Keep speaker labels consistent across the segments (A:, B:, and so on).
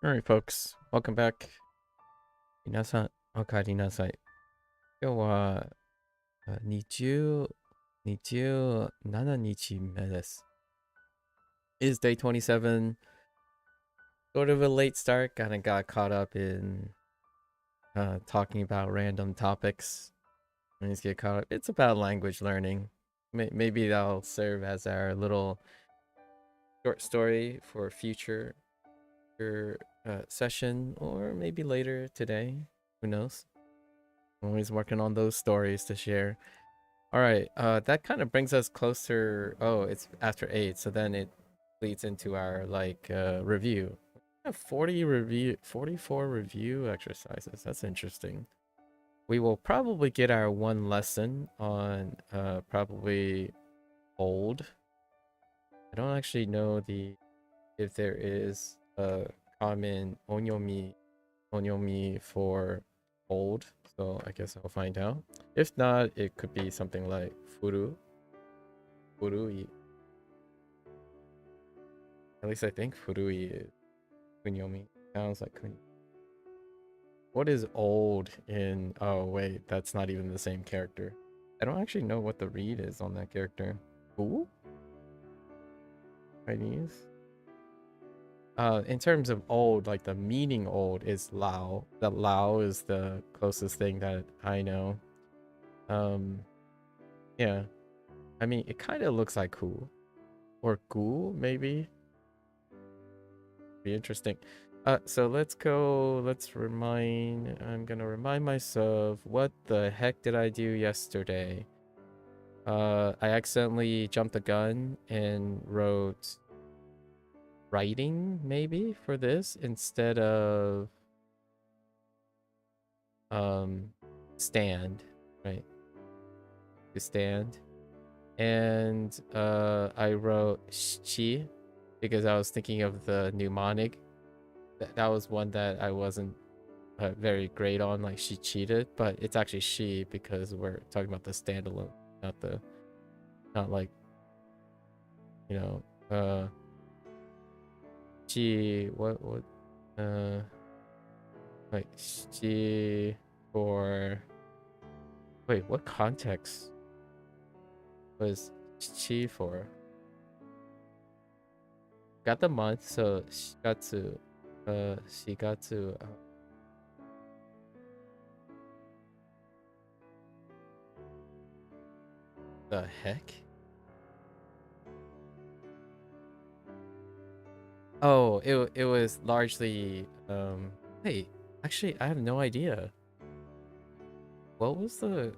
A: Alright, folks. Welcome back. 皆さん、お帰りなさい。今日は、27日目です。Is day 27. Sort of a late start. Kind of got caught up in talking about random topics. I just get caught up. It's about language learning. Maybe that'll serve as our little short story for a future session, or maybe later today. Who knows? I'm always working on those stories to share. All right, that kind of brings us closer. Oh, it's after 8, so then it leads into our review. We have 44 review exercises. That's interesting. We will probably get our one lesson on probably old. I don't actually know if there is a common onyomi for old, so I guess I'll find out. If not, it could be something like furui. At least I think furui is kunyomi. Sounds like kunyomi. What is old in? Oh wait, that's not even the same character. I don't actually know what the read is on that character. Who? Chinese. In terms of old, like the meaning old is Lao. The Lao is the closest thing that I know. Yeah. I mean, it kind of looks like Ku. Or Gu, maybe? Be interesting. So let's go, I'm gonna remind myself, what the heck did I do yesterday? I accidentally jumped the gun and wrote writing, maybe, for this, instead of stand, right? To stand. And I wrote shi because I was thinking of the mnemonic. That was one that I wasn't very great on, like she cheated, but it's actually she because we're talking about the standalone, not like, you know, she, like she for, wait, what context was she for? Got the month, so she got to the heck? Oh, it was largely wait, actually I have no idea. What was the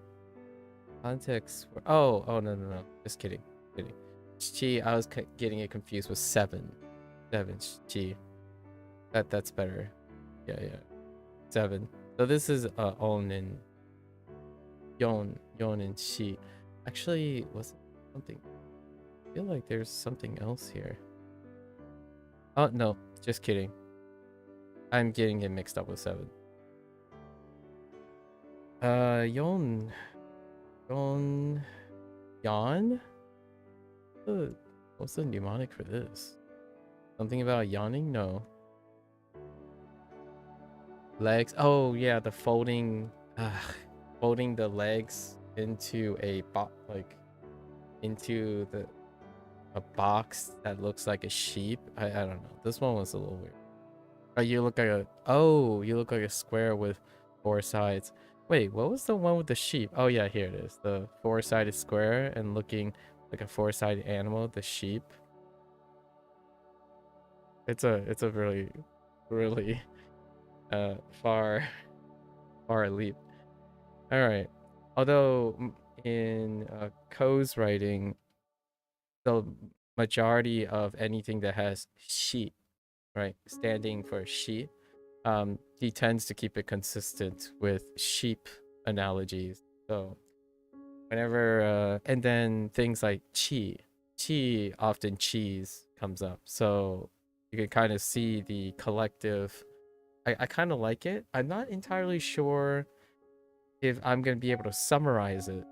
A: context for? Oh no. Just kidding. Chi, I was getting it confused with 7. 7 Chi. That's better. Yeah. 7. So this is On and Yon and Chi. Actually, was something. I feel like there's something else here. Oh no, just kidding. I'm getting it mixed up with 7. Yon. Yawn? What's the mnemonic for this? Something about yawning? No. Legs. Oh yeah, the folding the legs into a a box that looks like a sheep. I don't know. This one was a little weird. You look like a square with 4 sides. Wait, what was the one with the sheep? Oh yeah, here it is. The 4-sided square and looking like a 4-sided animal, the sheep. It's a really far leap. All right. Although in Ko's writing, the majority of anything that has sheep, right, standing for sheep, he tends to keep it consistent with sheep analogies. So whenever and then things like chi often cheese comes up. So you can kind of see the collective. I kind of like it. I'm not entirely sure if I'm gonna be able to summarize it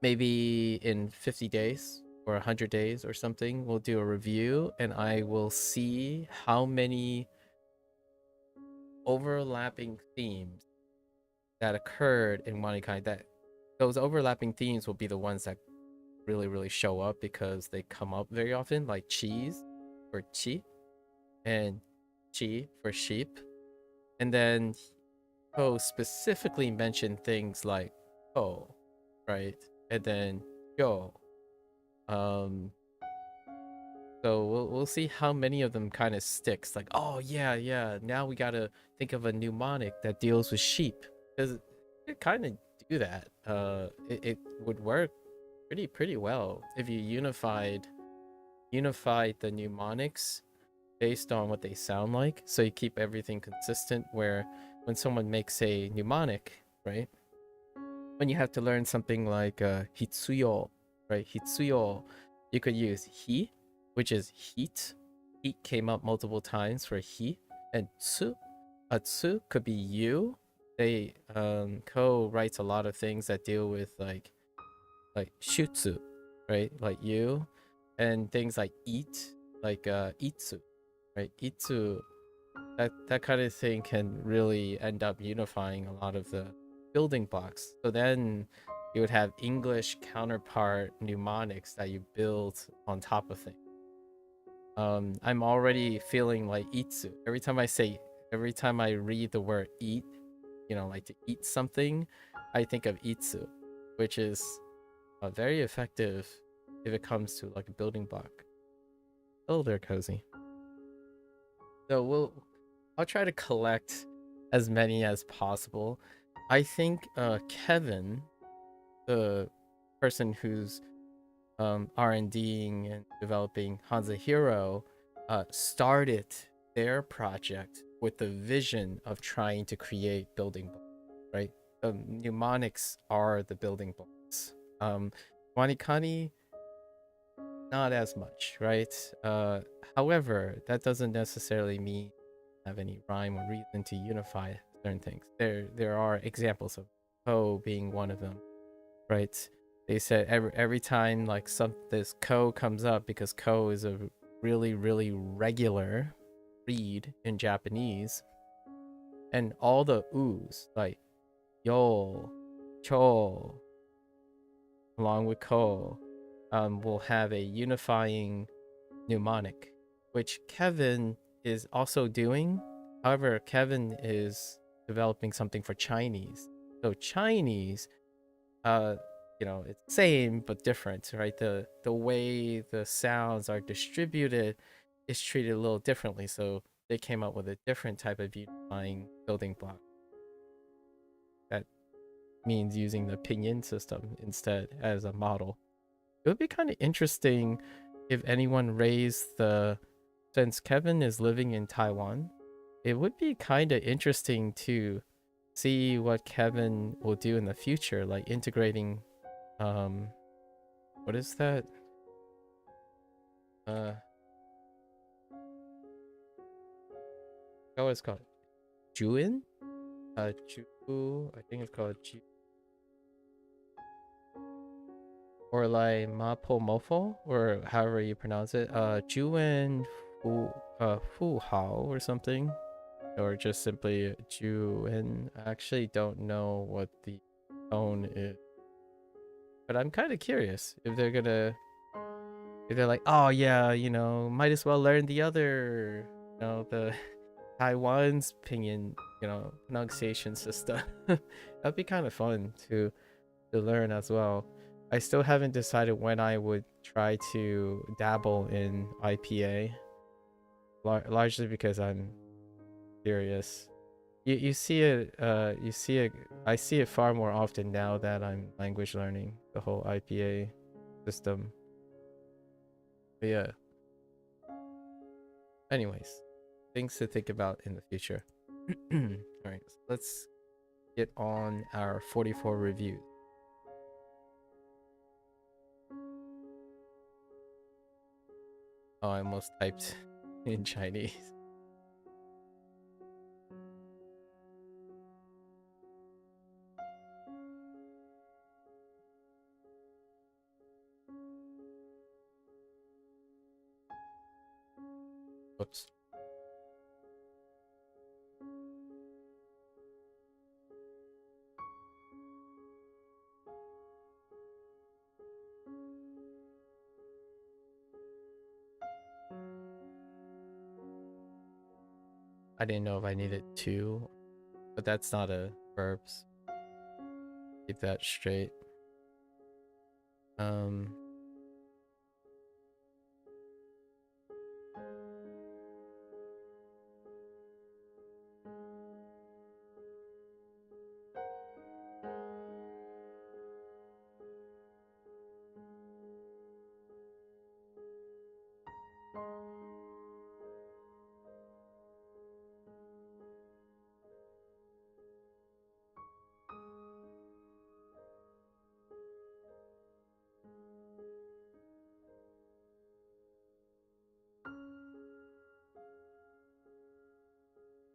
A: maybe in 50 days or 100 days or something, we'll do a review, and I will see how many overlapping themes that occurred in WaniKani. That those overlapping themes will be the ones that really show up because they come up very often, like cheese for chi and chi for sheep. And then Ko specifically mentioned things like oh, right? And then yo. So we'll see how many of them kind of sticks. Like, oh yeah. Now we gotta think of a mnemonic that deals with sheep, because it kind of do that. It would work pretty well if you unified the mnemonics based on what they sound like. So you keep everything consistent. Where when someone makes a mnemonic, right? When you have to learn something like hitsuyo, right? Hitsuyo, you could use hi, which is heat. Heat came up multiple times for hi, and tsu. Tsu could be you. They Ko writes a lot of things that deal with like shutsu, right? Like you, and things like eat, like itsu, right? Itsu, that kind of thing can really end up unifying a lot of the building blocks. So then you would have English counterpart mnemonics that you build on top of things. I'm already feeling like itsu. Every time I read the word eat, like to eat something, I think of itsu, which is very effective if it comes to like a building block. Oh, they're cozy. So I'll try to collect as many as possible. I think Kevin, the person who's R&Ding and developing HanziHero, started their project with the vision of trying to create building blocks, right? Mnemonics are the building blocks. WaniKani, not as much, right? However, that doesn't necessarily mean have any rhyme or reason to unify certain things. There are examples of Ko being one of them, right? They said every time like this Ko comes up, because Ko is a really regular read in Japanese, and all the U's like yo, cho, along with Ko, will have a unifying mnemonic, which Kevin is also doing. However, Kevin is developing something for Chinese. So Chinese, it's the same but different, right? The way the sounds are distributed is treated a little differently. So they came up with a different type of unifying building block. That means using the pinyin system instead as a model. It would be kind of interesting if anyone raised since Kevin is living in Taiwan, it would be kind of interesting to see what Kevin will do in the future, like integrating what is that? Oh, it's called Juin? Ju, I think it's called Ju, or like Mapo Mofo, or however you pronounce it. Juin Fu Hao or something, or just simply Juin. I actually don't know what the tone is, but I'm kind of curious if they're like, oh yeah, might as well learn the other, the Taiwan's pinyin, pronunciation system. That'd be kind of fun to learn as well. I still haven't decided when I would try to dabble in IPA, largely because I'm curious. You see it, I see it far more often now that I'm language learning, the whole IPA system. But yeah. Anyways, things to think about in the future. All right, so let's get on our 44 reviews. Oh, I almost typed in Chinese. Whoops. I didn't know if I needed two, but that's not a verb. So keep that straight.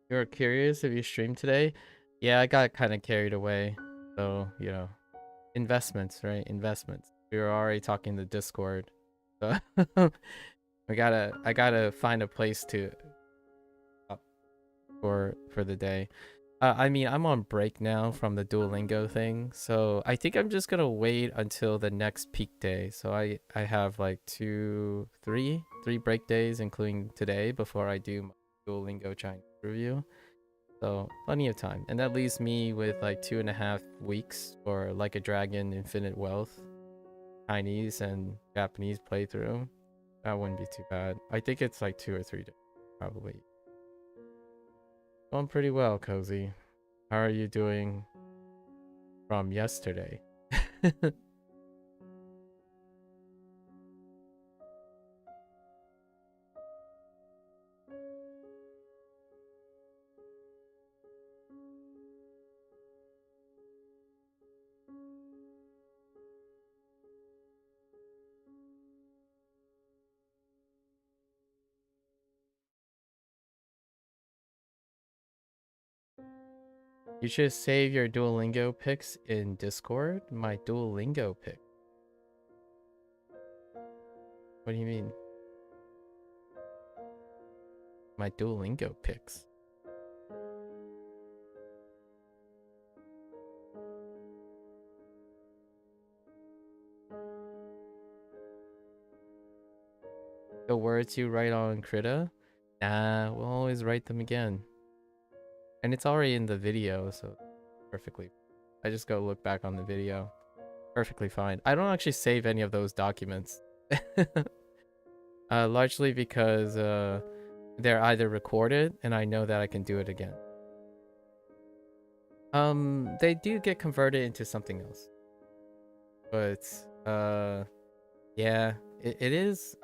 A: You were curious if you streamed today? Yeah, I got kind of carried away. So, you know, investments, right? Investments. We were already talking the Discord. So I gotta find a place to for the day. I mean, I'm on break now from the Duolingo thing, so I think I'm just gonna wait until the next peak day. So I have like three break days, including today, before I do my Duolingo Chinese review. So plenty of time, and that leaves me with like 2.5 weeks for Like a Dragon, Infinite Wealth, Chinese and Japanese playthrough. That wouldn't be too bad. I think it's like 2 or 3 days, probably. Going pretty well, Cozy. How are you doing from yesterday? You should save your Duolingo pics in Discord. My Duolingo pic. What do you mean? My Duolingo pics. The words you write on Krita? Nah, we'll always write them again. And it's already in the video, so perfectly. I just go look back on the video. Perfectly fine. I don't actually save any of those documents. Largely because they're either recorded and I know that I can do it again. They do get converted into something else. But yeah, it is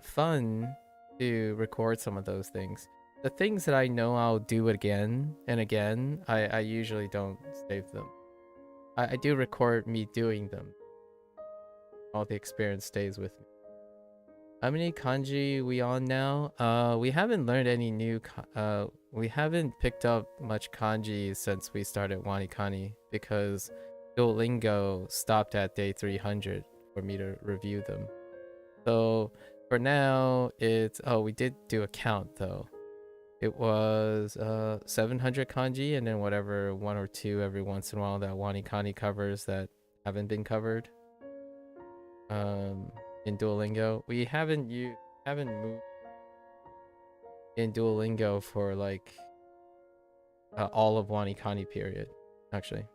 A: fun to record some of those things. The things that I know I'll do again and again, I usually don't save them. I do record me doing them. All the experience stays with me. How many kanji we on now? We haven't learned any new we haven't picked up much kanji since we started WaniKani because Duolingo stopped at day 300 for me to review them. So for now, it's we did do a count though. It was 700 kanji and then whatever 1 or 2 every once in a while that WaniKani covers that haven't been covered. In Duolingo, we haven't moved in Duolingo for like all of WaniKani period, actually.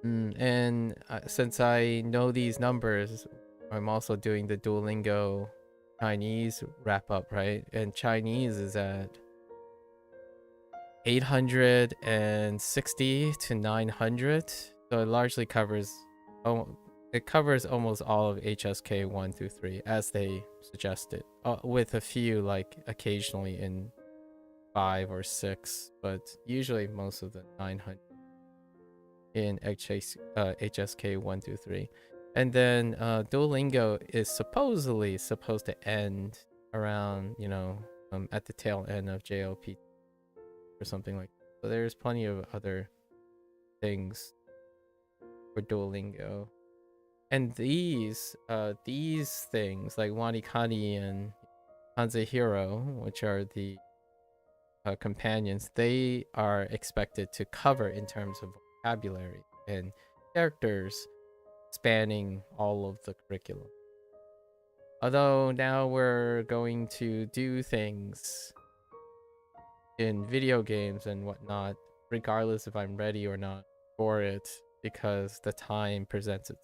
A: And since I know these numbers, I'm also doing the Duolingo Chinese wrap up, right? And Chinese is at 860 to 900, so it largely covers. It covers almost all of HSK 1 through 3 as they suggested, with a few like occasionally in 5 or 6, but usually most of the 900 in HSK 1 through 3. And then Duolingo is supposedly supposed to end around, you know, at the tail end of JLP or something like that. So there's plenty of other things for Duolingo. And these things like WaniKani and HanziHero, which are the companions, they are expected to cover in terms of vocabulary and characters spanning all of the curriculum. Although now we're going to do things in video games and whatnot, regardless if I'm ready or not for it, because the time presents it.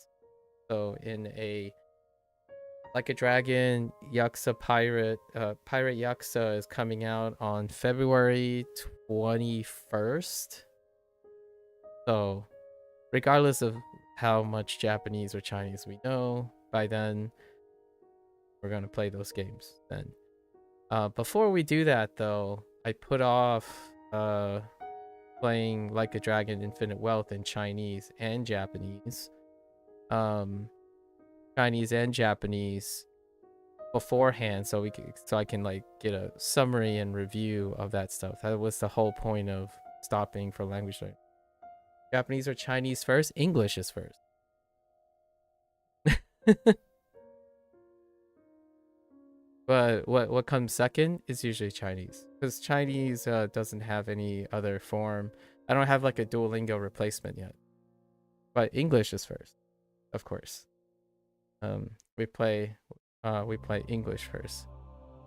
A: So in a Like a Dragon Yakuza Pirate Yakuza is coming out on February 21st. So regardless of how much Japanese or Chinese we know, by then we're gonna play those games then. Before we do that though, I put off playing Like a Dragon Infinite Wealth in Chinese and Japanese. Chinese and Japanese beforehand, so I can like get a summary and review of that stuff. That was the whole point of stopping for language learning. Japanese or Chinese first? English is first. But what comes second is usually Chinese, because Chinese doesn't have any other form. I don't have like a Duolingo replacement yet. But English is first, of course. We play English first.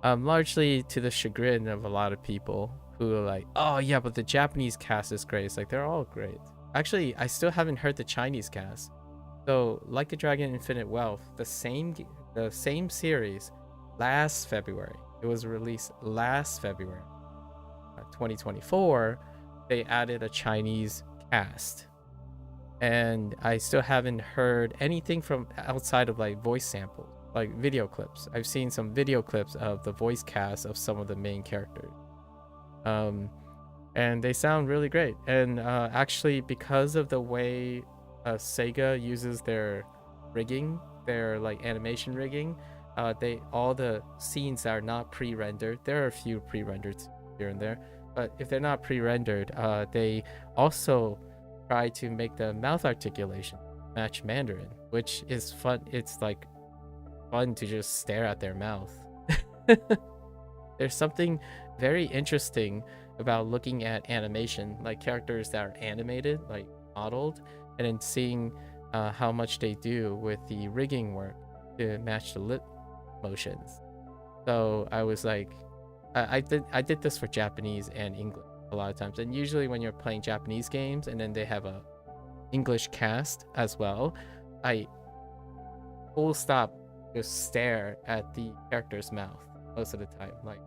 A: Largely to the chagrin of a lot of people who are like, oh yeah, but the Japanese cast is great. It's like, they're all great. Actually, I still haven't heard the Chinese cast. So Like a Dragon Infinite Wealth, the same series, last February. It was released last February, 2024. They added a Chinese cast. And I still haven't heard anything from outside of like voice samples, like video clips. I've seen some video clips of the voice cast of some of the main characters. And they sound really great. And actually, because of the way Sega uses their rigging, their like animation rigging, all the scenes that are not pre-rendered, there are a few pre-rendered here and there, but if they're not pre-rendered, they also try to make the mouth articulation match Mandarin, which is fun. It's like fun to just stare at their mouth. There's something very interesting about looking at animation, like characters that are animated, like modeled, and then seeing how much they do with the rigging work to match the lip motions. So I was like, I did this for Japanese and English a lot of times, and usually when you're playing Japanese games and then they have a English cast as well, I full stop just stare at the character's mouth most of the time, like,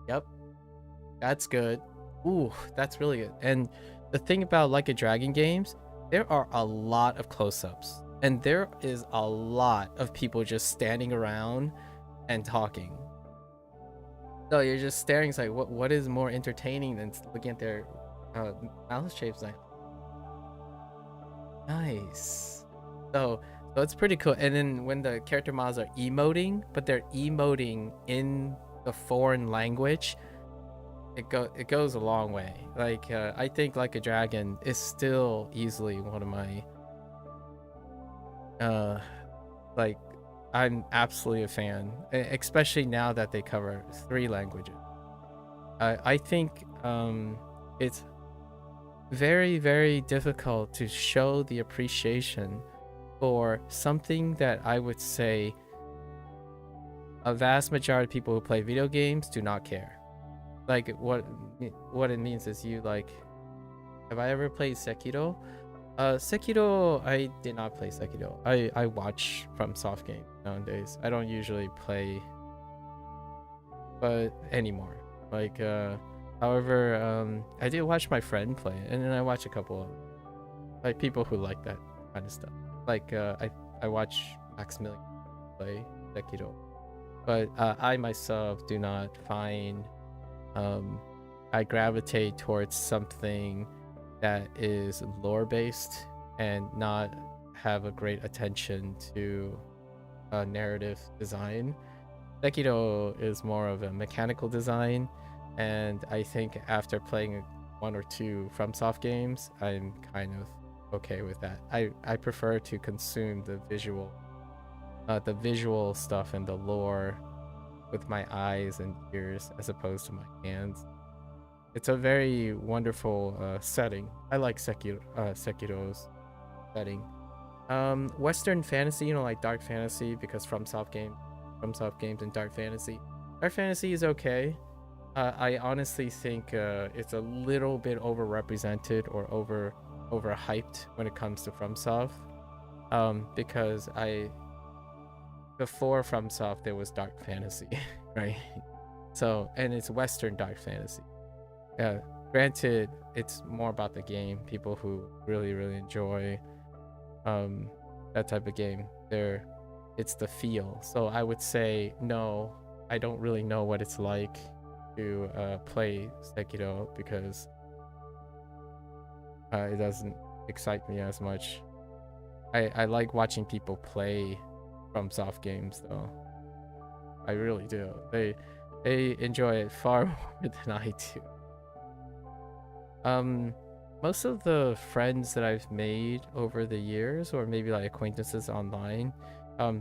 A: yep, that's good, ooh, that's really good. And the thing about Like a Dragon games, there are a lot of close-ups, and there is a lot of people just standing around and talking. So you're just staring. It's like, what is more entertaining than looking at their mouth shapes? Like, nice. So it's pretty cool. And then when the character models are emoting, but they're emoting in the foreign language, it goes a long way. Like I think Like a Dragon is still easily one of my like, I'm absolutely a fan, especially now that they cover 3 languages. I think it's very, very difficult to show the appreciation for something that I would say a vast majority of people who play video games do not care. Like, what it means is, you like, have I ever played Sekiro? Sekiro, I did not play Sekiro. I watch from soft game nowadays. I don't usually play but anymore. Like however, I did watch my friend play it, and then I watch a couple of like people who like that kind of stuff. Like I watch Maximilian play Sekiro. But I myself do not find I gravitate towards something that is lore based and not have a great attention to narrative design. Sekiro is more of a mechanical design, and I think after playing 1 or 2 FromSoft games, I'm kind of okay with that. I prefer to consume the visual stuff and the lore with my eyes and ears as opposed to my hands. It's a very wonderful setting. I like Sekiro's setting. Western fantasy, like dark fantasy, because FromSoft games and dark fantasy. Dark fantasy is okay. I honestly think it's a little bit overrepresented or overhyped when it comes to FromSoft. Because before FromSoft there was dark fantasy, right? So, and it's Western dark fantasy. Granted, it's more about the game. People who really enjoy that type of game, it's the feel. So I would say no, I don't really know what it's like to play Sekiro because it doesn't excite me as much. I like watching people play FromSoft games though. I really do. They enjoy it far more than I do. Most of the friends that I've made over the years, or maybe like acquaintances online,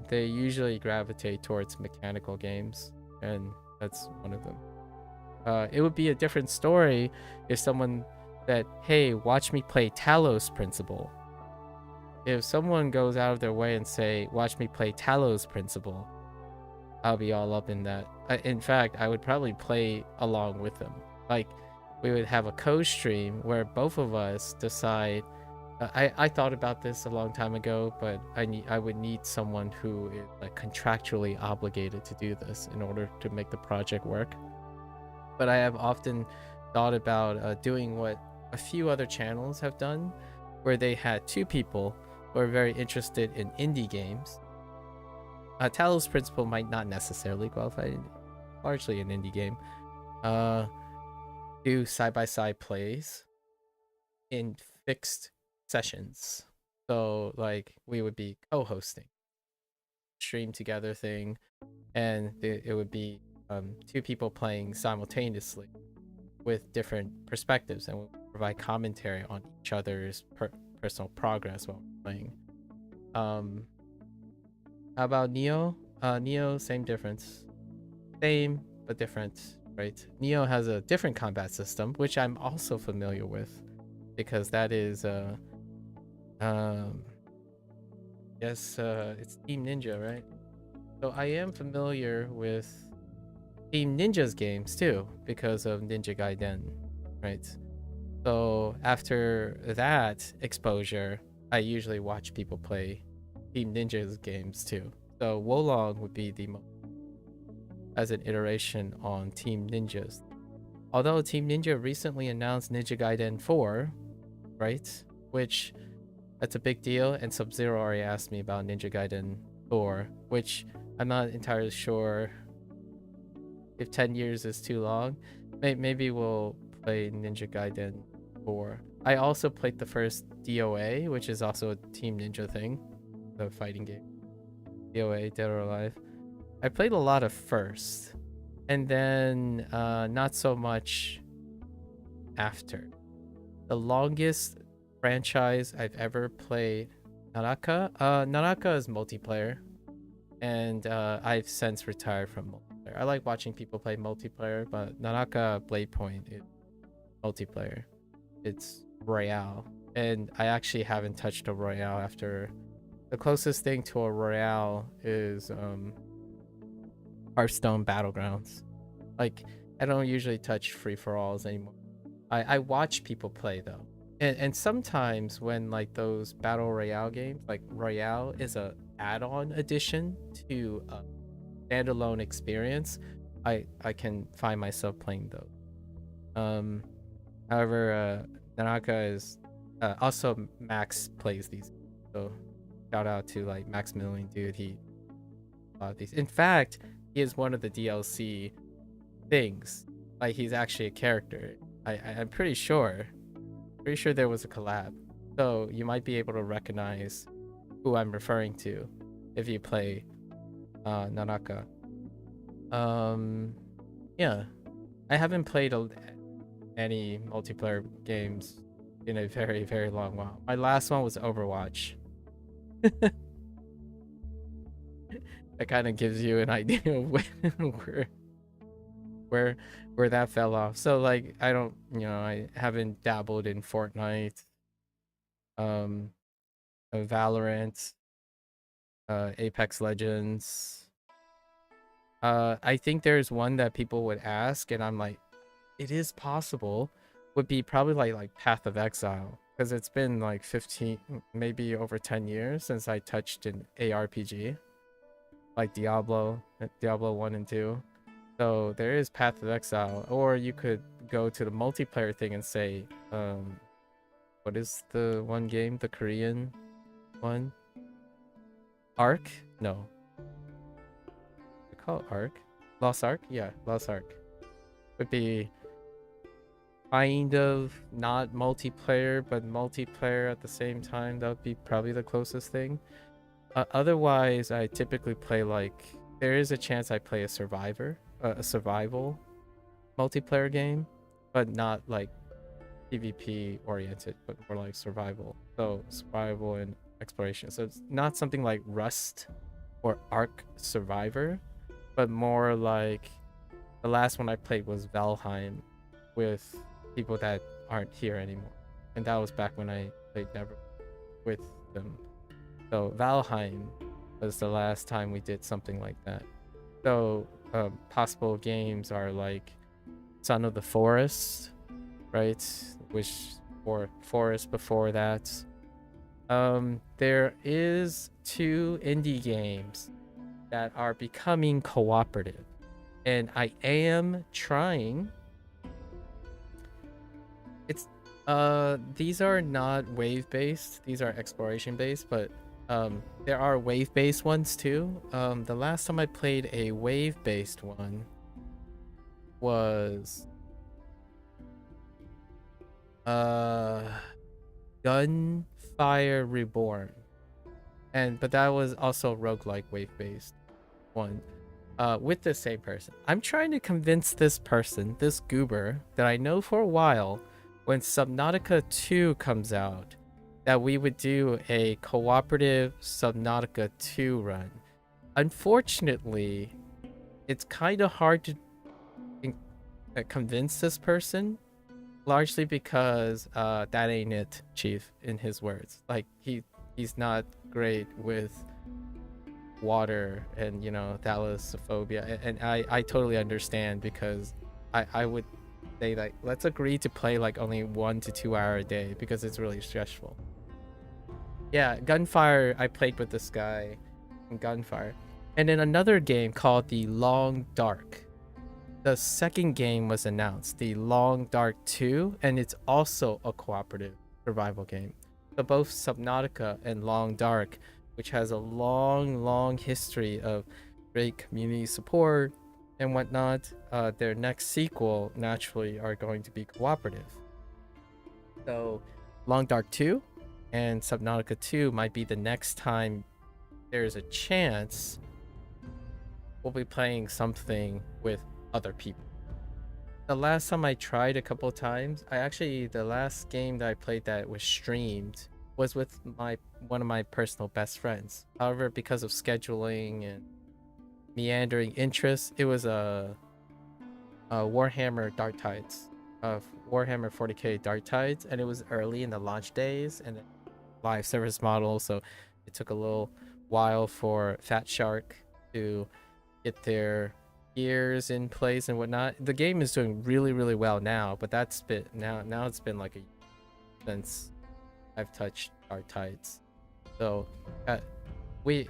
A: they usually gravitate towards mechanical games, and that's one of them. It would be a different story if someone said, hey, watch me play Talos Principle. If someone goes out of their way and say, watch me play Talos Principle, I'll be all up in that. In fact, I would probably play along with them. Like, we would have a co-stream where both of us decide. I thought about this a long time ago, but I would need someone who is like contractually obligated to do this in order to make the project work. But I have often thought about doing what a few other channels have done, where they had two people who are very interested in indie games. Talos Principle might not necessarily qualify, largely an indie game. Do side-by-side plays in fixed sessions. So like we would be co-hosting stream together thing, and it would be two people playing simultaneously with different perspectives, and we'll provide commentary on each other's personal progress while we're playing. How about Neo? Neo, same difference. Same but different, right? Neo has a different combat system, which I'm also familiar with, because that is it's Team Ninja, right? So I am familiar with Team Ninja's games too, because of Ninja Gaiden, right? So after that exposure, I usually watch people play Team Ninja's games too. So Wolong would be the most as an iteration on Team Ninja's. Although Team Ninja recently announced Ninja Gaiden 4, right? Which, that's a big deal, and Sub-Zero already asked me about Ninja Gaiden 4, which I'm not entirely sure if 10 years is too long. Maybe we'll play Ninja Gaiden 4. I also played the first DOA, which is also a Team Ninja thing, the fighting game. DOA, Dead or Alive. I played a lot of first, and then not so much after. The longest franchise I've ever played, Naraka. Naraka is multiplayer, and I've since retired from multiplayer. I like watching people play multiplayer, but Naraka Blade Point is multiplayer. It's Royale, and I actually haven't touched a Royale after. The closest thing to a Royale is Hearthstone Battlegrounds. Like, I don't usually touch free-for-alls anymore. I watch people play though, and sometimes when like those battle royale games, like Royale is a add-on addition to a standalone experience, I can find myself playing those. However, Nanaka is also Max plays these, so shout out to like Maximilian dude. He bought these. In fact, he is one of the DLC things. Like, he's actually a character. I'm pretty sure there was a collab. So you might be able to recognize who I'm referring to if you play Nanaka. Yeah. I haven't played any multiplayer games in a very, very long while. My last one was Overwatch. That kind of gives you an idea of where where where that fell off. So like I don't, I haven't dabbled in Fortnite, um, Valorant, Apex Legends. I think there's one that people would ask, and I'm like, it is possible. Would be probably like Path of Exile, because it's been like 15, maybe over 10 years since I touched an ARPG, like Diablo 1 and 2. So there is Path of Exile, or you could go to the multiplayer thing and say, what is the one game, the Korean one? Ark? No. They call it Ark? Lost Ark? Yeah, Lost Ark. Would be kind of not multiplayer, but multiplayer at the same time. That would be probably the closest thing. Otherwise, I typically play like, there is a chance I play a survival multiplayer game, but not like PvP oriented, but more like survival. So survival and exploration. So it's not something like Rust or Ark Survivor, but more like the last one I played was Valheim with people that aren't here anymore. And that was back when I played Never with them. So Valheim was the last time we did something like that. So possible games are like Son of the Forest, right? Which, or Forest before that. There is 2 indie games that are becoming cooperative, and I am trying. It's these are not wave based, these are exploration based, but there are wave based ones too. The last time I played a wave based one was Gunfire Reborn, but that was also roguelike wave based one, with the same person. I'm trying to convince this person, this goober that I know for a while, when Subnautica 2 comes out, that we would do a cooperative Subnautica 2 run. Unfortunately, it's kind of hard to convince this person, largely because that ain't it, Chief, in his words. Like he's not great with water and thalassophobia, and I totally understand, because I would say like, let's agree to play like only 1 to 2 hour a day, because it's really stressful. Yeah, Gunfire, I played with this guy in Gunfire. And then another game called The Long Dark. The second game was announced, The Long Dark 2, and it's also a cooperative survival game. So both Subnautica and Long Dark, which has a long history of great community support and whatnot, their next sequel naturally are going to be cooperative. So Long Dark 2 and Subnautica 2 might be the next time there's a chance we'll be playing something with other people. The last time I tried a couple of times, the last game that I played that was streamed was with one of my personal best friends. However, because of scheduling and meandering interests, it was a Warhammer Dark Tides, Warhammer 40k Dark Tides, and it was early in the launch days and live service model, so it took a little while for Fat Shark to get their gears in place and whatnot. The game is doing really well now, but that's been now it's been like a year since I've touched Dark Tides. So when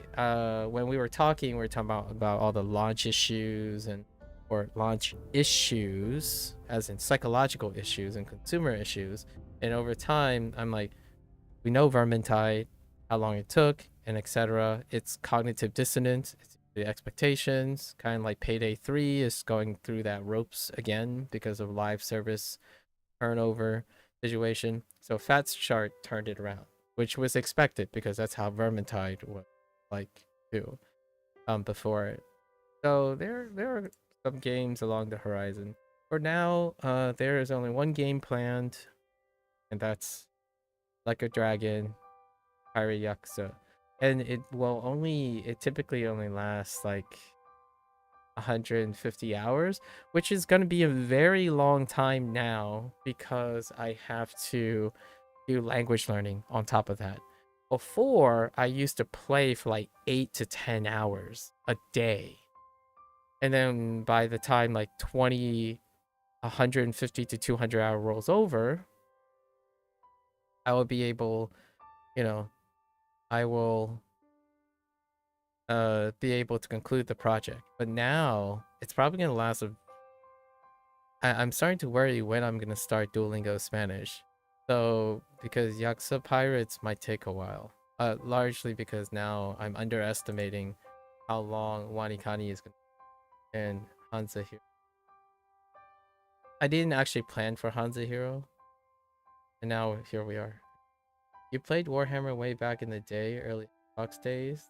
A: we were talking, we were talking about all the launch issues or launch issues, as in psychological issues and consumer issues. And over time, I'm like, we know Vermintide, how long it took, and etc. It's cognitive dissonance, it's the expectations, kind of like Payday 3 is going through that ropes again because of live service turnover situation. So Fat Shark turned it around, which was expected because that's how Vermintide was like too, before it. So there are some games along the horizon. For now, there is only one game planned. and that's Like a Dragon, Pirate Yakuza, and it typically only lasts like 150 hours, which is going to be a very long time now because I have to do language learning on top of that. Before, I used to play for like 8 to 10 hours a day. And then by the time like 150 to 200 hour rolls over, I will be able, you know, I will be able to conclude the project. But now it's probably going to last I'm starting to worry when I'm gonna start Duolingo Spanish. So because Yakuza Pirates might take a while. Largely because now I'm underestimating how long WaniKani is gonna and HanziHero. I didn't actually plan for HanziHero, and now here we are. You played Warhammer way back in the day, early Xbox days.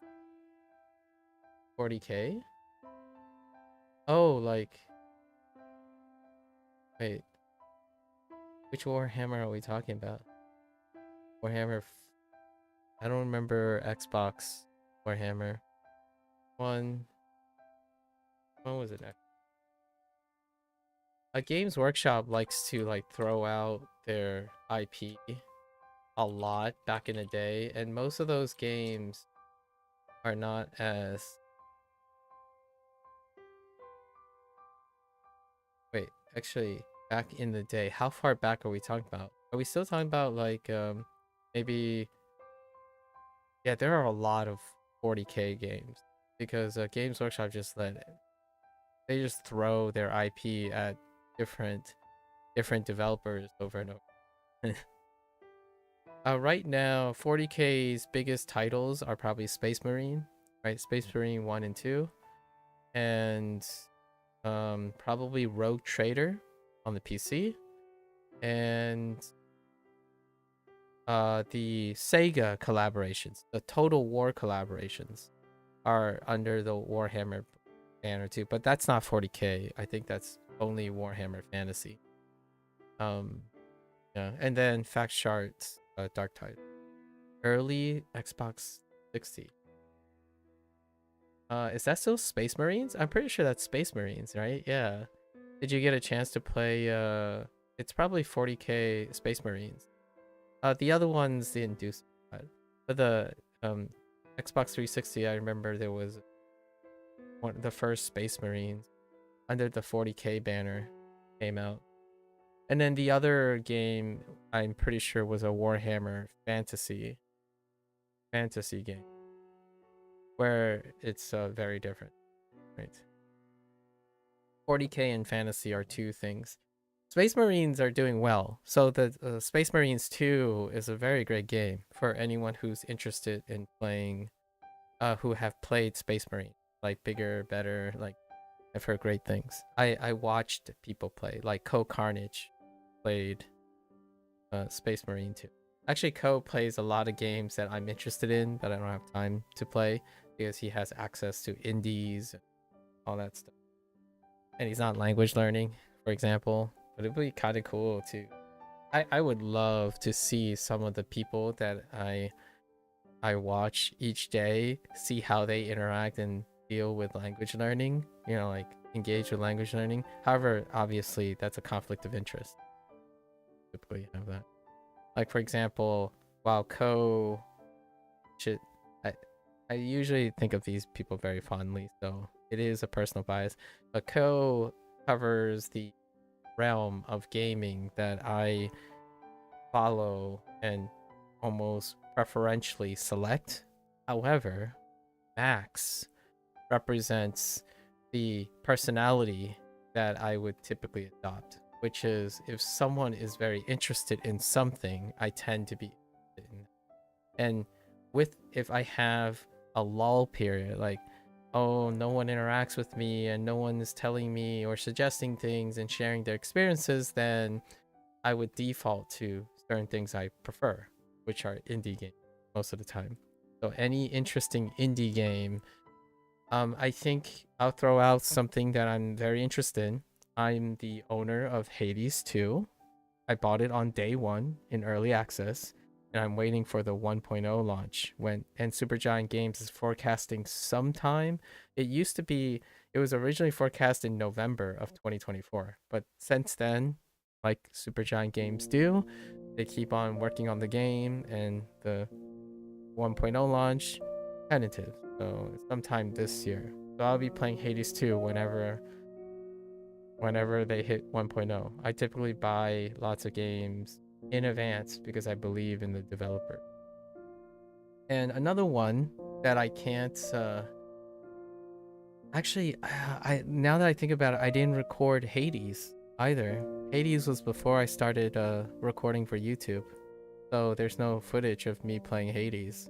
A: 40k? Oh, like wait, which Warhammer are we talking about? Warhammer I don't remember Xbox Warhammer. One was it? A Games Workshop likes to like throw out their IP a lot back in the day, and most of those games are not as wait, actually back in the day, how far back are we talking about? Are we still talking about like maybe yeah, there are a lot of 40k games because Games Workshop just they just throw their IP at different developers over and over. Right now, 40k's biggest titles are probably Space Marine, right? Space Marine 1 and 2, and probably Rogue Trader on the PC, and the Sega collaborations, the Total War collaborations, are under the Warhammer banner too. But that's not 40k. I think that's only Warhammer Fantasy. Yeah, and then Fact Charts, Dark Tide, early Xbox 60. Is that still Space Marines? I'm pretty sure that's Space Marines, right? Yeah. Did you get a chance to play it's probably 40k Space Marines. The other ones didn't do so bad. But the Xbox 360, I remember there was the first Space Marines under the 40k banner came out. And then the other game I'm pretty sure was a Warhammer fantasy game where it's very different, right? 40k and fantasy are two things. Space Marines are doing well. So the Space Marines 2 is a very great game for anyone who's interested in playing, who have played Space Marine. Like bigger, better, like I've heard great things. I watched people play, like Carnage played Space Marine 2. Actually, plays a lot of games that I'm interested in, but I don't have time to play because he has access to indies and all that stuff. And he's not language learning, for example. But it'd be kind of cool to. I would love to see some of the people that I watch each day, see how they interact and deal with language learning. You know, like engage with language learning. However, obviously, that's a conflict of interest. Typically, you have that. Like for example, while should I usually think of these people very fondly, so it is a personal bias. But covers the realm of gaming that I follow and almost preferentially select. However, Max represents the personality that I would typically adopt, which is if someone is very interested in something, I tend to be interested in. And if I have a lull period, like oh, no one interacts with me and no one is telling me or suggesting things and sharing their experiences, then I would default to certain things I prefer, which are indie games most of the time. So any interesting indie game, I think I'll throw out something that I'm very interested in. I'm the owner of Hades 2. I bought it on day one in early access, and I'm waiting for the 1.0 launch. And Supergiant Games is forecasting sometime. It was originally forecast in November of 2024, but since then, like Supergiant Games do, they keep on working on the game, and the 1.0 launch tentative, so sometime this year. So I'll be playing Hades 2 whenever they hit 1.0. I typically buy lots of games in advance because I believe in the developer. And another one that I can't actually, now that I think about it, I didn't record Hades either. Hades was before I started recording for YouTube, so there's no footage of me playing Hades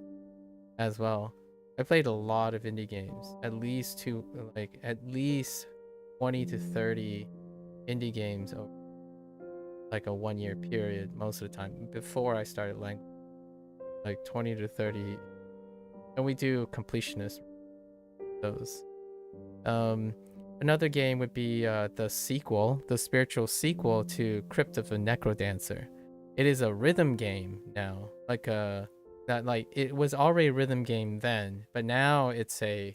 A: as well. I played a lot of indie games, at least 20 to 30 indie games over like a 1 year period most of the time before I started like 20 to 30, and we do completionist those. Another game would be the spiritual sequel to Crypt of the Necrodancer. It is a rhythm game now, it was already a rhythm game then, but now it's an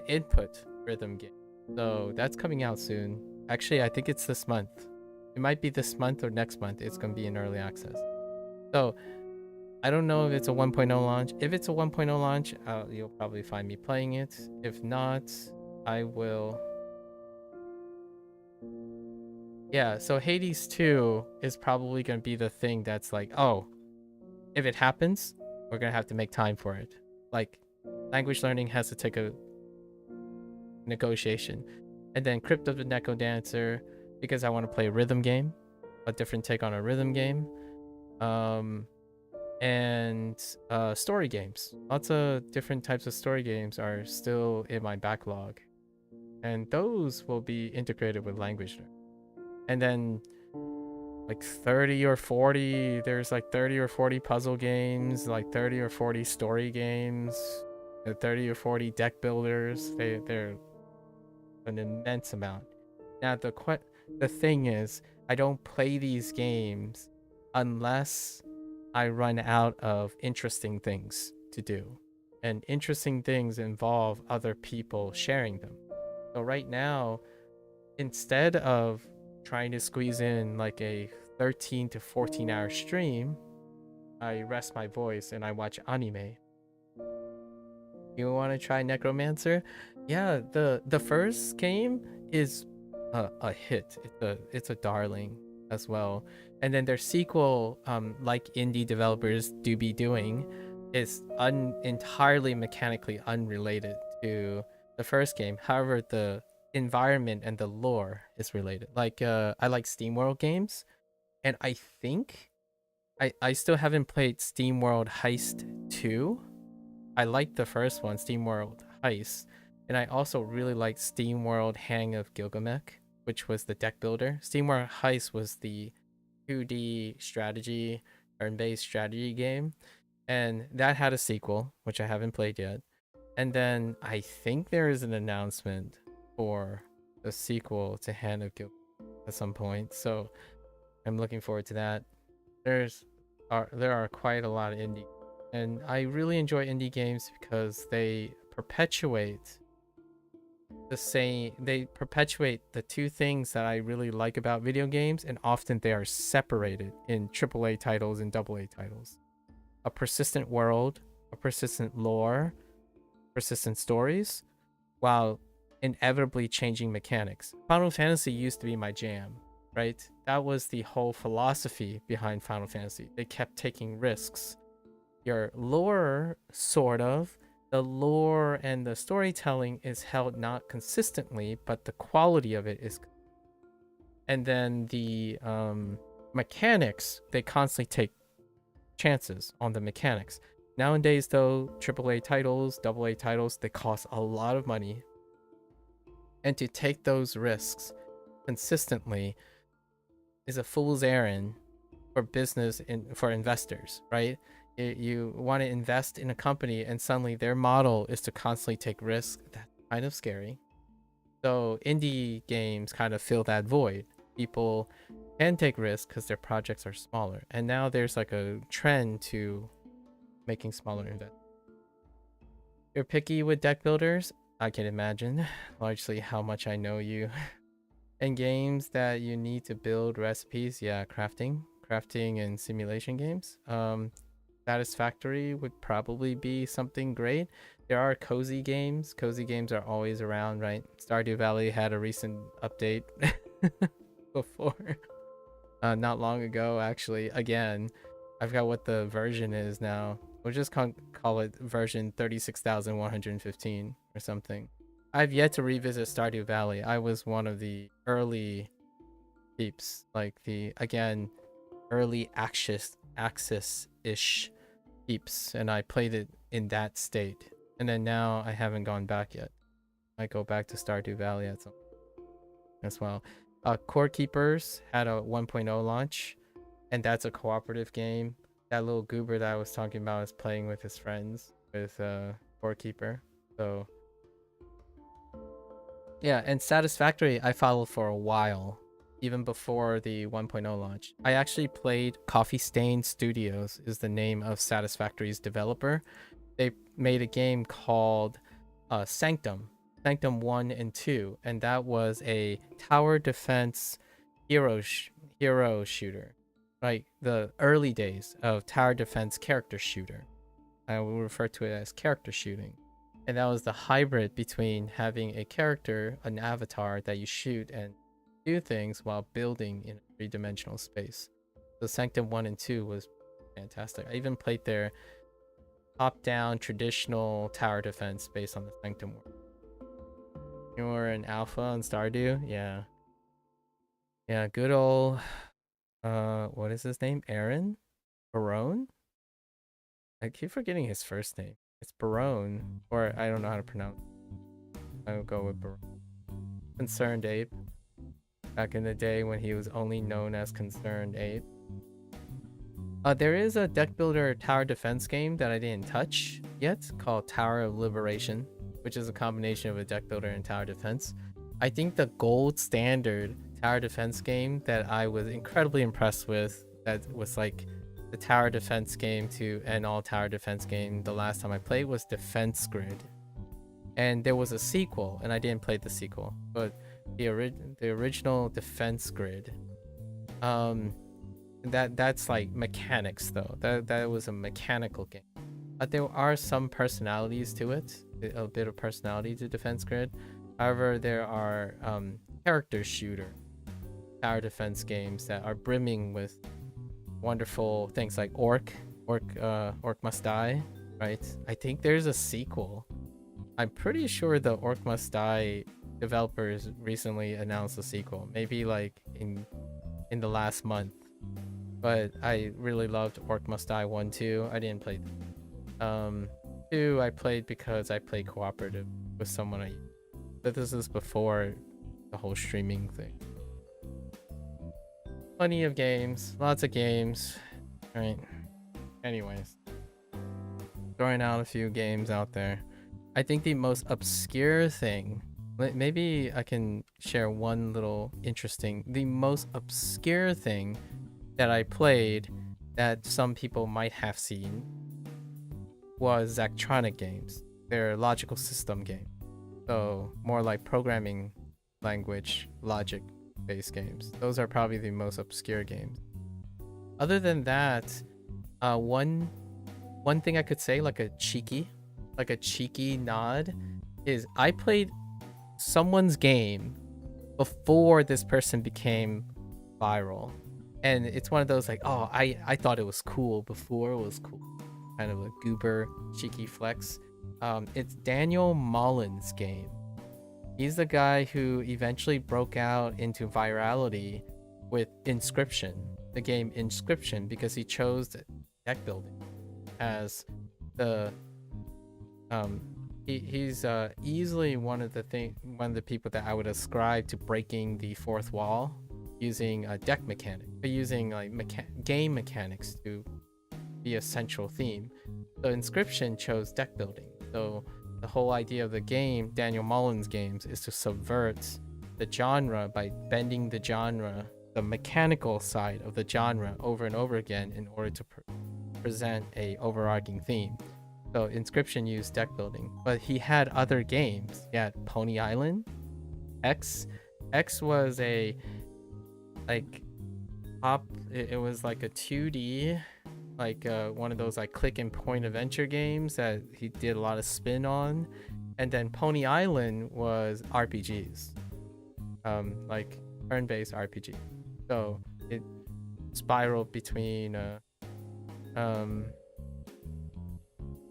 A: input rhythm game. So that's coming out soon. Actually, I think it's this month. It might be this month or next month. It's going to be in early access. So I don't know if it's a 1.0 launch. If it's a 1.0 launch, you'll probably find me playing it. If not, I will. Yeah, so Hades 2 is probably going to be the thing that's like, oh, if it happens, we're going to have to make time for it. Like, language learning has to take a negotiation. And then Crypt of the Necrodancer, because I want to play a rhythm game, a different take on a rhythm game. And story games. Lots of different types of story games are still in my backlog. And those will be integrated with language learning. And then like 30 or 40, there's like 30 or 40 puzzle games, like 30 or 40 story games, 30 or 40 deck builders. They're an immense amount. Now the thing is, I don't play these games unless I run out of interesting things to do. And interesting things involve other people sharing them. So right now, instead of trying to squeeze in like a 13 to 14 hour stream, I rest my voice and I watch anime. You want to try Necromancer? Yeah, the first game is a hit. It's a darling as well. And then their sequel, like indie developers do be doing, is entirely mechanically unrelated to the first game. However, the environment and the lore is related. Like I like SteamWorld games, and I think I still haven't played SteamWorld Heist 2. I like the first one, SteamWorld Heist, and I also really like SteamWorld Hang of Gilgamesh, which was the deck builder. SteamWorld Heist was the 2D strategy, turn-based strategy game, and that had a sequel, which I haven't played yet. And then I think there is an announcement for the sequel to Hand of Gilgamesh at some point, so I'm looking forward to that. There are quite a lot of indie, and I really enjoy indie games because they perpetuate the two things that I really like about video games, and often they are separated in AAA titles and AA titles. A persistent world, a persistent lore, persistent stories, while inevitably changing mechanics. Final Fantasy used to be my jam, right? That was the whole philosophy behind Final Fantasy. They kept taking risks. Your lore, sort of, the lore and the storytelling is held not consistently, but the quality of it is. And then the mechanics, they constantly take chances on the mechanics. Nowadays, though, AAA titles, AA titles, they cost a lot of money. And to take those risks consistently is a fool's errand for business and for investors, right? You want to invest in a company and suddenly their model is to constantly take risks. That's kind of scary. So indie games kind of fill that void. people can take risks because their projects are smaller. And now there's like a trend to making smaller investments. You're picky with deck builders? I can imagine largely how much I know you. And games that you need to build recipes, yeah, crafting and simulation games. Satisfactory would probably be something great. There are cozy games. Cozy games are always around, right? Stardew Valley had a recent update before. Not long ago, actually. Again, I forgot what the version is now. We'll just call it version 36,115 or something. I've yet to revisit Stardew Valley. I was one of the early peeps, like the, again, early access-ish peeps, and I played it in that state. And then now I haven't gone back yet. I go back to Stardew Valley at some as well. Core Keepers had a 1.0 launch, and that's a cooperative game. That little goober that I was talking about is playing with his friends with Core Keeper. So yeah, and Satisfactory I followed for a while, even before the 1.0 launch. I actually played Coffee Stain Studios is the name of Satisfactory's developer. They made a game called Sanctum 1 and 2, and that was a tower defense hero shooter. Like the early days of tower defense character shooter. I will refer to it as character shooting. And that was the hybrid between having a character, an avatar that you shoot and do things while building in a three-dimensional space. So Sanctum 1 and 2 was fantastic. I even played their top-down traditional tower defense based on the Sanctum world. You were an alpha on Stardew? Yeah. Yeah, good old what is his name? Aaron? Barone? I keep forgetting his first name. It's Barone, or I don't know how to pronounce it. I'll go with Barone. Concerned Ape. Back in the day when he was only known as Concerned Ape. There is a deck builder tower defense game that I didn't touch yet called Tower of Liberation, which is a combination of a deck builder and tower defense. I think the gold standard tower defense game that I was incredibly impressed with, that was like the tower defense game to end all tower defense game the last time I played, was Defense Grid. And there was a sequel, and I didn't play the sequel, but the original Defense Grid, that's like mechanics though. That was a mechanical game. But there are some personalities to it, a bit of personality to Defense Grid. However, there are character shooter tower defense games that are brimming with wonderful things like Orc Must Die, right? I think there's a sequel. I'm pretty sure the Orc Must Die developers recently announced a sequel, maybe like in the last month. But I really loved Orc Must Die 1, 2. I didn't play 2 I played because I played cooperative with someone but this is before the whole streaming thing. Plenty of games, lots of games, right? Anyways, throwing out a few games out there. I think the most obscure thing, maybe I can share one little interesting, the most obscure thing that I played that some people might have seen was Zachtronic games. They're logical system games. So more like programming language logic based games. Those are probably the most obscure games. Other than that, one thing I could say, like a cheeky nod, is I played someone's game before this person became viral. And it's one of those like, oh, I thought it was cool before it was cool. Kind of a goober, cheeky flex. It's Daniel Mullen's game. He's the guy who eventually broke out into virality with Inscription, the game Inscription, because he chose deck building as the he's easily one of the people that I would ascribe to breaking the fourth wall using a deck mechanic, using like game mechanics to be a central theme. So Inscription chose deck building. So the whole idea of the game, Daniel Mullen's games, is to subvert the genre by bending the genre, the mechanical side of the genre over and over again in order to present a overarching theme. So Inscription used deck building, but he had other games. He had Pony Island, X. X was a it was like a 2D, like one of those like click and point adventure games that he did a lot of spin on. And then Pony Island was RPGs, like turn-based RPG. So it spiraled between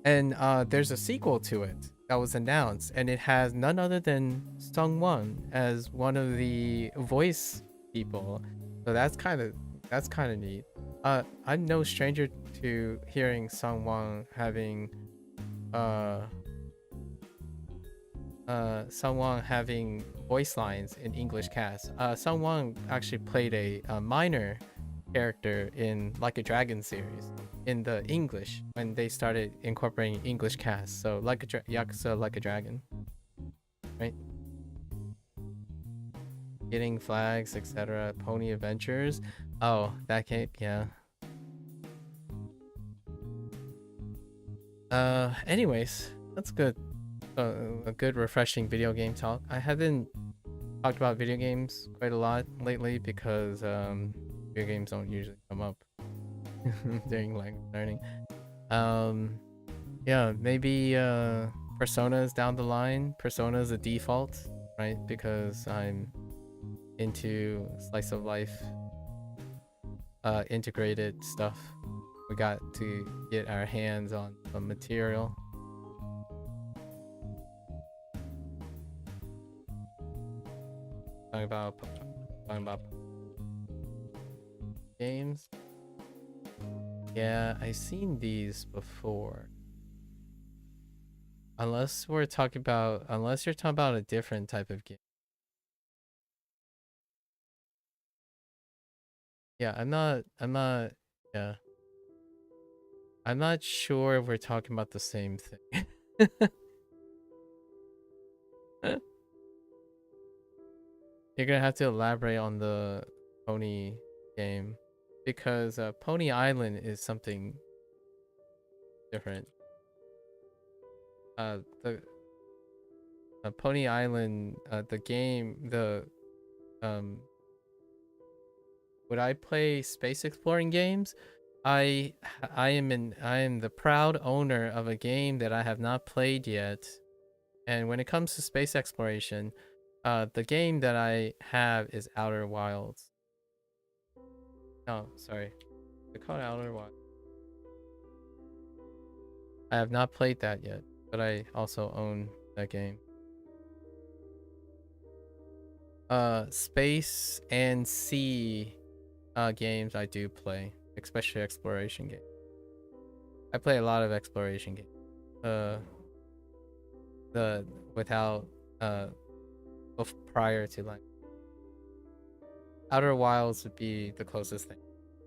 A: and there's a sequel to it that was announced, and it has none other than Sungwon as one of the voice people. So that's kind of neat. I'm no stranger to hearing Sungwon having voice lines in English cast. Sungwon actually played a minor character in Like a Dragon series in the English when they started incorporating English cast. So Yakuza Like a Dragon, right? Getting flags, etc. Pony Adventures. Oh, that game, yeah. Anyways, that's good. A good refreshing video game talk. I haven't talked about video games quite a lot lately because video games don't usually come up during language learning. Yeah, maybe Persona's down the line. Persona's a default, right? Because I'm into slice of life integrated stuff. We got to get our hands on some material. Talking about games. Yeah, I've seen these before. Unless you're talking about a different type of game. Yeah, I'm not sure if we're talking about the same thing. You're gonna have to elaborate on the Pony game, because Pony Island is something different. The Pony Island, the game, would I play space exploring games? I am the proud owner of a game that I have not played yet, and when it comes to space exploration, the game that I have is Outer Wilds. Oh, sorry. They call it Outer Wilds. I have not played that yet, but I also own that game. Space and sea games I do play, especially exploration games. I play a lot of exploration games. Prior to like Outer Wilds would be the closest thing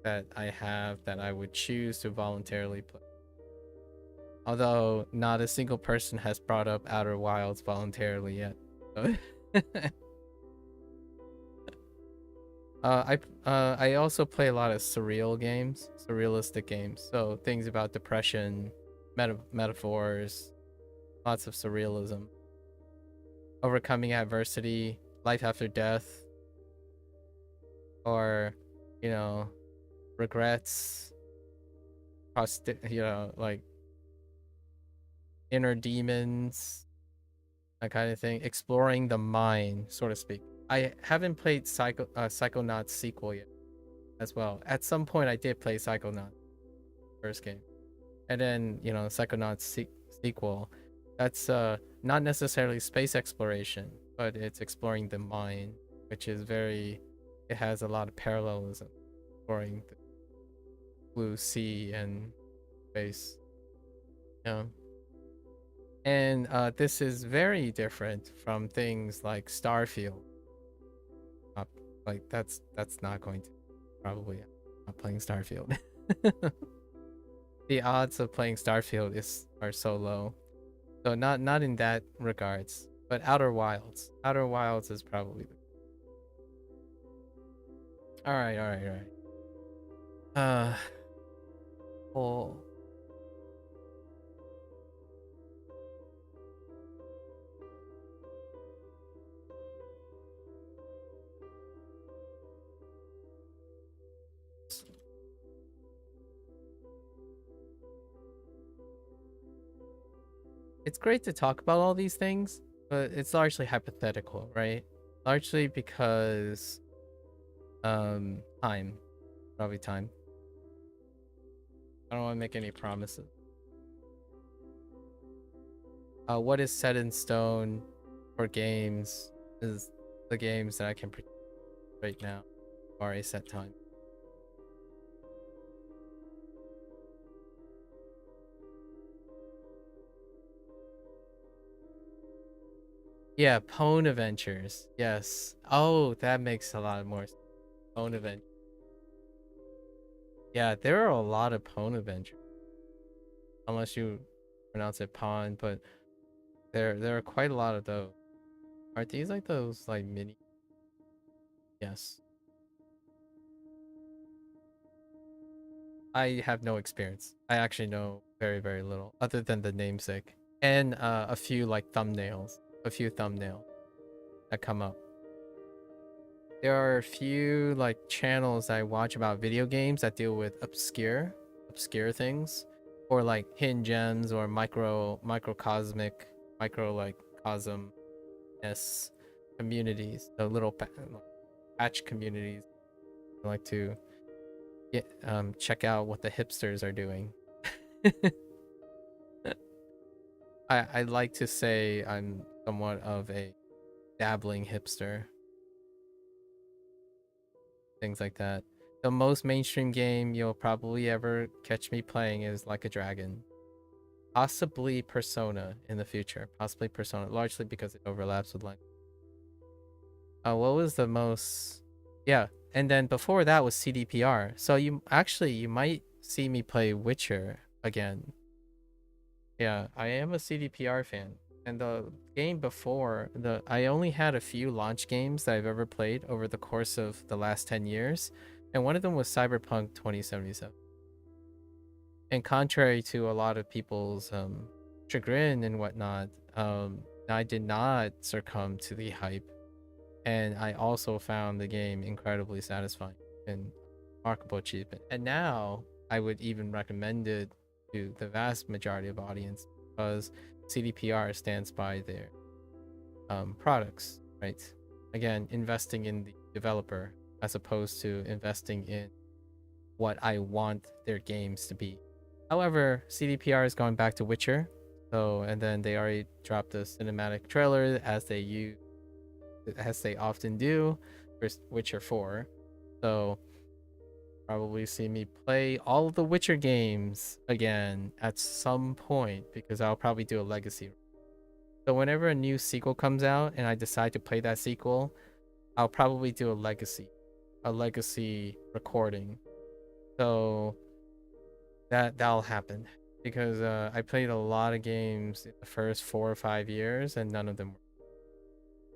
A: that I have that I would choose to voluntarily play. Although not a single person has brought up Outer Wilds voluntarily yet. I also play a lot of surrealistic games. So things about depression, metaphors, lots of surrealism, overcoming adversity, life after death, or regrets, like inner demons, that kind of thing. Exploring the mind, so to speak. I haven't played Psychonauts sequel yet as well. At some point I did play Psychonauts first game, and then Psychonauts sequel. That's not necessarily space exploration, but it's exploring the mind, which is it has a lot of parallelism, exploring the blue sea and space. And this is very different from things like Starfield. Like that's not going to probably not playing Starfield. The odds of playing Starfield are so low. So not in that regards, but Outer Wilds is probably All right, all right, all right. Well, it's great to talk about all these things, but it's largely hypothetical, right? Largely because time, probably time. I don't want to make any promises. What is set in stone for games is the games that I can predict right now are a set time. Yeah, Pwn Adventures. Yes. Oh, that makes a lot more sense. Pwn Adventures. Yeah, there are a lot of Pwn Adventures. Unless you pronounce it Pon, but there are quite a lot of those. Aren't these like those like mini? Yes. I have no experience. I actually know very, very little other than the namesake and a few like thumbnails, a few thumbnails that come up. There are a few like channels I watch about video games that deal with obscure things, or like hidden gems or microcosmic, micro like cosm s communities, the little patch communities. I like to get check out what the hipsters are doing. I like to say I'm somewhat of a dabbling hipster. Things like that. The most mainstream game you'll probably ever catch me playing is Like a Dragon. Possibly Persona in the future. Possibly Persona, largely because it overlaps with like. What was the most? Yeah, and then before that was CDPR. So you might see me play Witcher again. Yeah, I am a CDPR fan. And the game before I only had a few launch games that I've ever played over the course of the last 10 years, and one of them was Cyberpunk 2077. And contrary to a lot of people's chagrin and whatnot, I did not succumb to the hype, and I also found the game incredibly satisfying and remarkable achievement. And now I would even recommend it to the vast majority of audience because CDPR stands by their products, right? Again, investing in the developer as opposed to investing in what I want their games to be. However, CDPR is going back to Witcher, so and then they already dropped a cinematic trailer as they often do for Witcher 4. So probably see me play all of the Witcher games again at some point because I'll probably do a legacy. So whenever a new sequel comes out and I decide to play that sequel, I'll probably do a legacy recording. So that'll happen because I played a lot of games in the first 4 or 5 years and none of them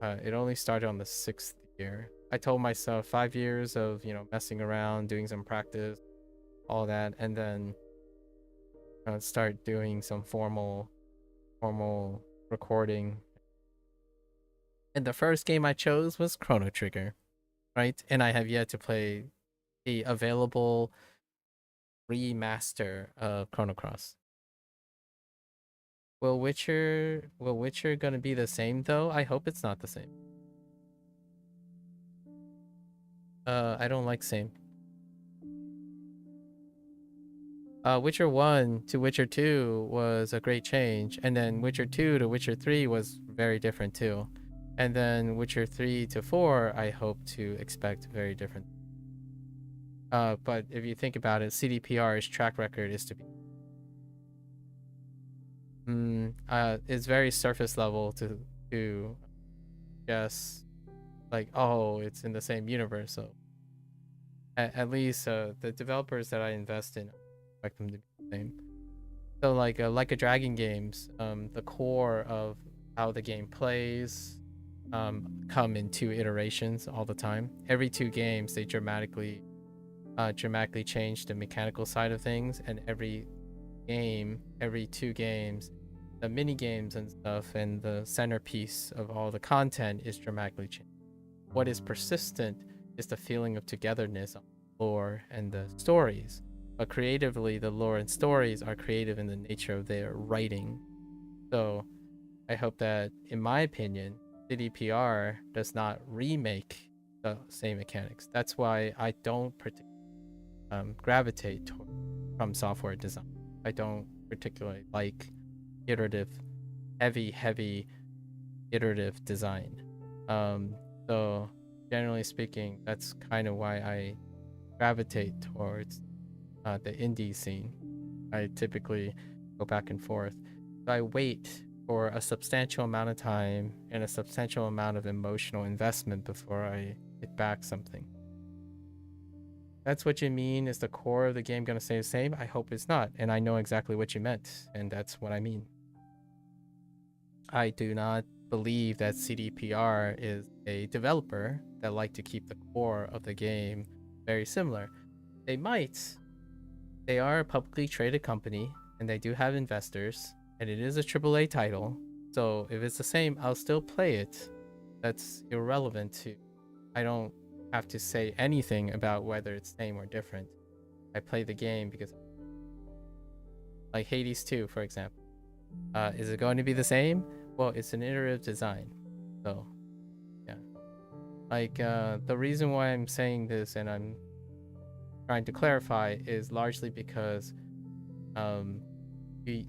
A: were. It only started on the 6th year. I told myself 5 years of messing around, doing some practice, all that, and then start doing some formal recording. And the first game I chose was Chrono Trigger, right? And I have yet to play the available remaster of Chrono Cross. Will Witcher gonna be the same though? I hope it's not the same. I don't like same. Witcher 1 to Witcher 2 was a great change, and then Witcher 2 to Witcher 3 was very different too. And then Witcher 3 to 4, I hope to expect very different. But if you think about it, CDPR's track record is to be it's very surface level to guess like, oh, it's in the same universe. So at least the developers that I invest in, I expect them to be the same. So like a Dragon games, the core of how the game plays, come in 2 iterations all the time. Every 2 games, they dramatically change the mechanical side of things, and every 2 games, the mini games and stuff, and the centerpiece of all the content is dramatically changed. What is persistent is the feeling of togetherness, lore, and the stories. But creatively, the lore and stories are creative in the nature of their writing. So I hope that, in my opinion, CDPR does not remake the same mechanics. That's why I don't gravitate toward from software design. I don't particularly like heavy iterative design. So generally speaking, that's kind of why I gravitate towards the indie scene. I typically go back and forth. So I wait for a substantial amount of time and a substantial amount of emotional investment before I hit back something. That's what you mean. Is the core of the game going to stay the same? I hope it's not. And I know exactly what you meant. And that's what I mean. I do not believe that CDPR is a developer that like to keep the core of the game very similar. They might. They are a publicly traded company, and they do have investors, and it is a AAA title. So if it's the same, I'll still play it. That's irrelevant to. I don't have to say anything about whether it's same or different. I play the game because, like Hades 2, for example. Is it going to be the same? Well, it's an iterative design. So, yeah. Like, the reason why I'm saying this and I'm trying to clarify is largely because you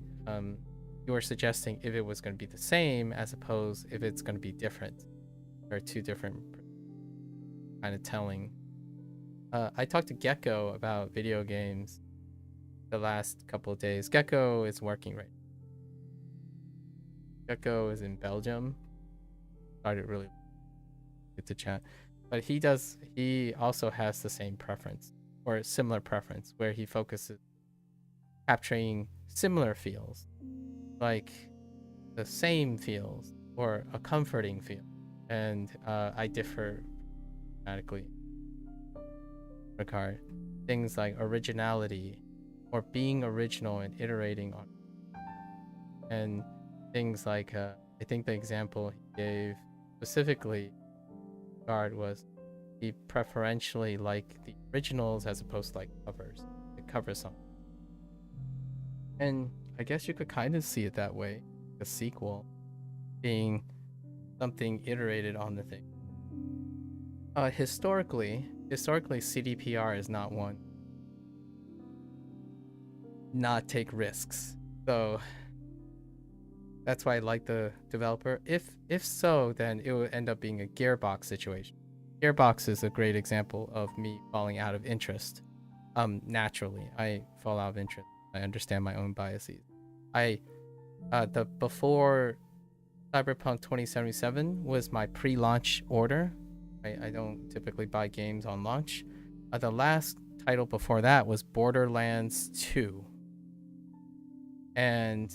A: were suggesting if it was going to be the same as opposed if it's going to be different. There are 2 different kind of telling. I talked to Gecko about video games the last couple of days. Gecko is working right now. Gecko is in Belgium. Started really good to chat. But he also has the same preference or a similar preference where he focuses capturing similar feels, like the same feels or a comforting feel. And I differ dramatically regard things like originality or being original and iterating on, and things like I think the example he gave specifically regard was he preferentially like the originals as opposed to like covers, the cover song. And I guess you could kind of see it that way, a sequel being something iterated on the thing. Historically CDPR is not one not take risks. So that's why I like the developer. If so, then it would end up being a Gearbox situation. Gearbox is a great example of me falling out of interest. Naturally, I fall out of interest. I understand my own biases. Before Cyberpunk 2077 was my pre-launch order. I don't typically buy games on launch. The last title before that was Borderlands 2. And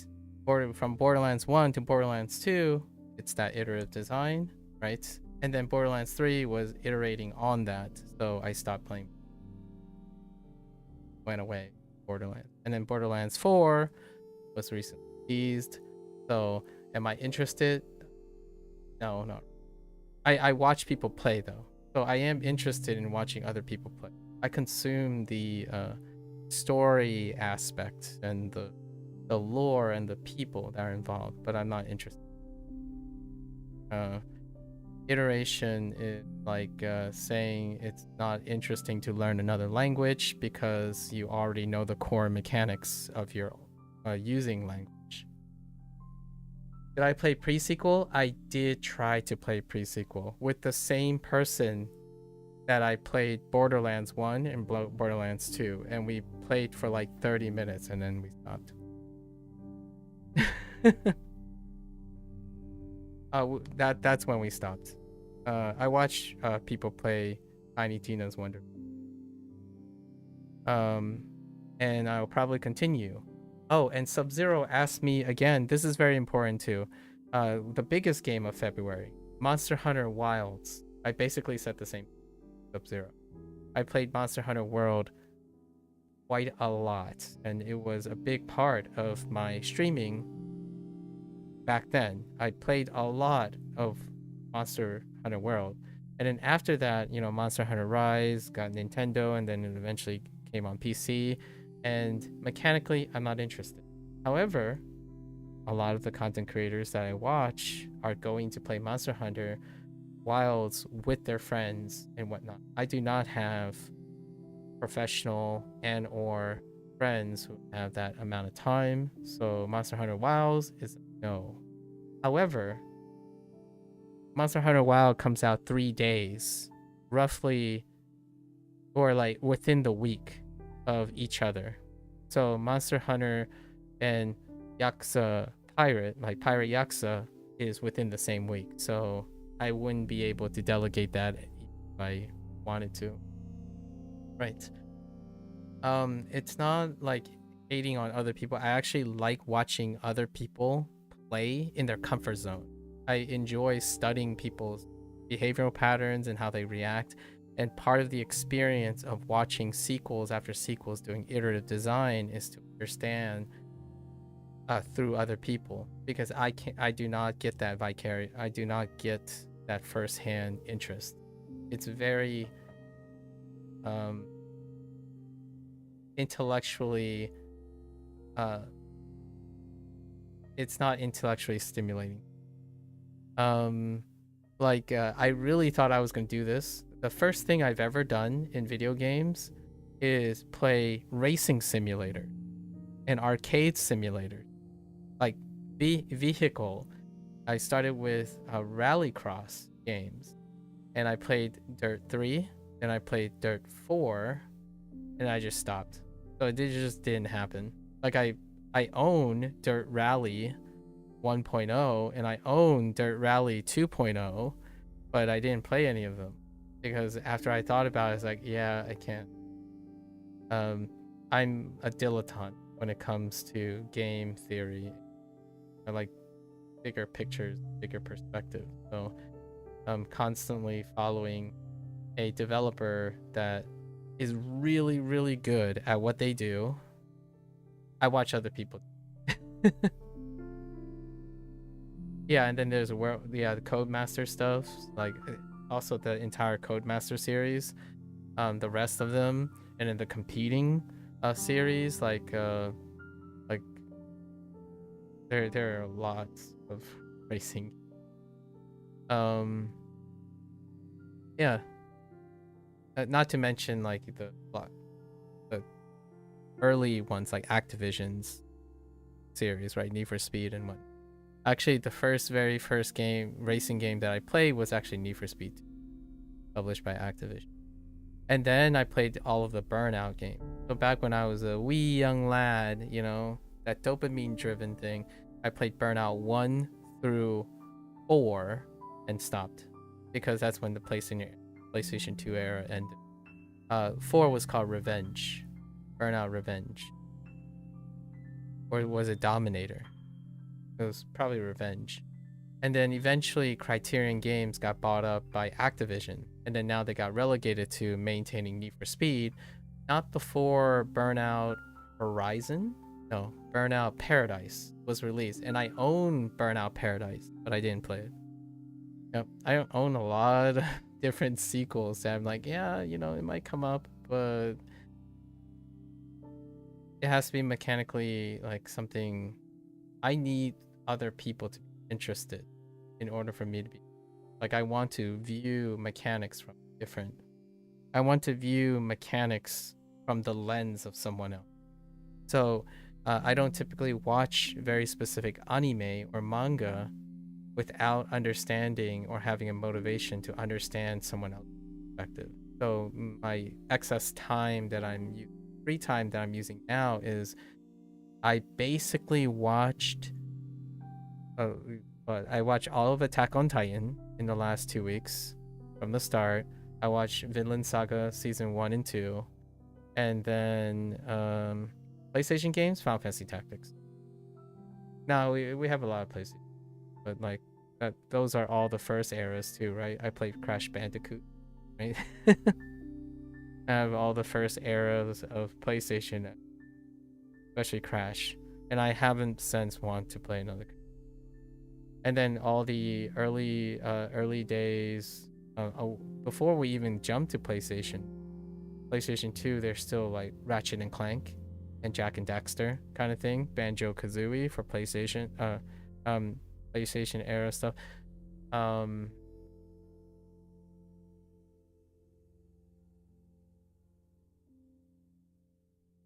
A: from Borderlands 1 to Borderlands 2, it's that iterative design, right? And then Borderlands 3 was iterating on that, so I stopped playing. Went away, Borderlands. And then Borderlands 4 was recently teased. So am I interested? No. I watch people play though. So I am interested in watching other people play. I consume the story aspect and the lore and the people that are involved, but I'm not interested. Iteration is like saying it's not interesting to learn another language because you already know the core mechanics of your using language. Did I play pre-sequel? I did try to play pre-sequel with the same person that I played Borderlands 1 and Borderlands 2, and we played for like 30 minutes and then we stopped. That's when we stopped. I watched people play Tiny Tina's Wonder. And I'll probably continue. Oh, and Sub-Zero asked me again, this is very important too. The biggest game of February. Monster Hunter Wilds. I basically said the same. Sub-Zero. I played Monster Hunter World quite a lot, and it was a big part of my streaming back then. I played a lot of Monster Hunter World, and then after that, you know, Monster Hunter Rise got Nintendo, and then it eventually came on PC, and mechanically I'm not interested. However, a lot of the content creators that I watch are going to play Monster Hunter Wilds with their friends and whatnot. I do not have professional and or friends who have that amount of time, so Monster Hunter Wilds is no. However, Monster Hunter Wild comes out 3 days roughly, or like within the week of each other. So Monster Hunter and Yakuza Pirate, like Pirate Yakuza, is within the same week, so I wouldn't be able to delegate that if I wanted to. Right. It's not like hating on other people. I actually like watching other people play in their comfort zone. I enjoy studying people's behavioral patterns and how they react. And part of the experience of watching sequels after sequels doing iterative design is to understand through other people, because I do not get that vicarious. I do not get that firsthand interest. It's very intellectually it's not intellectually stimulating. I really thought I was going to do this. The first thing I've ever done in video games is play racing simulator and arcade simulator, like vehicle. I started with rallycross games, and I played Dirt 3, and I played Dirt 4, and I just stopped. So it just didn't happen. Like I own Dirt Rally 1.0 and I own Dirt Rally 2.0, but I didn't play any of them because after I thought about it, it's like, yeah, I can't. I'm a dilettante when it comes to game theory. I like bigger pictures, bigger perspective. So I'm constantly following a developer that is really, really good at what they do. I watch other people. Yeah, and then there's the Codemaster stuff, like also the entire Codemaster series, the rest of them, and then the competing series, like there are lots of racing. Yeah. Not to mention like the early ones like Activision's series, right? Need for Speed and what. Actually, the very first racing game that I played was actually Need for Speed 2, published by Activision. And then I played all of the Burnout games. So back when I was a wee young lad, you know, that dopamine-driven thing, I played Burnout 1 through 4 and stopped because that's when the PlayStation 2 era ended. 4 was called Revenge. Burnout Revenge. Or was it Dominator? It was probably Revenge. And then eventually Criterion Games got bought up by Activision. And then now they got relegated to maintaining Need for Speed. Not before Burnout Horizon? No, Burnout Paradise was released. And I own Burnout Paradise, but I didn't play it. Yep, I own a lot of different sequels that I'm like, yeah, you know, it might come up, but it has to be mechanically like something. I need other people to be interested in order for me to be like, I want to view mechanics from different. I want to view mechanics from the lens of someone else. So I don't typically watch very specific anime or manga without understanding or having a motivation to understand someone else's perspective. So my excess time that free time that I'm using now is I basically watched I watched all of Attack on Titan in the last 2 weeks from the start. I watched Vinland Saga season 1 and 2, and then PlayStation games, Final Fantasy Tactics. Now we have a lot of PlayStation, but like those are all the first eras too, right? I played Crash Bandicoot, right? I have all the first eras of PlayStation, especially Crash, and I haven't since want to play another. And then all the early days, before we even jumped to PlayStation 2, there's still like Ratchet and Clank and Jack and Daxter kind of thing, Banjo Kazooie for PlayStation, PlayStation era stuff.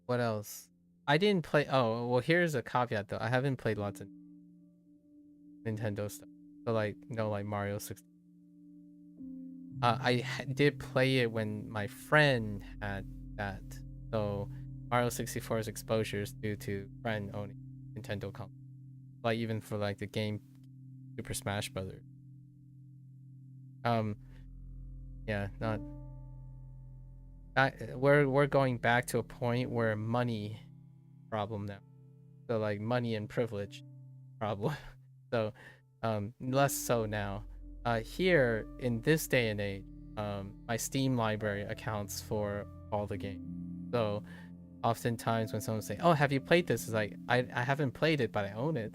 A: What else? I didn't play. Oh, well, here's a caveat though. I haven't played lots of Nintendo stuff. So like no, like Mario 60. I did play it when my friend had that. So Mario 64's exposure is due to friend owning Nintendo console. Like even for like the game Super Smash Brothers. Yeah, not. We're going back to a point where money problem now. So like money and privilege problem. So less so now. Here in this day and age, my Steam library accounts for all the games. So oftentimes when someone say, "Oh, have you played this?" It's like I haven't played it, but I own it.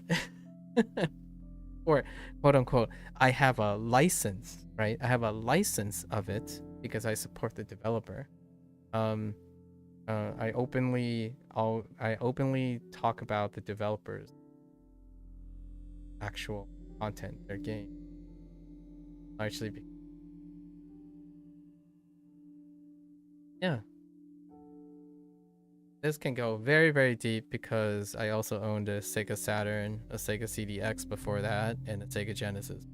A: Or quote unquote, I have a license, right? I have a license of it because I support the developer. I openly talk about the developers' actual content, their game. Actually, yeah. This can go very, very deep because I also owned a Sega Saturn, a Sega CDX before that, and a Sega Genesis.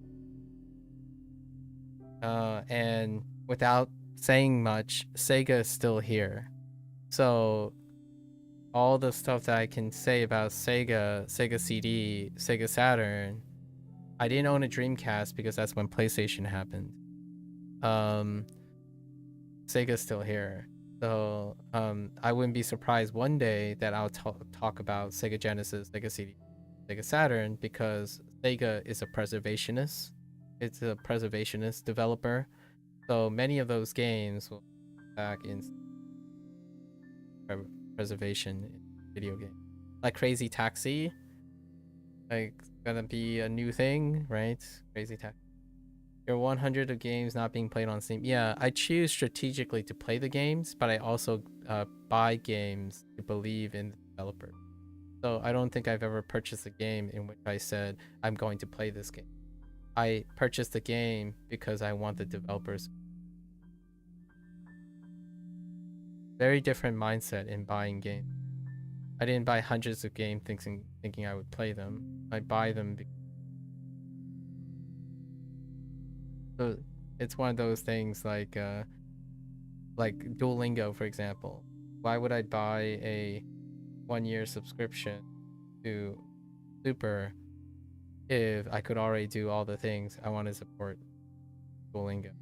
A: And without saying much, Sega is still here. So all the stuff that I can say about Sega, Sega CD, Sega Saturn, I didn't own a Dreamcast because that's when PlayStation happened. Sega's still here. So I wouldn't be surprised one day that I'll talk about Sega Genesis, Sega CD, Sega Saturn, because Sega is a preservationist. It's a preservationist developer. So many of those games will be back in preservation in video game. Like Crazy Taxi, like gonna be a new thing, right? Crazy Taxi. Your 100 of games not being played on Steam. Yeah, I choose strategically to play the games, but I also buy games to believe in the developer. So I don't think I've ever purchased a game in which I said, I'm going to play this game. I purchased the game because I want the developers. Very different mindset in buying games. I didn't buy hundreds of games thinking I would play them. I buy them because so it's one of those things like Duolingo, for example. Why would I buy a 1-year subscription to Super if I could already do all the things I want to support Duolingo?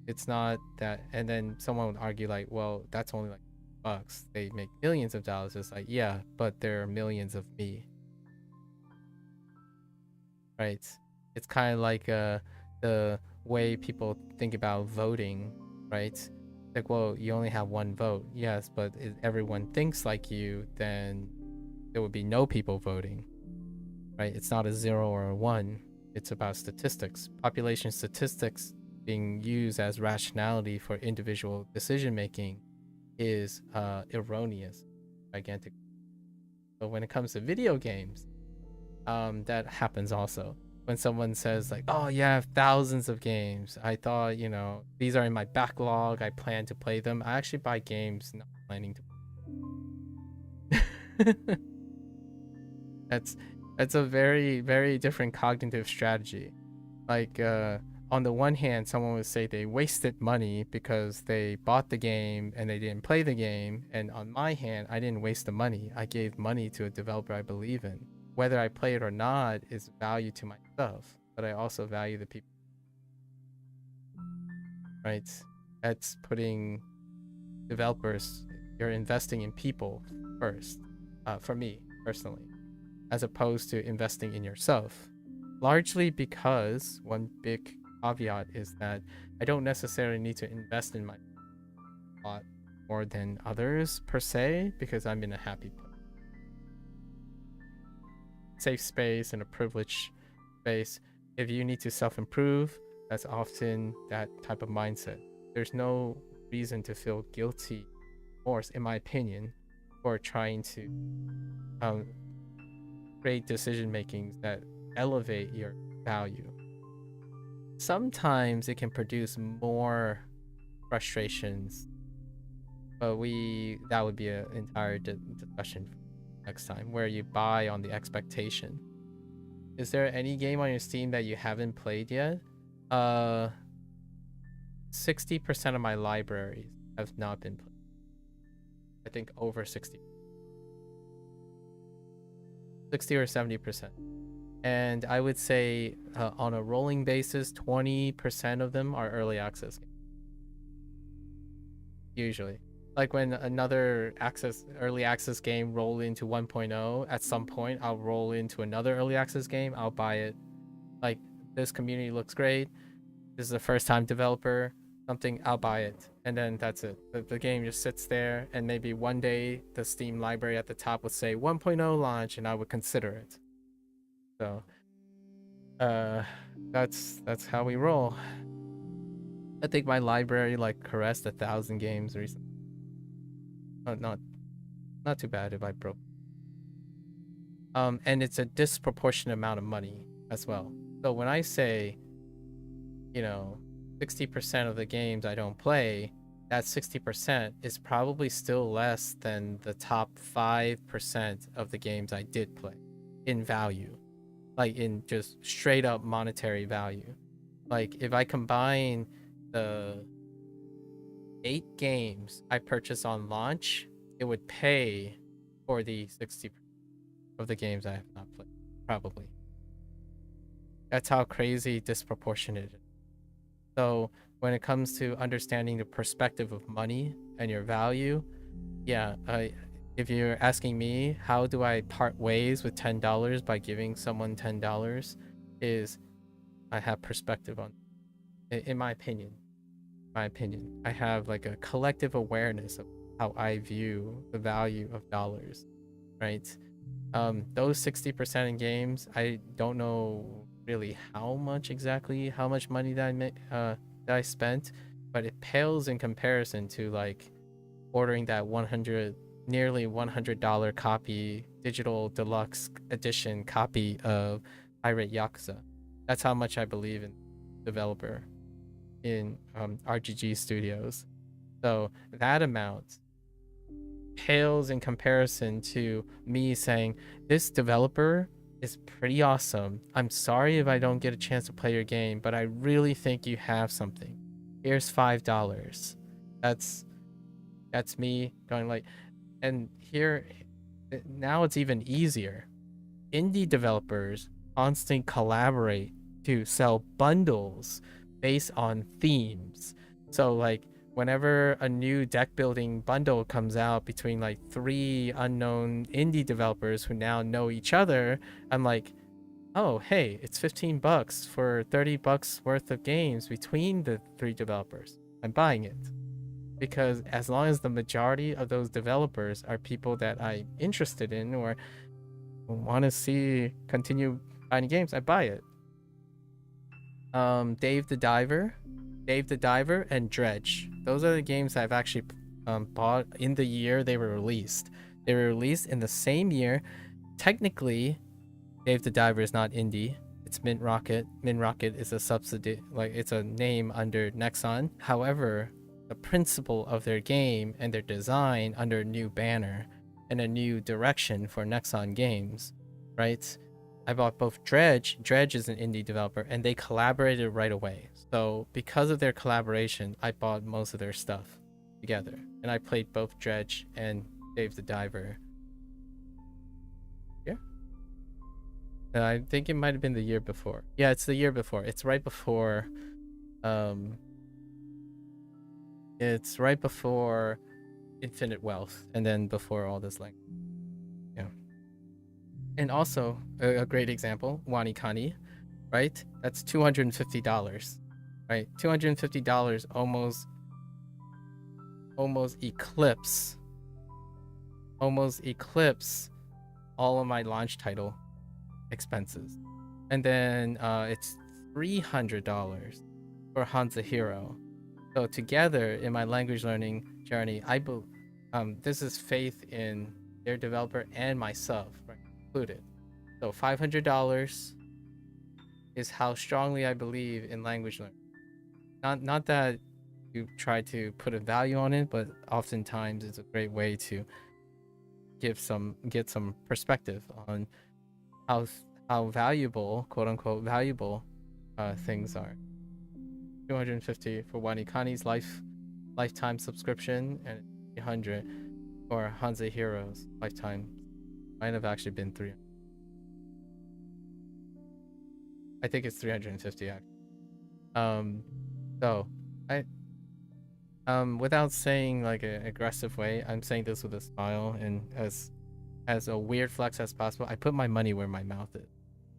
A: It's not that, and then someone would argue like, well, that's only like bucks. They make millions of dollars. It's like, yeah, but there are millions of me, right? It's kind of like the way people think about voting, right? Like, well, you only have one vote. Yes, but if everyone thinks like you, then there would be no people voting, right? It's not a 0 or a 1. It's about statistics. Population statistics being used as rationality for individual decision making is erroneous, gigantic. But when it comes to video games, that happens also. When someone says like, "Oh yeah, I have thousands of games. I thought, these are in my backlog. I plan to play them." I actually buy games not planning to. That's a very, very different cognitive strategy. Like on the one hand, someone would say they wasted money because they bought the game and they didn't play the game. And on my hand, I didn't waste the money. I gave money to a developer I believe in. Whether I play it or not is value to myself, but I also value the people. Right? That's putting developers, you're investing in people first, for me personally, as opposed to investing in yourself. largely because one big caveat is that I don't necessarily need to invest in my plot more than others per se, because I'm in a happy place. Safe space and a privileged space. If you need to self-improve, that's often that type of mindset. There's no reason to feel guilty, or in my opinion, for trying to create decision makings that elevate your value. Sometimes it can produce more frustrations, but that would be an entire discussion next time, where you buy on the expectation. Is there any game on your Steam that you haven't played yet? 60% of my libraries have not been played. I think over 60 or 70%. And I would say on a rolling basis, 20% of them are early access games. Usually. Like when another early access game roll into 1.0, at some point I'll roll into another early access game, I'll buy it. Like, this community looks great, this is a first time developer, something, I'll buy it. And then that's it. The game just sits there, and maybe one day the Steam library at the top would say 1.0 launch, and I would consider it. So that's how we roll. I think my library like caressed 1,000 games recently. Not too bad if I broke. And it's a disproportionate amount of money as well. So when I say, 60% of the games I don't play, that 60% is probably still less than the top 5% of the games I did play in value, like in just straight up monetary value. Like if I combine the 8 games I purchased on launch, it would pay for the 60% of the games I have not played, probably. That's how crazy disproportionate it is. So when it comes to understanding the perspective of money and your value, yeah, if you're asking me, how do I part ways with $10 by giving someone $10, is I have perspective on, in my opinion. I have like a collective awareness of how I view the value of dollars, right? Those 60% in games, I don't know really how much money that I spent, but it pales in comparison to like ordering that nearly $100 copy, digital deluxe edition copy of Pirate Yakuza. That's how much I believe in developer in RGG Studios. So that amount pales in comparison to me saying, this developer is pretty awesome. I'm sorry if I don't get a chance to play your game, but I really think you have something. Here's $5. That's me going like, and here now it's even easier. Indie developers constantly collaborate to sell bundles based on themes. So like whenever a new deck building bundle comes out between like 3 unknown indie developers who now know each other, I'm like, oh hey, it's $15 for $30 worth of games between the 3 developers. I'm buying it. Because as long as the majority of those developers are people that I'm interested in or want to see continue buying games, I buy it. Dave the Diver, and Dredge. Those are the games I've actually bought in the year they were released. They were released in the same year. Technically, Dave the Diver is not indie. It's Mint Rocket. Mint Rocket is a subsidy, like it's a name under Nexon. However, the principle of their game and their design under a new banner and a new direction for Nexon Games, right? I bought both Dredge. Dredge is an indie developer, and they collaborated right away. So because of their collaboration, I bought most of their stuff together. And I played both Dredge and Dave the Diver. Yeah. And I think it might have been the year before. Yeah, it's the year before. It's right before... It's right before Infinite Wealth, and then before all this language. Yeah. And also, a great example, WaniKani. right? That's $250, right? $250 almost eclipse all of my launch title expenses. And then it's $300 for HanziHero. So together in my language learning journey, this is faith in their developer and myself, right, included. So $500 is how strongly I believe in language learning. Not that you try to put a value on it, but oftentimes it's a great way to get some perspective on how valuable, quote unquote valuable, things are. 250 for WaniKani's lifetime subscription, and 300 for HanziHero's lifetime. Might have actually been 300. I think it's 350 actually. So I without saying like an aggressive way, I'm saying this with a smile and as a weird flex as possible. I put my money where my mouth is.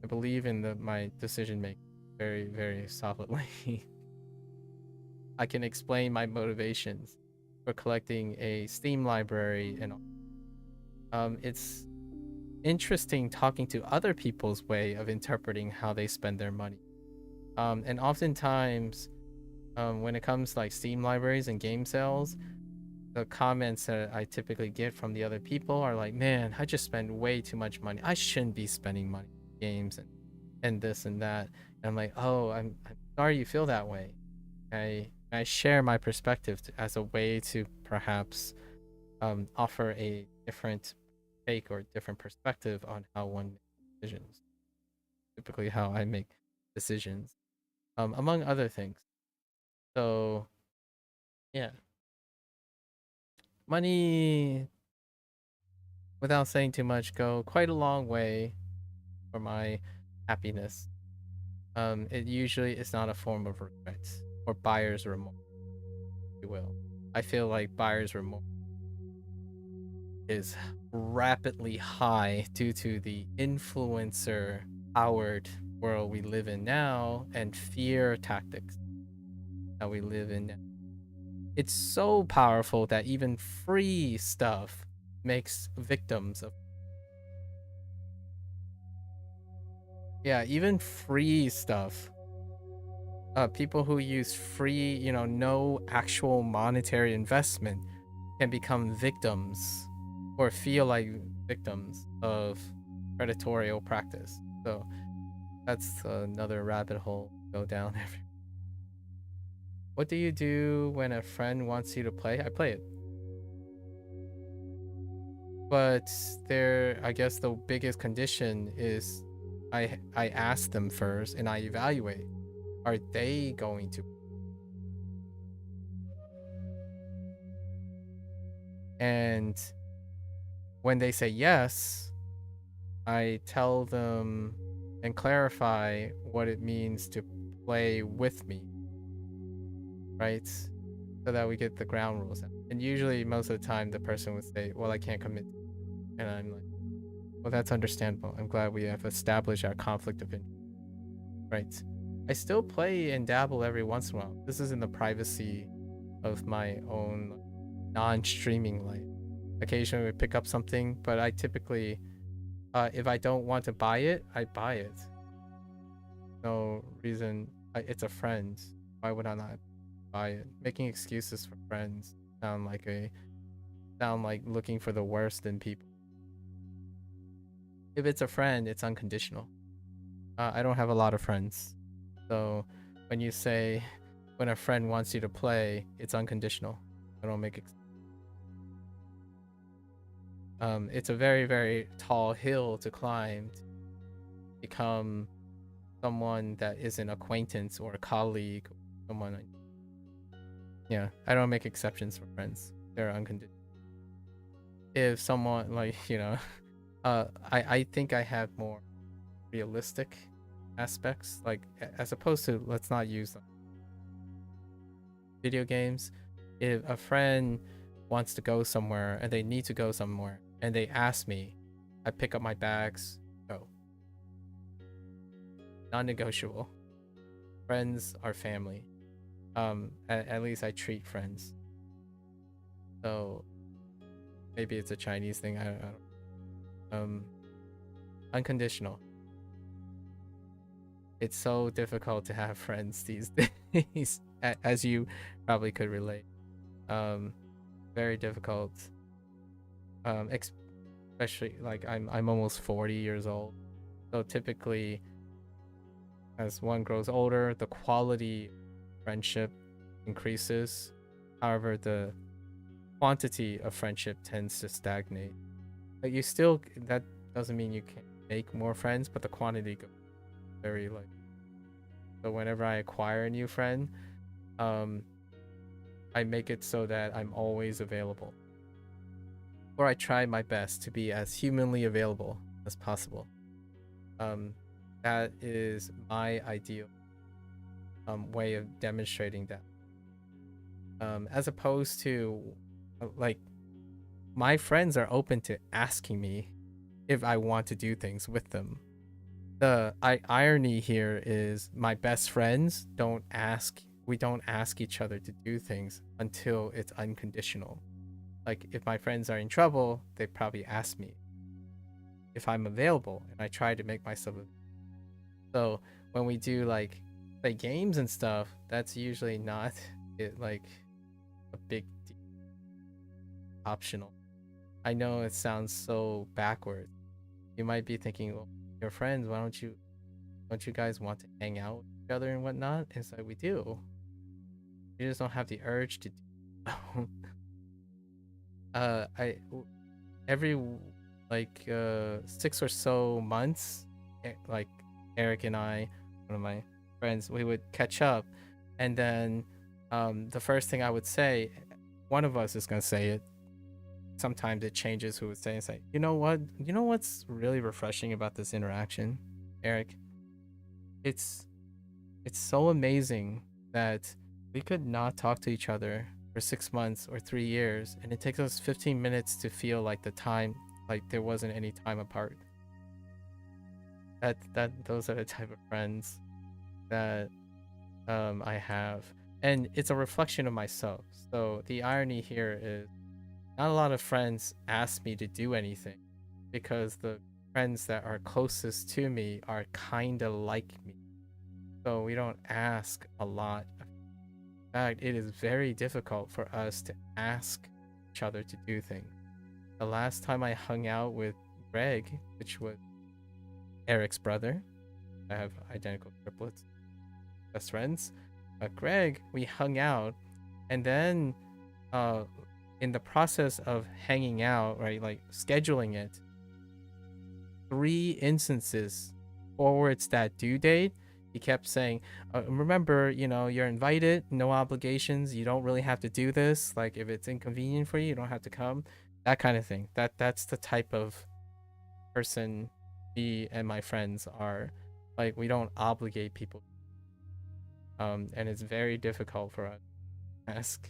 A: I believe in my decision making very, very solidly. I can explain my motivations for collecting a Steam library, and it's interesting talking to other people's way of interpreting how they spend their money. And oftentimes, when it comes to like Steam libraries and game sales, the comments that I typically get from the other people are like, man, I just spend way too much money. I shouldn't be spending money on games and this and that. And I'm like, oh, I'm sorry you feel that way. I share my perspective as a way to perhaps offer a different take or different perspective on how one makes decisions. Typically how I make decisions, among other things. So yeah, money, without saying too much, go quite a long way for my happiness. It usually is not a form of regret or buyer's remorse, if you will. I feel like buyer's remorse is rapidly high due to the influencer powered world we live in now and fear tactics that we live in now. It's so powerful that even free stuff makes victims of. Yeah, even free stuff. People who use free, no actual monetary investment can become victims or feel like victims of predatory practice. So that's another rabbit hole to go down. What do you do when a friend wants you to play? I play it. But I guess the biggest condition is I ask them first and I evaluate. Are they going to? And when they say yes, I tell them and clarify what it means to play with me, right? So that we get the ground rules out. And usually, most of the time, the person would say, well, I can't commit. And I'm like, well, that's understandable. I'm glad we have established our conflict of interest, right? I still play and dabble every once in a while. This is in the privacy of my own non-streaming life. Occasionally we pick up something, but I typically, if I don't want to buy it, I buy it. No reason. It's a friend. Why would I not buy it? Making excuses for friends sound like looking for the worst in people. If it's a friend, it's unconditional. I don't have a lot of friends, so when you say when a friend wants you to play, it's unconditional. I don't make it's a very, very tall hill to climb to become someone that is an acquaintance or a colleague or someone. Yeah, I don't make exceptions for friends. They're unconditional. If someone I think I have more realistic aspects, like as opposed to, let's not use video games. If a friend wants to go somewhere and they need to go somewhere and they ask me, I pick up my bags, go. non-negotiable. Friends are family. At least I treat friends. So maybe it's a Chinese thing. I don't. Unconditional. It's so difficult to have friends these days, as you probably could relate. Very difficult. Especially like I'm almost 40 years old, so typically, as one grows older, the quality of friendship increases. However, the quantity of friendship tends to stagnate. But you still, that doesn't mean you can't make more friends, but the quantity goes very like. So whenever I acquire a new friend, I make it so that I'm always available, or I try my best to be as humanly available as possible. That is my ideal way of demonstrating that. As opposed to like, my friends are open to asking me if I want to do things with them. The irony here is my best friends don't ask. We don't ask each other to do things until it's unconditional. Like, if my friends are in trouble, they probably ask me if I'm available, and I try to make myself available. So when we do like play games and stuff, that's usually not like a big deal. Optional. I know it sounds so backwards. You might be thinking, well, your friends, why don't you guys want to hang out with each other and whatnot? It's like, we do. You just don't have the urge to do. I every like 6 or so months, like Eric and I, one of my friends, we would catch up, and then the first thing I would say, one of us is gonna say it. Sometimes it changes who would say. It's like, you know what? You know what's really refreshing about this interaction, Eric? It's so amazing that we could not talk to each other for 6 months or 3 years, and it takes us 15 minutes to feel like the time, like there wasn't any time apart. Those are the type of friends that I have, and it's a reflection of myself. So the irony here is, not a lot of friends ask me to do anything, because the friends that are closest to me are kind of like me. So we don't ask a lot. In fact, it is very difficult for us to ask each other to do things. The last time I hung out with Greg, which was Eric's brother, I have identical triplets, best friends. Greg, we hung out, and then in the process of hanging out, right, like scheduling it, 3 instances towards that due date, he kept saying, remember, you know, you're invited, no obligations, you don't really have to do this, like if it's inconvenient for you, you don't have to come, that kind of thing. That's the type of person me and my friends are. Like, we don't obligate people, and it's very difficult for us to ask.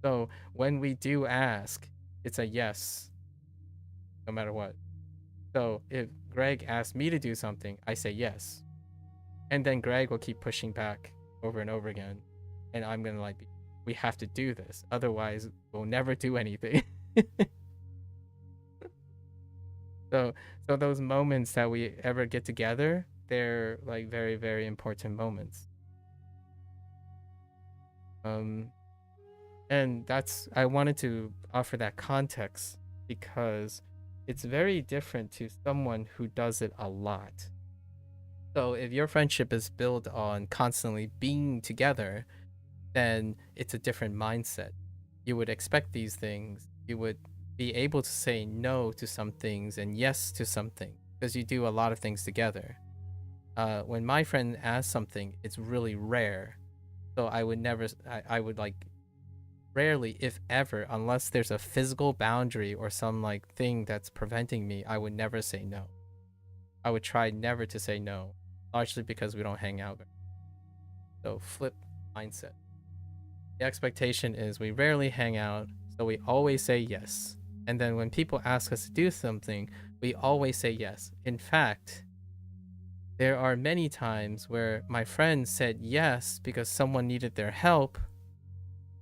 A: So when we do ask, it's a yes, no matter what. So if Greg asks me to do something, I say yes. And then Greg will keep pushing back over and over again. And I'm going to like, we have to do this. Otherwise, we'll never do anything. So those moments that we ever get together, they're like very, very important moments. And I wanted to offer that context because it's very different to someone who does it a lot. So if your friendship is built on constantly being together, then it's a different mindset. You would expect these things. You would be able to say no to some things and yes to something because you do a lot of things together. When my friend asks something, it's really rare. So I would never, I would like rarely, if ever, unless there's a physical boundary or some like thing that's preventing me, I would never say no. I would try never to say no, largely because we don't hang out. So flip mindset. The expectation is we rarely hang out, so we always say yes. And then when people ask us to do something, we always say yes. In fact, there are many times where my friend said yes because someone needed their help,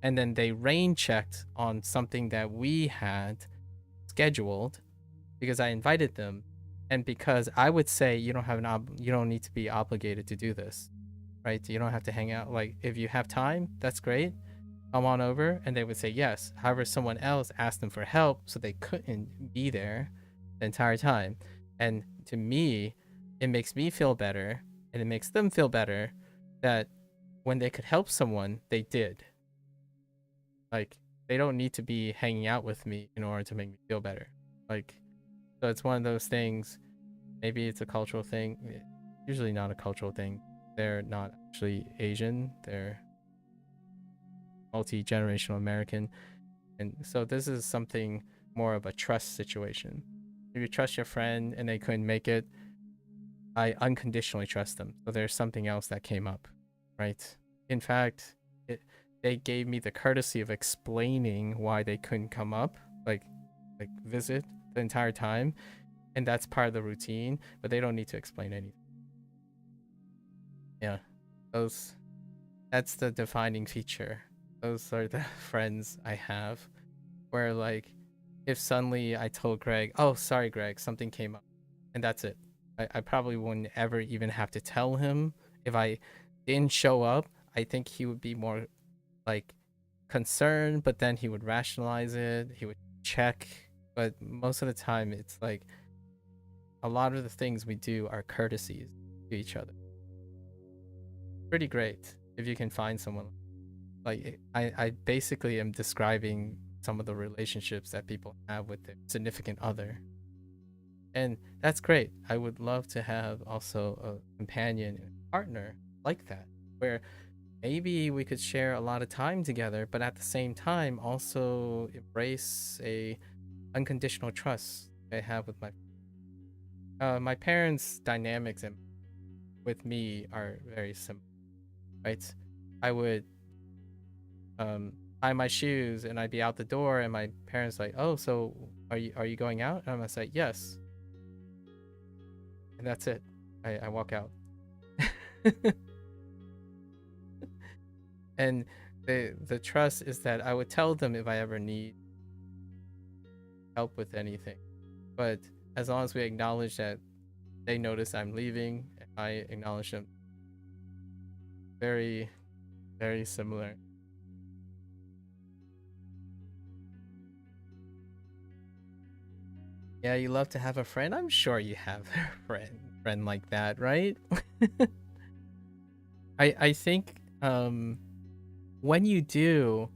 A: and then they rain checked on something that we had scheduled because I invited them, and because I would say you don't have you don't need to be obligated to do this, right? You don't have to hang out. Like if you have time, that's great. Come on over, and they would say yes. However, someone else asked them for help, so they couldn't be there the entire time. And to me, it makes me feel better, and it makes them feel better that when they could help someone, they did. Like they don't need to be hanging out with me in order to make me feel better. Like, so it's one of those things. Maybe it's a cultural thing. Usually not a cultural thing. They're not actually Asian. They're multi-generational American. And so this is something more of a trust situation. If you trust your friend and they couldn't make it, I unconditionally trust them. So there's something else that came up, right? In fact, they gave me the courtesy of explaining why they couldn't come up, like visit the entire time, and that's part of the routine, but they don't need to explain anything. Yeah, that's the defining feature. Those are the friends I have, where like if suddenly I told Greg, oh sorry Greg, something came up, and that's it. I probably wouldn't ever even have to tell him. If I didn't show up, I think he would be more like concerned, but then he would rationalize it, he would check. But most of the time it's like a lot of the things we do are courtesies to each other. Pretty great if you can find someone. Like I basically am describing some of the relationships that people have with their significant other, and that's great. I would love to have also a companion and partner like that, where maybe we could share a lot of time together, but at the same time also embrace a unconditional trust I have with my parents' dynamics and with me are very similar, right? I would tie my shoes and I'd be out the door, and my parents like, oh, so are you going out? And I'm gonna say yes, and that's it. I walk out. And the trust is that I would tell them if I ever need help with anything, but as long as we acknowledge that they notice I'm leaving, I acknowledge them. Very, very similar. Yeah, you love to have a friend. I'm sure you have a friend like that, right? I think when you do,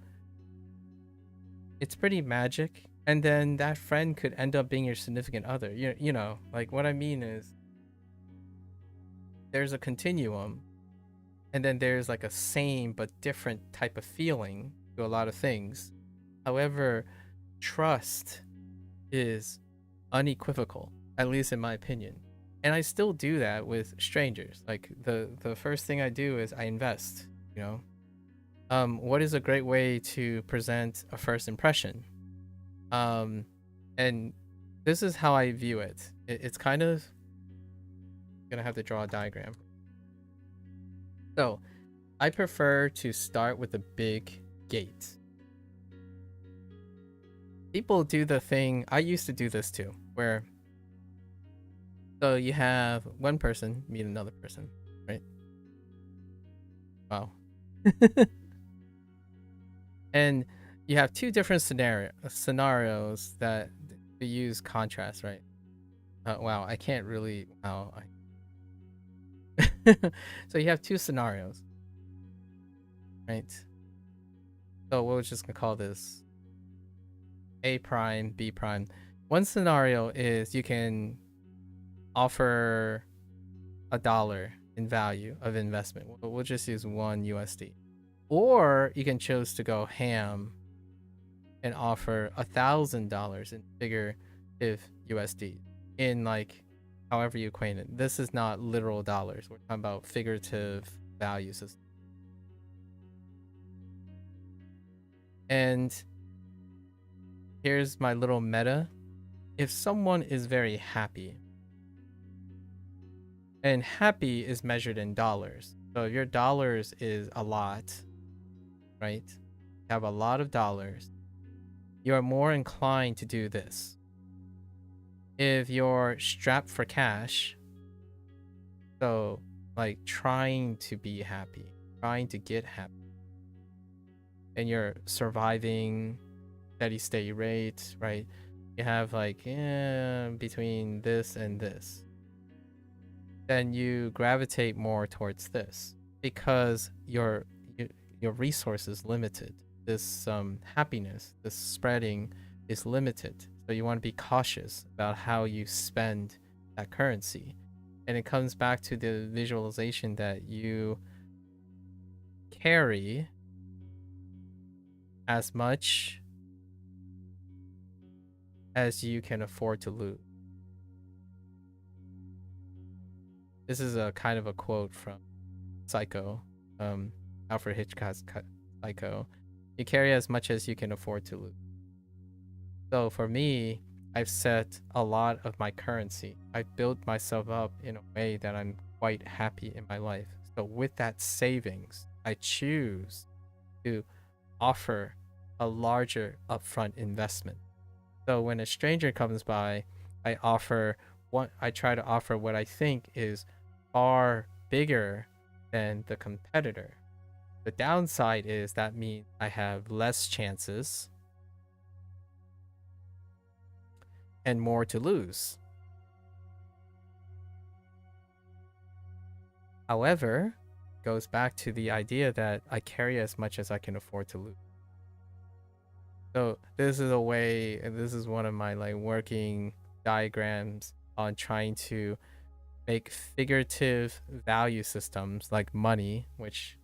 A: it's pretty magic, and then that friend could end up being your significant other. You know, like what I mean is there's a continuum, and then there's like a same but different type of feeling to a lot of things. However, trust is unequivocal, at least in my opinion. And I still do that with strangers. Like the first thing I do is I invest, you know. What is a great way to present a first impression? And this is how I view it. It's kind of gonna have to draw a diagram. So I prefer to start with a big gate. People do the thing, I used to do this too, where so you have one person meet another person, right? Wow. And you have two different scenarios that use contrast, right? Wow, I can't really. Wow. So you have two scenarios, right? So we're just gonna call this A prime, B prime. One scenario is you can offer $1 in value of investment. We'll just use $1 USD. Or you can choose to go ham and offer $1,000 in figurative USD in like however you equate it. This is not literal dollars. We're talking about figurative values. And here's my little meta. If someone is very happy And happy is measured in dollars. So if your dollars is a lot, right? You have a lot of dollars, you are more inclined to do this. If you're strapped for cash, so like trying to be happy, trying to get happy, and you're surviving steady state rate, right? You have like between this and this, then you gravitate more towards this because your resource is limited. This happiness, this spreading is limited. So you want to be cautious about how you spend that currency. And it comes back to the visualization that you carry as much as you can afford to lose. This is a kind of a quote from Psycho, Alfred Hitchcock's Psycho. You carry as much as you can afford to lose. So for me, I've set a lot of my currency. I've built myself up in a way that I'm quite happy in my life. So with that savings, I choose to offer a larger upfront investment. So when a stranger comes by, I try to offer what I think is far bigger than the competitor. The downside is that means I have less chances and more to lose. However, it goes back to the idea that I carry as much as I can afford to lose. So this is a way, and this is one of my like working diagrams on trying to make figurative value systems like money, which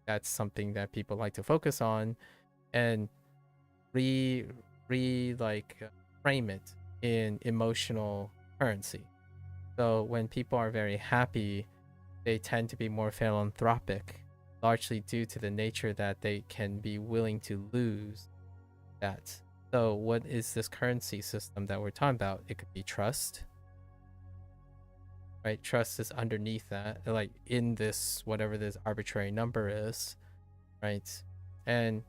A: that's something that people like to focus on, and frame it in emotional currency. So when people are very happy, they tend to be more philanthropic, largely due to the nature that they can be willing to lose that. So what is this currency system that we're talking about? It could be trust, right? Trust is underneath that, like in this, whatever this arbitrary number is, right? And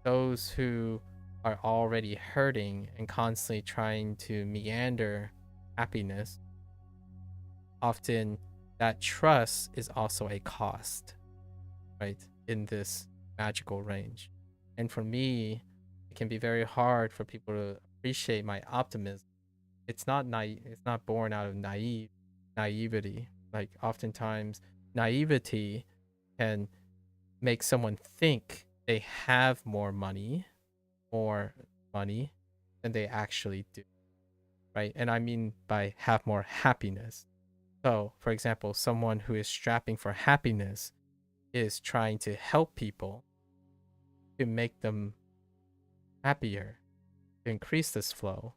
A: those who are already hurting and constantly trying to meander happiness, often that trust is also a cost, right? In this magical range. And for me, it can be very hard for people to appreciate my optimism. It's not naive, it's not born out of naivety. Like oftentimes naivety can make someone think they have more money than they actually do, right? And I mean by have more happiness. So for example, someone who is strapping for happiness is trying to help people to make them happier, to increase this flow,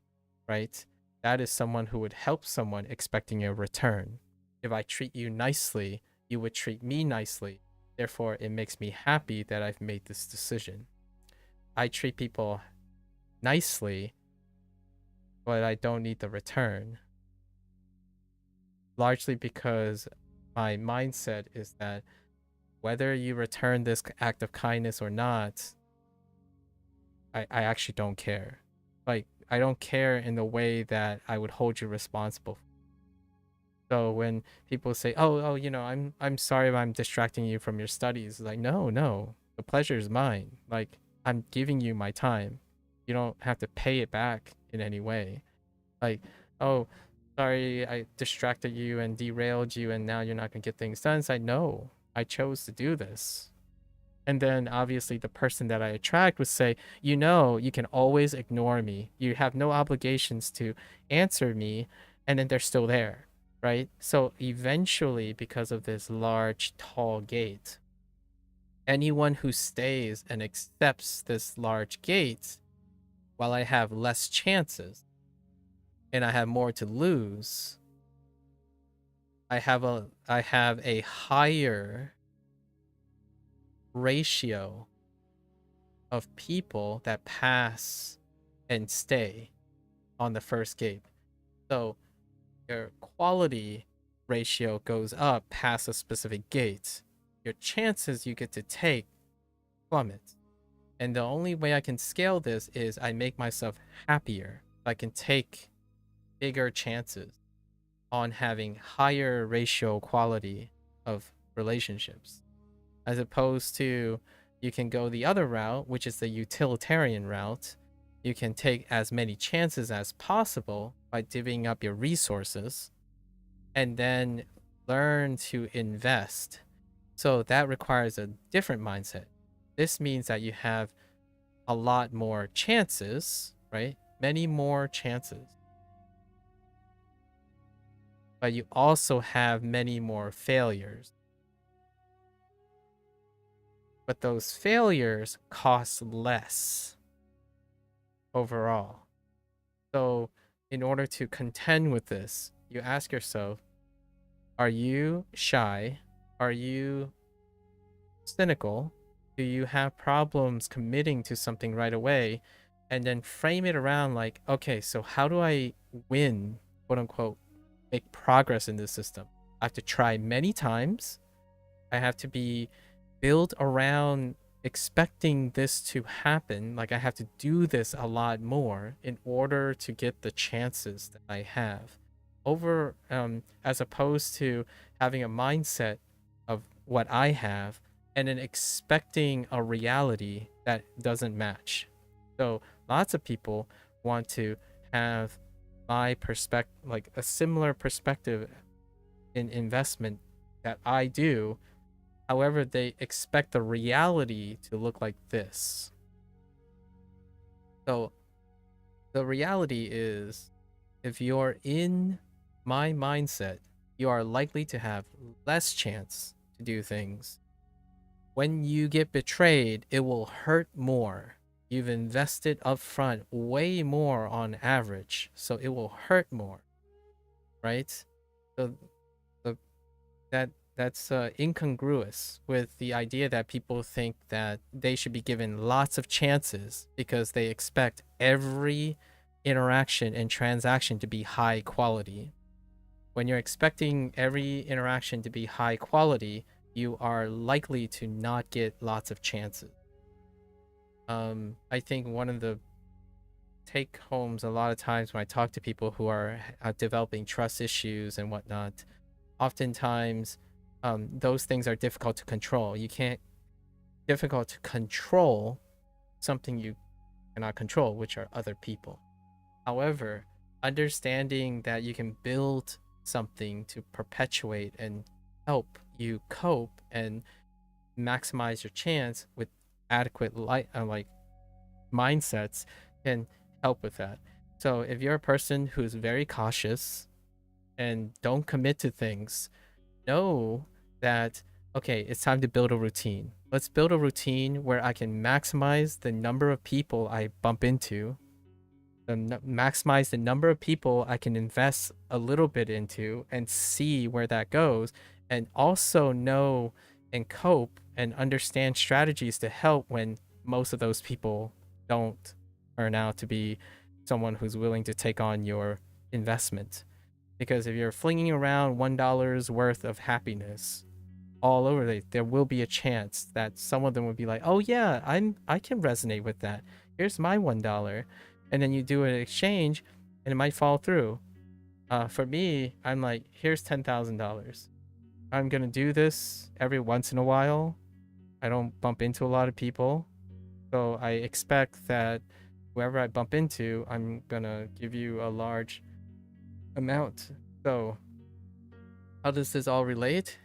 A: right? That is someone who would help someone expecting a return. If I treat you nicely, you would treat me nicely. Therefore, it makes me happy that I've made this decision. I treat people nicely, but I don't need the return. Largely because my mindset is that whether you return this act of kindness or not, I actually don't care. Like, I don't care in the way that I would hold you responsible. So when people say, "Oh, you know, I'm sorry if I'm distracting you from your studies," like, no, the pleasure is mine. Like, I'm giving you my time. You don't have to pay it back in any way. Like, oh, sorry, I distracted you and derailed you, and now you're not gonna get things done. It's like, no, I chose to do this. And then obviously the person that I attract would say, you know, you can always ignore me. You have no obligations to answer me. And then they're still there, right? So eventually, because of this large, tall gate, anyone who stays and accepts this large gate, while I have less chances and I have more to lose, I have a higher ratio of people that pass and stay on the first gate. So your quality ratio goes up past a specific gate, your chances you get to take plummet. And the only way I can scale this is I make myself happier. I can take bigger chances on having higher ratio quality of relationships, as opposed to you can go the other route, which is the utilitarian route. You can take as many chances as possible by divvying up your resources and then learn to invest. So that requires a different mindset. This means that you have a lot more chances, right? Many more chances. But you also have many more failures. But those failures cost less overall. So in order to contend with this, you ask yourself, are you shy? Are you cynical? Do you have problems committing to something right away? And then frame it around like, okay, so how do I win, quote unquote, make progress in this system? I have to try many times. I have to be built around expecting this to happen. Like I have to do this a lot more in order to get the chances that I have, over as opposed to having a mindset of what I have and then expecting a reality that doesn't match. So lots of people want to have my perspective, like a similar perspective in investment that I do. However, they expect the reality to look like this. So the reality is, if you're in my mindset, you are likely to have less chance to do things. When you get betrayed, it will hurt more. You've invested upfront way more on average, so it will hurt more, right? So that's incongruous with the idea that people think that they should be given lots of chances because they expect every interaction and transaction to be high quality. When you're expecting every interaction to be high quality, you are likely to not get lots of chances. I think one of the take homes a lot of times when I talk to people who are developing trust issues and whatnot, oftentimes those things are difficult to control. Difficult to control something you cannot control, which are other people. However, understanding that you can build something to perpetuate and help you cope and maximize your chance with adequate mindsets can help with that. So if you're a person who's very cautious and don't commit to things, know that, okay, it's time to build a routine. Let's build a routine where I can maximize the number of people I bump into, maximize the number of people I can invest a little bit into and see where that goes, and also know and cope and understand strategies to help when most of those people don't turn out to be someone who's willing to take on your investment. Because if you're flinging around $1 worth of happiness all over, there will be a chance that some of them would be like, oh yeah, I can resonate with that. Here's my $1. And then you do an exchange and it might fall through. For me, I'm like, here's $10,000. I'm gonna do this every once in a while. I don't bump into a lot of people, so I expect that whoever I bump into, I'm gonna give you a large amount. So how does this all relate?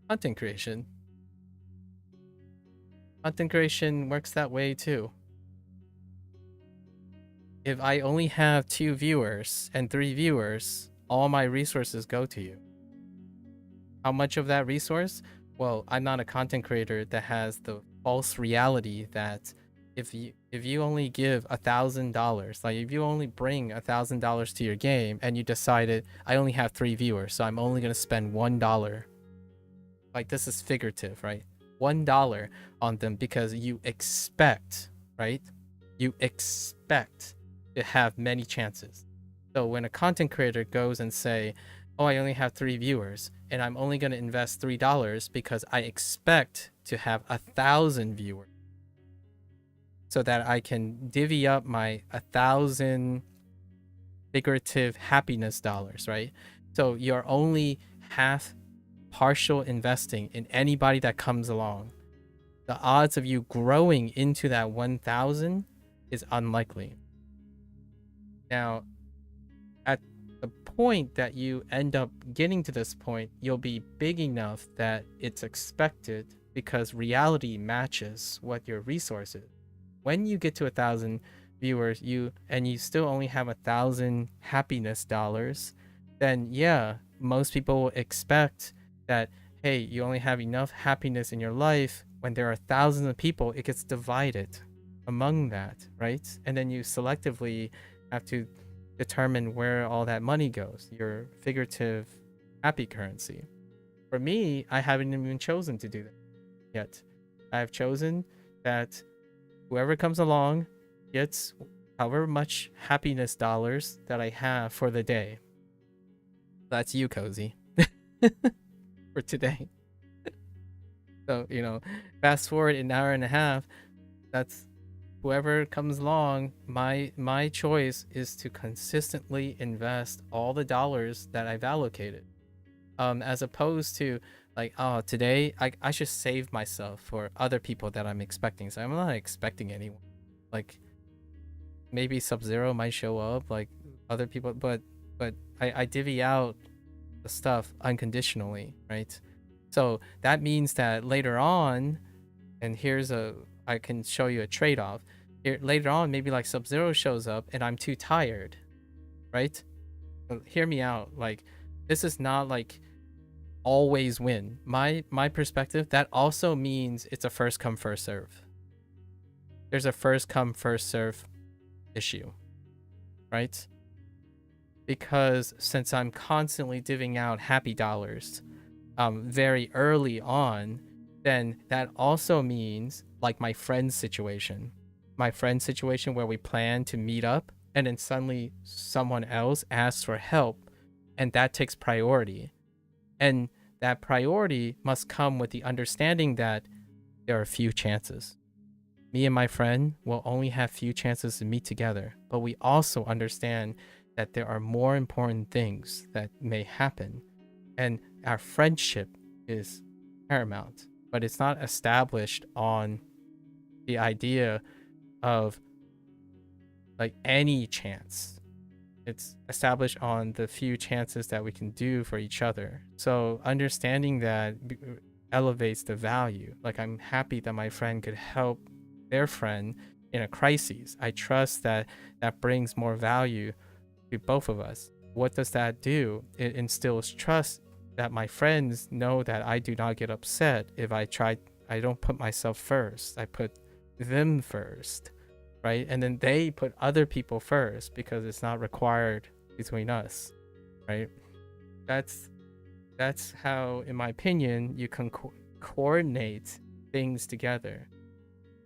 A: Content creation. Content creation works that way too. If I only have 2 viewers and 3 viewers, all my resources go to you. How much of that resource? Well, I'm not a content creator that has the false reality that if you only give $1,000, like if you only bring $1,000 to your game and you decided I only have 3 viewers, so I'm only gonna spend $1. Like, this is figurative, right? $1 on them because you expect, right? You expect to have many chances. So when a content creator goes and say, oh, I only have 3 viewers and I'm only going to invest $3 because I expect to have 1,000 viewers so that I can divvy up my 1,000 figurative happiness dollars, right? So you're only half partial investing in anybody that comes along. The odds of you growing into that 1,000 is unlikely. Now, at the point that you end up getting to this point, you'll be big enough that it's expected because reality matches what your resource is. When you get to 1,000 viewers, you still only have 1,000 happiness dollars, then yeah, most people will expect that, hey, you only have enough happiness in your life. When there are thousands of people, it gets divided among that, right? And then you selectively have to determine where all that money goes, your figurative happy currency. For me, I haven't even chosen to do that yet. I have chosen that whoever comes along gets however much happiness dollars that I have for the day. That's you, Cozy, for today. So, fast forward an hour and a half, that's whoever comes along. My choice is to consistently invest all the dollars that I've allocated, as opposed to like, oh, today I should save myself for other people that I'm expecting. So I'm not expecting anyone. Like, maybe Sub-Zero might show up, like other people, but I divvy out the stuff unconditionally, right? So that means that later on, and I can show you a trade-off. Later on, maybe like Sub-Zero shows up and I'm too tired, right? So hear me out. Like, this is not like always win. My perspective, that also means it's a first come, first serve. There's a first come, first serve issue, right? Because since I'm constantly divvying out happy dollars very early on, then that also means like my friend's situation where we plan to meet up and then suddenly someone else asks for help, and that takes priority. And that priority must come with the understanding that there are few chances. Me and my friend will only have few chances to meet together, but we also understand that there are more important things that may happen, and our friendship is paramount. But it's not established on the idea of like any chance. It's established on the few chances that we can do for each other. So understanding that elevates the value. Like, I'm happy that my friend could help their friend in a crisis. I trust that that brings more value to both of us. What does that do? It instills trust that my friends know that I do not get upset if I don't put myself first. I put them first, right? And then they put other people first because it's not required between us, right? That's how, in my opinion, you can coordinate things together.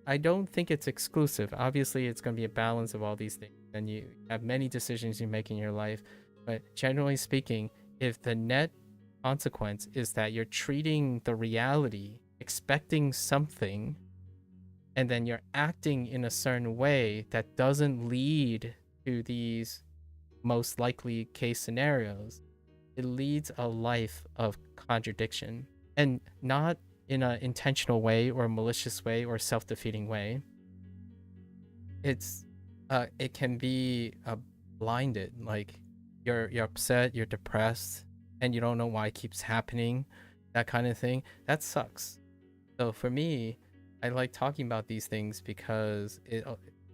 A: I don't think it's exclusive. Obviously, it's going to be a balance of all these things, and you have many decisions you make in your life. But generally speaking, if the net consequence is that you're treating the reality, expecting something, and then you're acting in a certain way that doesn't lead to these most likely case scenarios, it leads a life of contradiction, and not in an intentional way or a malicious way or self-defeating way. It can be blinded, like you're upset, you're depressed, and you don't know why it keeps happening, that kind of thing. That sucks. So for me, I like talking about these things because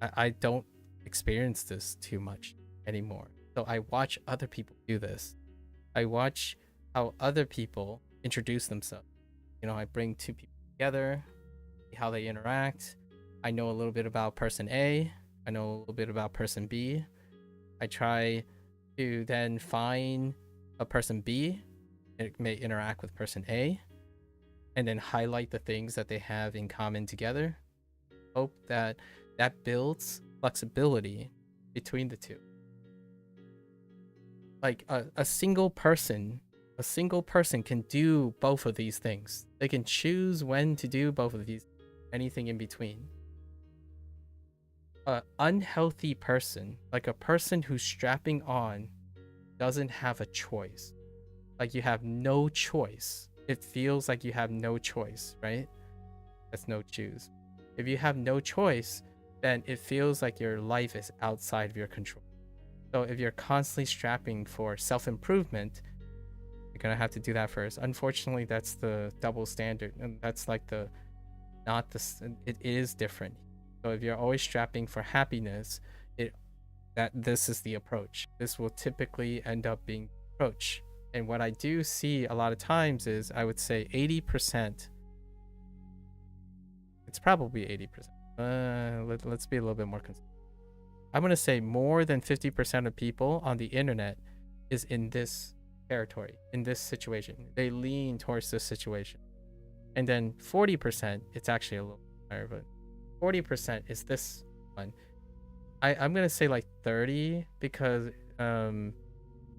A: I don't experience this too much anymore. So I watch other people do this. I watch how other people introduce themselves. I bring two people together, see how they interact. I know a little bit about person A. I know a little bit about person B. I try to then find a person B. It may interact with person A, and then highlight the things that they have in common together. Hope that builds flexibility between the two. like a single person, can do both of these things. They can choose when to do both of these, anything in between. A unhealthy person, like a person who's strapping on, doesn't have a choice. Like, you have no choice. It feels like you have no choice, right? That's no choose. If you have no choice, then it feels like your life is outside of your control. So if you're constantly strapping for self-improvement, you're gonna have to do that first. Unfortunately, that's the double standard, and that's like the not the it is different. So if you're always strapping for happiness, this is the approach. This will typically end up being the approach. And what I do see a lot of times is, I would say 80%. It's probably 80%. Let's be a little bit more conservative. I'm going to say more than 50% of people on the internet is in this territory, in this situation. They lean towards this situation. And then 40%, it's actually a little higher, but 40% is this one. I'm going to say like 30, because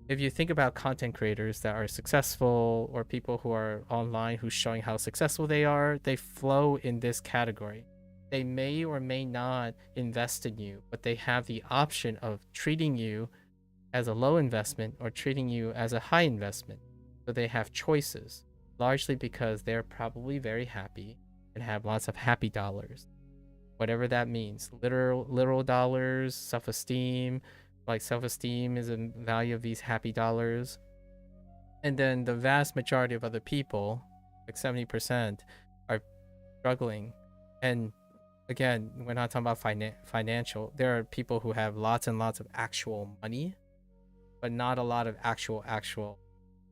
A: if you think about content creators that are successful, or people who are online who's showing how successful they are, they flow in this category. They may or may not invest in you, but they have the option of treating you as a low investment or treating you as a high investment. So they have choices, largely because they're probably very happy and have lots of happy dollars. Whatever that means. Literal dollars, self-esteem. Like, self-esteem is a value of these happy dollars. And then the vast majority of other people, like 70%, are struggling. And again, we're not talking about financial. There are people who have lots and lots of actual money, but not a lot of actual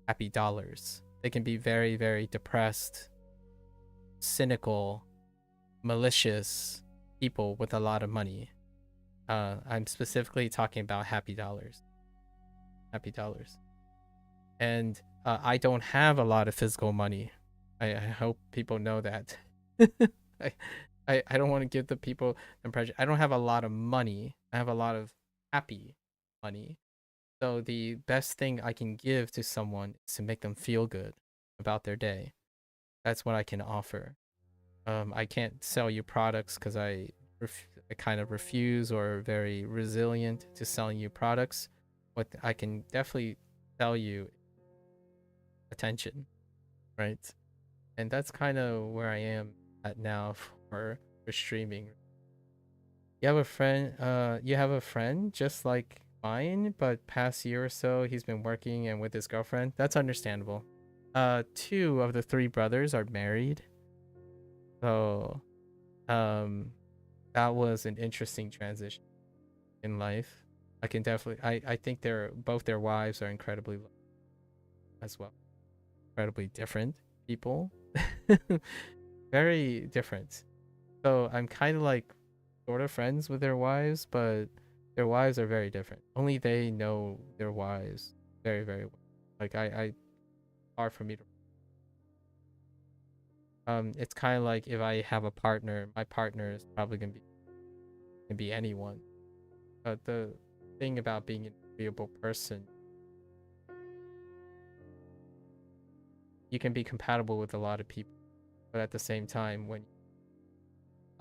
A: happy dollars. They can be very, very depressed, cynical, malicious people with a lot of money. I'm specifically talking about happy dollars. And I don't have a lot of physical money. I hope people know that. I don't want to give the people the impression. I don't have a lot of money. I have a lot of happy money. So the best thing I can give to someone is to make them feel good about their day. That's what I can offer. I can't sell you products because I kind of refuse, or very resilient to selling you products. What I can definitely sell you, attention, right? And that's kind of where I am at now for streaming. You have a friend just like mine, but past year or so he's been working and with his girlfriend. That's understandable. 2 of the 3 brothers are married. So that was an interesting transition in life. I can definitely I think both their wives are incredibly as well. Incredibly different people. Very different. So I'm kind of like sort of friends with their wives, but their wives are very different. Only they know their wives very, very well. Like, I hard for me to it's kind of like, if I have a partner, my partner is probably gonna be anyone. But the thing about being an agreeable person, you can be compatible with a lot of people, but at the same time, when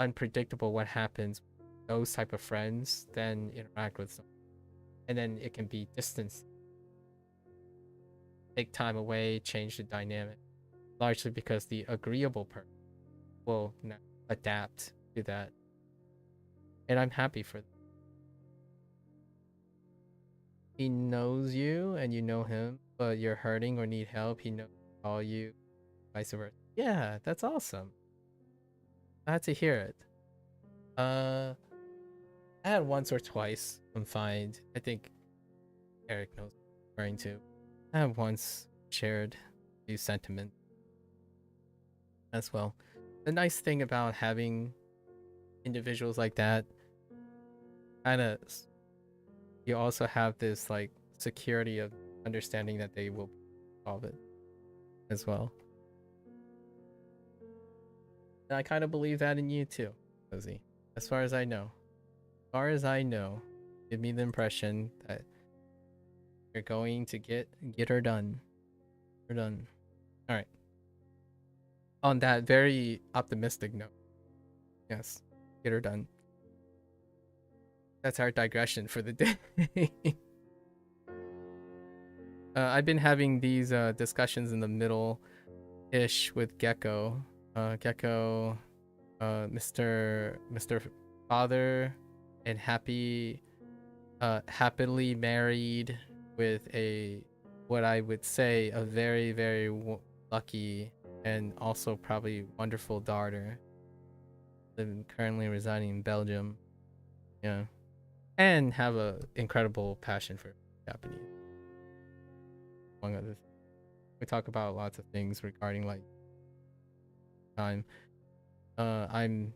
A: unpredictable what happens, those type of friends then interact with them, and then it can be distance, take time away, change the dynamic, largely because the agreeable person will adapt to that, and I'm happy for that. He knows you and you know him, but you're hurting or need help, he knows to call you, vice versa. Yeah, that's awesome. Glad to hear it. I had once or twice confined. I think Eric knows what I'm referring to. I have once shared these sentiments as well. The nice thing about having individuals like that, kind of, you also have this like security of understanding that they will solve it as well. And I kind of believe that in you too, Cozy. As far as I know. As far as I know, give me the impression that You're going to get her done. We're done. All right. On that very optimistic note, yes, get her done. That's our digression for the day. I've been having these discussions in the middle-ish with Gecko. Gecko, Mr. Father, and happily married with a, what I would say, a very, very lucky and also probably wonderful daughter. I'm currently residing in Belgium. Yeah. And have a incredible passion for Japanese, among other things. We talk about lots of things regarding like time. I'm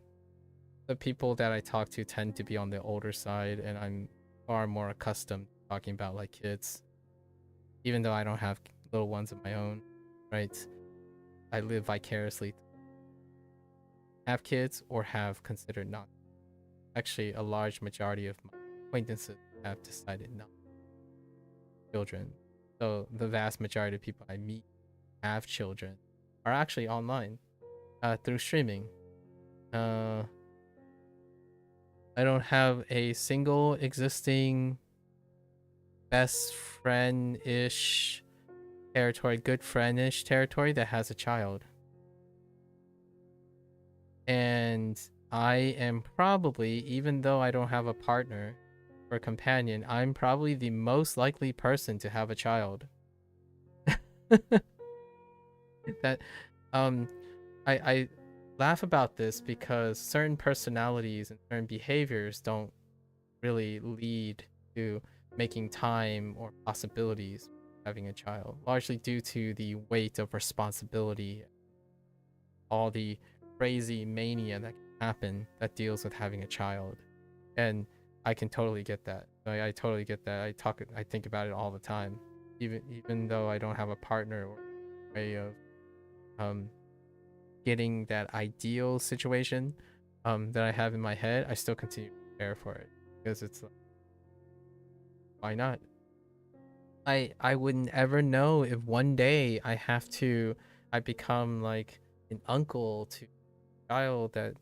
A: the people that I talk to tend to be on the older side, and I'm far more accustomed to talking about like kids, even though I don't have little ones of my own, right? I live vicariously. Have kids or have considered not. Actually, a large majority of my acquaintances have decided not children. So the vast majority of people I meet have children are actually online through streaming. I don't have a single existing best friend-ish territory, good friend-ish territory that has a child. And I am probably, even though I don't have a partner or a companion, I'm probably the most likely person to have a child. That I laugh about this because certain personalities and certain behaviors don't really lead to making time or possibilities having a child, largely due to the weight of responsibility, all the crazy mania that can happen that deals with having a child. And I can totally get that. I totally get that. I think about it all the time, even though I don't have a partner or way of getting that ideal situation that I have in my head. I still continue to prepare for it because it's like, why not? I wouldn't ever know if one day I become like an uncle to a child, that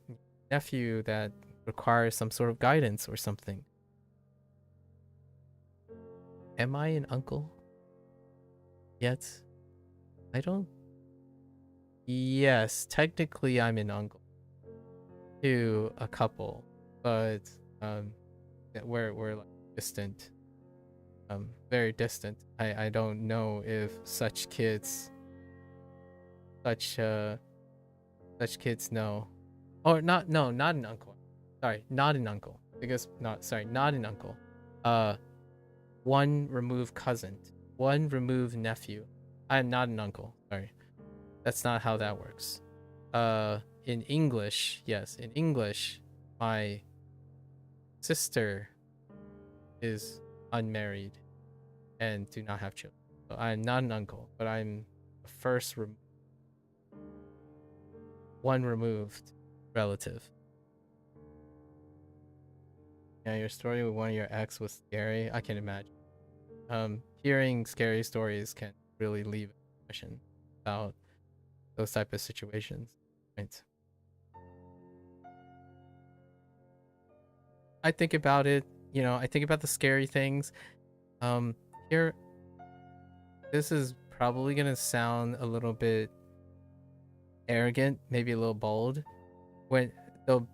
A: nephew that requires some sort of guidance or something. Am I an uncle yet? I don't. Yes, technically I'm an uncle to a couple, but we're like distant, very distant. I don't know if such kids know, or not. No, not an uncle. Sorry, not an uncle. Because not an uncle. One removed cousin, one removed nephew. I am not an uncle. Sorry, that's not how that works. In English, yes, in English, my sister is unmarried and do not have children. So I'm not an uncle, but I'm the first one removed relative. Yeah, your story with one of your ex was scary. I can imagine. Hearing scary stories can really leave an impression about those type of situations, right? I think about it, I think about the scary things. Here, this is probably gonna sound a little bit arrogant, maybe a little bold. When the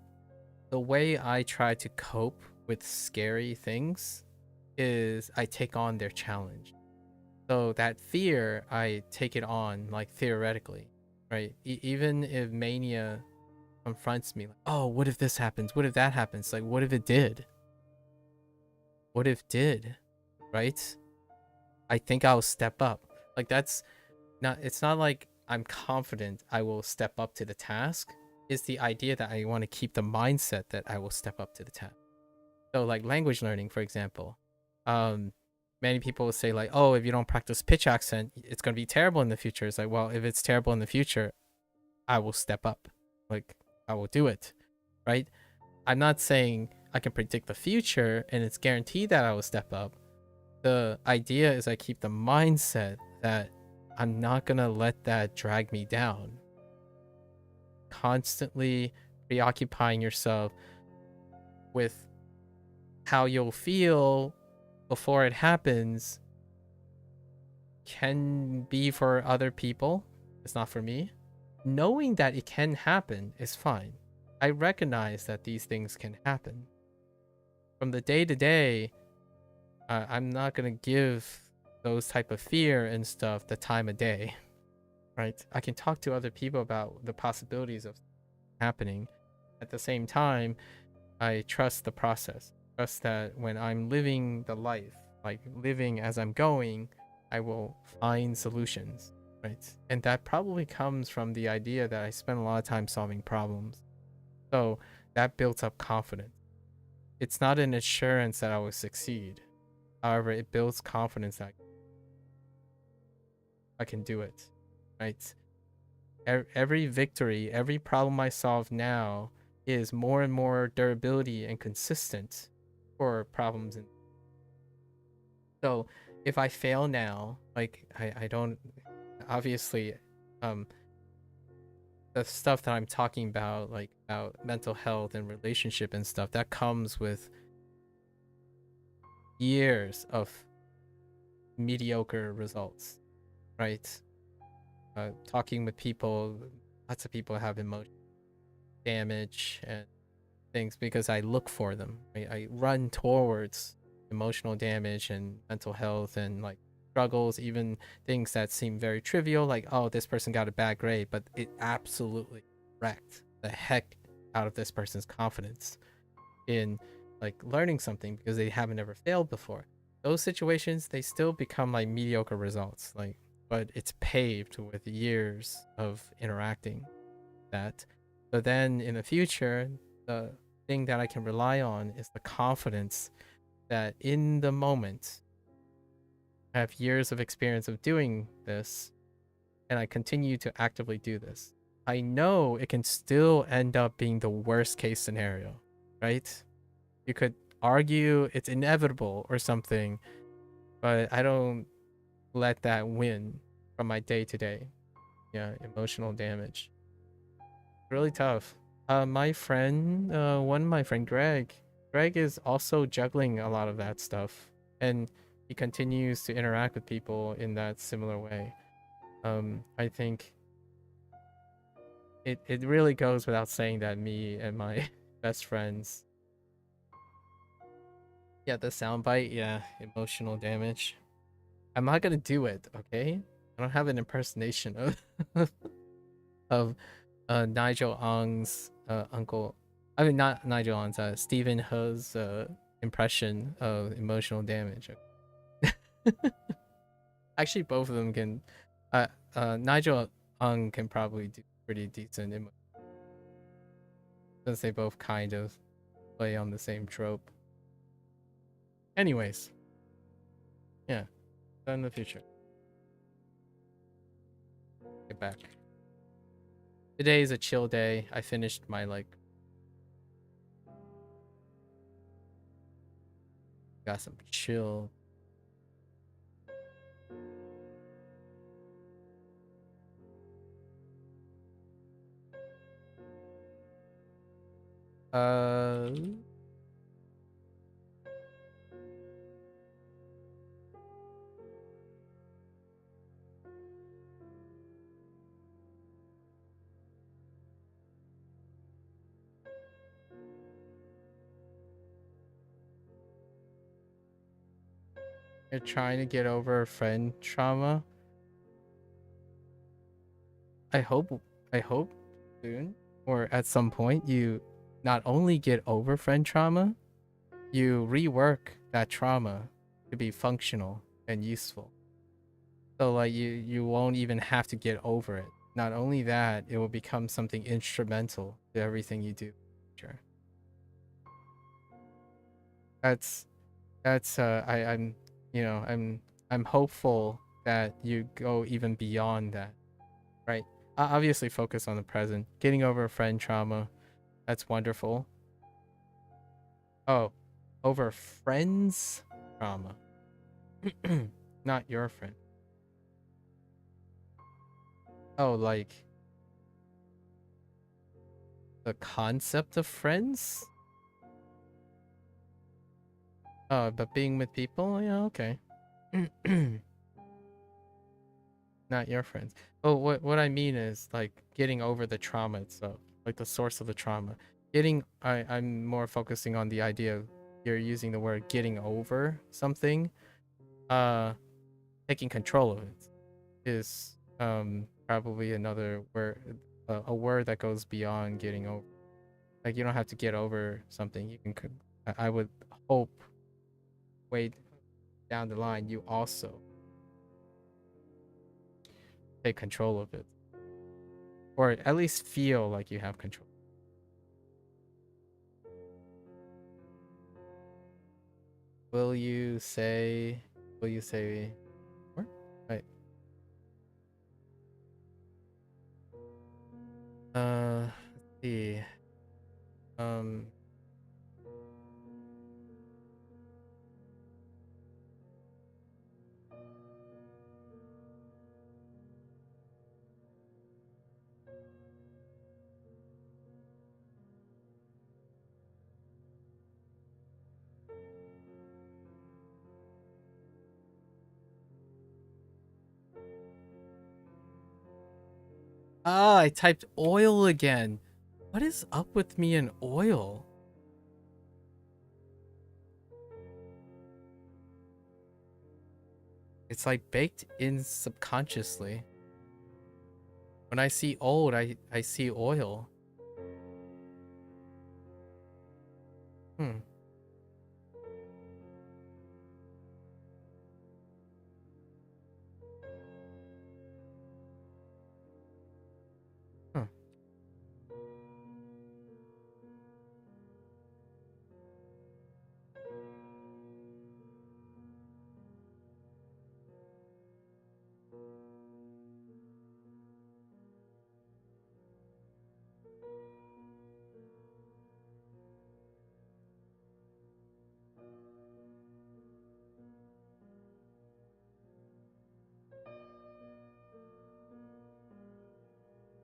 A: way I try to cope with scary things is I take on their challenge. So that fear, I take it on, like, theoretically, right? Even if mania confronts me, like, oh, what if this happens? What if that happens? Like, what if it did? What if did? Right? I think I'll step up. Like, that's not, it's not like I'm confident I will step up to the task. It's the idea that I want to keep the mindset that I will step up to the task. So like language learning, for example, many people will say like, oh, if you don't practice pitch accent, it's going to be terrible in the future. It's like, well, if it's terrible in the future, I will step up. Like, I will do it, right? I'm not saying I can predict the future and it's guaranteed that I will step up, the idea is I keep the mindset that I'm not gonna let that drag me down. Constantly preoccupying yourself with how you'll feel before it happens can be for other people. It's not for me. Knowing that it can happen is fine. I recognize that these things can happen. From the day to day, I'm not gonna give those type of fear and stuff the time of day, right? I can talk to other people about the possibilities of happening. At the same time, I trust the process. Trust that when I'm living the life, like living as I'm going, I will find solutions, right? And that probably comes from the idea that I spend a lot of time solving problems. So that builds up confidence. It's not an assurance that I will succeed. However, it builds confidence that I can do it, right? Every victory, every problem I solve now is more and more durability and consistent for problems. And so if I fail now, like I don't, obviously, the stuff that I'm talking about, like about mental health and relationship and stuff, that comes with years of mediocre results, right? Talking with people, lots of people have emotional damage and things because I look for them. I run towards emotional damage and mental health and like struggles, even things that seem very trivial, like, oh, this person got a bad grade, but it absolutely wrecked the heck out of this person's confidence in like learning something because they haven't ever failed before. Those situations, they still become like mediocre results, like, but it's paved with years of interacting that. But then in the future, the thing that I can rely on is the confidence that in the moment I have years of experience of doing this and I continue to actively do this. I know it can still end up being the worst case scenario, right? You could argue it's inevitable or something, but I don't let that win from my day to day. Yeah, emotional damage. Really tough. My friend, my friend Greg is also juggling a lot of that stuff, and he continues to interact with people in that similar way. I think it really goes without saying that me and my best friends. Yeah, the soundbite. Yeah, emotional damage. I'm not gonna do it. Okay, I don't have an impersonation of of Nigel Ong's uncle. I mean, not Nigel Ong's. Stephen He's impression of emotional damage. Actually, both of them can. Nigel Ong can probably do pretty decent since they both kind of play on the same trope. Anyways, yeah, in the future. Get back. Today is a chill day. I finished my got some chill. Uh, you're trying to get over friend trauma. I hope I hope soon or at some point you not only get over friend trauma, you rework that trauma to be functional and useful. So like you won't even have to get over it. Not only that, it will become something instrumental to everything you do. Sure. That's I'm I'm hopeful that you go even beyond that. Right? Obviously focus on the present. Getting over friend trauma, that's wonderful. Oh, over friends trauma. Not your friend. Oh, like the concept of friends? Oh, but being with people? Yeah, okay. Not your friends. Oh, what I mean is like getting over the trauma itself, like the source of the trauma. I'm more focusing on the idea you're using the word getting over something. Uh, taking control of it is probably another word, a word that goes beyond getting over. Like you don't have to get over something. You can. I would hope way down the line you also take control of it, or at least feel like you have control. Will you say? Will you say? What? Right. Let's see. Um. Ah, I typed oil again. What is up with me and oil? It's like baked in subconsciously. When I see old, I see oil. Hmm. Huh.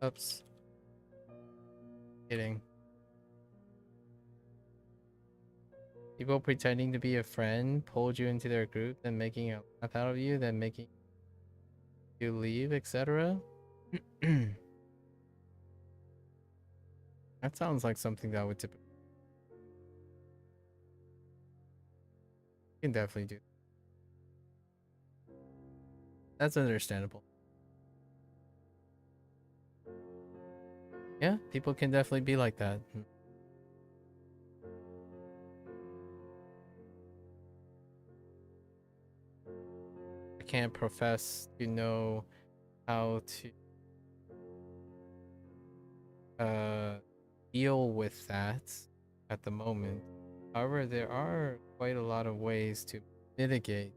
A: Oops. Kidding. People pretending to be a friend pulled you into their group, then making a laugh out of you, then making you leave, etc. That sounds like something that would typically can definitely do. That's understandable. Yeah, people can definitely be like that. I can't profess to know how to deal with that at the moment. However, there are quite a lot of ways to mitigate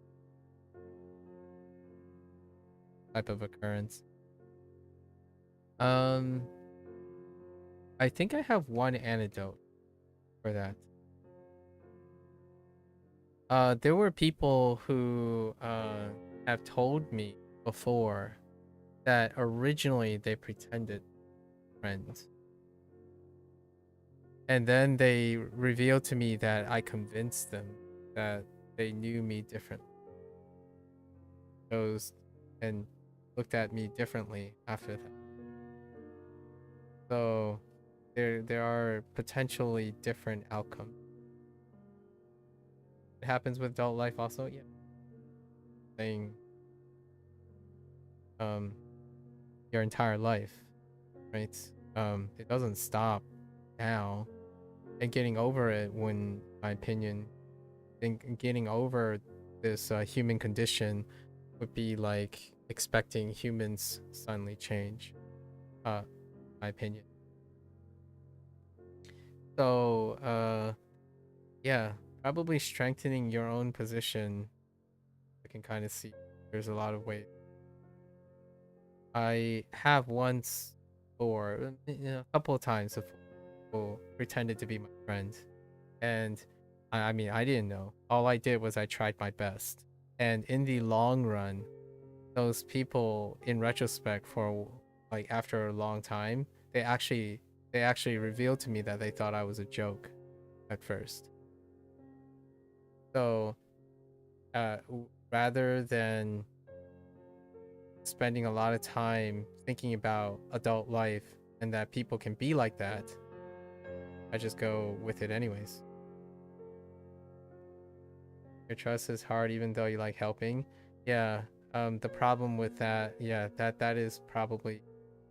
A: type of occurrence. Um, I think I have one antidote for that. There were people who have told me before that originally they pretended friends. And then they revealed to me that I convinced them that they knew me differently. Chose and looked at me differently after that. So there are potentially different outcomes. It happens with adult life also, yeah. Saying um your entire life, right? It doesn't stop now. And getting over it, when my opinion, and getting over this human condition would be like expecting humans suddenly change. My opinion. So yeah, probably strengthening your own position. I can kind of see there's a lot of ways. I have once, or a couple of times, before, people pretended to be my friend, and I mean, I didn't know. All I did was I tried my best. And in the long run, those people, in retrospect, for like after a long time, they actually revealed to me that they thought I was a joke at first. So rather than spending a lot of time thinking about adult life and that people can be like that, I just go with it anyways. Your trust is hard even though you like helping. Yeah, the problem with that, yeah, that is probably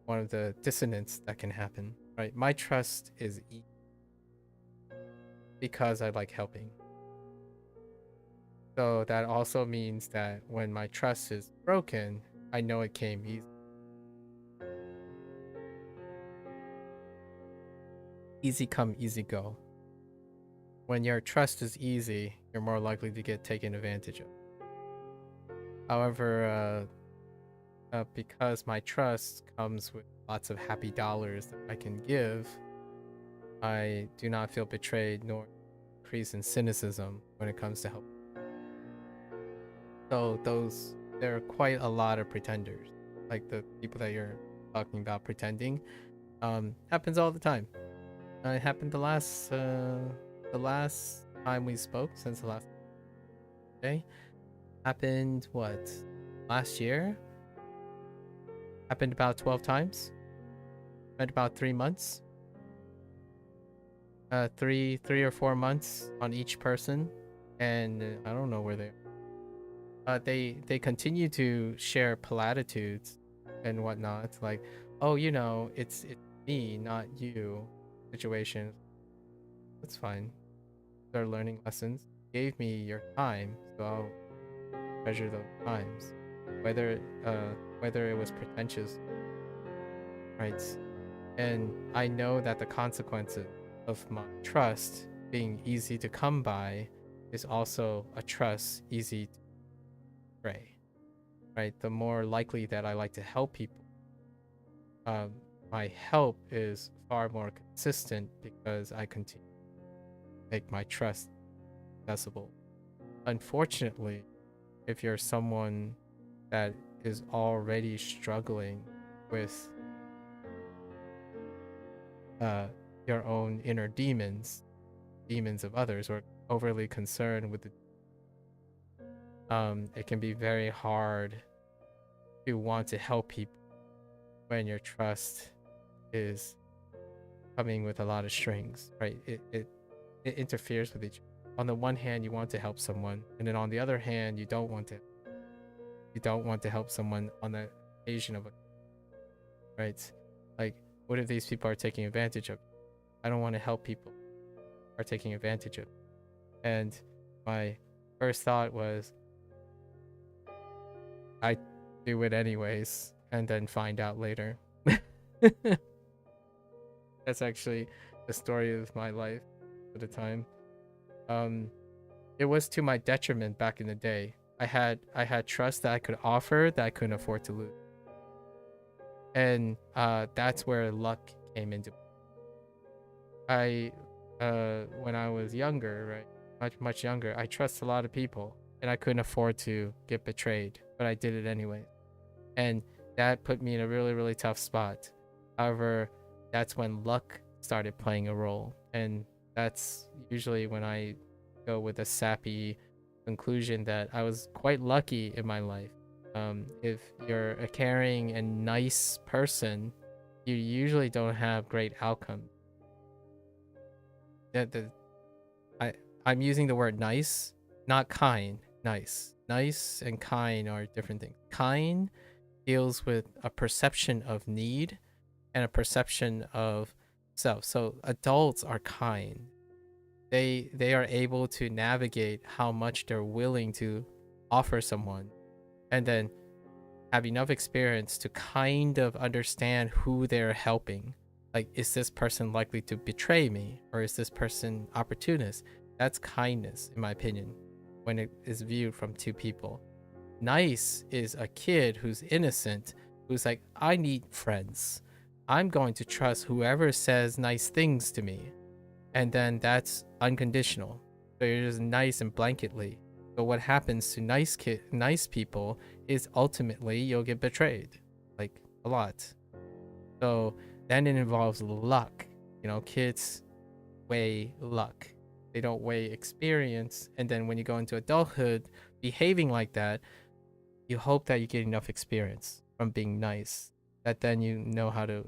A: one of the dissonance that can happen, right? My trust is because I like helping. So that also means that when my trust is broken, I know it came easy. Easy come, easy go. When your trust is easy, you're more likely to get taken advantage of. However, because my trust comes with lots of happy dollars that I can give, I do not feel betrayed nor increase in cynicism when it comes to help. So there are quite a lot of pretenders, like the people that you're talking about pretending. Happens all the time. It happened the last time we spoke, since the last day. Happened what? Last year? Happened about 12 times. Spent about 3 months. Three or 4 months on each person, and I don't know where they are. They continue to share platitudes and whatnot, like, oh, you know, it's me, not you situation. That's fine. They're learning lessons. You gave me your time, so I'll treasure those times. Whether it was pretentious, right? And I know that the consequences of my trust being easy to come by is also a trust easy to betray, right? The more likely that I like to help people, my help is far more consistent because I continue to make my trust accessible. Unfortunately, if you're someone that is already struggling with your own inner demons of others, or overly concerned with it can be very hard to want to help people when your trust is coming with a lot of strings, right? It interferes with each other. On the one hand, you want to help someone, and then on the other hand, you don't want to help someone on the occasion of it, right? Like, what if these people are taking advantage of you? I don't want to help people who are taking advantage of you. And my first thought was, I do it anyways and then find out later. That's actually the story of my life at the time. It was to my detriment back in the day. I had trust that I could offer that I couldn't afford to lose. And that's where luck came into play. When I was younger, right, much younger, I trust a lot of people and I couldn't afford to get betrayed, but I did it anyway. And that put me in a really, really tough spot. However, that's when luck started playing a role, and that's usually when I go with a sappy conclusion that I was quite lucky in my life. If you're a caring and nice person, you usually don't have great outcomes. I'm using the word nice, not kind. Nice and kind are different things. Kind deals with a perception of need and a perception of self. So adults are kind. They are able to navigate how much they're willing to offer someone, and then have enough experience to kind of understand who they're helping. Like, is this person likely to betray me, or is this person opportunist? That's kindness, in my opinion, when it is viewed from two people. Nice is a kid who's innocent, who's like, I need friends. I'm going to trust whoever says nice things to me. And then that's unconditional. So you're just nice and blanketly. So what happens to nice people is ultimately you'll get betrayed, like a lot. So then it involves luck. You know, kids weigh luck. They don't weigh experience. And then when you go into adulthood, behaving like that, you hope that you get enough experience from being nice, that then you know how to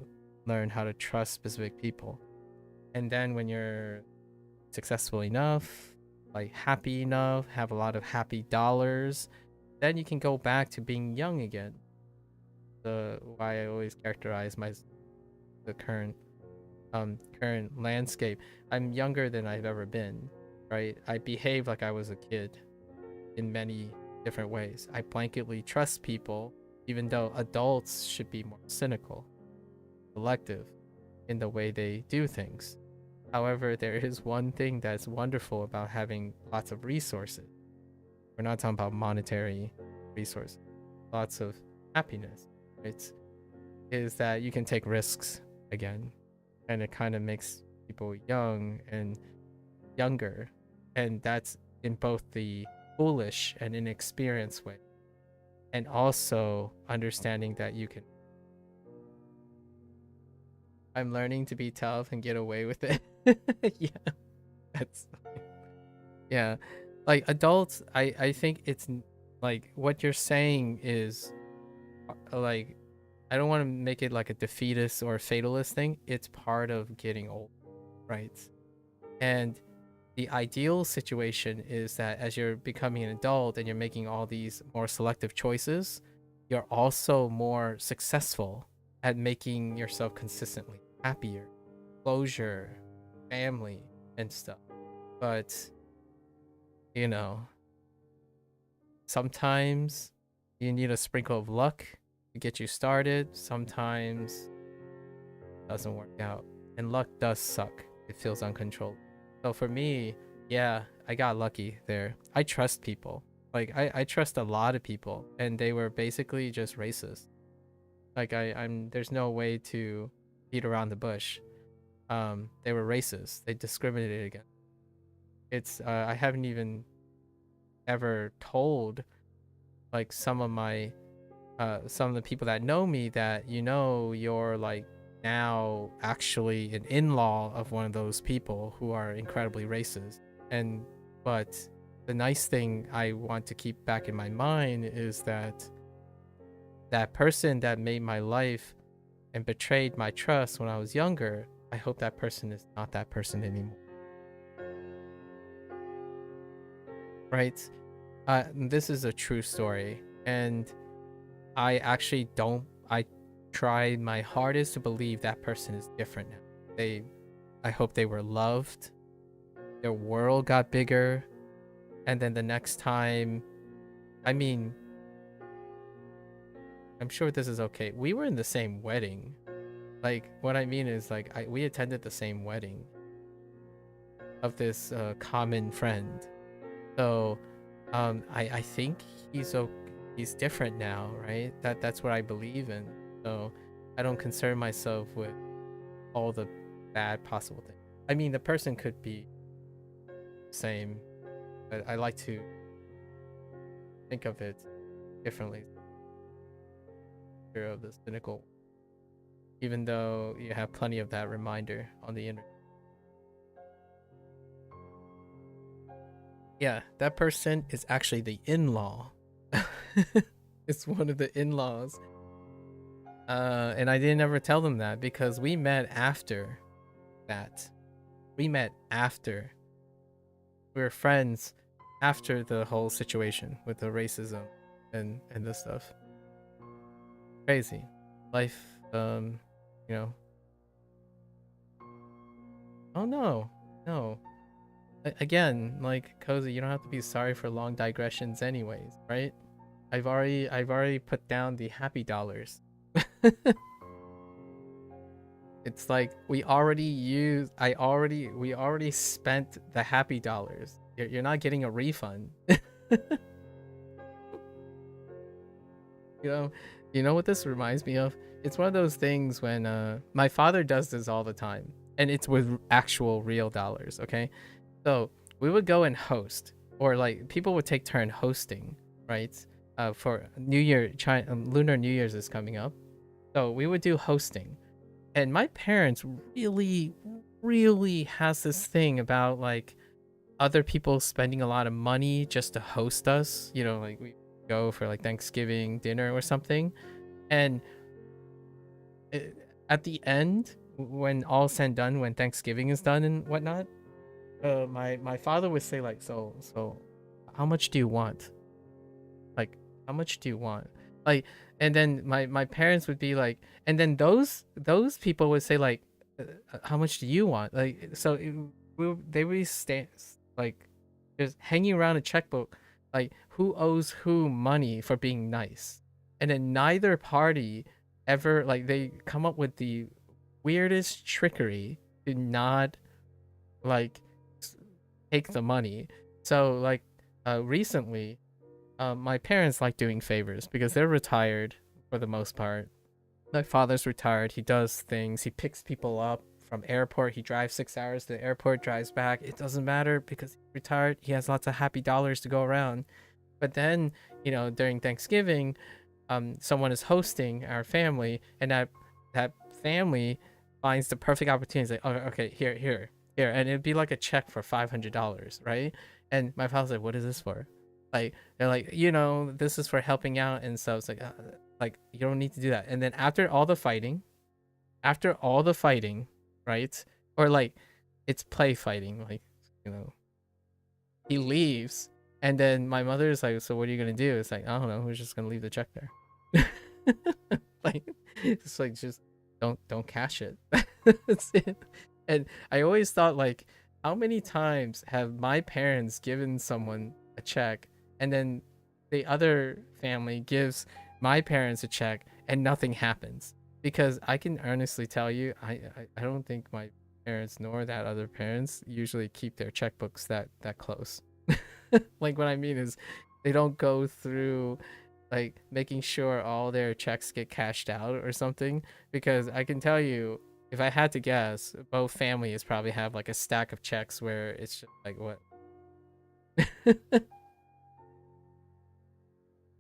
A: learn how to trust specific people. And then when you're successful enough, like happy enough, have a lot of happy dollars, then you can go back to being young again. The why I always characterize the current landscape. I'm younger than I've ever been, right? I behave like I was a kid in many different ways. I blanketly trust people, even though adults should be more cynical, selective in the way they do things. However, there is one thing that's wonderful about having lots of resources. We're not talking about monetary resources. Lots of happiness. Is that you can take risks again. And it kind of makes people young and younger. And that's in both the foolish and inexperienced way. And also understanding that you can. I'm learning to be tough and get away with it. Yeah. That's. Yeah. Like adults, I think it's like what you're saying is like, I don't want to make it like a defeatist or a fatalist thing. It's part of getting old, right? And the ideal situation is that as you're becoming an adult and you're making all these more selective choices, you're also more successful at making yourself consistently happier, closure, family, and stuff. But, you know, sometimes you need a sprinkle of luck to get you started. Sometimes it doesn't work out. And luck does suck. It feels uncontrolled. So for me, yeah, I got lucky there. I trust people. Like I trust a lot of people, and they were basically just racist. Like I'm there's no way to beat around the bush. They were racist. They discriminated against. It's I haven't even ever told like some of the people that know me that, you know, you're like now actually an in-law of one of those people who are incredibly racist. But the nice thing I want to keep back in my mind is that that person that made my life and betrayed my trust when I was younger, I hope that person is not that person anymore. Right? This is a true story, and I actually don't. I try my hardest to believe that person is different now. I hope they were loved. Their world got bigger, and then the next time, I mean, I'm sure this is okay. We were in the same wedding. Like, what I mean is, like, we attended the same wedding of this common friend. So, I think he's different now, right? That's what I believe in. So, I don't concern myself with all the bad possible things. I mean, the person could be the same, but I like to think of it differently. Of the cynical, even though you have plenty of that reminder on the internet. Yeah, that person is actually the in-law. It's one of the in-laws. And I didn't ever tell them that because we met after that. We met after. We were friends after the whole situation with the racism and this stuff. Crazy. Life, you know. Oh no. Again, like Cozy, you don't have to be sorry for long digressions anyways, right? I've already put down the happy dollars. It's like we already spent the happy dollars. You're not getting a refund. You know what this reminds me of? It's one of those things when my father does this all the time, and it's with actual real dollars, okay? So we would go and host, or like people would take turn hosting, right? For New Year, Lunar New Year's is coming up, so we would do hosting. And my parents really, really has this thing about like other people spending a lot of money just to host us. You know, like we go for like Thanksgiving dinner or something, and at the end, when all's said and done, when Thanksgiving is done and whatnot, my father would say like, so, how much do you want? Like, how much do you want? Like, and then my parents would be like, and then those people would say like, how much do you want? Like, so they would stand like just hanging around a checkbook, like who owes who money for being nice, and then neither party ever, like, they come up with the weirdest trickery to not like take the money. So like recently, my parents like doing favors because they're retired for the most part. My father's retired. He does things. He picks people up from airport. He drives 6 hours to the airport, drives back. It doesn't matter because he's retired. He has lots of happy dollars to go around. But then, you know, during Thanksgiving, someone is hosting our family, and that family finds the perfect opportunity. It's like, oh, okay, here, and it'd be like a check for $500, right? And my father's like, what is this for? Like, they're like, you know, this is for helping out, and so it's like you don't need to do that. And then after all the fighting, right? Or like, it's play fighting, like, you know, he leaves, and then my mother's like, so what are you gonna do? It's like, I don't know, we're just gonna leave the check there. Like, it's like, just don't cash it. That's it. And I always thought like, how many times have my parents given someone a check, and then the other family gives my parents a check and nothing happens? Because I can honestly tell you, I don't think my parents nor that other parents usually keep their checkbooks that close. Like, what I mean is, they don't go through like making sure all their checks get cashed out or something. Because I can tell you, if I had to guess, both families probably have like a stack of checks where it's just like, what?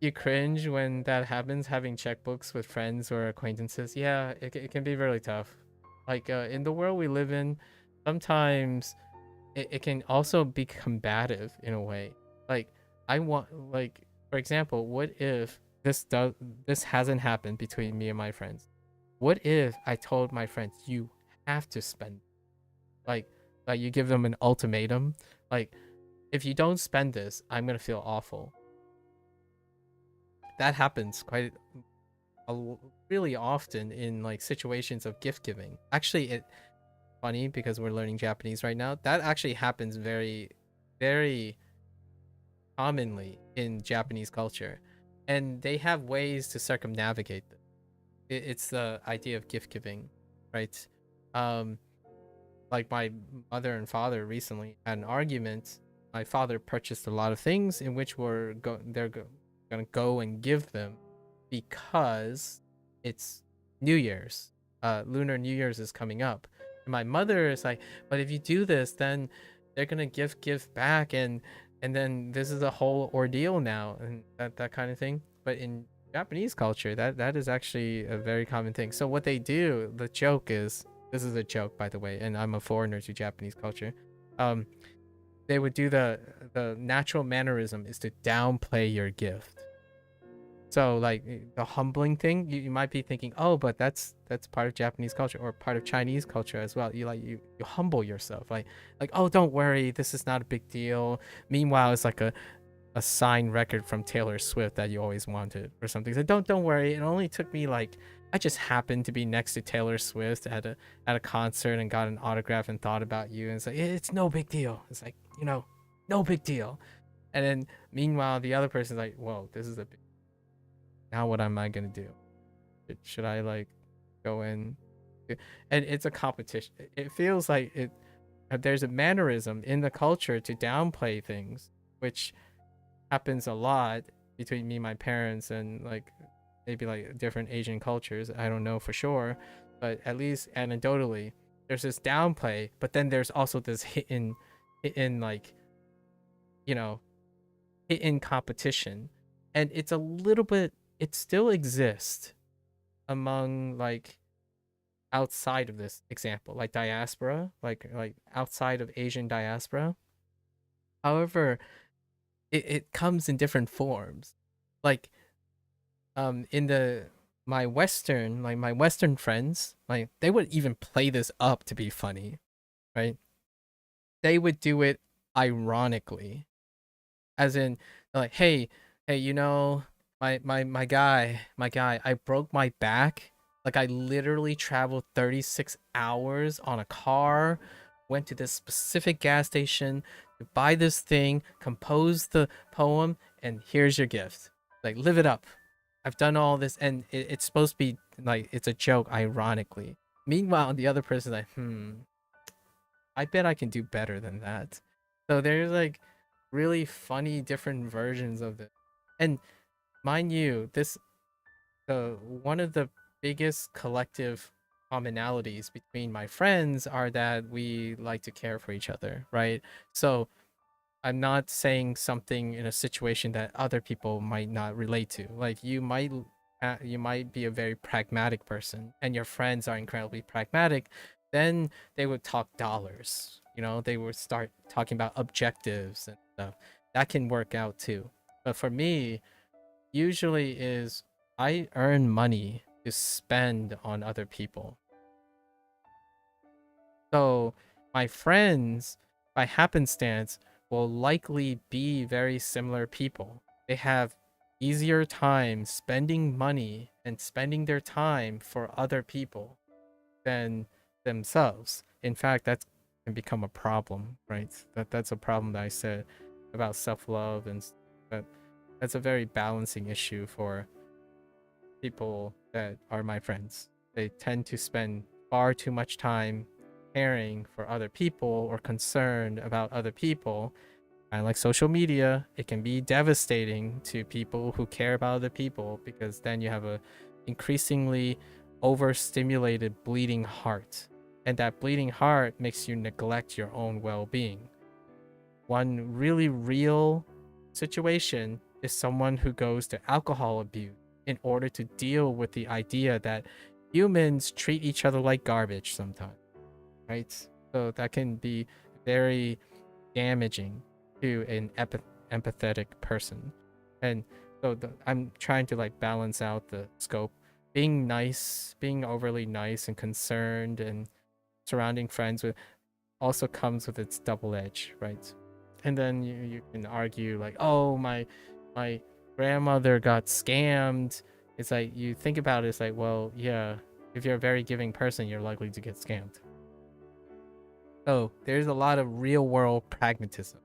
A: You cringe when that happens, having checkbooks with friends or acquaintances. Yeah, it can be really tough. Like, in the world we live in, sometimes it can also be combative in a way. Like, I want, like, for example, what if this hasn't happened between me and my friends? What if I told my friends, you have to spend, like you give them an ultimatum, like, if you don't spend this, I'm gonna feel awful. That happens quite really often in like situations of gift giving. Actually, it funny because we're learning Japanese right now. That actually happens very, very commonly in Japanese culture, and they have ways to circumnavigate this. It's the idea of gift giving, right? Um, like my mother and father recently had an argument. My father purchased a lot of things in which they're gonna go and give them because it's New Year's. Lunar New Year's is coming up. And my mother is like, but if you do this, then they're gonna give back, and then this is a whole ordeal now, and that kind of thing. But in Japanese culture, that is actually a very common thing. So what they do, the joke is, this is a joke, by the way, and I'm a foreigner to Japanese culture. They would do the natural mannerism is to downplay your gift. So like the humbling thing, you might be thinking, oh, but that's part of Japanese culture or part of Chinese culture as well. You humble yourself, like, oh, don't worry, this is not a big deal. Meanwhile, it's like a signed record from Taylor Swift that you always wanted or something. So don't worry, it only took me like, I just happened to be next to Taylor Swift at a concert and got an autograph and thought about you, and it's like, it's no big deal. It's like, you know, no big deal. And then meanwhile, the other person's like, whoa, this is a big. Now what am I gonna do? Should I like go in? And it's a competition. It feels like there's a mannerism in the culture to downplay things, which happens a lot between me and my parents, and like maybe like different Asian cultures. I don't know for sure, but at least anecdotally, there's this downplay, but then there's also this hidden like, you know, in competition, and it's a little bit, it still exists among like outside of this example, like diaspora, like outside of Asian diaspora. However, it comes in different forms. Like in the my Western friends, like they would even play this up to be funny, right? They would do it ironically, as in like, hey, my guy, I broke my back. Like I literally traveled 36 hours on a car, went to this specific gas station to buy this thing, compose the poem, and here's your gift. Like live it up. I've done all this, and it's supposed to be like it's a joke, ironically. Meanwhile, the other person's like, I bet I can do better than that. So there's like really funny different versions of this. And mind you, this one of the biggest collective commonalities between my friends are that we like to care for each other, right? So I'm not saying something in a situation that other people might not relate to. Like you might be a very pragmatic person and your friends are incredibly pragmatic, then they would talk dollars. You know, they would start talking about objectives and stuff. That can work out too. But for me, usually is I earn money to spend on other people. So my friends, by happenstance, will likely be very similar people. They have easier time spending money and spending their time for other people than themselves. In fact, that can become a problem, right? That's a problem that I said about self-love, and that that's a very balancing issue for people that are my friends. They tend to spend far too much time caring for other people or concerned about other people. And like social media, it can be devastating to people who care about other people, because then you have a increasingly overstimulated bleeding heart. And that bleeding heart makes you neglect your own well-being. One really real situation is someone who goes to alcohol abuse in order to deal with the idea that humans treat each other like garbage sometimes, right? So that can be very damaging to an empathetic person. And so I'm trying to like balance out the scope. Being nice, being overly nice and concerned and surrounding friends with also comes with its double edge, right? And then you can argue like, oh, my grandmother got scammed. It's like you think about it, it's like, well, yeah, if you're a very giving person, you're likely to get scammed. So there's a lot of real world pragmatism.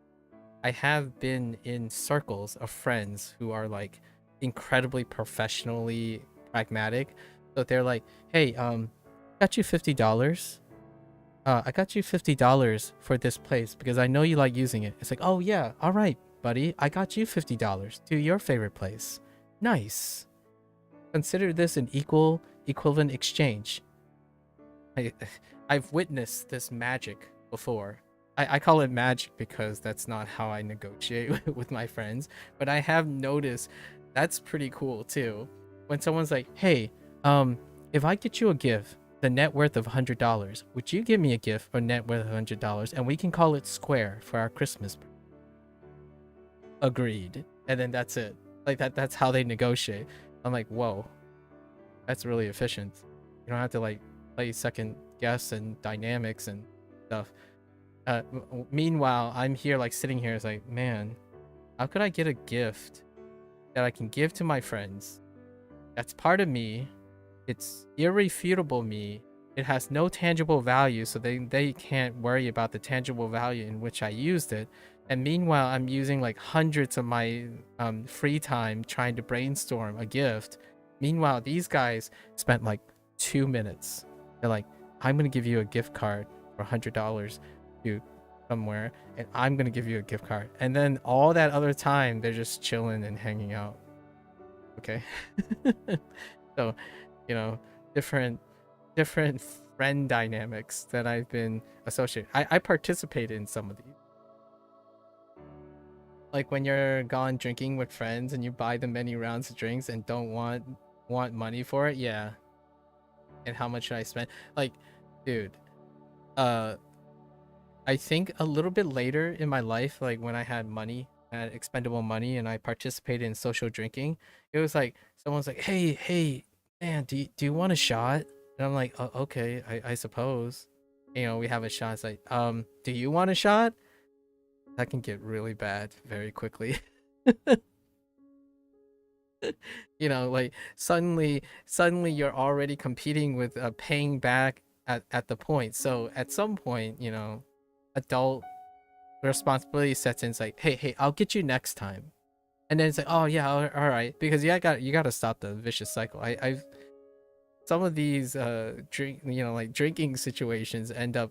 A: I have been in circles of friends who are like incredibly professionally pragmatic. So they're like, hey, got you $50. I got you $50 for this place because I know you like using it. It's like, oh yeah, all right, buddy, I got you $50 to your favorite place. Nice. Consider this an equivalent exchange. I've witnessed this magic before. I call it magic because that's not how I negotiate with my friends, but I have noticed that's pretty cool too. When someone's like, hey, if I get you a gift, the net worth of $100, would you give me a gift for net worth of $100 and we can call it square for our Christmas? Agreed. And then that's it. Like that's how they negotiate. I'm like, whoa, that's really efficient. You don't have to like play second guess and dynamics and stuff. Meanwhile, I'm here like sitting here. It's like, man, how could I get a gift that I can give to my friends? That's part of me. It's irrefutable me. It has no tangible value, so they can't worry about the tangible value in which I used it. And meanwhile, I'm using like hundreds of my free time trying to brainstorm a gift. Meanwhile, these guys spent like 2 minutes. They're like, I'm gonna give you a gift card for $100 to somewhere, and I'm gonna give you a gift card. And then all that other time, they're just chilling and hanging out. Okay. So, you know, different friend dynamics that I've been associated. I participated in some of these. Like when you're gone drinking with friends and you buy them many rounds of drinks and don't want money for it. Yeah. And how much should I spend? Like, dude, uh I think a little bit later in my life, like when I had money, I had expendable money, and I participated in social drinking, it was like someone's like, "Hey, man, do you want a shot?" And I'm like, "Okay, I suppose." You know, we have a shot. It's like, do you want a shot? That can get really bad very quickly. You know, like suddenly you're already competing with paying back at the point. So at some point, you know, adult responsibility sets in. It's like, hey, I'll get you next time. And then it's like, oh yeah, all right, because you got to stop the vicious cycle. I've some of these drink, you know, like drinking situations end up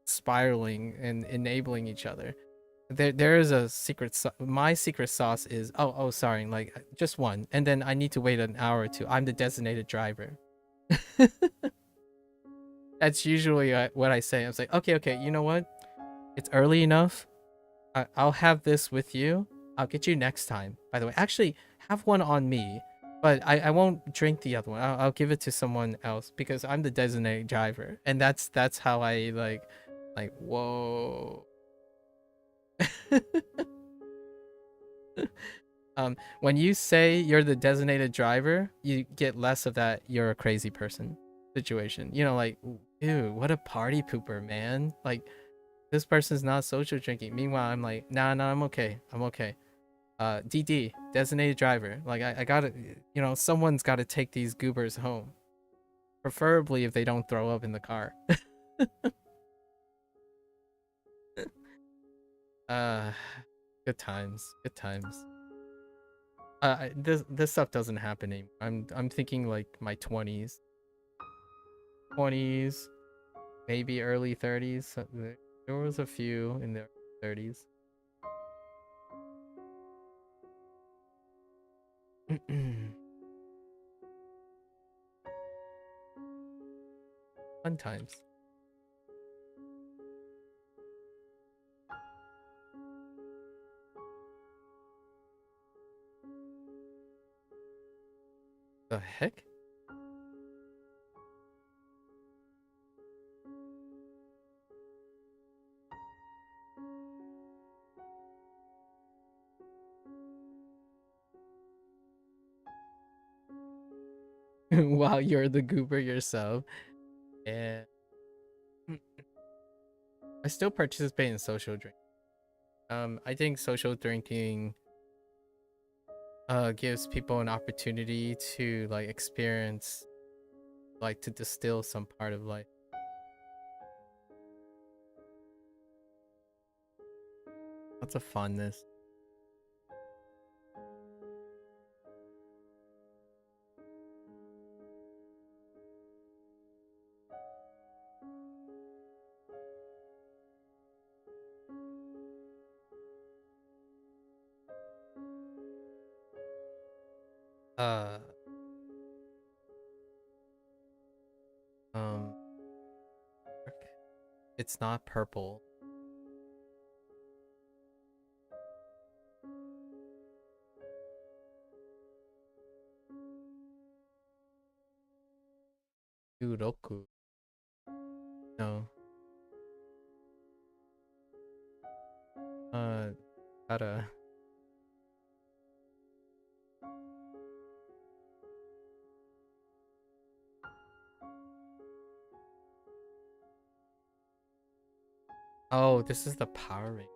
A: spiraling and enabling each other. There is a my secret sauce is, sorry, like just one, and then I need to wait an hour or two. I'm the designated driver. That's usually what I say. I was like, okay, you know what? It's early enough. I'll have this with you. I'll get you next time. By the way, actually, have one on me, but I won't drink the other one. I'll give it to someone else because I'm the designated driver, and that's how I like whoa. When you say you're the designated driver, you get less of that "you're a crazy person" situation. You know, like, ew, what a party pooper, man. Like, this person's not social drinking. Meanwhile, I'm like, nah, I'm okay. I'm okay. DD, designated driver. Like, I gotta, you know, someone's gotta take these goobers home. Preferably if they don't throw up in the car. uh, Good times. Good times. This stuff doesn't happen anymore. I'm thinking like my 20s, maybe early 30s. There was a few in their 30s. Fun times. The heck? While you're the goober yourself. Yeah. I still participate in social drinking. I think social drinking gives people an opportunity to like experience, like to distill some part of life. Lots of fondness. Uh, um, it's not purple. Uroku. No. Uh, Gotta. Oh, this is the power ring.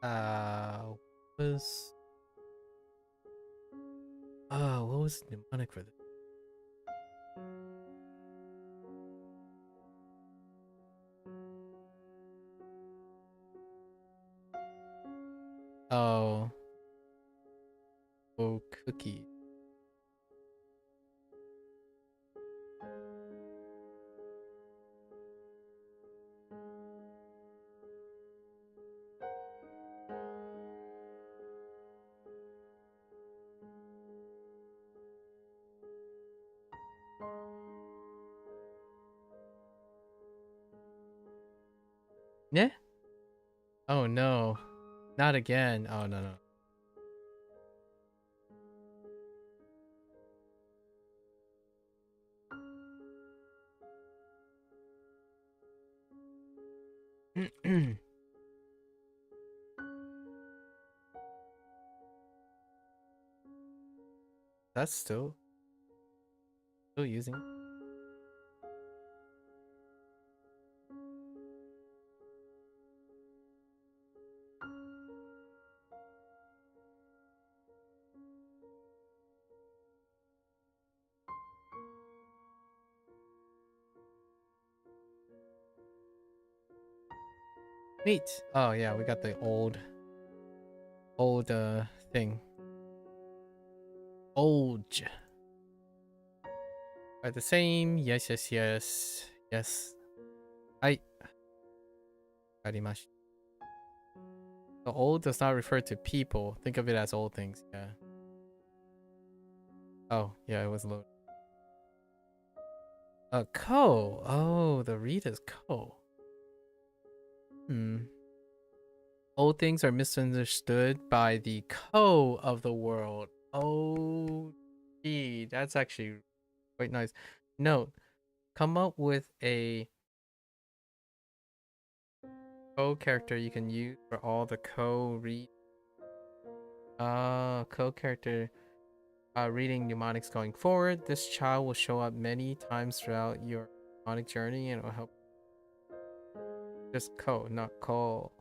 A: Was what was mnemonic for this? Oh, cookie. Yeah. Oh no, not again. Oh no no. That's still using. Neat. Oh yeah, we got the old thing. Old. Are the same. Yes, yes, yes. Yes. I arimasu. The old does not refer to people. Think of it as old things. Yeah. Oh, yeah, it was low. Ko. Oh, the read is ko. Old things are misunderstood by the ko of the world. Oh, gee, that's actually quite nice. Note, come up with a ko character you can use for all the ko read. Ko character reading mnemonics going forward. This child will show up many times throughout your mnemonic journey and it will help. Just ko, not ko.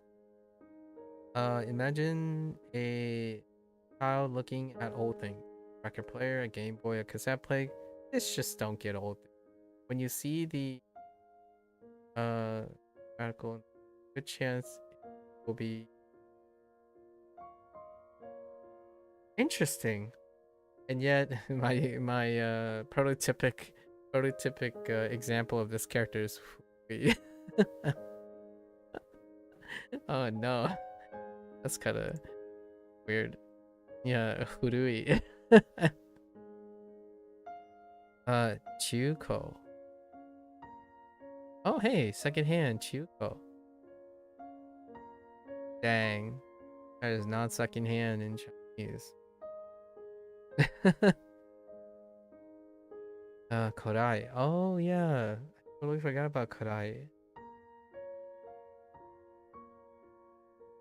A: Imagine a child looking at old things. Record player, a Game Boy, a cassette player. This just don't get old. When you see the article, good chance it will be interesting. And yet my prototypic example of this character is oh no. That's kind of weird. Yeah, Hurui. Chuko. Oh hey, secondhand Chuko. Dang. That is not secondhand in Chinese. Kodai. Oh yeah. I totally forgot about Kodai.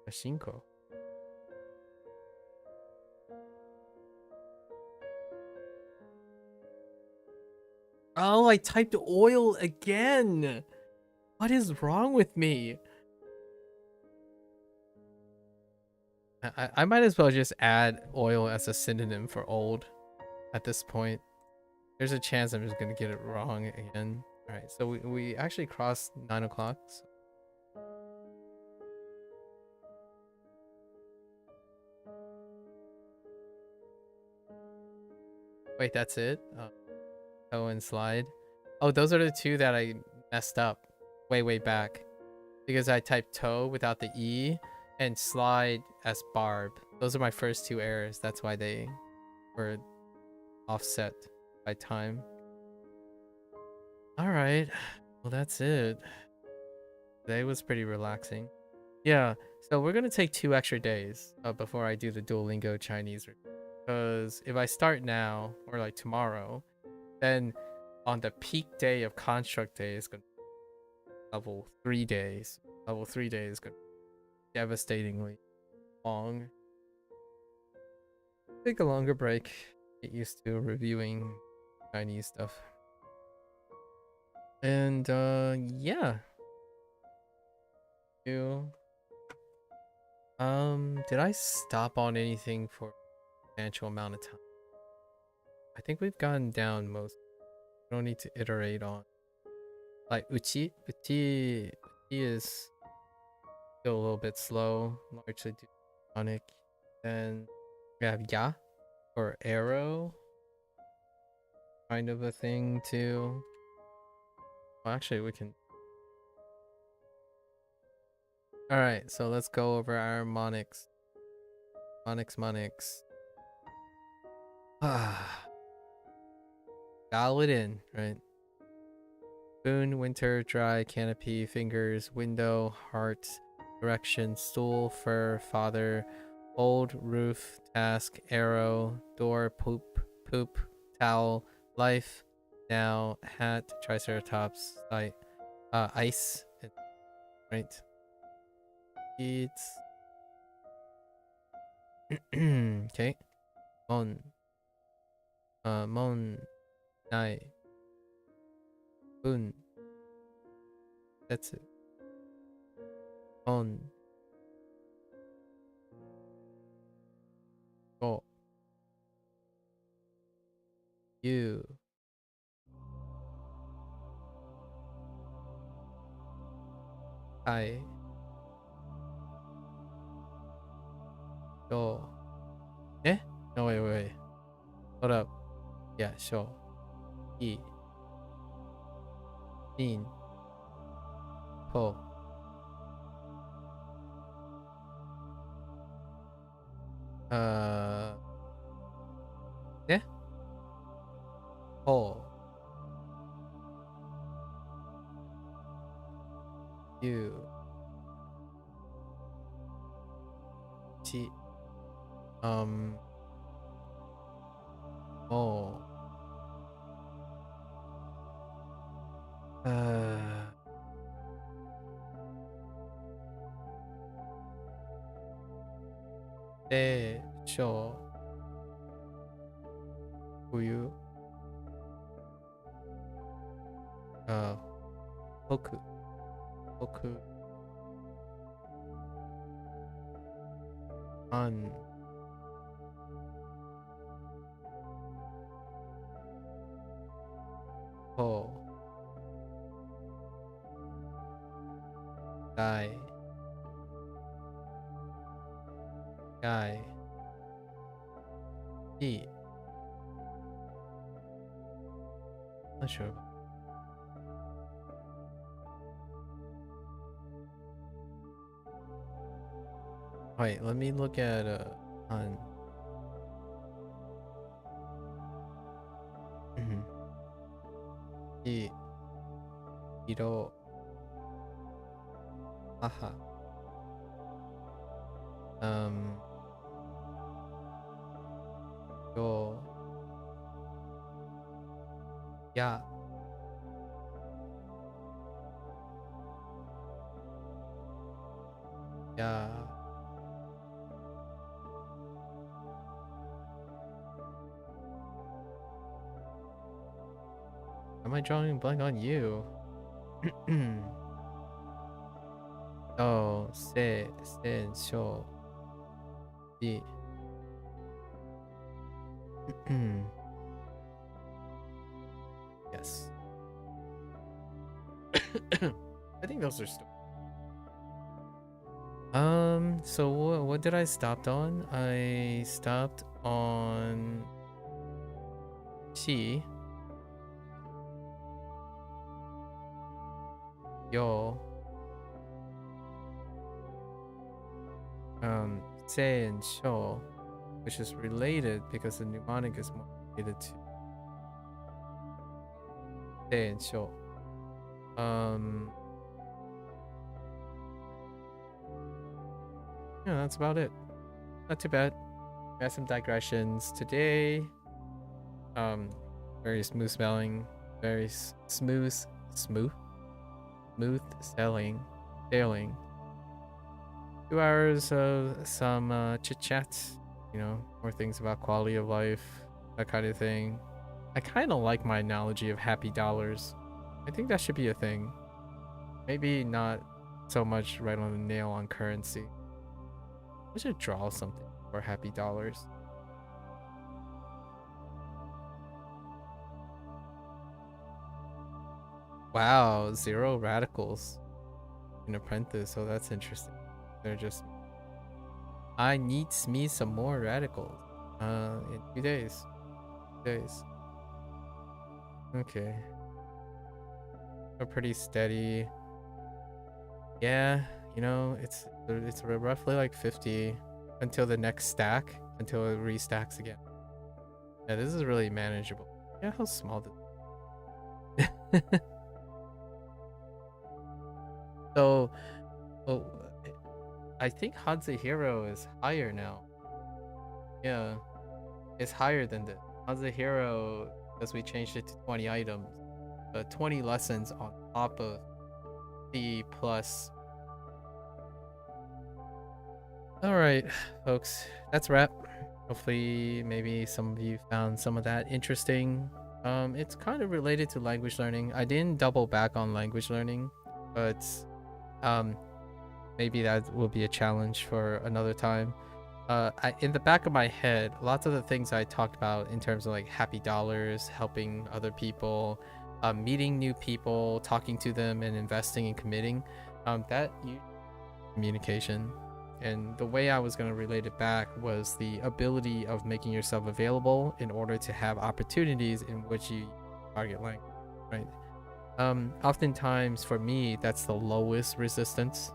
A: Shinko. Oh, I typed oil again. What is wrong with me? I might as well just add oil as a synonym for old at this point. There's a chance I'm just gonna get it wrong again. Alright, so we actually crossed 9 o'clock. So. Wait, that's it? Toe and slide. Oh, those are the two that I messed up way back. Because I typed toe without the E and slide as barb. Those are my first two errors. That's why they were offset by time. Alright. Well, that's it. Today was pretty relaxing. Yeah, so we're gonna take 2 extra days before I do the Duolingo Chinese. Because if I start now, or like tomorrow, then on the peak day of Construct Day is gonna be level 3 days. Level 3 days is gonna be devastatingly long. Take a longer break. Get used to reviewing Chinese stuff. And yeah. Did I stop on anything for a substantial amount of time? I think we've gotten down most. We don't need to iterate on. Like Uchi is still a little bit slow, largely due to Sonic. Then we have Ya or Arrow, kind of a thing too. Well, actually, we can. All right, so let's go over our monics. Monics. Ah, dial it in, right? Spoon, winter, dry, canopy, fingers, window, heart, direction, stool, fur, father, old, roof, task, arrow, door, poop, towel, life, now, hat, triceratops, sight, ice, right? It's okay. Mon, nai, bun. That's it. On, go, you, I, go. Eh? No, wait. Hold up. Yeah, sure. E, in, po. Yeah? Po, you, chi, mo. De, sho, uyu, hoku, an, po, dai, guy, e. Not sure. Wait, let me look at on. E, hiro, haha. Yo, ya, ya. Am I drawing a blank on you? Oh, sen, sho, di. Yes. I think those are still. So what did I stop on? I stopped on chi, yo, se and sho, which is related because the mnemonic is more related to se and sho. Yeah, that's about it. Not too bad. We had some digressions today. Very smooth spelling, very smooth sailing. 2 hours of some chit chat, you know, more things about quality of life, that kind of thing. I kind of like my analogy of happy dollars. I think that should be a thing. Maybe not so much right on the nail on currency. I should draw something for happy dollars. Wow, 0 radicals in apprentice, so that's interesting. They're just, I need me some more radicals. In 2 days. 2 days. Okay. We're pretty steady. Yeah, you know, it's roughly like 50 until the next stack, until it restacks again. Yeah, this is really manageable. Yeah, how small this So, oh, I think HanziHero is higher now. Yeah, it's higher than this. HanziHero, because we changed it to 20 items, 20 lessons on top of the plus. All right, folks, that's a wrap. Hopefully, maybe some of you found some of that interesting. It's kind of related to language learning. I didn't double back on language learning, but maybe that will be a challenge for another time. In the back of my head, lots of the things I talked about in terms of like happy dollars, helping other people, meeting new people, talking to them, and investing and committing, that communication. And the way I was going to relate it back was the ability of making yourself available in order to have opportunities in which you target language, right? Oftentimes for me, that's the lowest resistance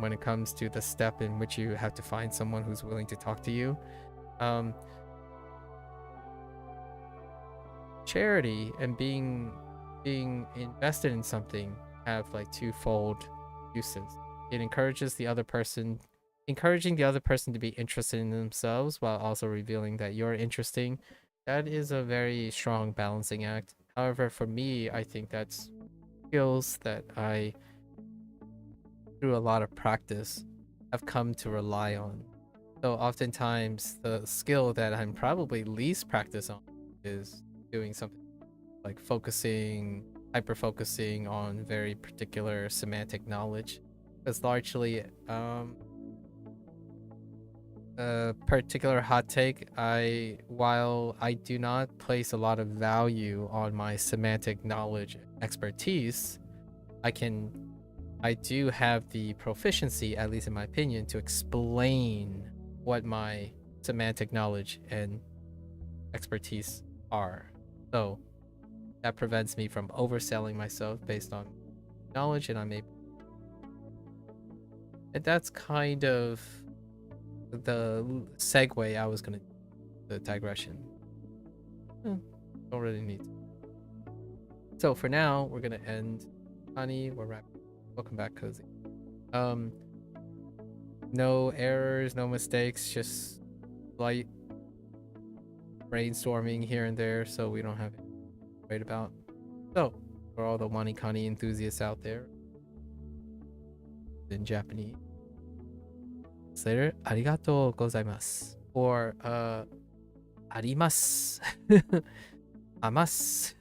A: when it comes to the step in which you have to find someone who's willing to talk to you. Charity and being invested in something have like twofold uses. It encouraging the other person to be interested in themselves while also revealing that you're interesting. That is a very strong balancing act. However, for me, I think that's skills that I, through a lot of practice, have come to rely on. So oftentimes the skill that I'm probably least practiced on is doing something like hyper focusing on very particular semantic knowledge. Because largely, a particular hot take, while I do not place a lot of value on my semantic knowledge expertise, I do have the proficiency, at least in my opinion, to explain what my semantic knowledge and expertise are. So that prevents me from overselling myself based on knowledge, and and that's kind of the segue I was gonna, the digression. Don't really need to. So for now, we're gonna end. Honey, we're wrapping. Welcome back, Cozy. No errors, no mistakes, just light brainstorming here and there, so we don't have to worry about. So for all the WaniKani enthusiasts out there in Japanese, later, arigatou gozaimasu, or arimasu, amasu.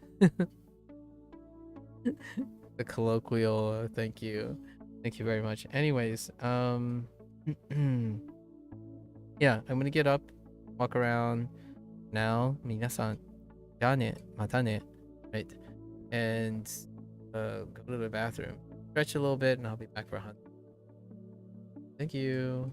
A: The colloquial thank you very much. Anyways, yeah, I'm gonna get up, walk around now. Minasan, ja ne, mata ne, right? And go to the bathroom, stretch a little bit, and I'll be back for a hunt. Thank you.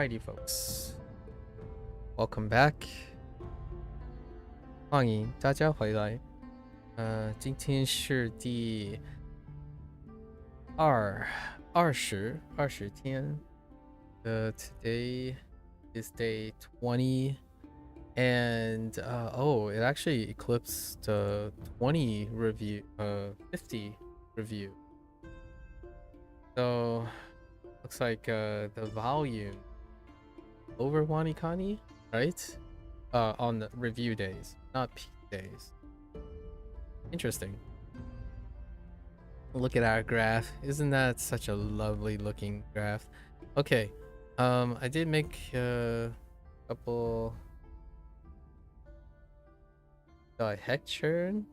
A: Alrighty, folks. Welcome back. 欢迎大家回来。今天是第20天。Today is day 20, and oh, it actually eclipsed the 20 review, 50 review. So looks like the volume over WaniKani, right? On the review days, not peak days. Interesting. Look at our graph. Isn't that such a lovely looking graph? Okay. I did make a couple. The heck churn?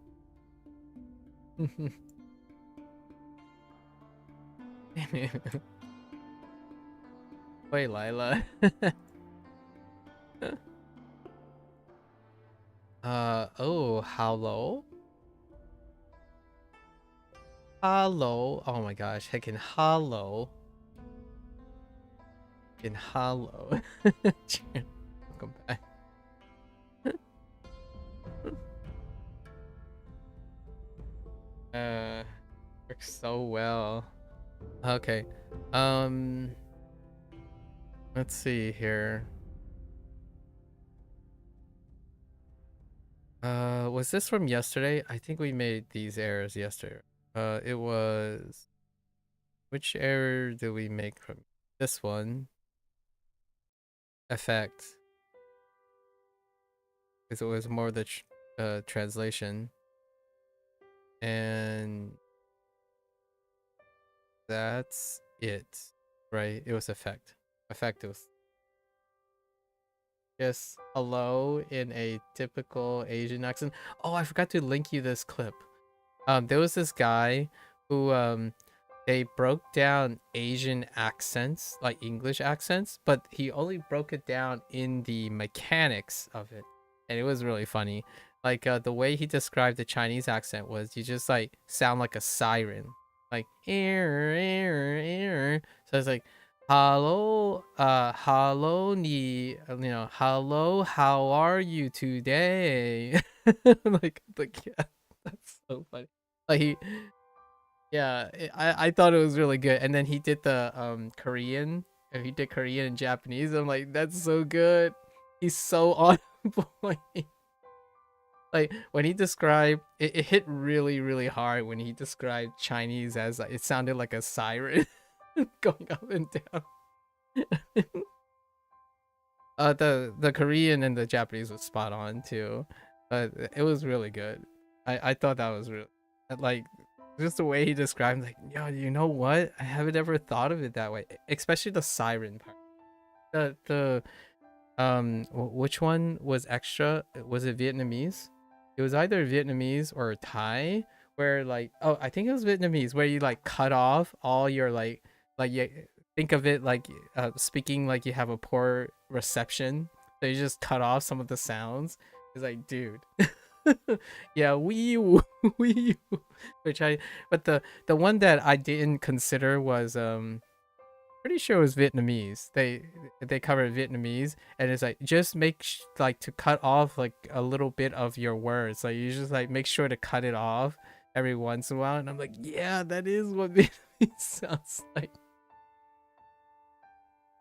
A: Wait, Lila. Oh, hello? Hello. Oh my gosh, heckin' hello. Heckin' hello. Welcome back. Works so well. Okay. Let's see here. Was this from yesterday? I think we made these errors yesterday. It was... Which error did we make from this one? Effect. Because it was more the translation. And... That's it. Right? It was effect. Effect was... Just hello in a typical Asian accent. Oh, I forgot to link you this clip. There was this guy who they broke down Asian accents, like English accents, but he only broke it down in the mechanics of it, and it was really funny. Like the way he described the Chinese accent was you just like sound like a siren, like err. So it's like hello, hello, hello, how are you today? like yeah, that's so funny. Like yeah, I thought it was really good. And then he did the Korean, he did Korean and Japanese. I'm like, that's so good. He's so on point. Like when he described it hit really hard when he described Chinese as like, it sounded like a siren going up and down. The Korean and the Japanese was spot on too. It was really good. I thought that was really like just the way he described like, yo, you know what? I haven't ever thought of it that way. Especially the siren part. Which one was extra? Was it Vietnamese? It was either Vietnamese or Thai, where like, oh, I think it was Vietnamese, where you like cut off all your like you think of it like speaking like you have a poor reception, so you just cut off some of the sounds. It's like, dude. Yeah, wee wee. But the one that I didn't consider was pretty sure it was Vietnamese. They covered Vietnamese, and it's like just make like to cut off like a little bit of your words. Like you just like make sure to cut it off every once in a while. And I'm like, yeah, that is what Vietnamese sounds like.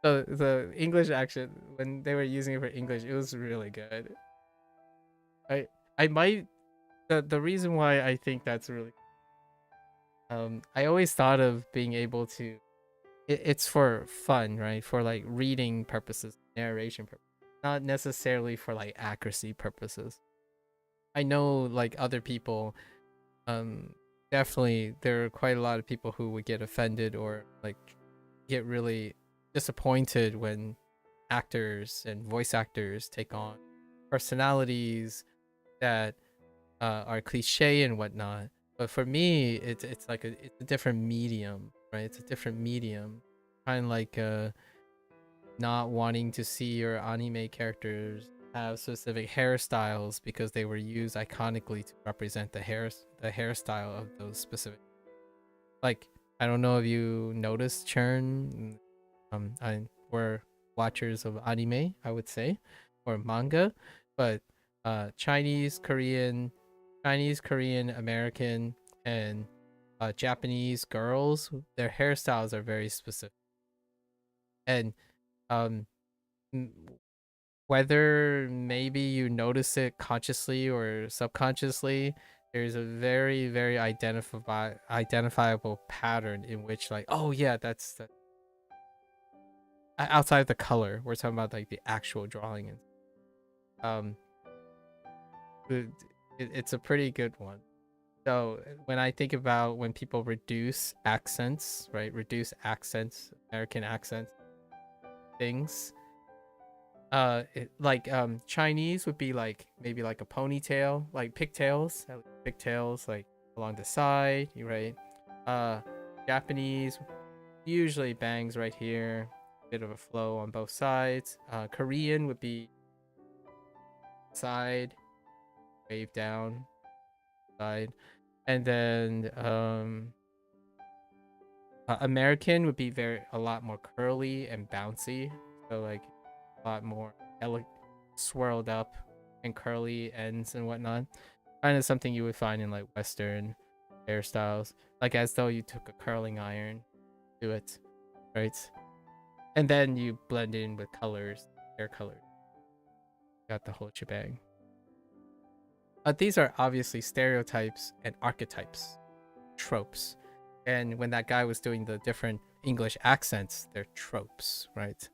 A: So the English accent when they were using it for English, it was really good. I might the reason why I think that's really I always thought of being able to it's for fun, right? For like reading purposes, narration purposes, not necessarily for like accuracy purposes. I know like other people definitely there are quite a lot of people who would get offended or like get really disappointed when actors and voice actors take on personalities that are cliche and whatnot. But for me, it's like it's a different medium, right? It's a different medium, kind of like not wanting to see your anime characters have specific hairstyles because they were used iconically to represent the hairstyle of those specific. Like I don't know if you noticed churn, where watchers of anime, I would say, or manga, but Chinese, Korean, American, and Japanese girls, their hairstyles are very specific, and um, whether maybe you notice it consciously or subconsciously, there's a very very identifiable pattern in which, like, oh yeah, that's outside of the color. We're talking about like the actual drawing, and um it's a pretty good one. So when I think about when people reduce accents, right, reduce accents, American accents, things, like Chinese would be like maybe like a ponytail, like pigtails like along the side, right? Japanese usually bangs right here, bit of a flow on both sides. Korean would be side, wave down, side, and then American would be a lot more curly and bouncy, so like a lot more swirled up and curly ends and whatnot. Kind of something you would find in like Western hairstyles, like as though you took a curling iron to it, right? And then you blend in with colors, hair colors. Got the whole shebang. These are obviously stereotypes and archetypes, tropes. And when that guy was doing the different English accents, they're tropes, right?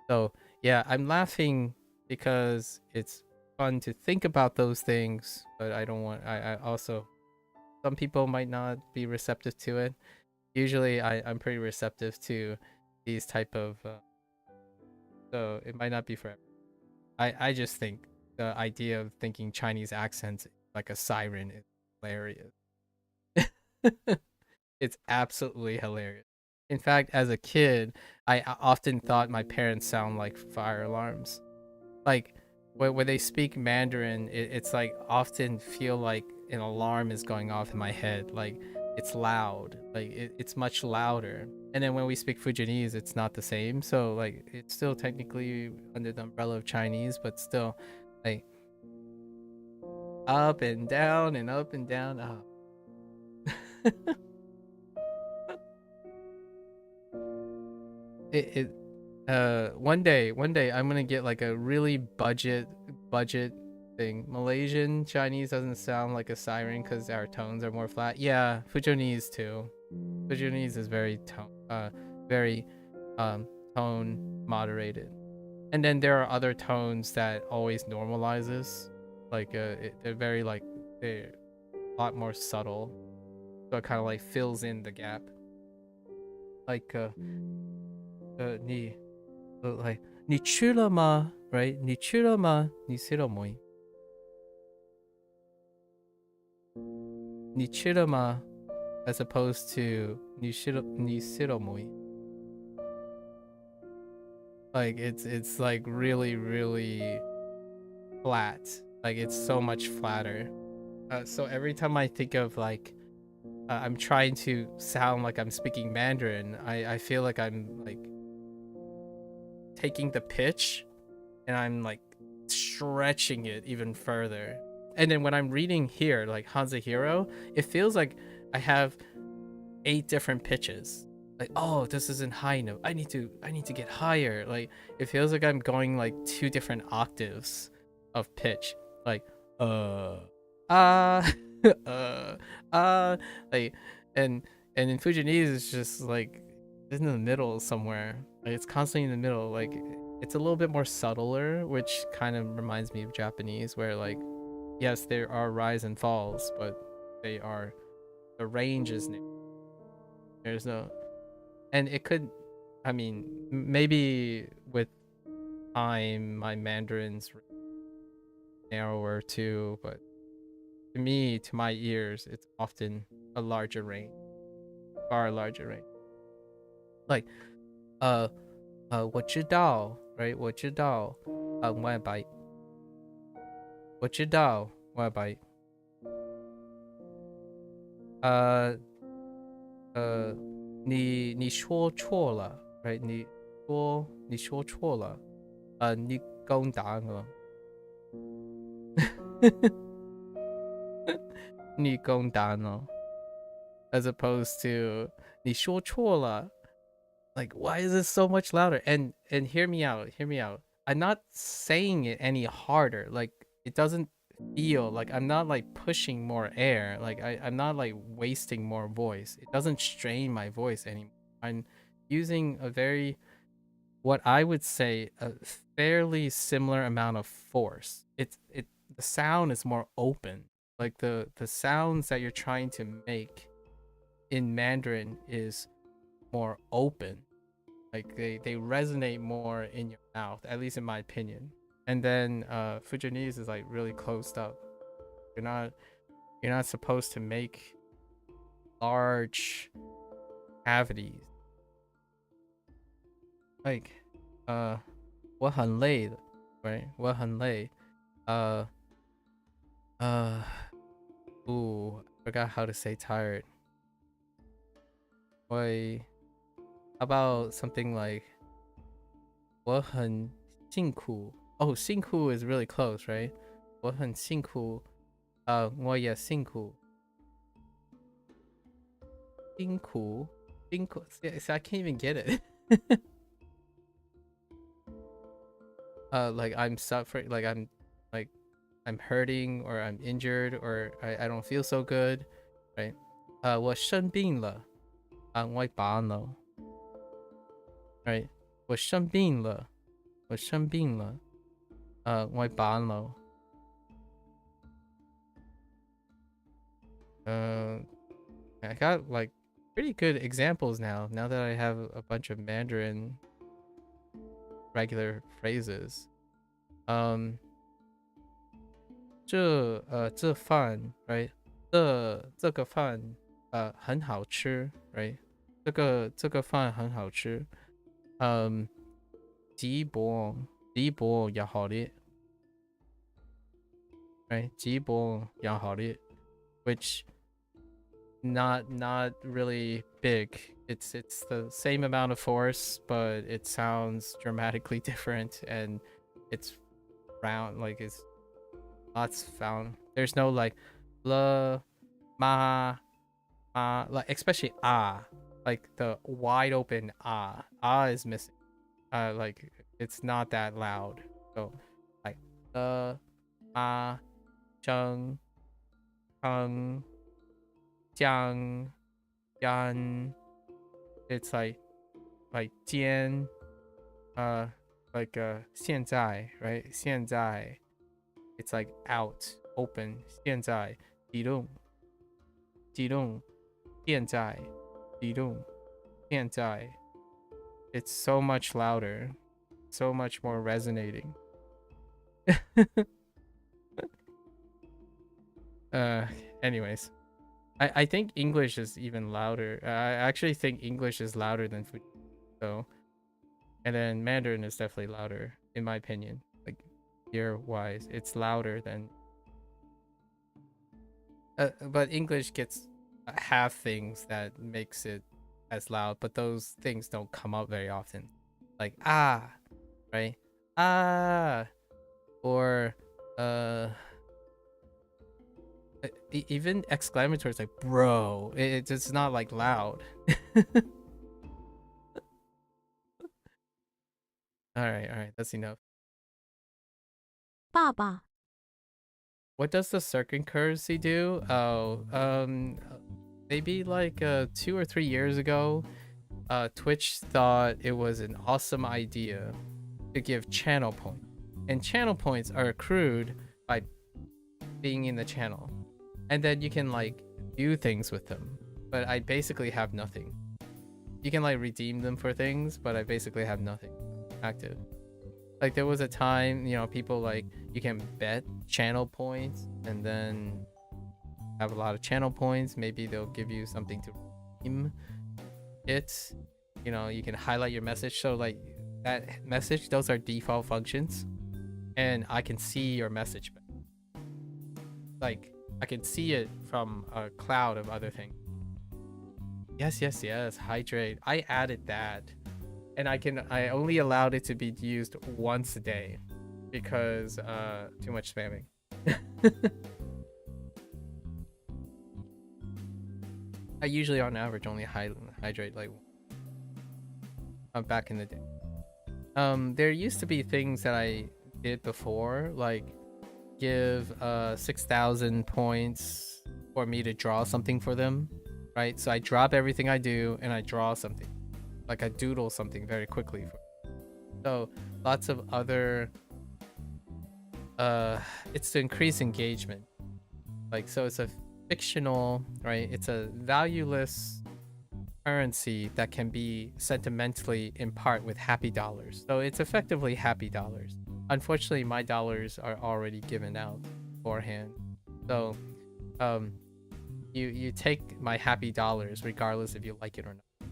A: So yeah, I'm laughing because it's fun to think about those things, but I don't want. I also, some people might not be receptive to it. Usually, I'm pretty receptive to these type of. So it might not be for. I just think the idea of thinking Chinese accents like a siren is hilarious. It's absolutely hilarious. In fact, as a kid, I often thought my parents sound like fire alarms. Like when they speak Mandarin, it's like often feel like an alarm is going off in my head. Like it's loud, like it's much louder. And then when we speak Fujianese, it's not the same. So like it's still technically under the umbrella of Chinese, but still like up and down and up and down. Oh. it one day I'm gonna get like a really budget thing. Malaysian Chinese doesn't sound like a siren because our tones are more flat. Yeah, Fujianese too. Fujianese is very tone moderated. And then there are other tones that always normalizes, like they're very like they're a lot more subtle, so it kind of like fills in the gap, like ni like ni chula ma, right? Ni chula ma ni siromoi. Ni chula ma, as opposed to ni siromoi. Like it's like really flat. Like it's so much flatter. So every time I think of like I'm trying to sound like I'm speaking Mandarin, I feel like I'm like taking the pitch and I'm like stretching it even further. And then when I'm reading here, like HanziHero, it feels like I have 8 different pitches. Like, oh, this isn't high note. I need to get higher. Like it feels like I'm going like 2 different octaves of pitch. Like ah like and in Fujianese it's just like it's in the middle somewhere. Like it's constantly in the middle. Like it's a little bit more subtler, which kind of reminds me of Japanese, where like yes, there are rise and falls, but the range is there's no, and it could, I mean, maybe with time my Mandarin's narrower too, but to me, to my ears, it's often a larger range, far larger range. Like, 我知道 right? 我知道，100，我知道，100，你说错了 right? 你说错了，你攻打我，你攻打我 as opposed to 你说错了. Like, why is it so much louder? And hear me out, hear me out. I'm not saying it any harder. Like, it doesn't feel like I'm not like pushing more air. Like I'm not like wasting more voice. It doesn't strain my voice anymore. I'm using a very, what I would say, a fairly similar amount of force. The sound is more open. Like the sounds that you're trying to make in Mandarin is more open. Like they resonate more in your mouth, at least in my opinion. And then Fujianese is like really closed up. You're not supposed to make large cavities. Like 我很累的 right? 我很累 ooh, I forgot how to say tired. How about something like 我很辛苦. Oh, 辛苦 is really close, right? 我很辛苦我也辛苦 辛苦 See, I can't even get it. Like I'm suffering, like I'm hurting, or I'm injured, or I don't feel so good, right? 我生病了我病了 right? 我生病了我生病了我病了 I got like pretty good examples now that I have a bunch of Mandarin regular phrases. 这饭 right? 这个饭很好吃 right? 这个饭很好吃吉博也好哩 right? 吉博也好哩 which not really big. It's the same amount of force, but it sounds dramatically different, and it's round, like it's lots found. There's no like la ma like, especially like the wide open is missing. Like it's not that loud. So like chung kung jiang yan. It's like jian like 现在 right? 现在 it's like out, open. 现在启动现在启动现在 It's so much louder, so much more resonating. Anyways, I think English is even louder. I actually think English is louder than Fuji. So, and then Mandarin is definitely louder, in my opinion. Like, ear wise, it's louder than. But English gets half things that makes it as loud, but those things don't come up very often. Like right? Or even exclamatories like bro. It's not like loud. all right, that's enough.
B: 爸爸
A: What does the circuit currency do? Oh, maybe like 2 or 3 years ago, Twitch thought it was an awesome idea to give channel points. And channel points are accrued by being in the channel. And then you can like do things with them. But I basically have nothing. You can like redeem them for things, but I basically have nothing active. Like there was a time, you know, people like you can bet channel points and then have a lot of channel points. Maybe they'll give you something to redeem it. You know, you can highlight your message. So like that message, those are default functions. And I can see your message. Like I can see it from a cloud of other things. Yes. Hydrate. I added that. and I only allowed it to be used once a day because too much spamming. I usually on average only hydrate like back in the day. There used to be things that I did before, like give 6,000 points for me to draw something for them, right? So I drop everything I do and I draw something, like I doodle something very quickly. So lots of other it's to increase engagement. Like, so it's a fictional, right? It's a valueless currency that can be sentimentally in part with happy dollars. So it's effectively happy dollars. Unfortunately, my dollars are already given out beforehand. So you take my happy dollars regardless if you like it or not.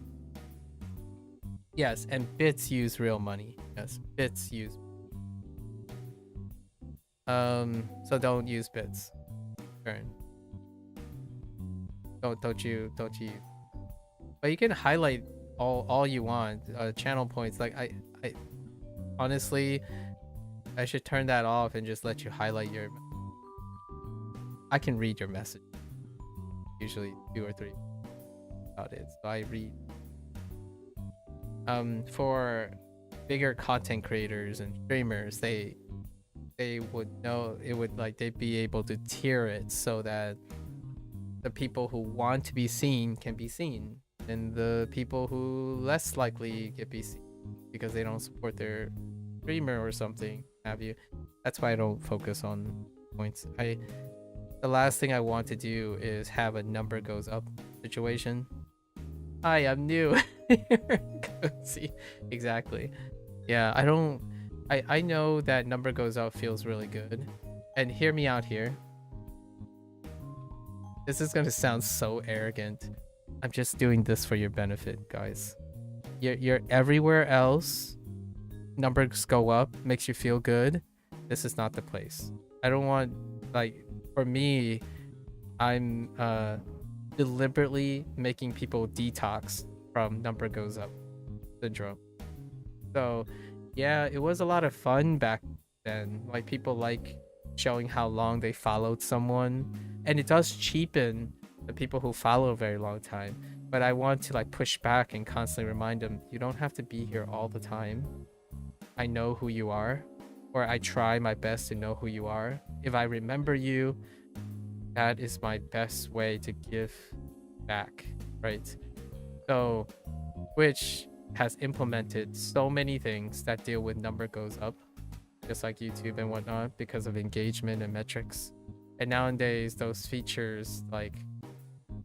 A: Yes, and bits use real money. Yes, bits use. So don't use bits. Turn. Don't you. But you can highlight all you want. Channel points. Like I honestly, I should turn that off and just let you highlight your. I can read your message. Usually 2 or 3 about it. So I read. For bigger content creators and streamers, they would know it would like they'd be able to tier it so that the people who want to be seen can be seen, and the people who less likely get be seen because they don't support their streamer or something have you. That's why I don't focus on points. The last thing I want to do is have a number goes up situation. Hi, I'm new. See, exactly. Yeah, I know that number goes up feels really good. And hear me out here. This is gonna sound so arrogant. I'm just doing this for your benefit, guys. You're everywhere else. Numbers go up, makes you feel good. This is not the place. I don't want, like, for me, I'm deliberately making people detox from number goes up syndrome. So yeah, it was a lot of fun back then. Like, people like showing how long they followed someone, and it does cheapen the people who follow a very long time. But I want to like push back and constantly remind them, you don't have to be here all the time. I know who you are, or I try my best to know who you are. If I remember you, that is my best way to give back, right? So Twitch has implemented so many things that deal with number goes up, just like YouTube and whatnot, because of engagement and metrics. And nowadays those features, like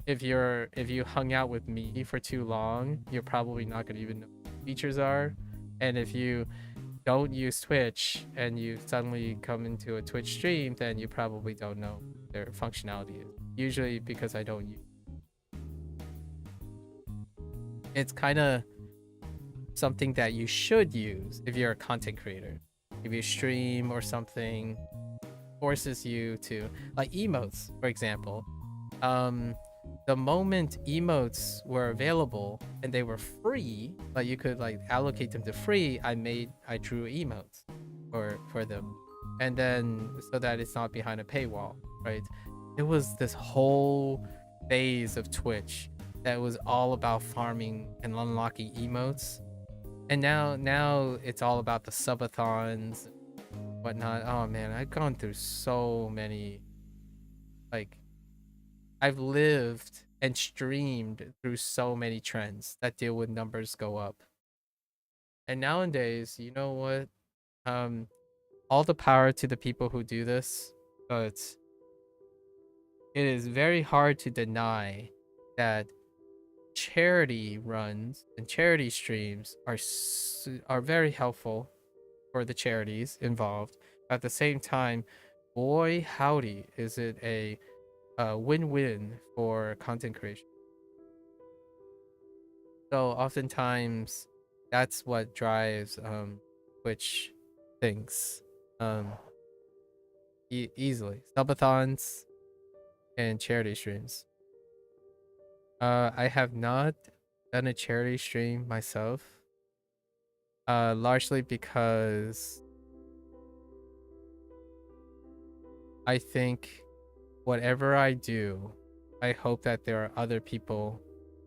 A: if you hung out with me for too long, you're probably not gonna even know what features are. And if you don't use Twitch and you suddenly come into a Twitch stream, then you probably don't know their functionality is. Usually because I don't use. It's kind of something that you should use if you're a content creator. If you stream or something, forces you to, like emotes, for example. The moment emotes were available and they were free, like you could like allocate them to free, I drew emotes for them, and then so that it's not behind a paywall, right? It was this whole phase of Twitch that was all about farming and unlocking emotes, and now it's all about the subathons and whatnot. Oh man, I've gone through so many, like I've lived and streamed through so many trends that deal with numbers go up. And nowadays, you know what? All the power to the people who do this, but it is very hard to deny that charity runs and charity streams are very helpful for the charities involved. At the same time, boy howdy, is it a win-win for content creation. So oftentimes that's what drives Twitch things easily. Subathons and charity streams. I have not done a charity stream myself. largely because I think whatever I do, I hope that there are other people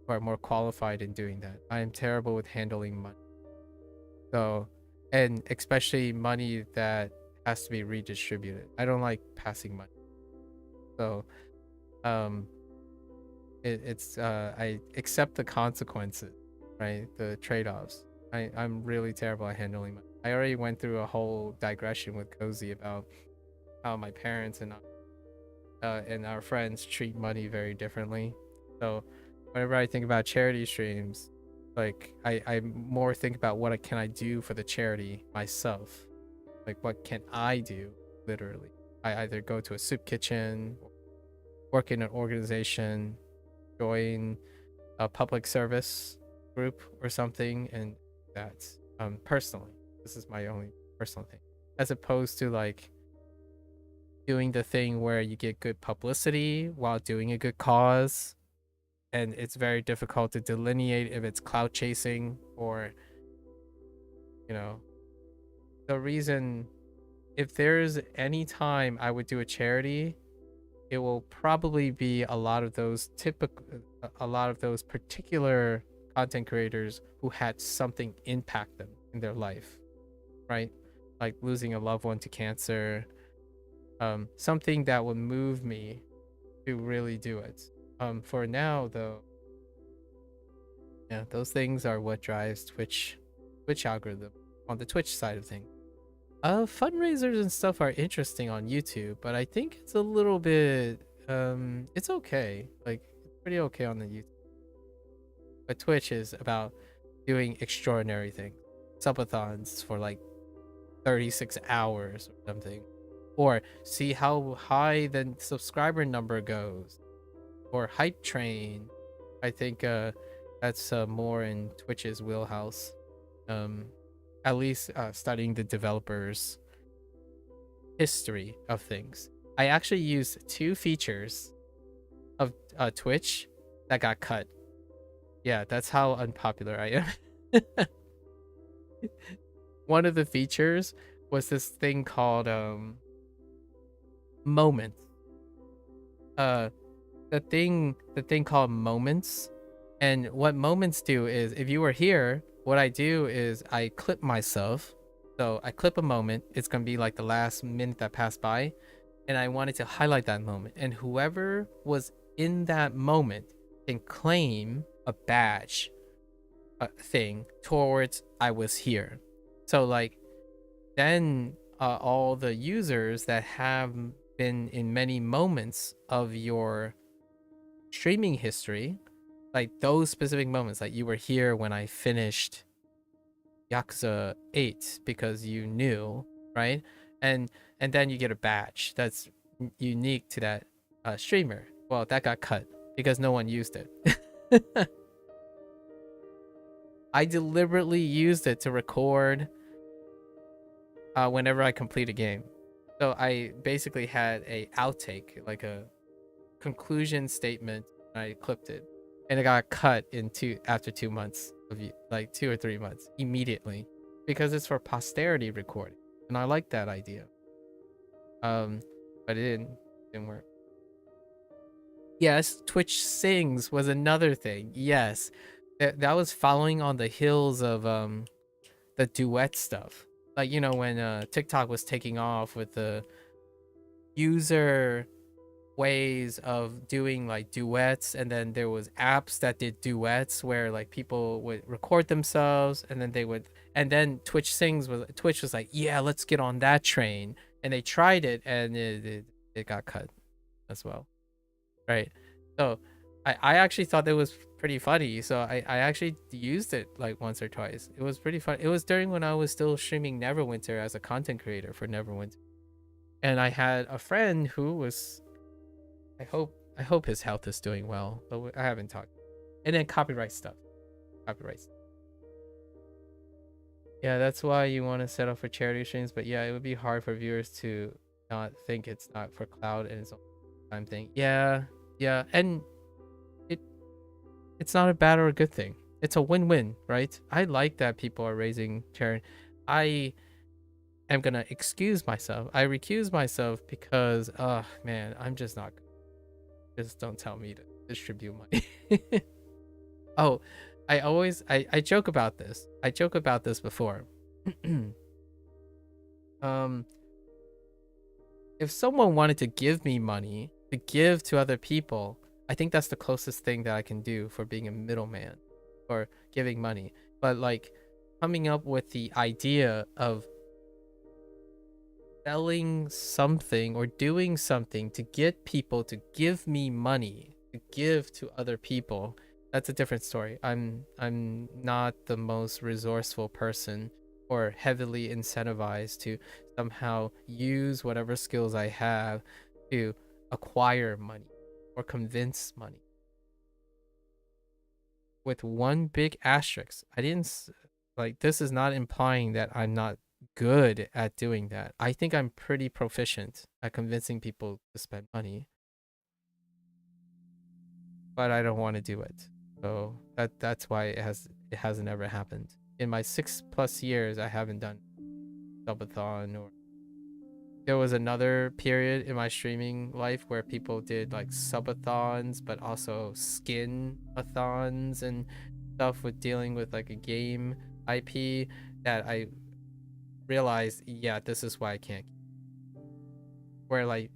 A: who are more qualified in doing that. I am terrible with handling money. So, and especially money that has to be redistributed. I don't like passing money. So, um, it's I accept the consequences, right? The trade-offs. I'm really terrible at handling money. I already went through a whole digression with Cozy about how my parents and our friends treat money very differently. So whenever I think about charity streams, like I more think about what can I do for the charity myself. Like what can I do, literally. I either go to a soup kitchen, work in an organization, join a public service group or something, and that's personally. This is my only personal thing. As opposed to like doing the thing where you get good publicity while doing a good cause, and it's very difficult to delineate if it's clout chasing or, you know, the reason. If there's any time I would do a charity, it will probably be a lot of those particular content creators who had something impact them in their life, right? Like losing a loved one to cancer, something that would move me to really do it. For now though, yeah, those things are what drives Twitch algorithm on the Twitch side of things. Fundraisers and stuff are interesting on YouTube, but I think it's a little bit it's okay. Like it's pretty okay on the YouTube. But Twitch is about doing extraordinary things. Subathons for like 36 hours or something. Or see how high the subscriber number goes. Or hype train. I think that's more in Twitch's wheelhouse. At least studying the developers' history of things. I actually used 2 features of Twitch that got cut. Yeah, that's how unpopular I am. One of the features was this thing called moments. The thing called moments, and what moments do is, if you were here, what I do is I clip myself. So I clip a moment. It's gonna be like the last minute that passed by, and I wanted to highlight that moment. And whoever was in that moment can claim a badge thing towards I was here. So like then all the users that have been in many moments of your streaming history, like those specific moments, like you were here when I finished Yakuza 8 because you knew, right? And then you get a badge that's unique to that streamer. Well, that got cut because no one used it. I deliberately used it to record whenever I complete a game. So I basically had a outtake, like a conclusion statement. I clipped it, and it got cut after 2 months of like 2 or 3 months immediately, because it's for posterity recording, and I like that idea. But it didn't work. Yes, Twitch Sings was another thing. Yes, that was following on the heels of the duet stuff. Like, you know, when TikTok was taking off with the user ways of doing like duets, and then there was apps that did duets where like people would record themselves, and then Twitch was like, yeah, let's get on that train, and they tried it, and it got cut as well, right? So I actually thought that was pretty funny, so I actually used it like once or twice. It was pretty fun. It was during when I was still streaming Neverwinter as a content creator for Neverwinter, and I had a friend who was, I hope his health is doing well, but I haven't talked. And then copyright stuff. Yeah, that's why you want to set up for charity streams. But yeah, it would be hard for viewers to not think it's not for cloud and it's a time thing. Yeah, and it's not a bad or a good thing. it's a win-win, right? I like that people are raising charity. I am gonna excuse myself. I recuse myself because, man, I'm just not. Just don't tell me to distribute money. Oh, I joke about this. I joke about this before. um, if someone wanted to give me money to give to other people, I think that's the closest thing that I can do for being a middleman or giving money. But like coming up with the idea of selling something or doing something to get people to give me money to give to other people, that's a different story. I'm not the most resourceful person or heavily incentivized to somehow use whatever skills I have to acquire money or convince money. With one big asterisk, I didn't like, this is not implying that I'm not good at doing that. I think I'm pretty proficient at convincing people to spend money, but I don't want to do it. So that's why it hasn't ever happened. In my 6+ years, I haven't done subathon. Or there was another period in my streaming life where people did like subathons, but also skin-a-thons and stuff with dealing with like a game IP that I realized, yeah, this is why I can't. Where like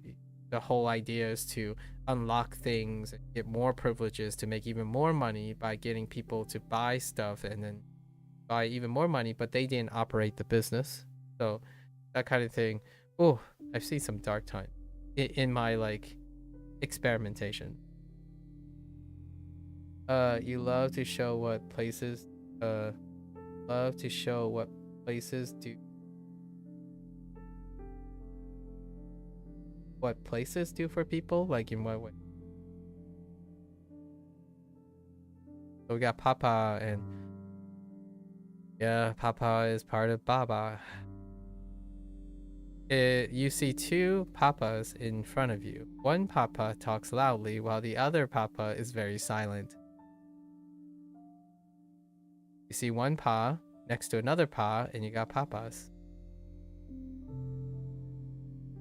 A: the whole idea is to unlock things and get more privileges to make even more money by getting people to buy stuff and then buy even more money, but they didn't operate the business. So that kind of thing. Oh, I've seen some dark time in my like experimentation. You love to show what places love to show what places do what places do for people? Like in what way? So we got Papa, and yeah, Papa is part of Baba. You see two Papas in front of you. One Papa talks loudly while the other Papa is very silent. You see one Pa next to another Pa, and you got Papas.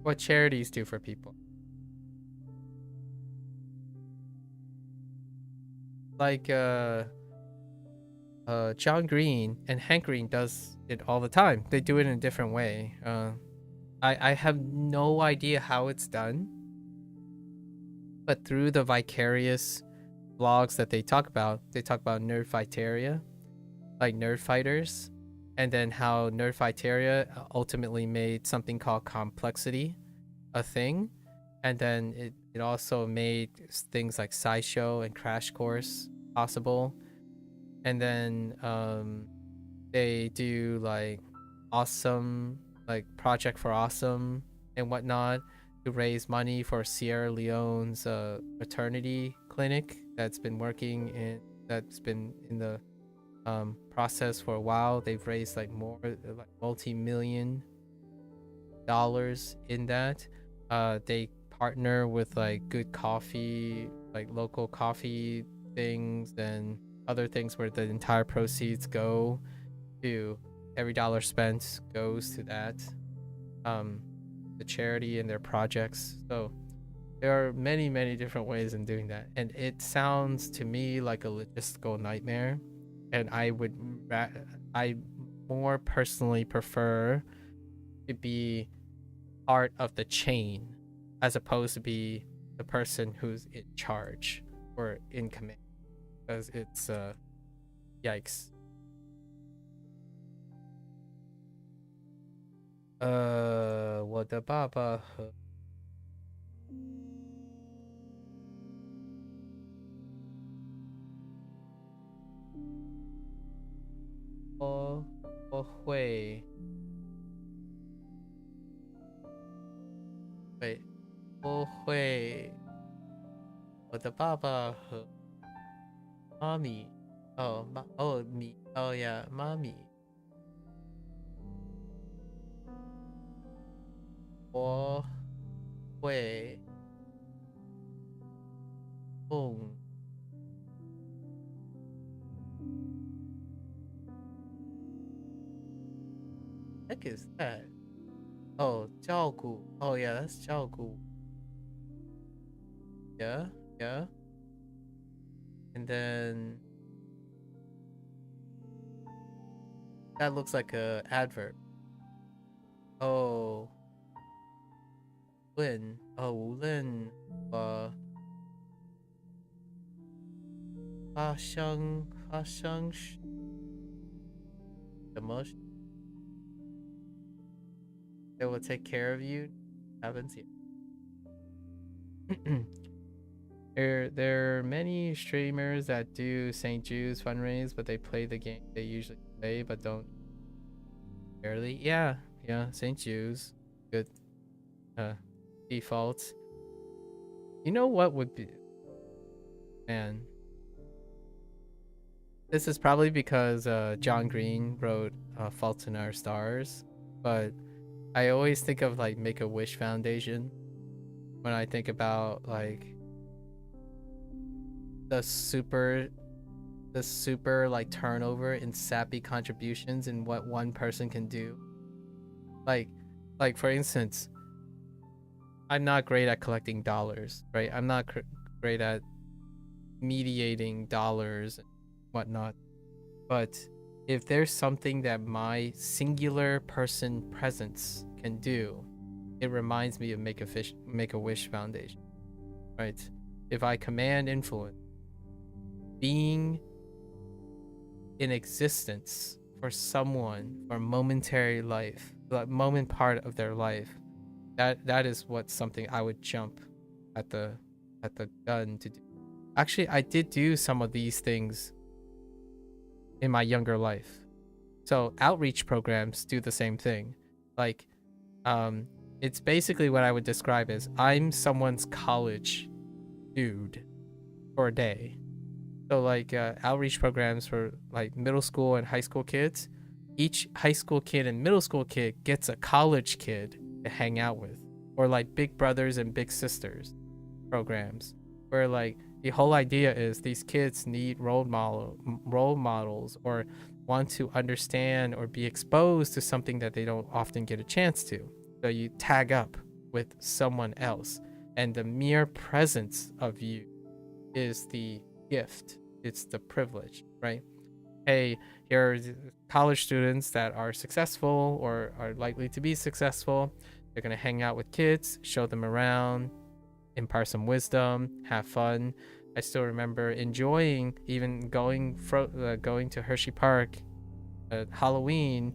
A: What charities do for people? Like John Green and Hank Green does it all the time. They do it in a different way. I have no idea how it's done, but through the vicarious vlogs that they talk about Nerdfighteria, like nerd fighters, and then how Nerdfighteria ultimately made something called Complexity a thing, and then it also made things like SciShow and Crash Course possible, and then they do like awesome, like Project for Awesome and whatnot, to raise money for Sierra Leone's maternity clinic that's been in the process for a while. They've raised like more like multi-million dollars in that. They partner with like good coffee, like local coffee things and other things where the entire proceeds go to, every dollar spent goes to that, the charity and their projects. So there are many different ways in doing that, and it sounds to me like a logistical nightmare, and I more personally prefer to be part of the chain as opposed to be the person who's in charge or in command, because it's yikes. 我的爸爸和我会会我会我的爸爸和妈咪妈咪我会用 heck is that? Oh, 照顾. Oh yeah, that's 照顾. Yeah, yeah. And then that looks like a adverb. Oh, 论. Oh, 无论发生什么 they will take care of you. Haven't seen. There are many streamers that do St. Jude's fundraise, but they play the game they usually play, but don't barely. Yeah, St. Jude's, good default. You know what would be, man? This is probably because John Green wrote Fault in Our Stars, but I always think of like Make-A-Wish Foundation when I think about like the super like turnover in sappy contributions and what one person can do. Like for instance, I'm not great at collecting dollars, right? I'm not great at mediating dollars and whatnot, but if there's something that my singular person presence can do, it reminds me of Make-A-Wish Foundation, right? If I command influence, being in existence for someone for a momentary life, the moment part of their life, that is what something I would jump at the gun to do. Actually, I did do some of these things in my younger life. So outreach programs do the same thing. Like, it's basically what I would describe as I'm someone's college dude for a day. So like outreach programs for like middle school and high school kids, each high school kid and middle school kid gets a college kid to hang out with. Or like big brothers and big sisters programs, where like the whole idea is these kids need role models or want to understand or be exposed to something that they don't often get a chance to. So you tag up with someone else, and the mere presence of you is the gift. It's the privilege, right? Hey, here are college students that are successful or are likely to be successful. They're gonna hang out with kids, show them around, impart some wisdom, have fun. I still remember enjoying even going to Hershey Park at Halloween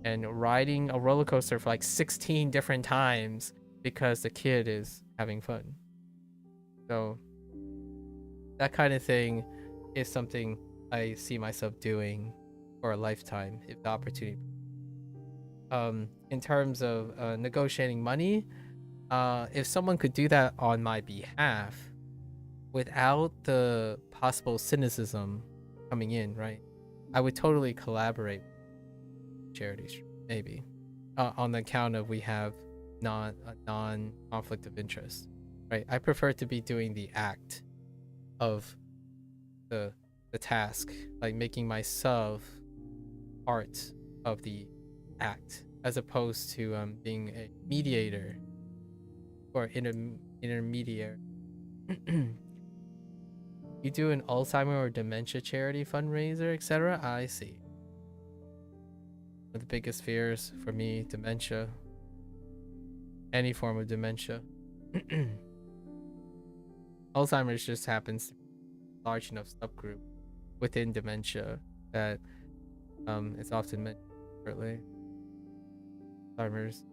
A: and riding a roller coaster for like 16 different times because the kid is having fun. So that kind of thing is something I see myself doing for a lifetime if the opportunity. In terms of negotiating money, if someone could do that on my behalf without the possible cynicism coming in, right? I would totally collaborate with charities, maybe, on the account of we have non-conflict of interest, right? I prefer to be doing the act of the task, like making myself part of the act, as opposed to being a mediator or intermediary. You do an Alzheimer or dementia charity fundraiser, etc. I see. One of the biggest fears for me, dementia. Any form of dementia. Alzheimer's just happens to be a large enough subgroup within dementia that it's often mentioned separately. Alzheimer's.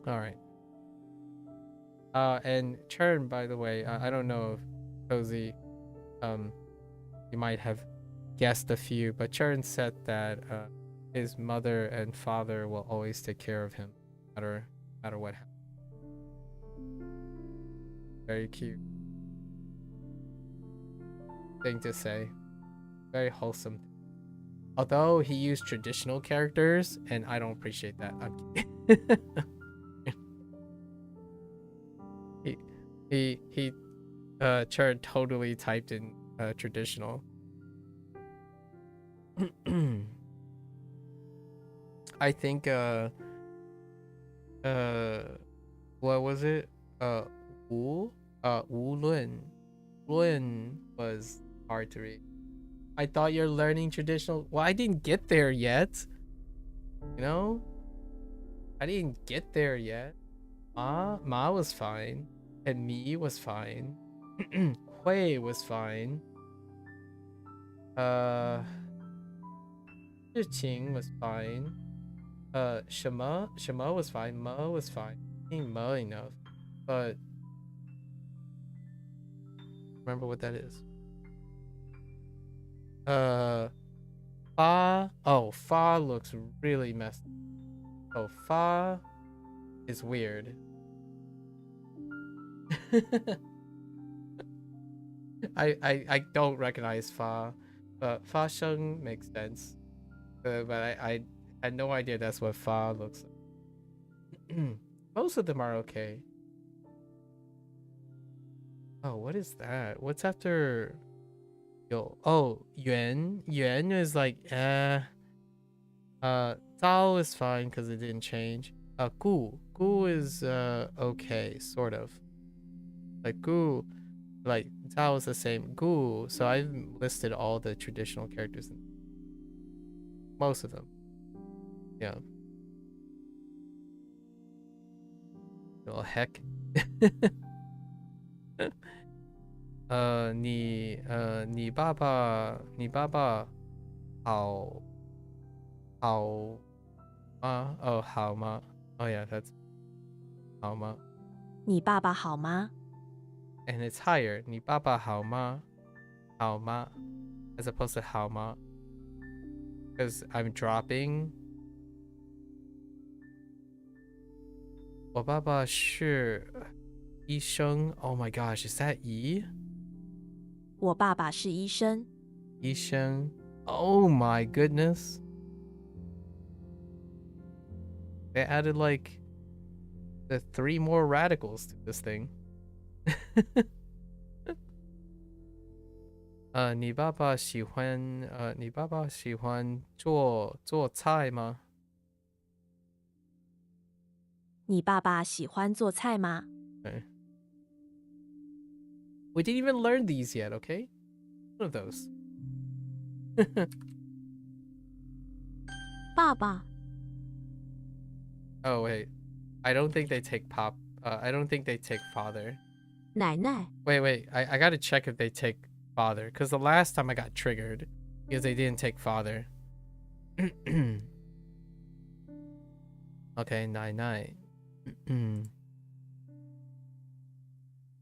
A: All right. And Churn, by the way, I don't know if Cozy, you might have guessed a few, but Churn said that his mother and father will always take care of him, no matter what happens. Very cute thing to say. Very wholesome. Although he used traditional characters, and I don't appreciate that. I'm kidding. he Churn totally typed in traditional. I think what was it? Wu Lun was hard to read. I thought you're learning traditional. Well, I didn't get there yet. You know, I didn't get there yet. Ma was fine, and Mi was fine. Hui was fine. 事情 was fine. 什么 was fine. Mo was fine. I think Mo enough, but remember what that is. Fa. Oh, fa looks really messed up. Oh, fa is weird. I don't recognize fa, but fa sheng makes sense. But I had no idea that's what fa looks like. Most of them are okay. Oh, what is that? What's after yo? Oh, yuan. Yuan is like Zao is fine because it didn't change. Gu is okay, sort of. Like Gu, like Zao is the same. Gu, so I've listed all the traditional characters, most of them. Yeah. Oh heck. 你爸爸好吗？哦，好吗？ Oh yeah, that's 好吗？
B: 你爸爸好吗？
A: And it's higher. 你爸爸好吗？好吗？ As opposed to 好吗？ Because I'm dropping. 我爸爸是医生. Oh my gosh, is that 医？
B: 我爸爸是医生。
A: 医生. Oh my goodness. They added like the 3 more radicals to this thing. 你爸爸喜欢做菜吗？
B: 你爸爸喜欢做菜吗？
A: Okay. We didn't even learn these yet, okay? One of those.
B: 爸爸。
A: Oh wait, I don't think they take pop. I don't think they take father.
B: 奶奶。
A: Wait, I gotta check if they take father, because the last time I got triggered because they didn't take father. Okay, 奶奶.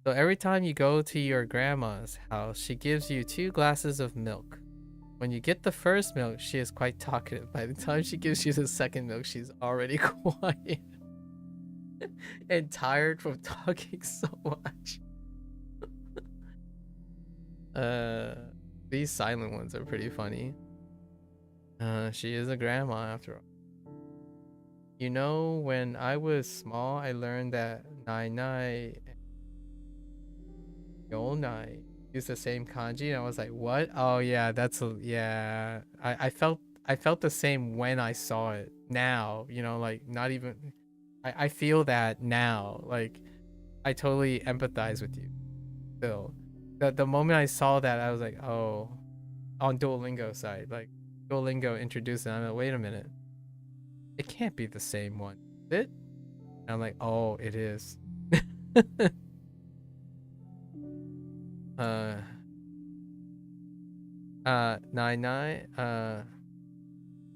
A: So every time you go to your grandma's house, she gives you 2 glasses of milk. When you get the first milk, she is quite talkative. By the time she gives you the second milk, she's already quiet and tired from talking so much. These silent ones are pretty funny. She is a grandma after all. You know, when I was small, I learned that nai nai and yonai use the same kanji, and I was like, what? Oh yeah, yeah. I felt the same when I saw it. Now, you know, like not even I feel that now. Like I totally empathize with you still. The moment I saw that, I was like, oh, on Duolingo side, like Duolingo introduced it. I'm like, wait a minute, it can't be the same one, is it? And I'm like, oh, it is.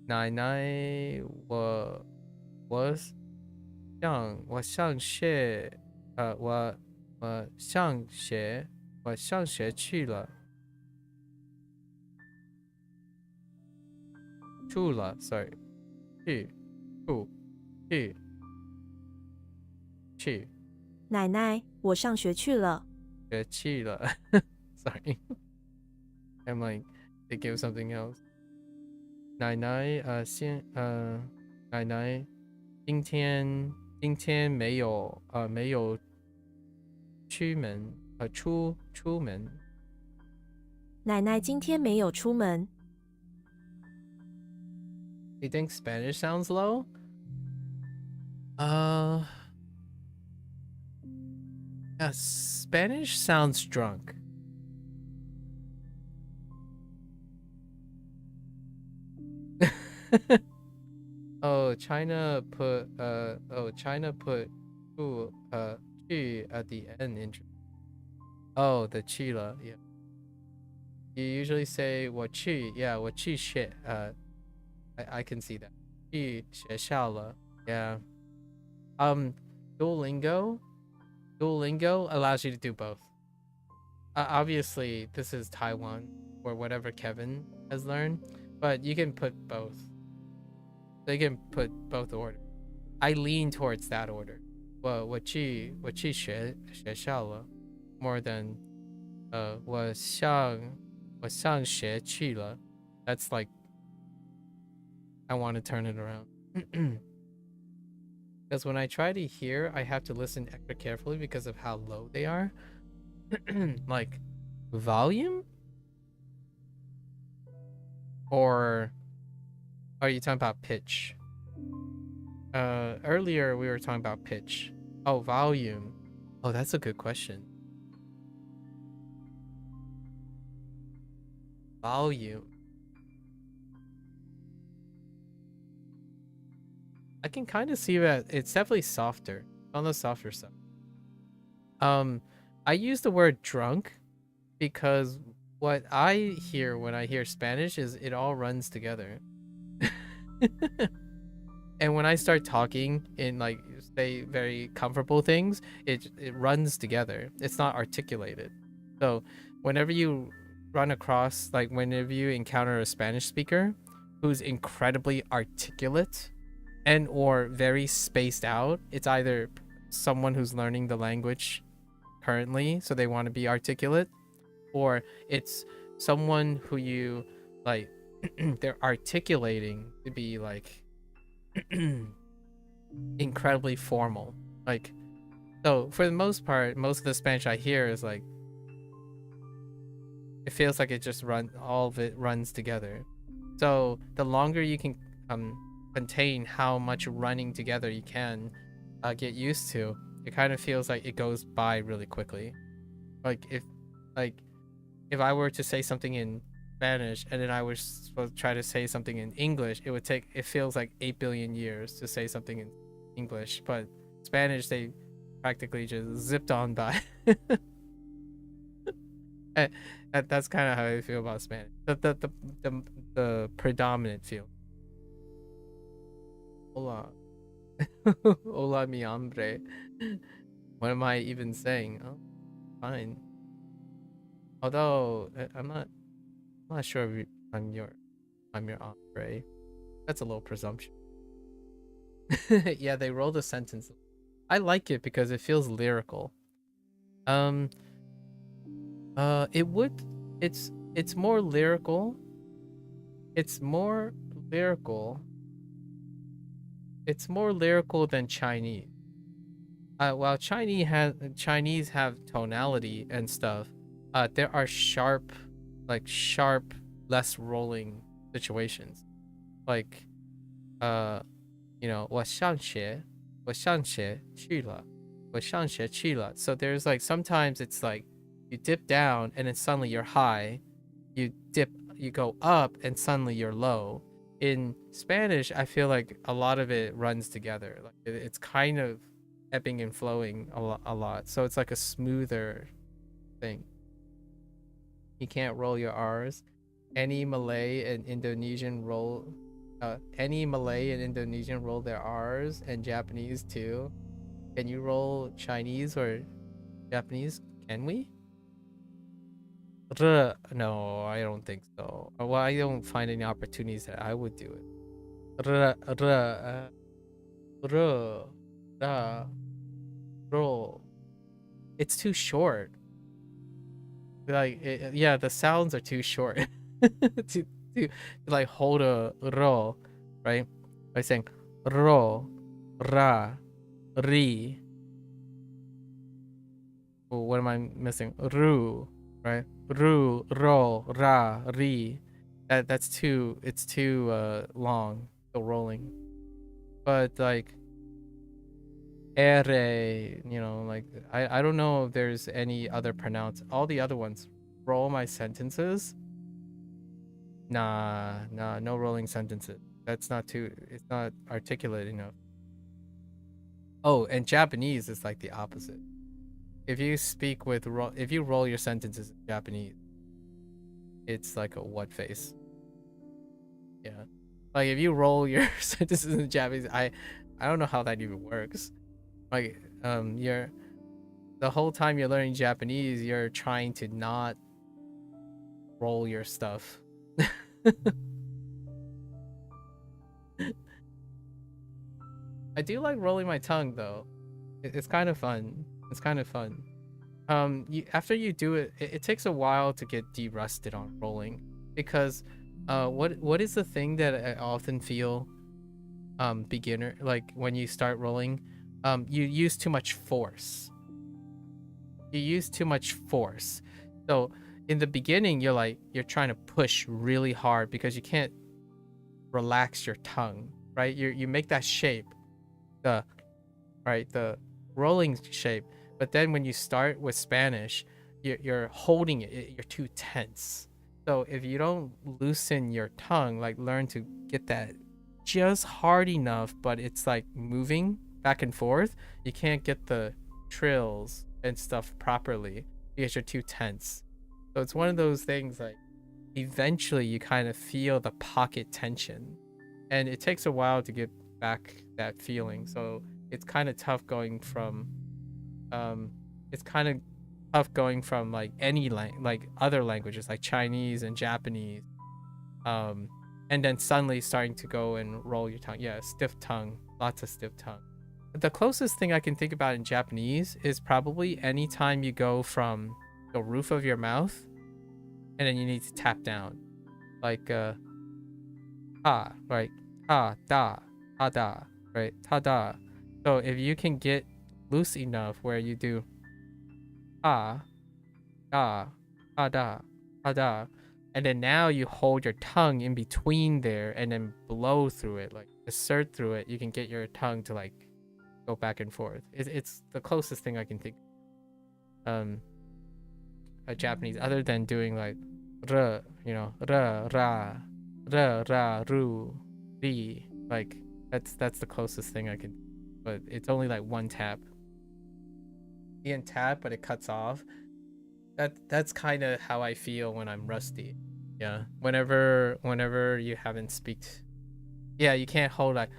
A: 奶奶，我上学，我上学去了，sorry，去，
B: 奶奶，我上学去了。
A: 学去了，sorry， I'm like thinking of something else。奶奶，奶奶，今天没有出门。
B: 奶奶今天没有出门。
A: You think Spanish sounds low? Yeah, Spanish sounds drunk. Oh, China put ooh, chi at the end. Oh, the chila, yeah. You usually say 我去, yeah, 我去学, I can see that. 去学校了, yeah. Um, Duolingo allows you to do both. Obviously, this is Taiwan or whatever Kevin has learned, but you can put both. They can put both orders. I lean towards that order. Well, 我去学校了 more than 我上学去了. That's like I want to turn it around. Because when I try to hear, I have to listen extra carefully because of how low they are. Like volume? Or are you talking about pitch? Earlier we were talking about pitch. Oh, volume. Oh, that's a good question. Volume. I can kind of see that it's definitely softer, on the softer side. I use the word drunk because what I hear when I hear Spanish is it all runs together. And when I start talking in like say very comfortable things, it runs together. It's not articulated. So whenever you run across like whenever you encounter a Spanish speaker who's incredibly articulate and or very spaced out, it's either someone who's learning the language currently, so they want to be articulate, or it's someone who you like they're articulating to be like incredibly formal. Like, so for the most part, most of the Spanish I hear is like it feels like it just all of it runs together. So the longer you can contain how much running together you can get used to, it kind of feels like it goes by really quickly. Like if I were to say something in Spanish and then I was supposed to try to say something in English, it feels like 8 billion years to say something in English, but Spanish they practically just zipped on by. That's kind of how I feel about Spanish. The predominant feel. Hola. Hola mi hombre. What am I even saying? Oh, fine. Although I'm not sure if I'm your hombre. That's a little presumption. Yeah, they rolled a sentence. I like it because it feels lyrical. It's more lyrical. It's more lyrical. It's more lyrical than Chinese. While Chinese have tonality and stuff, there are sharp, less rolling situations. Like, you know, 我上学去了. So there's like sometimes it's like you dip down and then suddenly you're high. You go up and suddenly you're low. In Spanish, I feel like a lot of it runs together. Like it's kind of ebbing and flowing a lot. So it's like a smoother thing. You can't roll your R's. Any Malay and Indonesian roll their R's, and Japanese too. Can you roll Chinese or Japanese? Can we? No, I don't think so. Well, I don't find any opportunities that I would do it. It's too short. Like, yeah, the sounds are too short to like hold a ro, right? By saying ro, ra, ri. Oh, what am I missing? Ru, right? Ru, ro, ra, ri. It's too long. still rolling. But like ere, you know, like I don't know if there's any other pronounce. All the other ones, roll my sentences. Nah, no rolling sentences. It's not articulate enough. Oh, and Japanese is like the opposite. If you speak with if you roll your sentences in Japanese, it's like a what face. Yeah. Like if you roll your sentences in Japanese, I don't know how that even works. Like you're the whole time you're learning Japanese, you're trying to not roll your stuff. I do like rolling my tongue though. It's kind of fun. It's kind of fun. After you do it, it takes a while to get de-rusted on rolling because what is the thing that I often feel beginner, like when you start rolling, you use too much force. So in the beginning you're trying to push really hard because you can't relax your tongue, right? You make that shape, the rolling shape, but then when you start with Spanish, you're holding it, you're too tense. So if you don't loosen your tongue, like learn to get that just hard enough, but it's like moving back and forth, you can't get the trills and stuff properly because you're too tense. So it's one of those things like eventually you kind of feel the pocket tension, and it takes a while to get back that feeling. So it's kind of tough going from like any like other languages like Chinese and Japanese, and then suddenly starting to go and roll your tongue. Yeah, stiff tongue, lots of stiff tongue. The closest thing I can think about in Japanese is probably anytime you go from the roof of your mouth and then you need to tap down, like ha, right? Ha da, ha da, right? Ta da. So if you can get loose enough where you do ha da, ha da, ha da, and then now you hold your tongue in between there and then blow through it, like assert through it, you can get your tongue to like go back and forth. It's the closest thing I can think a Japanese, other than doing like r, you know, ra ru ri, like that's the closest thing I can, but it's only like one tap. You can tap but it cuts off. That's kind of how I feel when I'm rusty. Yeah, whenever you haven't speaked, yeah, you can't hold like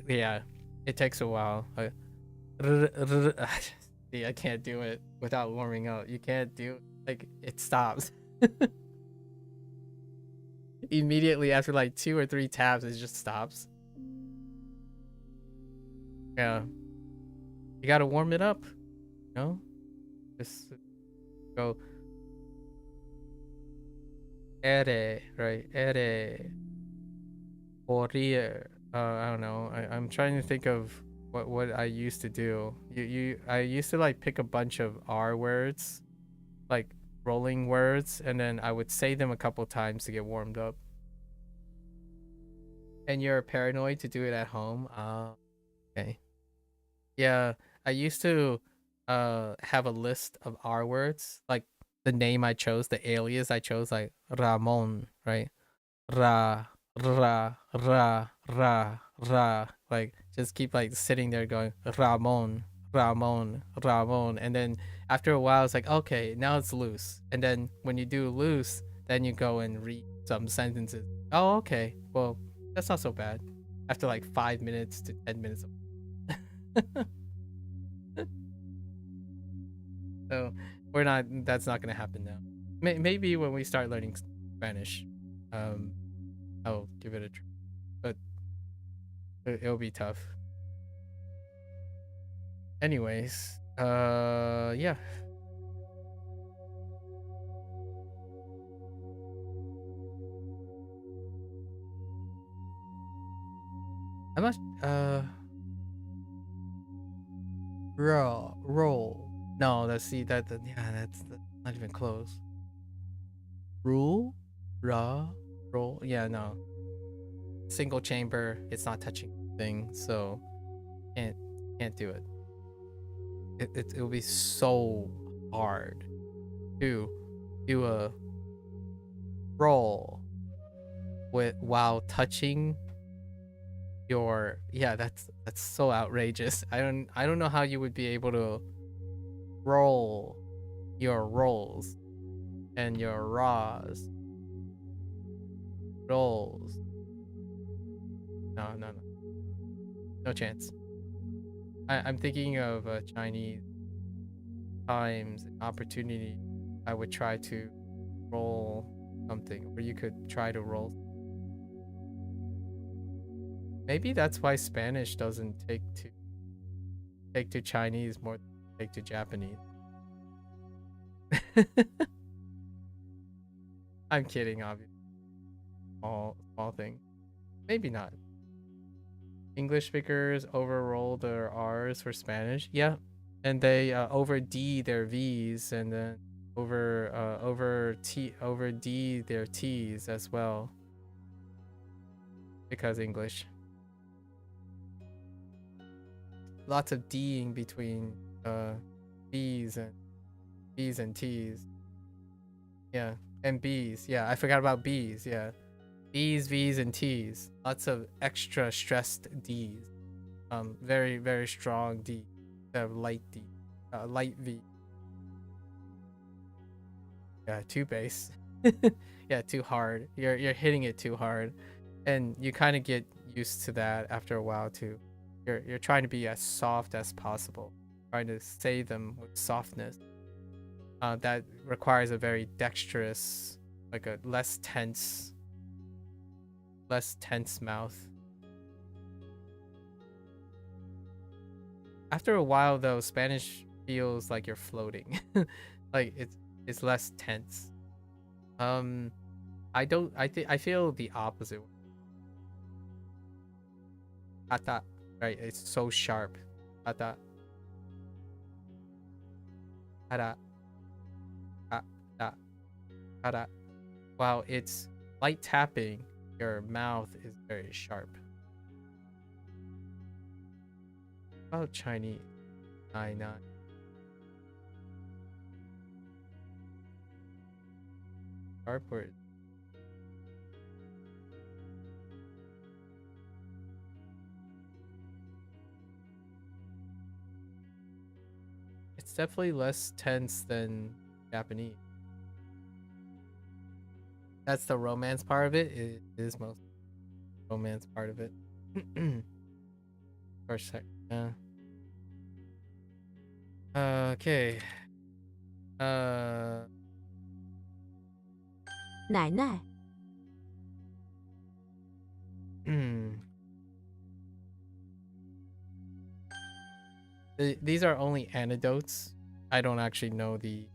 A: yeah, it takes a while. See, I can't do it without warming up. You can't do, like, it stops. Immediately after like 2 or 3 taps, it just stops. Yeah, you gotta warm it up, you know? Just go ere, right? Ere, orir. I don't know. I'm trying to think of what I used to do. I used to like pick a bunch of R words, like rolling words, and then I would say them a couple times to get warmed up. And you're paranoid to do it at home? Okay. Yeah, I used to have a list of R words, like the name I chose, the alias I chose, like Ramon, right? Ra, ra, like just keep like sitting there going Ramon, Ramon, and then after a while it's like, okay, now it's loose, and then when you do loose, then you go and read some sentences. Oh, okay, well, that's not so bad after like 5 minutes to 10 minutes. So that's not gonna happen now. Maybe when we start learning Spanish, I'll give it a try, but it'll be tough. Anyways, yeah. I'm not, roll. No, that's yeah, that's not even close. Rule, raw, roll. Yeah, no. single chamber. It's not touching thing, so can't do it. It will be so hard to do a roll while touching your, yeah, that's so outrageous. I don't know how you would be able to roll your rolls and your rolls. No chance. I'm thinking of Chinese times and opportunity. I would try to roll something, or you could try to roll. Maybe that's why Spanish doesn't take to Chinese more than take to Japanese. I'm kidding, obviously. Small thing. Maybe not. English speakers overroll their R's for Spanish. Yeah. And they over D their V's, and then over D their T's as well. Because English. Lots of D'ing between B's and T's. Yeah. And B's. Yeah, I forgot about B's. Yeah. B's, V's, and T's. Lots of extra stressed D's. Very, very strong D. Light D. Light V. Yeah, too bass. Yeah, too hard. You're hitting it too hard. And you kind of get used to that after a while too. You're trying to be as soft as possible. Trying to say them with softness. That requires a very dexterous, like a less tense mouth. After a while though, Spanish feels like you're floating. Like it's less tense. I feel the opposite. Ata, right? It's so sharp. Ata. Ara. Ara. While it's light tapping, your mouth is very sharp. About Chinese. Nine. Sharp word. It's definitely less tense than Japanese. That's the romance part of it. It is most romance part of it. For a sec. Yeah. Okay.
B: 奶奶，
A: These are only anecdotes. I don't actually know the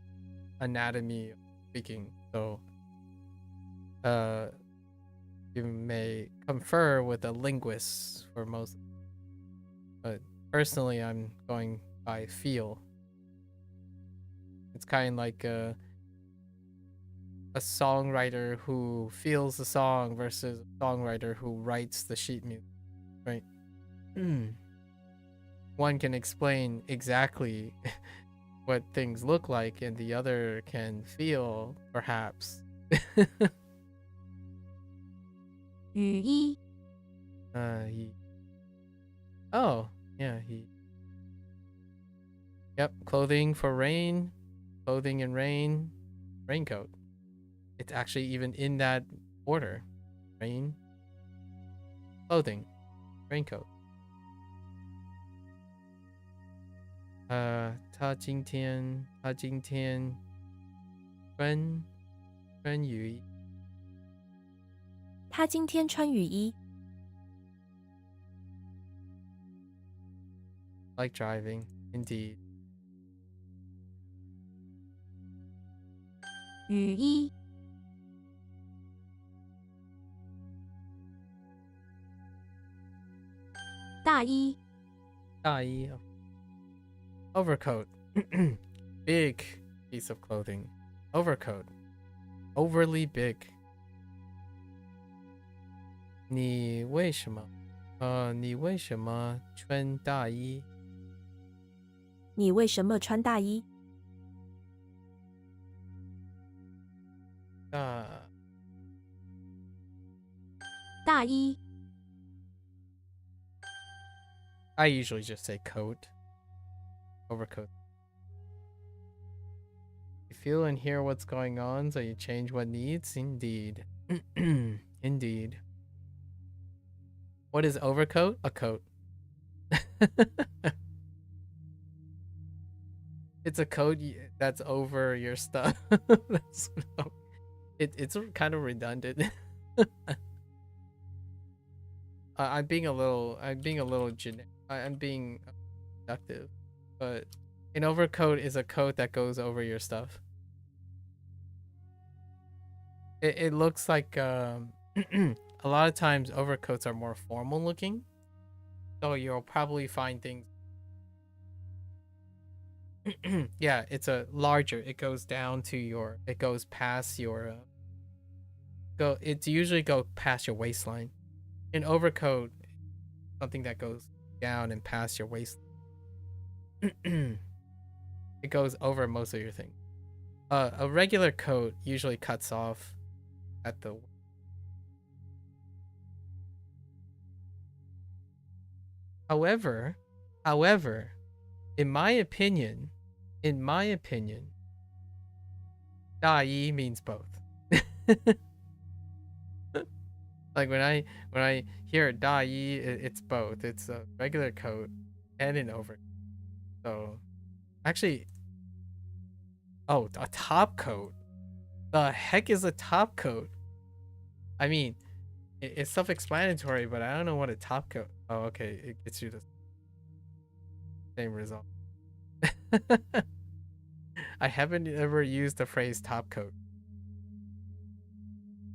A: anatomy of speaking, so you may confer with a linguist for most, but personally I'm going by feel. It's kind of like a songwriter who feels the song versus a songwriter who writes the sheet music, right? One can explain exactly what things look like, and the other can feel, perhaps.
B: 雨衣，
A: Oh, yeah, Yep, clothing for rain, clothing in rain, raincoat. It's actually even in that order. Rain, clothing, raincoat. 他今天穿雨衣。
B: 他今天穿雨衣。
A: Like driving, indeed.
B: 雨衣， 大衣，
A: 大衣 overcoat. Big piece of clothing. Overcoat. Overly big. 你为什么你为什么穿大衣？
B: 你为什么穿大衣？
A: 大
B: 大衣
A: I usually just say coat, overcoat. You feel and hear what's going on, so you change what needs. Indeed. Indeed. What is overcoat? A coat. It's a coat that's over your stuff. It's kind of redundant. I'm being a little generic. I'm being productive, but an overcoat is a coat that goes over your stuff. It looks like a lot of times overcoats are more formal looking, so you'll probably find things. Yeah, it's a larger. It goes down to your. It goes past your. It's usually go past your waistline. An overcoat, something that goes down and past your waist. It goes over most of your thing. A regular coat usually cuts off at the. However, in my opinion, 大衣 means both. Like when I hear 大衣, it's both. It's a regular coat and an overcoat. So, actually, oh, a top coat. The heck is a top coat? I mean, it's self-explanatory, but I don't know what a top coat. Oh, okay, it gets you the same result. I haven't ever used the phrase top coat.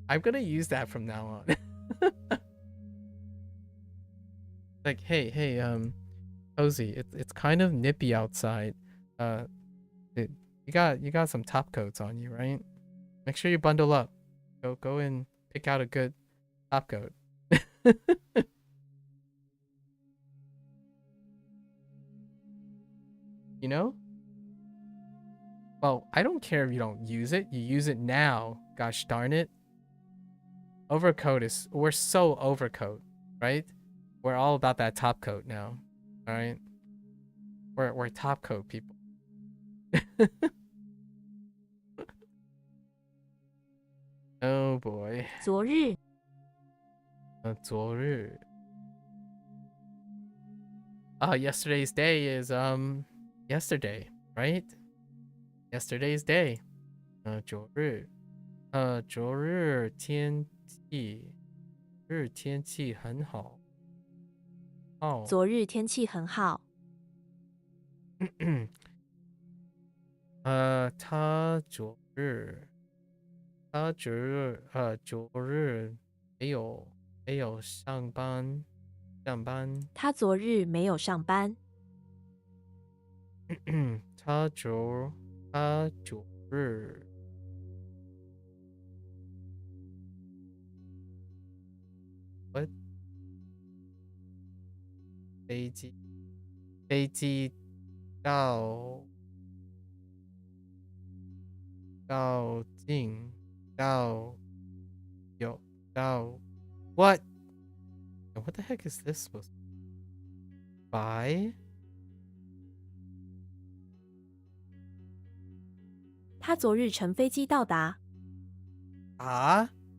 A: I'm gonna use that from now on. Like, hey, Cozy, it's kind of nippy outside. You got some top coats on you, right? Make sure you bundle up. Go and pick out a good top coat. You know? Well, I don't care if you don't use it. You use it now. Gosh darn it. We're so overcoat, right? We're all about that top coat now. All right? We're top coat people. Oh boy.
B: 昨日
A: 昨日 yesterday's day is yesterday, right? Yesterday's day. 昨日昨日天气很好。哦，
B: 昨日天气很好。
A: 昨日没有上班。
B: 他昨日没有上班。
A: 他昨日what 飞机到近到有到 what the heck is this supposed to be? By
B: 他昨日乘飞机到达。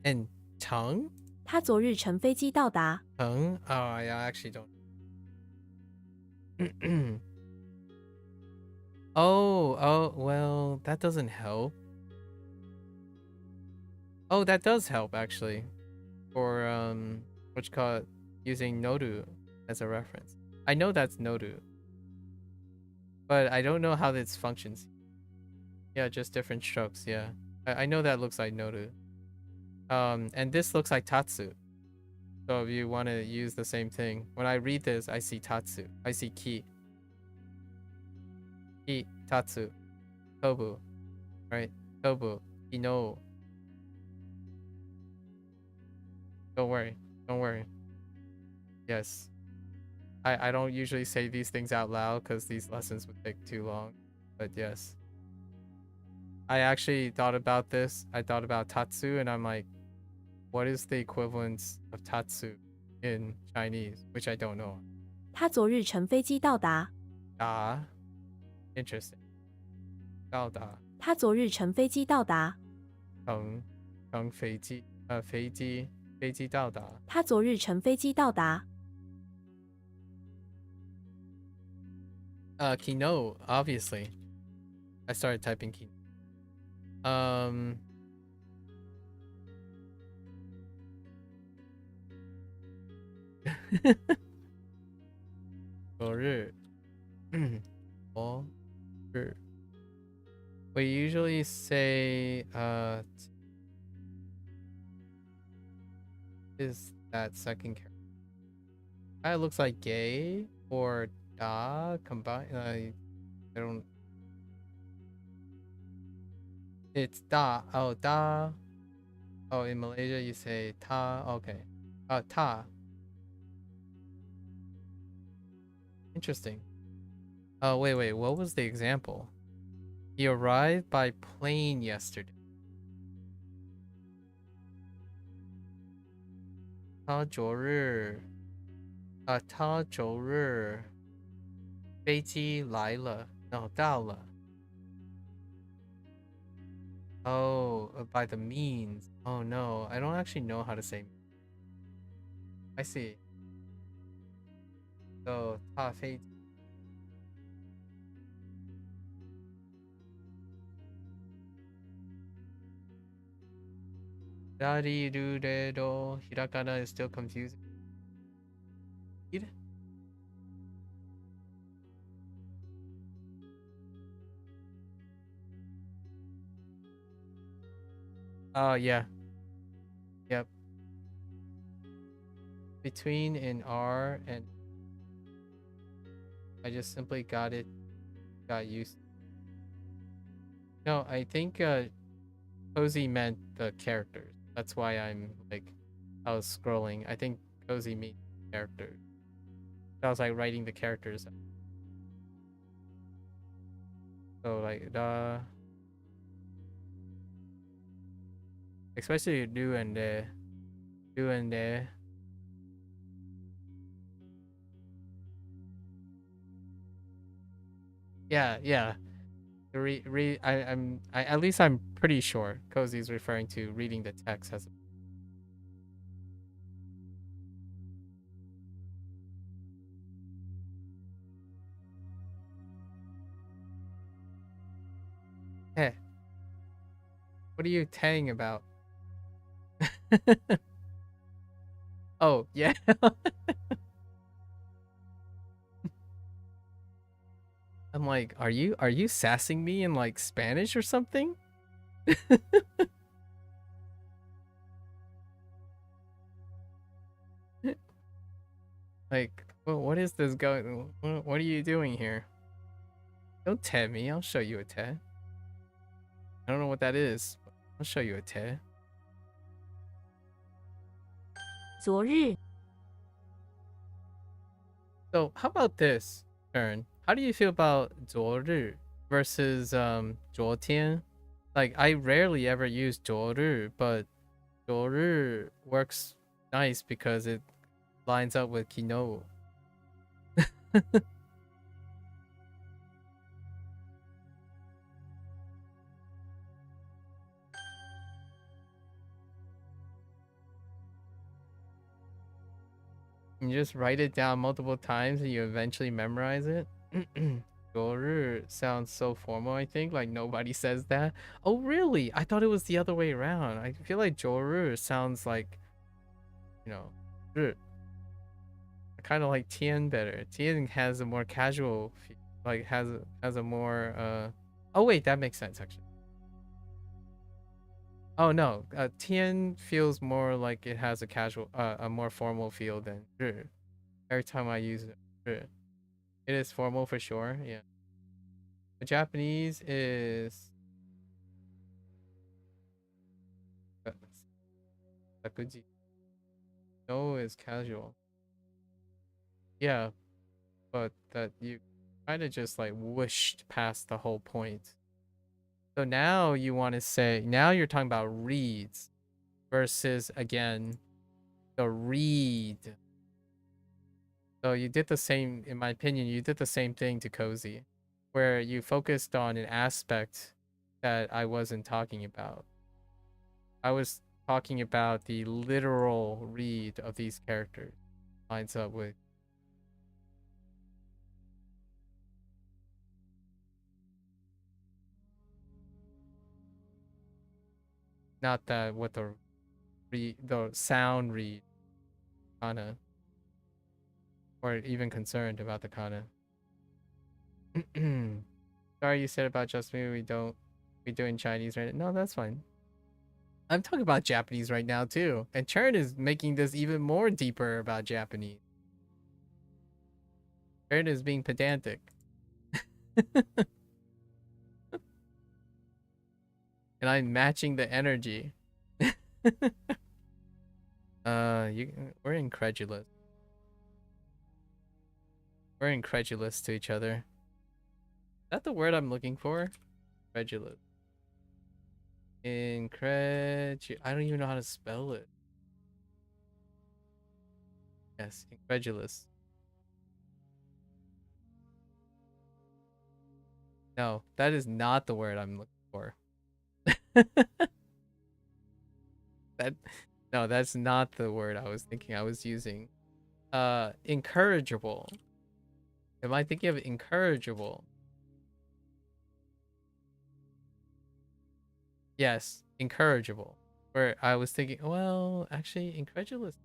A: and 乘
B: 他昨日乘飞机到达。
A: 乘 I actually don't. Oh, well, that doesn't help. Oh, that does help actually. For what you call it, using noru as a reference. I know that's noru, but I don't know how this functions. Yeah, just different strokes. Yeah, I know that looks like noru. And this looks like tatsu. So if you want to use the same thing, when I read this, I see tatsu. I see ki, tatsu, tobu, right? Tobu, ino. Don't worry. Don't worry. Yes. I don't usually say these things out loud because these lessons would take too long. But yes. I actually thought about this. I thought about tatsu and I'm like, what is the equivalence of tatsu in Chinese? Which I don't know.
B: 他昨日乘飞机到达。
A: Da. Interesting. 到达。
B: 他昨日乘飞机到达。
A: 乘飞机到达。
B: 他昨日乘飞机到达。
A: Kino, obviously. I started typing Kino. We usually say is that second character. It looks like gay or da combined. I don't. It's da. Oh, da. Oh, in Malaysia you say ta. Okay. Ta. Interesting. Oh, wait. What was the example? He arrived by plane yesterday. 他昨日飞机来了，到了。Oh, by the means. Oh no, I don't actually know how to say. I see. So, 他飞机。Dariruredo Hirakana is still confusing. Oh, yeah. Yep. Between in R and I just simply got used. No, I think Cozy meant the characters. That's why I'm like, I was scrolling. I think Cozy means characters. I was like writing the characters. So like especially do and yeah. At least I'm pretty sure Cozy's referring to reading the text as. Hey, what are you taying about? Oh yeah. I'm like, are you sassing me in like Spanish or something? Like, well, what is this going? What are you doing here? Don't te me. I'll show you a te. I don't know what that is. But I'll show you a te.
B: 昨日。
A: So how about this, Aaron? How do you feel about 昨日 versus 昨天? Like I rarely ever use 昨日, but 昨日 works nice because it lines up with 昨日. You just write it down multiple times and you eventually memorize it. 昨日 sounds so formal, I think. Like nobody says that. Oh, really? I thought it was the other way around. I feel like 昨日 sounds like, you know, 日. I kind of like 天 better. 天 has a more casual, like has a more. Oh wait, that makes sense actually. Oh no, 天 feels more like it has a casual, a more formal feel than 日. Every time I use it, 日. It is formal for sure, yeah. The Japanese is 昨日 No is casual. Yeah, but that you kind of just like whooshed past the whole point. So now you want to say, now you're talking about reads versus, again, the read. So you did the same, in my opinion, you did the same thing to Cozy, where you focused on an aspect that I wasn't talking about. I was talking about the literal read of these characters. Lines up with. Not that what the sound read, kana, or even concerned about the kana. Sorry, you said about just me. We doing Chinese right now. No, that's fine. I'm talking about Japanese right now too, and Chern is making this even more deeper about Japanese. Chern is being pedantic. And I'm matching the energy. We're incredulous. We're incredulous to each other. Is that the word I'm looking for? Incredulous. I don't even know how to spell it. Yes, incredulous. No, that is not the word I'm looking for. No, that's not the word I was thinking I was using. Incorrigible. Am I thinking of incorrigible? Yes, incorrigible. Where I was thinking, well, actually, incredulous.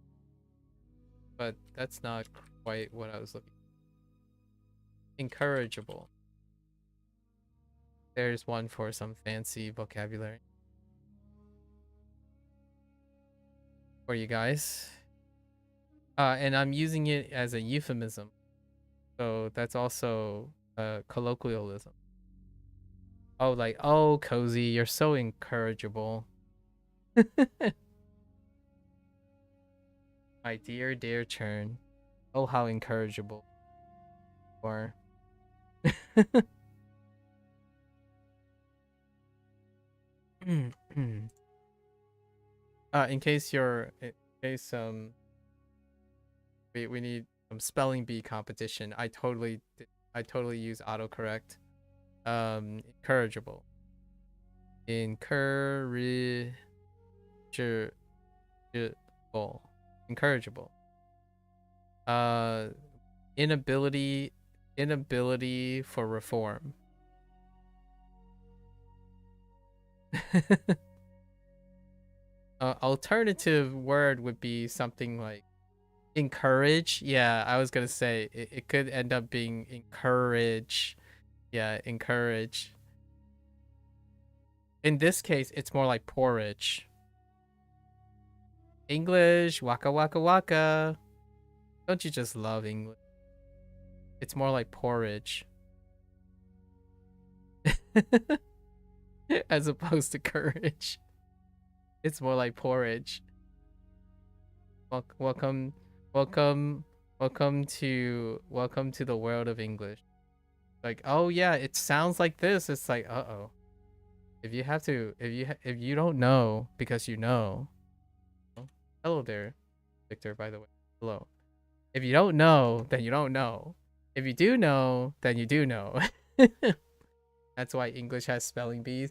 A: But that's not quite what I was looking for. Incorrigible. There's one for some fancy vocabulary. For you guys. And I'm using it as a euphemism. So that's also colloquialism. Oh, like, oh, Cozy, you're so incorrigible. My dear, dear Chern. Oh, how incorrigible you are. In case we need some spelling bee competition. I totally use autocorrect. Incorrigible. Incorrigible. Inability for reform. Alternative word would be something like encourage. Yeah, I was gonna say it could end up being encourage. Yeah, encourage. In this case, it's more like porridge. English, waka waka waka. Don't you just love English? It's more like porridge. As opposed to courage. It's more like porridge. Welcome to the world of English. Like, oh yeah, it sounds like this. It's like, uh-oh. If you don't know because you know. Hello there, Victor, by the way. Hello. If you don't know, then you don't know. If you do know, then you do know. That's why English has spelling bees.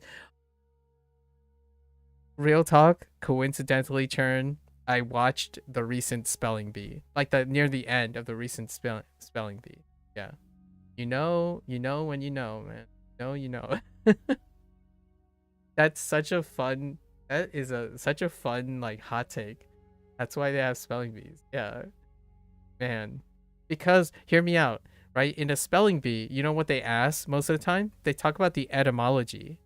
A: Real talk, coincidentally, Chern, I watched the recent spelling bee, like near the end of the recent spelling bee. Yeah, you know when you know, man. You know. That's such a fun. That is such a fun like hot take. That's why they have spelling bees. Yeah, man. Because hear me out, right? In a spelling bee, you know what they ask most of the time? They talk about the etymology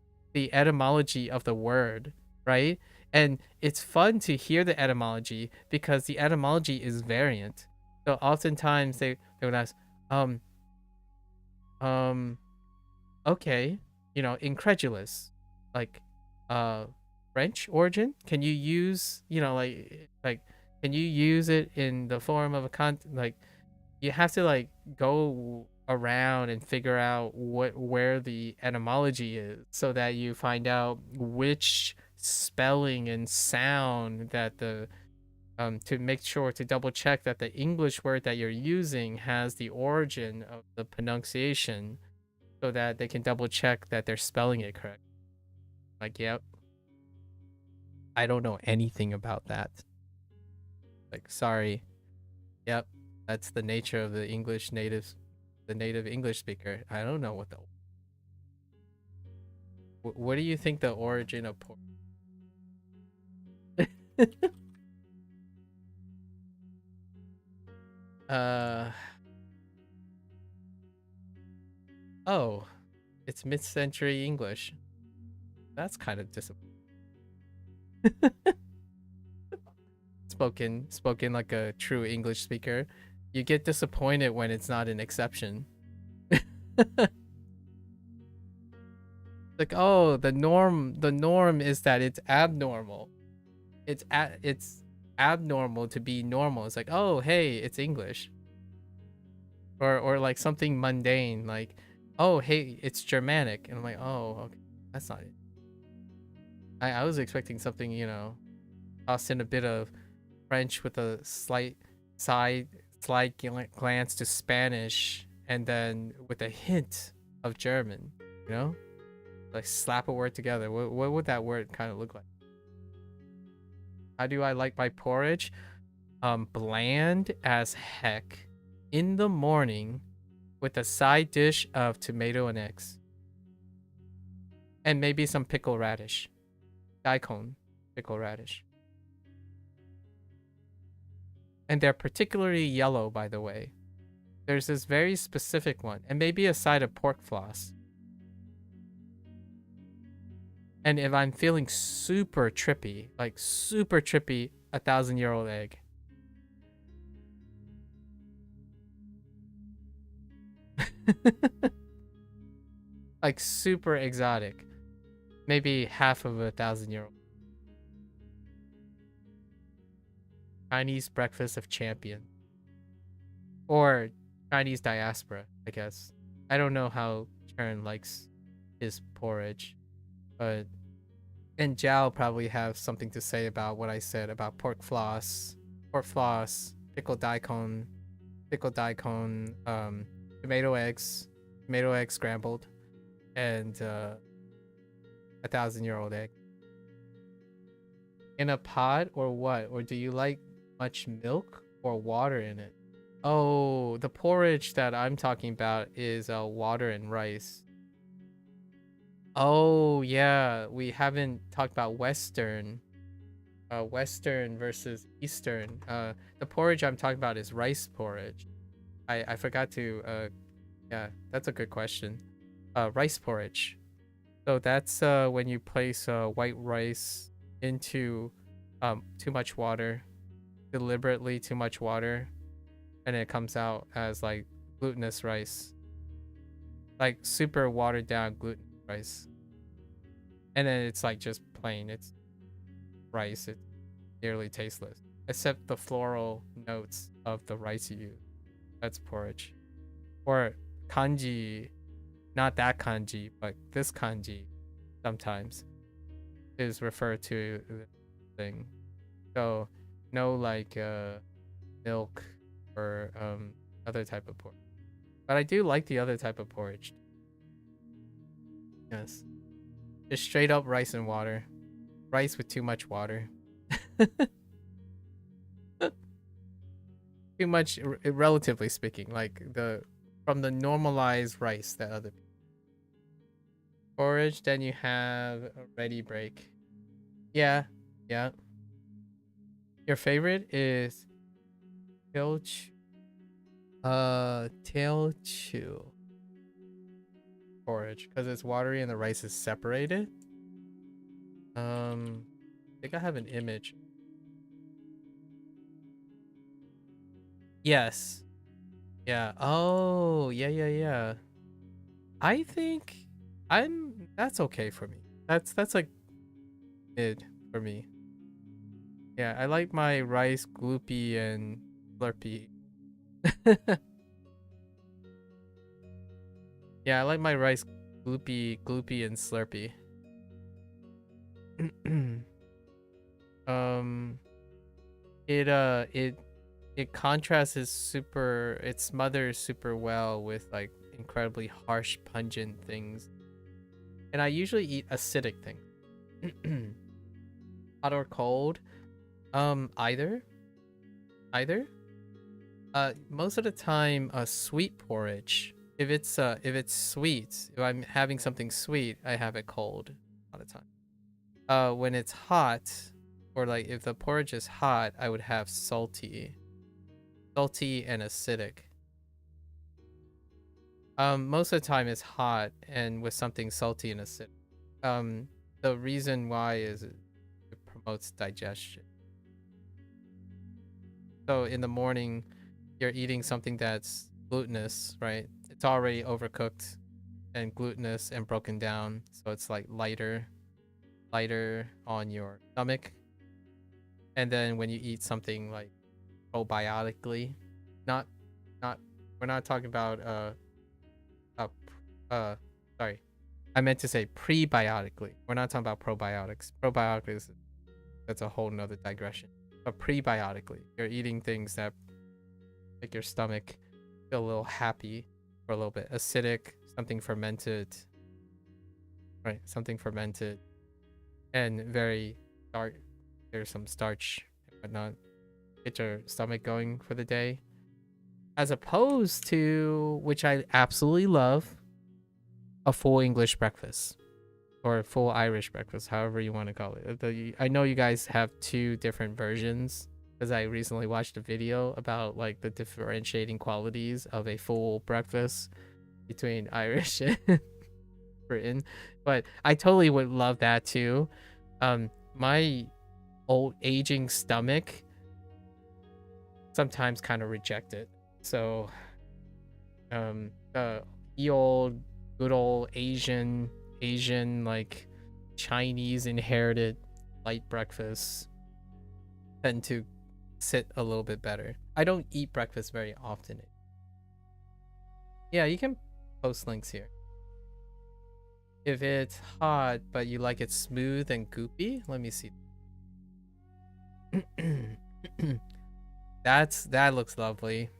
A: of the word, right? And it's fun to hear the etymology because the etymology is variant. So oftentimes they would ask, okay, incredulous, like French origin. Can you use, like Can you use it in the form of a like you have to like go around and figure out where the etymology is so that you find out which spelling and sound that the to make sure to double check that the English word that you're using has the origin of the pronunciation so that they can double check that they're spelling it correct. Like, yep. I don't know anything about that. Like, sorry. Yep. That's the nature of the native English speaker. I don't know what do you think the origin of oh, it's mid-century English. That's kind of disappointing. spoken like a true English speaker. You get disappointed when it's not an exception. Like, oh, the norm is that it's abnormal. It's abnormal to be normal. It's like, oh, hey, it's English. Or like something mundane, like, oh, hey, it's Germanic. And I'm like, oh, okay, that's not it. I was expecting something, you know, toss in a bit of French with a slight glance to Spanish, and then with a hint of German, you know? Like slap a word together. What would that word kind of look like? How do I like my porridge? Bland as heck in the morning with a side dish of tomato and eggs. And maybe some pickle radish. Daikon, pickle radish. And they're particularly yellow, by the way. There's this very specific one, and maybe a side of pork floss. And if I'm feeling super trippy, like super trippy, 1,000-year-old egg. Like super exotic. Maybe half of 1,000-year-old. Chinese breakfast of champion. Or Chinese diaspora, I guess. I don't know how Chern likes his porridge. But and Jiao probably have something to say about what I said about pork floss, pickled daikon, tomato eggs scrambled, and 1,000-year-old egg. In a pot or what? Or do you like much milk or water in it? Oh, the porridge that I'm talking about is water and rice. Oh yeah, we haven't talked about Western versus Eastern. The porridge I'm talking about is rice porridge. I forgot to yeah, that's a good question. Rice porridge. So that's when you place white rice into too much water, deliberately too much water, and it comes out as like glutinous rice. Like super watered down gluten rice. And then it's like just plain, it's rice. It's nearly tasteless. Except the floral notes of the rice you use. That's porridge. Or kanji, not that kanji, but this kanji sometimes is referred to the thing. So no like milk or other type of porridge. But I do like the other type of porridge. Yes. Just straight up rice and water. Rice with too much water. Too much, relatively speaking, like from the normalized rice that other people. Porridge, then you have a ready break. Yeah, yeah. Your favorite is Teochew. Teochew porridge because it's watery and the rice is separated. I think I have an image. Yes. Yeah. Oh, yeah. I think that's okay for me. That's like mid for me. Yeah, I like my rice gloopy and slurpy. Yeah, I like my rice gloopy and slurpy. um it contrasts it smothers super well with like incredibly harsh pungent things. And I usually eat acidic things. Hot or cold? Either. Either. Most of the time, sweet porridge. If it's sweet, if I'm having something sweet, I have it cold a lot of time. When it's hot, or like if the porridge is hot, I would have salty and acidic. Most of the time it's hot and with something salty and acidic. The reason why is it promotes digestion. So in the morning, you're eating something that's glutinous, right? It's already overcooked and glutinous and broken down, so it's like lighter on your stomach. And then when you eat something like probiotically, not we're not talking about sorry, I meant to say prebiotically. We're not talking about probiotics. Probiotics, that's a whole nother digression. But prebiotically, you're eating things that make your stomach feel a little happy for a little bit. Acidic, something fermented, right? Something fermented and very dark. There's some starch and whatnot. Get your stomach going for the day. As opposed to, which I absolutely love, a full English breakfast. Or a full Irish breakfast, however you want to call it. I know you guys have two different versions because I recently watched a video about like the differentiating qualities of a full breakfast between Irish and Britain, but I totally would love that too. My old aging stomach sometimes kind of reject it, so the old good old Asian like Chinese inherited light breakfasts tend to sit a little bit better. I don't eat breakfast very often. Yeah, you can post links here. If it's hot but you like it smooth and goopy, let me see. That looks lovely.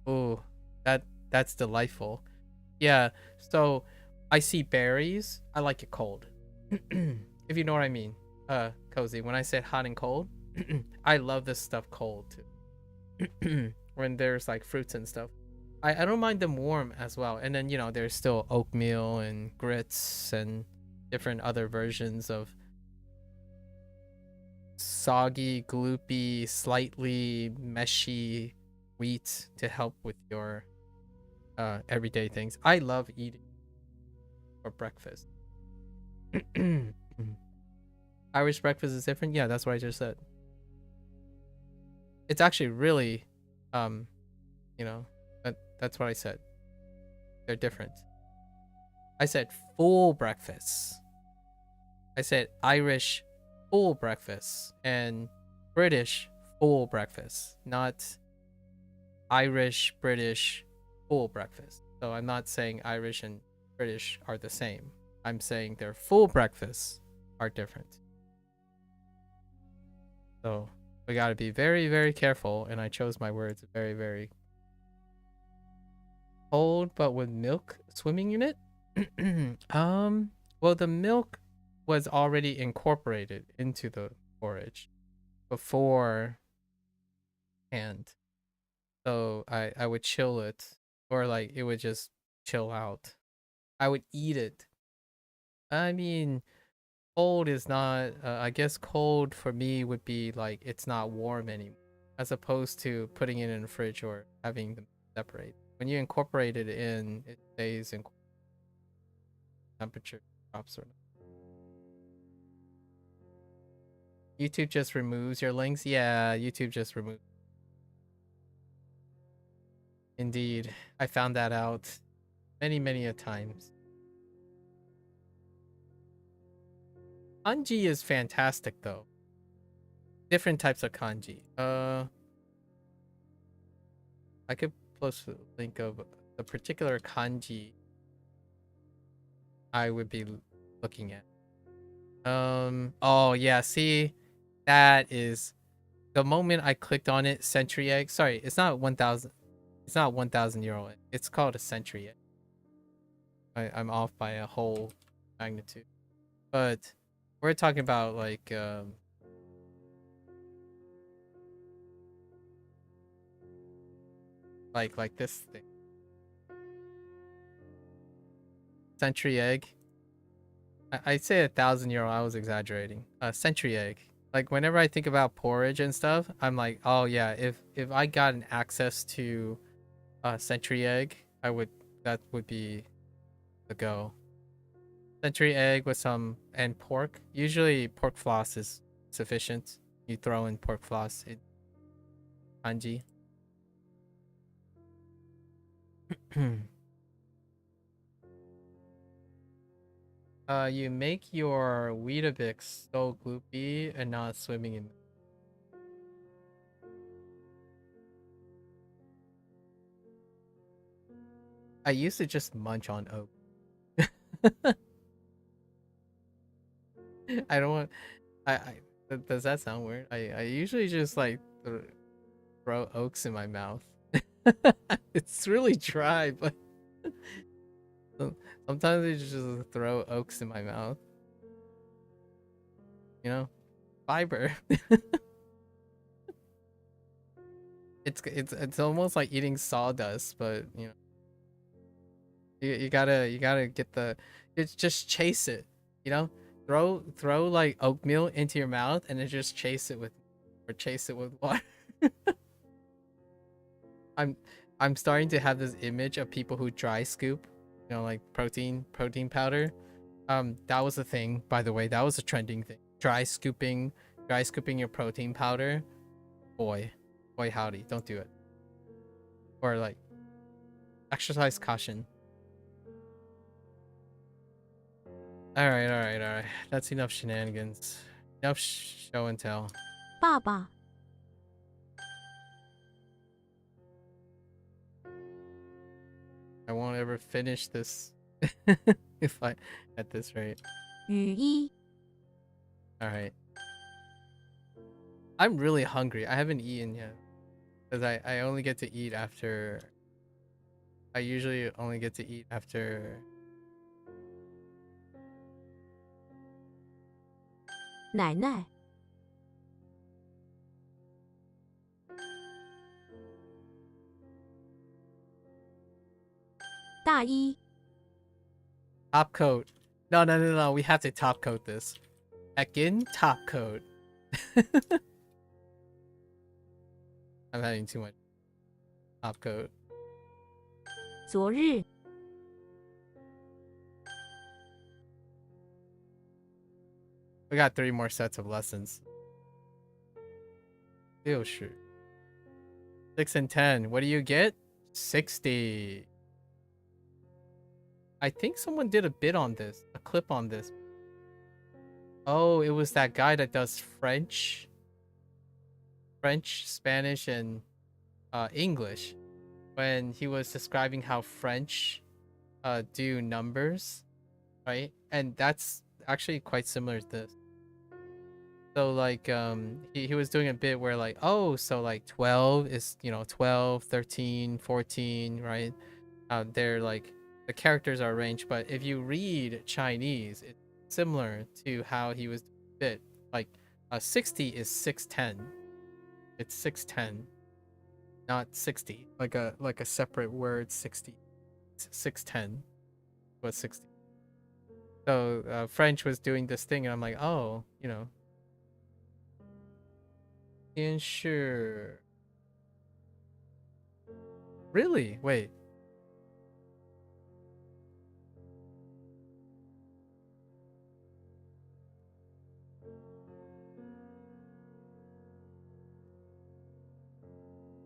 A: Ooh, that's delightful. Yeah, so I see berries. I like it cold. If you know what I mean. Cozy. When I said hot and cold, I love this stuff cold too. When there's like fruits and stuff. I don't mind them warm as well. And then, you know, there's still oatmeal and grits and different other versions of soggy, gloopy, slightly meshy wheat to help with your everyday things. I love eating for breakfast. Irish breakfast is different. Yeah, that's what I just said. It's actually really, you know, that's what I said. They're different. I said full breakfast. I said Irish full breakfast and British full breakfast, not Irish, British full breakfast. So I'm not saying Irish and British are the same. I'm saying their full breakfasts are different. So we got to be very, very careful. And I chose my words very, very cold, but with milk swimming in it. Well, the milk was already incorporated into the porridge beforehand. So I would chill it, or like it would just chill out. I would eat it. I mean, cold is not, I guess cold for me would be like it's not warm anymore, as opposed to putting it in the fridge or having them separate. When you incorporate it in, it stays in temperature drops or not. YouTube just removes your links. Yeah, YouTube just removes. Indeed, I found that out many a times. Hanji is fantastic though. different types of kanji. I could post a link of the particular kanji I would be looking at. Oh yeah, see, that is the moment I clicked on it. Century egg. Sorry, it's not 1,000. It's not 1,000 euro. It's called a century egg. I'm off by a whole magnitude, but we're talking about like this thing. Century egg. I'd say 1,000 euro. I was exaggerating. Century egg. Like whenever I think about porridge and stuff, I'm like, oh yeah, if I got an access to century egg, that would be the go. Century egg with some and pork. Usually pork floss is sufficient. You throw in pork floss in kanji. You make your Weetabix so gloopy and not swimming in. I used to just munch on oat. I don't want. Does that sound weird? I usually just like throw oaks in my mouth. It's really dry, but sometimes I just throw oaks in my mouth. You know, fiber. It's almost like eating sawdust, but you know, you gotta get the. It's just chase it. You know, throw like oatmeal into your mouth and then just chase it with water. I'm starting to have this image of people who dry scoop, you know, like protein powder. That was a thing, by the way. That was a trending thing. Dry scooping your protein powder. Boy howdy, don't do it. Or like exercise caution. All right. That's enough shenanigans. Enough show and tell.
B: 爸爸，
A: I won't ever finish this if I at this rate.
B: 雨衣，
A: All right. I'm really hungry. I haven't eaten yet because I only get to eat after. I usually only get to eat after.
B: 奶奶， 大衣，
A: Top coat. No. We have to top coat this. Heckin' top coat. I'm having too much top coat.
B: 昨日，
A: We got 3 more sets of lessons. 6 and 10. What do you get? 60. I think someone did a bit on this, a clip on this. Oh, it was that guy that does French, Spanish, and English. When he was describing how French do numbers, right? And that's actually quite similar to this. So like he was doing a bit where like, oh, so like 12 is, you know, 12, 13, 14, right? They're like the characters are arranged, but if you read Chinese, it's similar to how he was bit. Like 60 is 610. It's 610, not 60. Like a separate word 60. It's 610 was 60. So French was doing this thing, and I'm like, oh, you know. Sure. Really? Wait.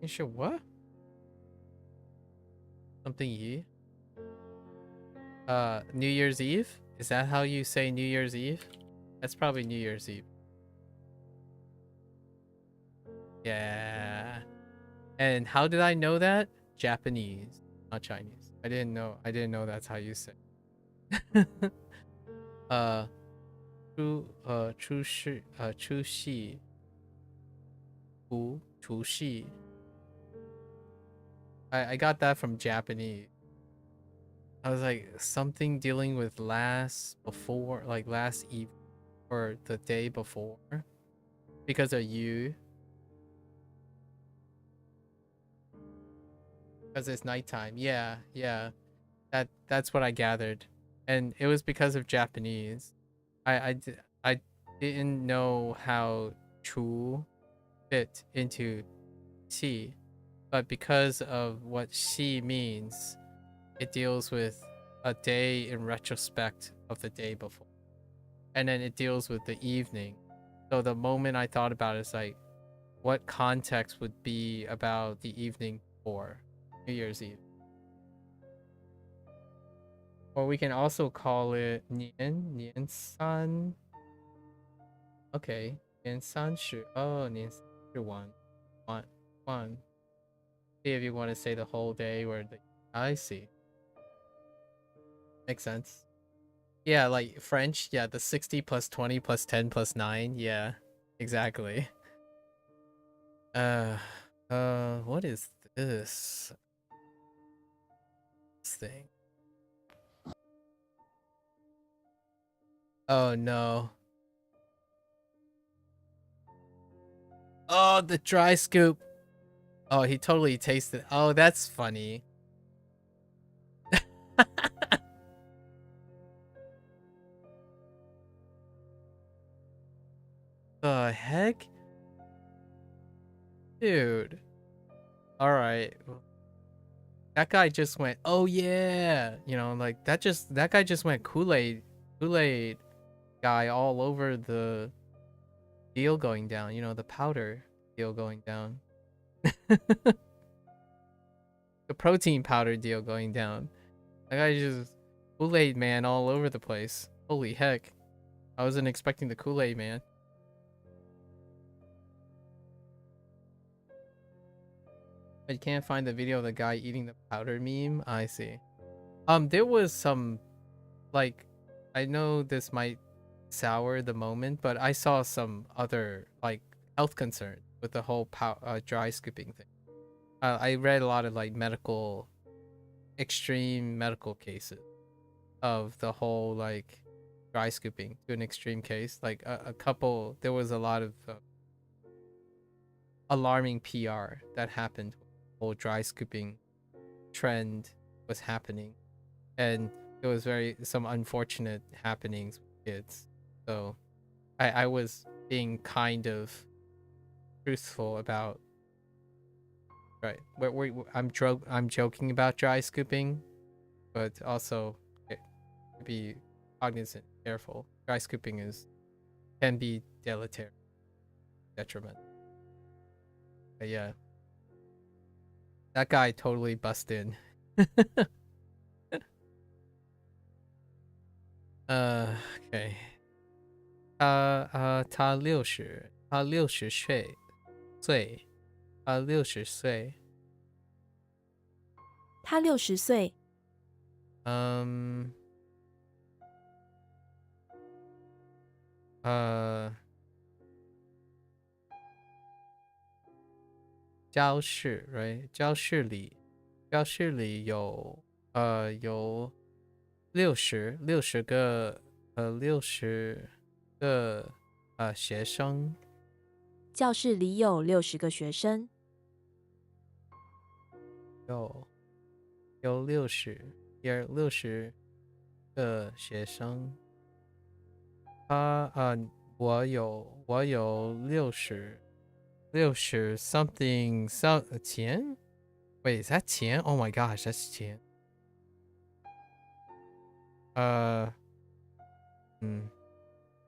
A: You sure what? Something Yi? New Year's Eve? Is that how you say New Year's Eve? That's probably New Year's Eve. Yeah. And how did I know that? Japanese, not Chinese. I didn't know that's how you say it. uh, 出戏除夕. I got that from Japanese. I was like something dealing with last eve or the day before because of you. Because it's nighttime. Yeah. That's what I gathered. And it was because of Japanese. I didn't know how chu fit into shi, but because of what shi means, it deals with a day in retrospect of the day before. And then it deals with the evening. So the moment I thought about it, it's like, what context would be about the evening before New Year's Eve? Or we can also call it Nian San. Okay, Nian San Shi. Oh, Nian San Shi one. See if you want to say the whole day or the. I see. Makes sense. Yeah, like French. Yeah, the 60 plus 20 plus 10 plus 9. Yeah, exactly. What is this? This thing. Oh no. Oh, the dry scoop. Oh, he totally tasted. Oh, that's funny. The heck? Dude. Alright. That guy just went, oh yeah. You know, like that guy just went Kool-Aid guy all over the deal going down, you know, the powder deal going down. The protein powder deal going down. That guy just Kool-Aid man all over the place. Holy heck. I wasn't expecting the Kool-Aid man. But you can't find the video of the guy eating the powder meme? I see. There was some, like, I know this might sour the moment, but I saw some other, like, health concerns with the whole dry scooping thing. I read a lot of, like, extreme medical cases of the whole, like, dry scooping to an extreme case. Like, there was a lot of alarming PR that happened. Whole dry scooping trend was happening, and it was some unfortunate happenings with kids. So I was being kind of truthful about, right, I'm joking about dry scooping, but also be cognizant, careful. Dry scooping can be deleterious, detriment. But yeah, that guy totally busted. Okay. 他60岁，他60岁。
B: 他60岁，
A: 教室 right 教室里有60个学生，
B: 教室里有60个学生，
A: 有60个学生。我有60 something钱。Wait, is that 钱? Oh my gosh, that's 钱。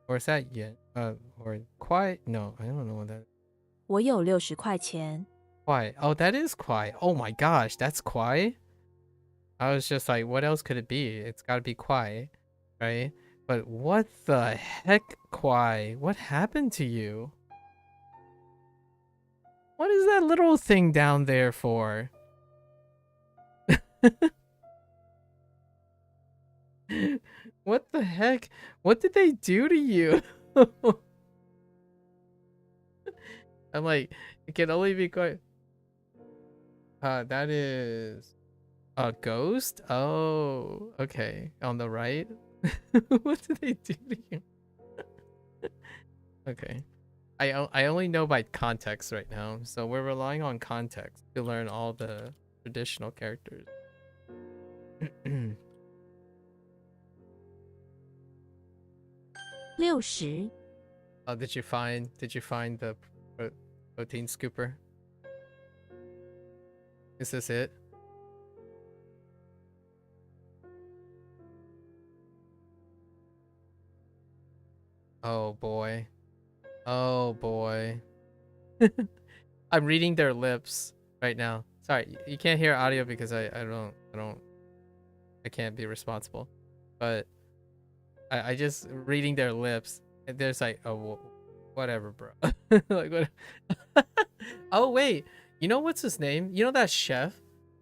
A: or is that yen? Or kwai? No, I don't know what that.
B: 我有60块钱。
A: Kwai. Oh, that is kwai. Oh my gosh, that's kwai. I was just like, what else could it be? It's got to be kwai, right? But what the heck, kwai? What happened to you? What is that little thing down there for? What the heck? What did they do to you? I'm like, it can only be quite. That is a ghost. Oh, okay. On the right. What did they do to you? Okay. I only know by context right now, so we're relying on context to learn all the traditional characters.
B: 60
A: Oh, did you find the protein scooper? Is this it? Oh boy. Oh boy. I'm reading their lips right now. Sorry, you can't hear audio because I can't be responsible. But I just reading their lips and there's like, oh, whatever, bro. Like what? Oh wait, you know what's his name? You know that chef?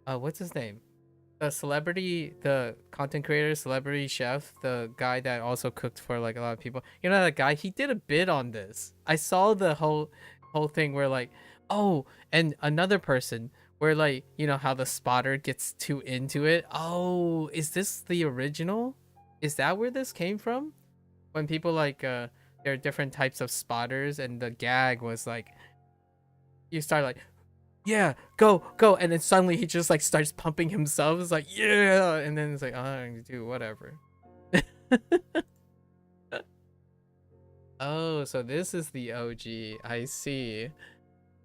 A: What's his name? The celebrity, the content creator, celebrity chef, the guy that also cooked for like a lot of people. You know that guy? He did a bit on this. I saw the whole thing where like, oh, and another person where like, you know how the spotter gets too into it. Oh, is this the original? Is that where this came from? When people like there are different types of spotters and the gag was like you start like, yeah, go, and then suddenly he just like starts pumping himself. It's like, yeah, and then it's like, oh, dude, whatever. Oh, so this is the OG. I see.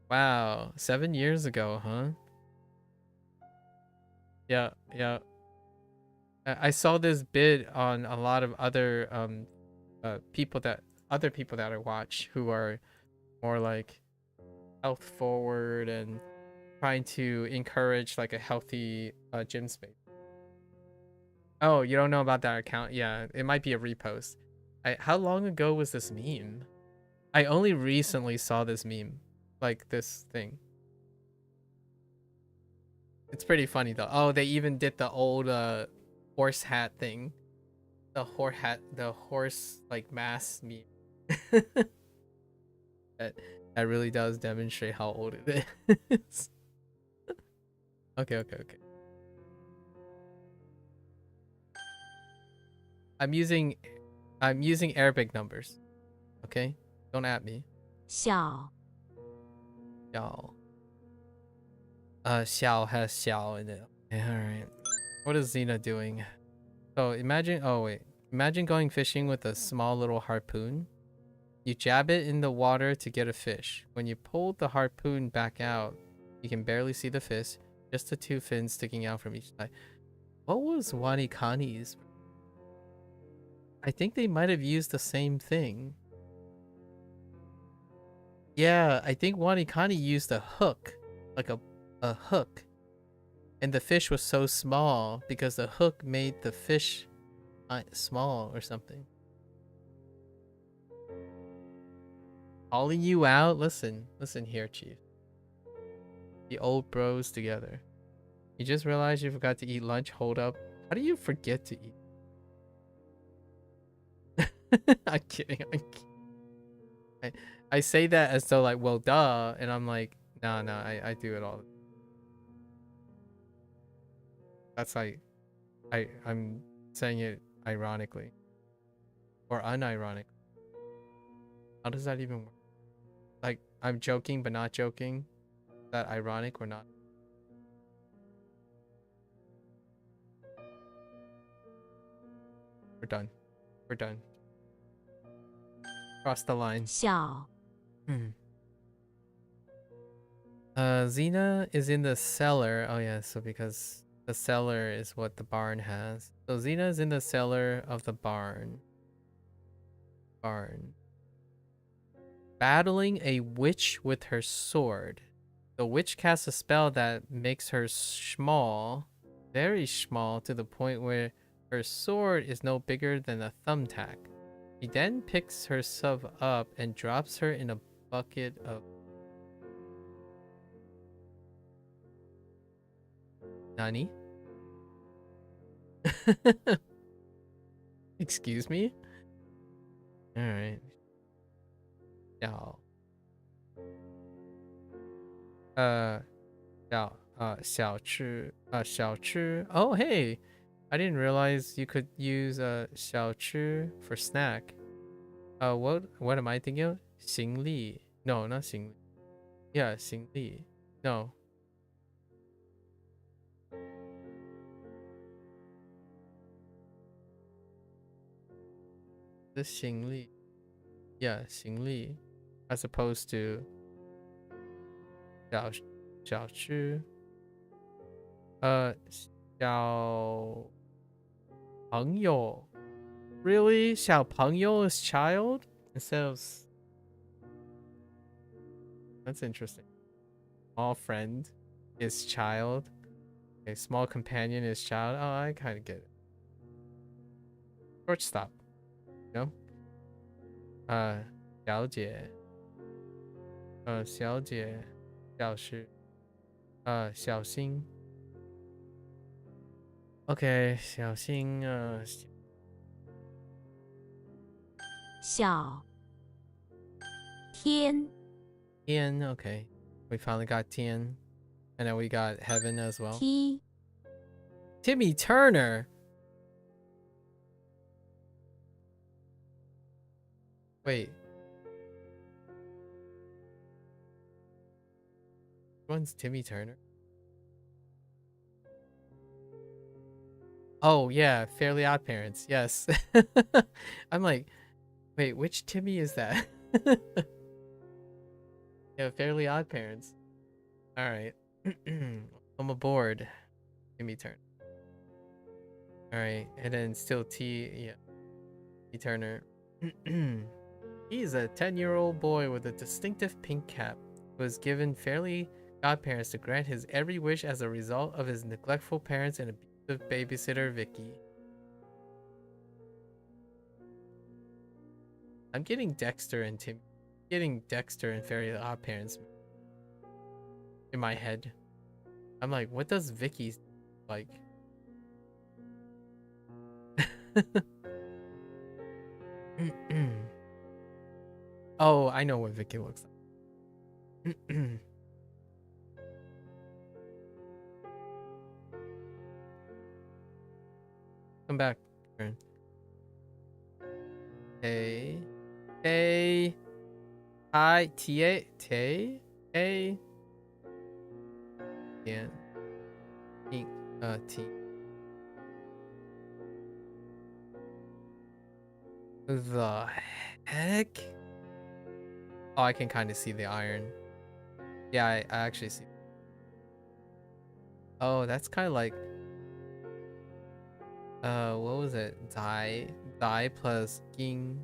A: Wow, 7 years ago, huh? Yeah, yeah. I saw this bid on a lot of other people that I watch who are more like health forward and trying to encourage like a healthy gym space. Oh, you don't know about that account? Yeah, it might be a repost. How long ago was this meme? I only recently saw this meme, like this thing. It's pretty funny though. Oh, they even did the old horse hat thing, the horse like mask meme. that that really does demonstrate how old it is. Okay. I'm using Arabic numbers. Okay, don't at me.
B: 小
A: Xiao. Xiao has Xiao in it. Okay, all right. What is Xena doing? So imagine. Oh wait. Imagine going fishing with a small little harpoon. You jab it in the water to get a fish. When you pull the harpoon back out, you can barely see the fish, just the two fins sticking out from each side. What was WaniKani's? I think they might have used the same thing. Yeah, I think WaniKani used a hook, like a hook. And the fish was so small because the hook made the fish small or something. Calling you out? Listen here, Chief. The old bros together. You just realized you forgot to eat lunch? Hold up. How do you forget to eat? I'm kidding. I say that as though like, well, duh, and I'm like, no, I do it all. That's like, I'm saying it ironically or unironic. How does that even work? Like, I'm joking but not joking. Is that ironic or not? We're done. Cross the line.
B: 小
A: Xena is in the cellar. Oh yeah, so because the cellar is what the barn has. So Xena is in the cellar of the barn. Battling a witch with her sword. The witch casts a spell that makes her small, very small, to the point where her sword is no bigger than a thumbtack. She then picks herself up and drops her in a bucket of... Nani? Excuse me? Alright. 小吃 Oh, hey! I didn't realize you could use 小吃 for snack. What am I thinking of? 行李 No, not 行李 Yeah, 行李 No. The 行李 Yeah, 行李 as opposed to 小吃小朋友 Really? 小朋友 is child? Instead of... That's interesting. Small friend is child. Okay, small companion is child. Oh, I kind of get it. Shortstop. You know? 小姐小姐小时小心 Okay, 小心
B: 小天
A: Tian, okay. We finally got Tian. And then we got Heaven as well.
B: T
A: Timmy Turner! Wait. Which one's Timmy Turner? Oh, yeah. Fairly Odd Parents. Yes. I'm like, wait, which Timmy is that? Yeah, Fairly Odd Parents. Alright. I'm aboard. Timmy Turner. Alright. And then still T. Turner. He's a 10-year-old boy with a distinctive pink cap who was given fairly godparents to grant his every wish as a result of his neglectful parents and abusive babysitter Vicky. I'm getting Dexter and Tim. Getting Dexter and Fairly Odd Parents in my head. I'm like, what does Vicky like? Oh, I know what Vicky looks like. Come back, Karen. Hey. Hey. Hi. T-A. Tay. Hey. Yeah. T. T. The heck? Oh, I can kind of see the iron. Yeah, I actually see. Oh, that's kind of like... what was it? Dai plus ging.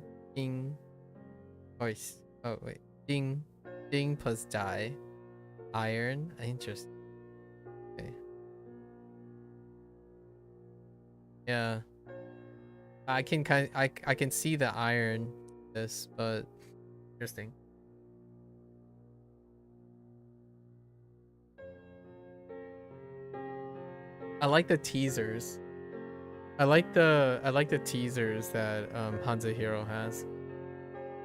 A: Oh, wait. Ding plus dai. Iron. Interesting. Okay. Yeah. I can see the iron this, but interesting. I like the teasers. I like the teasers that HanziHero has.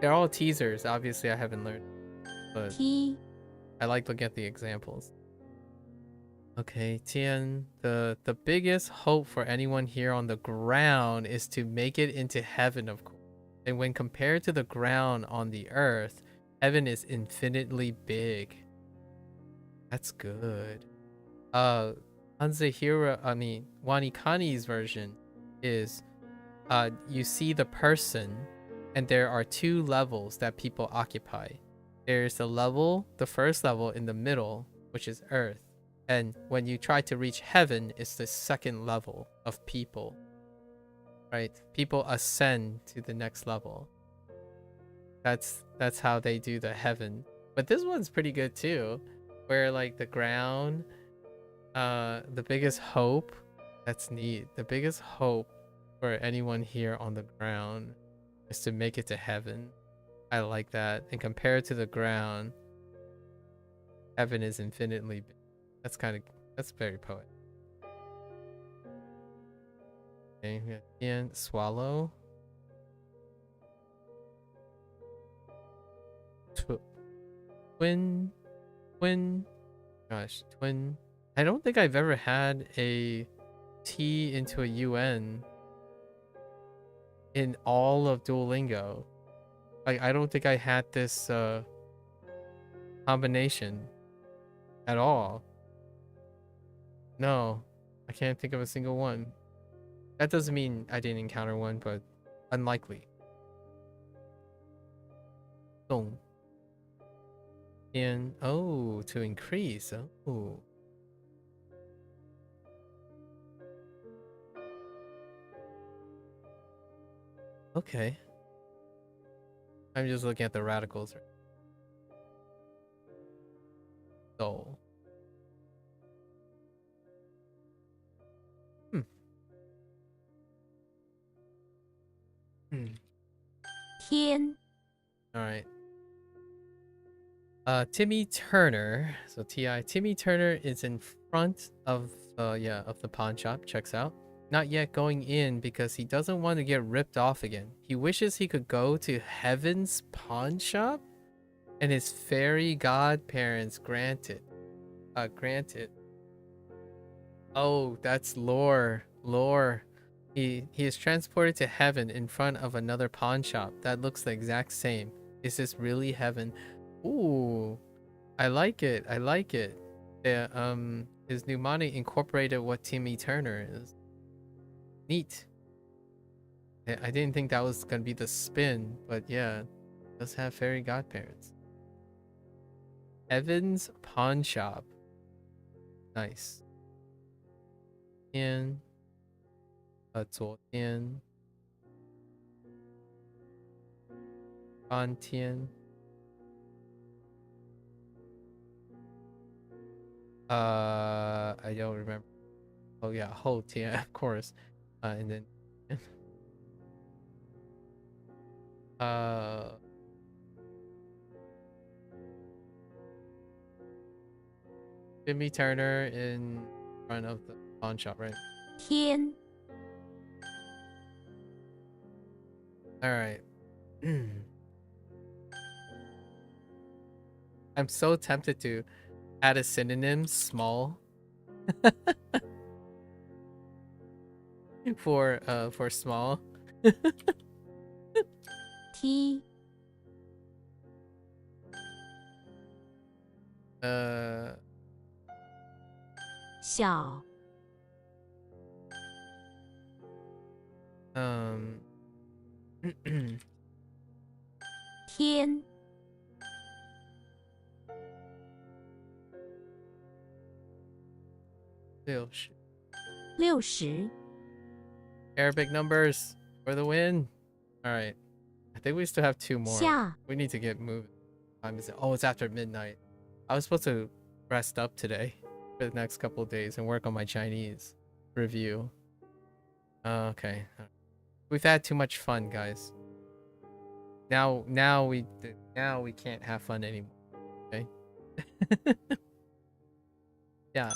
A: They're all teasers. Obviously, I haven't learned, but
B: T
A: I like looking at the examples. Okay, Tian, the biggest hope for anyone here on the ground is to make it into heaven, of course. And when compared to the ground on the earth, heaven is infinitely big. That's good. HanziHero, WaniKani's version is you see the person and there are two levels that people occupy. There's the first level in the middle, which is earth. And when you try to reach heaven, it's the second level of people. Right? People ascend to the next level. That's how they do the heaven. But this one's pretty good too. Where like the ground, the biggest hope, that's neat. The biggest hope for anyone here on the ground is to make it to heaven. I like that. And compared to the ground, heaven is infinitely big. That's very poetic. Okay, we got Tian, swallow. Twin. Gosh, twin. I don't think I've ever had a T into a UN in all of Duolingo. Like, I don't think I had this combination at all. No, I can't think of a single one. That doesn't mean I didn't encounter one, but unlikely. Dong. And oh, to increase. Oh. Okay. I'm just looking at the radicals. So.
B: Tian.
A: All right. Timmy Turner. So Ti. Timmy Turner is in front of of the pawn shop. Checks out. Not yet going in because he doesn't want to get ripped off again. He wishes he could go to Heaven's pawn shop and his fairy godparents granted. Granted. Oh, that's lore. Lore. He is transported to heaven in front of another pawn shop that looks the exact same. Is this really heaven? Ooh, I like it. I like it. Yeah, his new money incorporated what Timmy Turner is. Neat. I didn't think that was gonna be the spin, but yeah, it does have fairy godparents. Evan's pawn shop. Nice. And 昨天当天 I don't remember. Oh yeah, 后天 of course. And then Jimmy Turner in front of the pawn shop, right?
B: 天
A: All right. I'm so tempted to add a synonym, small, for small.
B: T 小 天 60
A: Arabic numbers for the win. All right. I think we still have 2 more.
B: 下
A: We need to get moving. Time is it? Oh, it's after midnight. I was supposed to rest up today for the next couple of days and work on my Chinese review. Okay. We've had too much fun, guys. Now we can't have fun anymore. Okay. Yeah.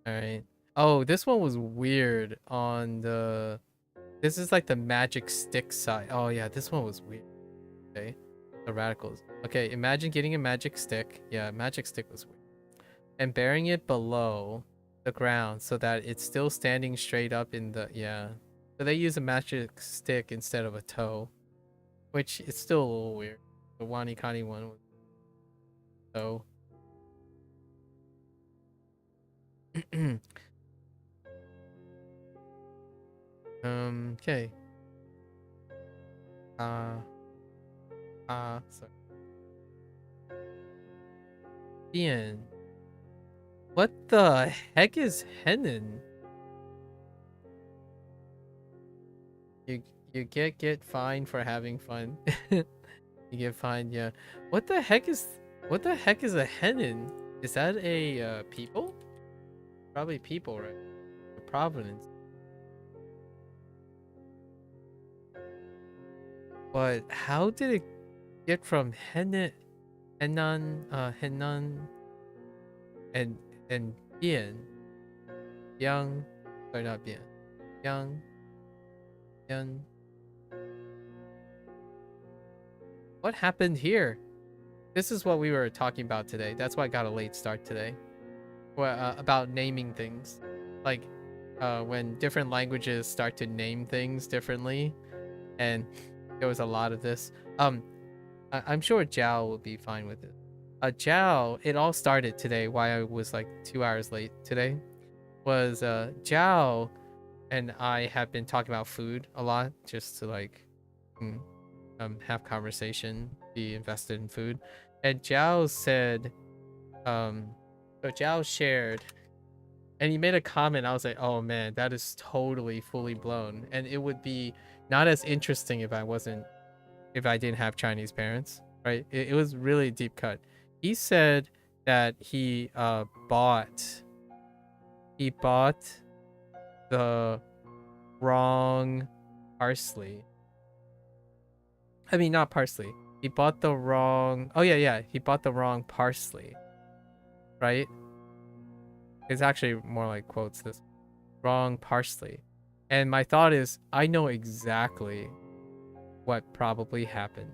A: All right. Oh, this one was weird on the. This is like the magic stick side. Oh yeah, this one was weird. Okay. The radicals. Okay, imagine getting a magic stick. Yeah, magic stick was weird. And burying it below the ground so that it's still standing straight up in the So they use a magic stick instead of a toe. Which is still a little weird. The WaniKani one was toe. Okay. Sorry. Viet. What the heck is Henan? You get fined for having fun. You get fined, yeah. What the heck is a Henan? Is that a people? Probably people, right? The provenance. But how did it get from Henan, Henan, and Bien, Yang, sorry, not Bien, Yang, And what happened here? This is what we were talking about today. That's why I got a late start today. Well, about naming things, like when different languages start to name things differently, and there was a lot of this. I'm sure Jiao will be fine with it. Jiao, it all started today. Why I was like 2 hours late today was Jiao and I have been talking about food a lot, just to like have conversation, be invested in food. And Jiao said, so Jiao shared, and he made a comment. I was like, oh man, that is totally fully blown, and it would be not as interesting if I didn't have Chinese parents, right? It was really deep cut. He said that he bought the wrong parsley. I mean, not parsley. He bought the wrong. Oh yeah. He bought the wrong parsley, right? It's actually more like quotes this wrong parsley. And my thought is, I know exactly what probably happened.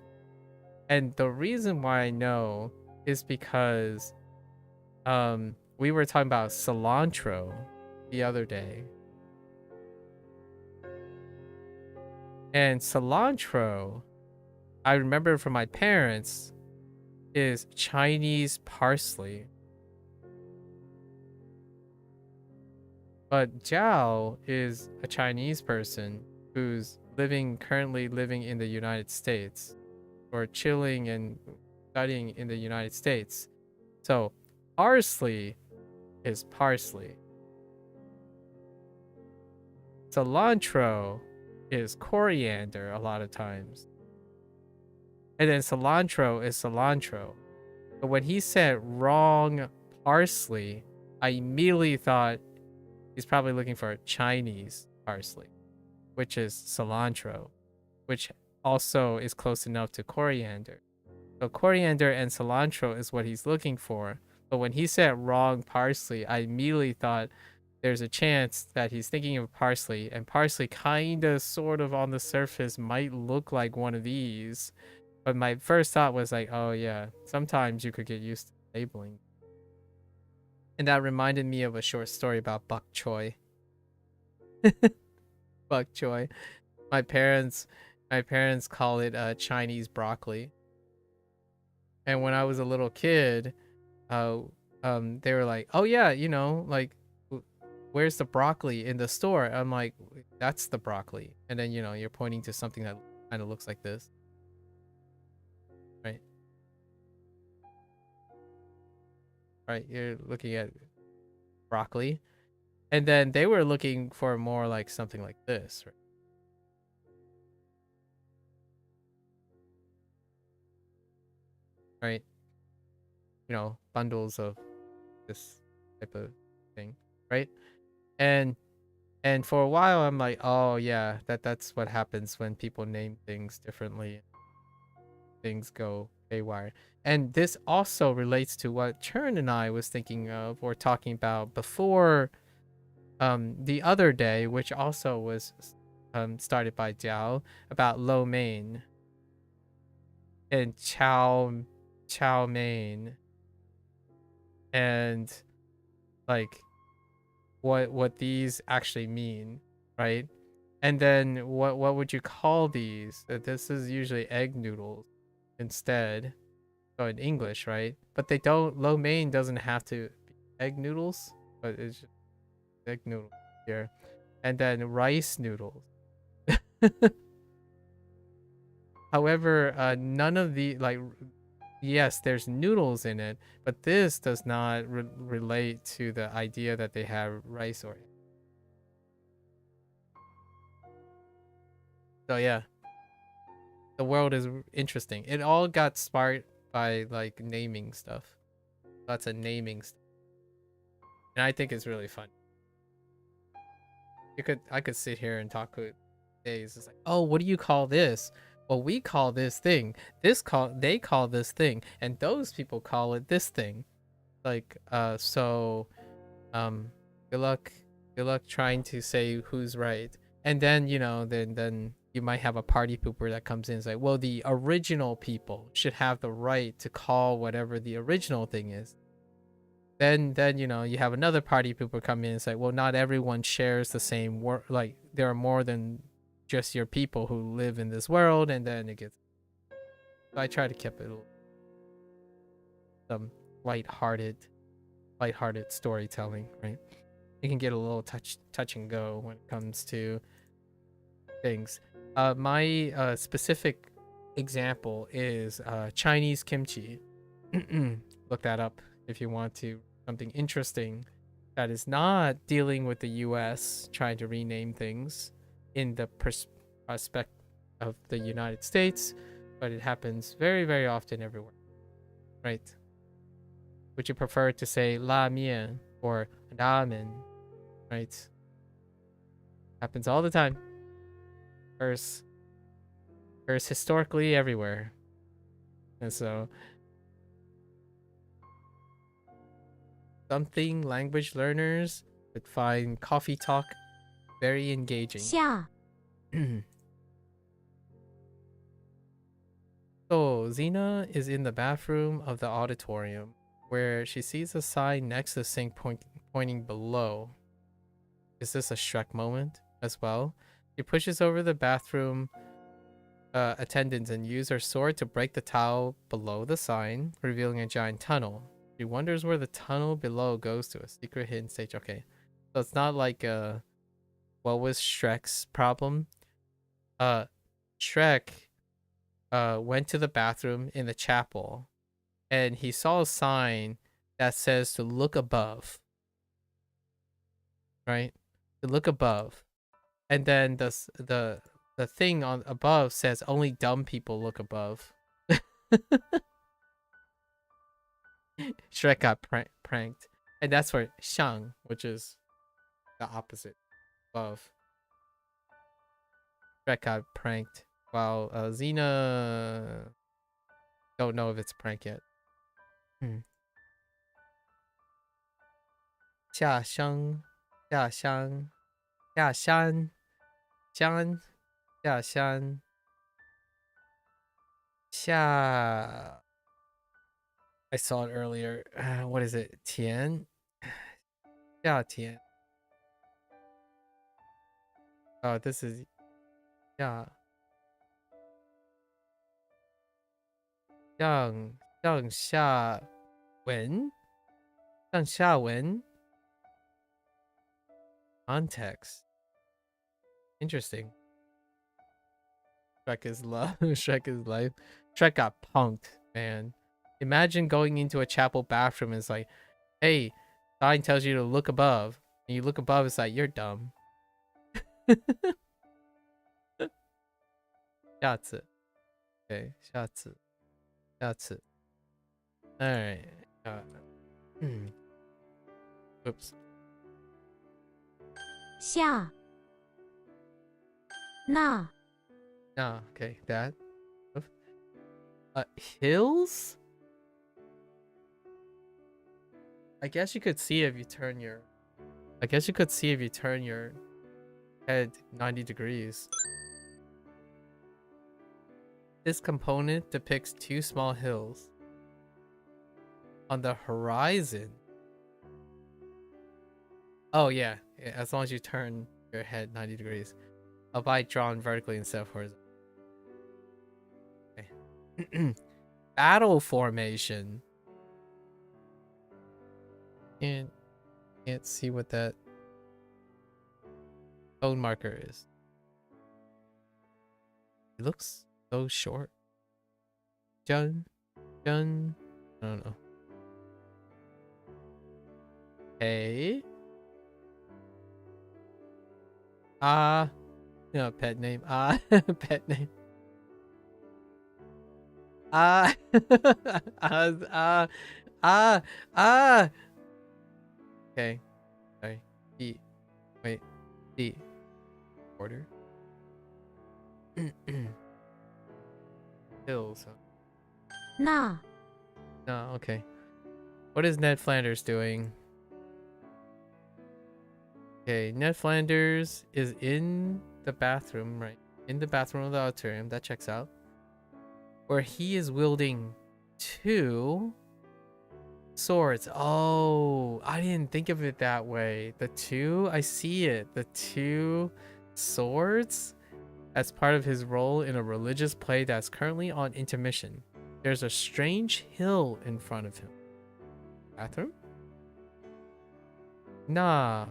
A: And the reason why I know is because we were talking about cilantro the other day. And cilantro, I remember from my parents, is Chinese parsley. But Jiao is a Chinese person who's currently living in the United States, or chilling and studying in the United States. So parsley is parsley. Cilantro is coriander a lot of times. And then cilantro is cilantro. But when he said wrong parsley, I immediately thought he's probably looking for Chinese parsley, which is cilantro, which also is close enough to coriander. So coriander and cilantro is what he's looking for. But when he said wrong parsley, I immediately thought there's a chance that he's thinking of parsley, and parsley kind of sort of on the surface might look like one of these. But my first thought was like, oh yeah, sometimes you could get used to labeling. And that reminded me of a short story about bok choy. Bok choy. My parents call it Chinese broccoli. And when I was a little kid, they were like, oh yeah, like, where's the broccoli in the store? I'm like, that's the broccoli. And then, you're pointing to something that kind of looks like this. Right? Right, you're looking at broccoli. And then they were looking for more like something like this, right? Right? Bundles of this type of thing, right? And for a while I'm like, oh yeah, that's what happens when people name things differently. Things go haywire. And this also relates to what Chern and I was thinking of or talking about before the other day, which also was started by Jiao, about lo mein and chow mein, and like what these actually mean, right? And then what would you call these? This is usually egg noodles instead, so in English, right? But they don't, lo mein doesn't have to be egg noodles, but it's just egg noodles here. And then rice noodles. However, none of the, like, yes, there's noodles in it, but this does not relate to the idea that they have rice or. So yeah, the world is interesting. It all got sparked by like naming stuff. Lots of naming stuff. And I think it's really fun. I could sit here and talk for days. It's like, oh, what do you call this? Well, we call this thing. They call this thing, and those people call it this thing. Like, so, good luck trying to say who's right. And then, you know, then you might have a party pooper that comes in and say, well, the original people should have the right to call whatever the original thing is. Then you know, you have another party pooper come in and say, well, not everyone shares the same world. Like, there are more than just your people who live in this world. And then it gets, so I try to keep it some lighthearted storytelling, right? It can get a little touch and go when it comes to things. My specific example is Chinese kimchi. Look that up if you want to. Something interesting that is not dealing with the US trying to rename things in the prospect of the United States, but it happens very, very often everywhere, right? Would you prefer to say la mian or ramen, right? Happens all the time. There's historically everywhere. And so something language learners would find coffee talk very engaging.
B: 下
A: So Xena is in the bathroom of the auditorium where she sees a sign next to the sink pointing below. Is this a Shrek moment as well? She pushes over the bathroom attendants and uses her sword to break the towel below the sign, revealing a giant tunnel. She wonders where the tunnel below goes to, a secret hidden stage. Okay, so it's not like what was Shrek's problem? Shrek went to the bathroom in the chapel, and he saw a sign that says to look above. Right, to look above, and then the thing on above says only dumb people look above. Shrek got pranked, and that's where Shang, which is the opposite of Shrek, got pranked, while Xena don't know if it's a prank yet. Xia Shang, Xia Shang, Xia Shan, Shan, Xia Shan, Xia. I saw it earlier. What is it? Tian? Yeah, Tian. Oh, this is, yeah. Xiang Xia Wen? Xiang Xia Wen? Context. Interesting. Shrek is love. Shrek is life. Shrek got punked, man. Imagine going into a chapel bathroom and it's like, hey, sign tells you to look above. And you look above, it's like, you're dumb. 下次. Okay, 下次. 下次. Alright. Oops.
B: 下 那
A: Ah, okay, that. Hills? I guess you could see if you turn your head 90 degrees. This component depicts two small hills on the horizon. Oh yeah, as long as you turn your head 90 degrees. Albeit drawn vertically instead of horizontally. Okay. Battle formation. Can't see what that bone marker is. It looks so short. Dun. I don't know. Hey. No, pet name. Pet name. Okay. Sorry. B. Wait. B. Order. Hills.
B: 那
A: No, okay. What is Ned Flanders doing? Okay, Ned Flanders is in the bathroom, right? In the bathroom of the auditorium, that checks out. Where he is wielding 2 swords. Oh, I didn't think of it that way. The 2, I see it. The 2 swords as part of his role in a religious play that's currently on intermission. There's a strange hill in front of him. Bathroom? Nah.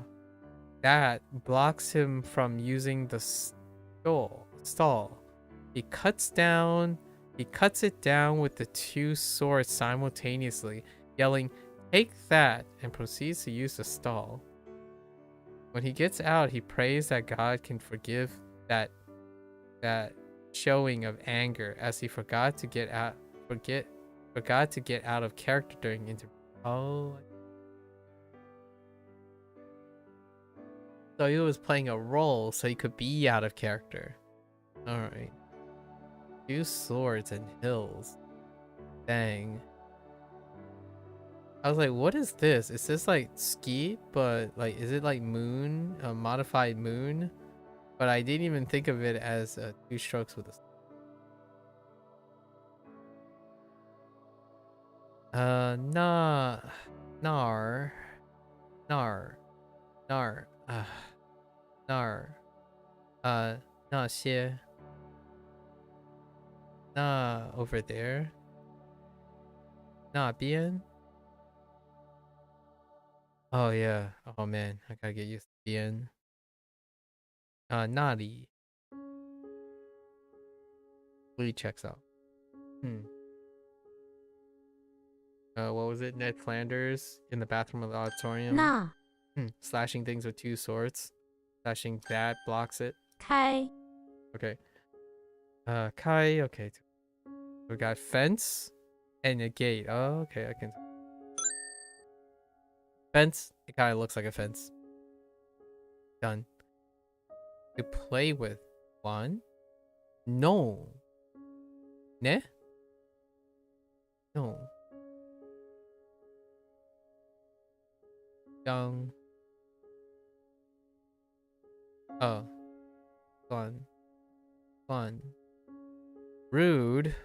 A: That blocks him from using the stall. He cuts it down with the 2 swords simultaneously, yelling, "Take that," and proceeds to use the stall. When he gets out, he prays that God can forgive that showing of anger, as he forgot to get out of character during interview. Oh. So he was playing a role so he could be out of character. Alright. 2 swords and hills. Dang. I was like, what is this? Is this like ski, but like, is it like moon, a modified moon? But I didn't even think of it as 2 strokes with a nar, nar, nar, 那些 over there 那边 oh yeah, oh man, I gotta get used to 边 那里 really checks out. What was it? Ned Flanders in the bathroom of the auditorium.
B: 那
A: Slashing things with 2 swords. Slashing that blocks it.
B: 开
A: Okay. Kai, okay. We got fence and a gate. Oh, okay, I can. Fence. It kind of looks like a fence. Done. To play with 1. No. Ne? No. Young. Oh. Fun. Rude.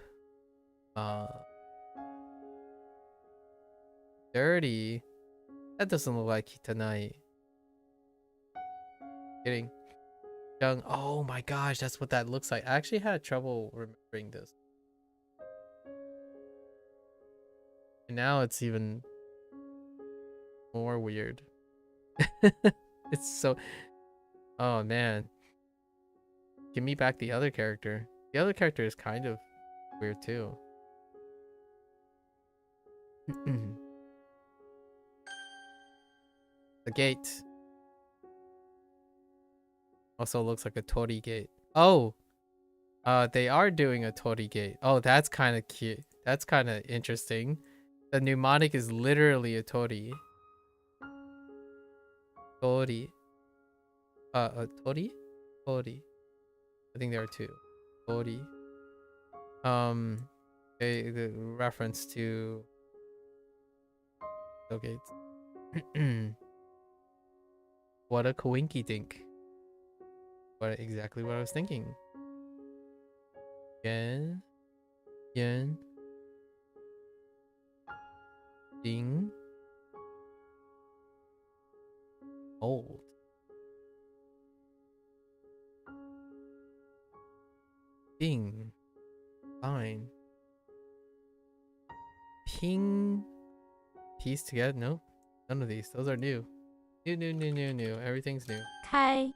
A: Dirty. That doesn't look like tonight. Kidding. Young. Oh my gosh, that's what that looks like. I actually had trouble remembering this. And now it's even more weird. It's so... Oh man. Give me back the other character. The other character is kind of weird too. The gate also looks like a Tori gate. Oh, they are doing a Tori gate. Oh, that's kind of cute. That's kind of interesting. The mnemonic is literally a Tori. Tori. Tori? Tori. I think there are 2. Tori. The reference to gates. What a coinky dink. Exactly what I was thinking. Yen. Ding. Old. Ding. Fine. Ping. Piece together. Nope. None of these. Those are new. New. Everything's new.
B: 开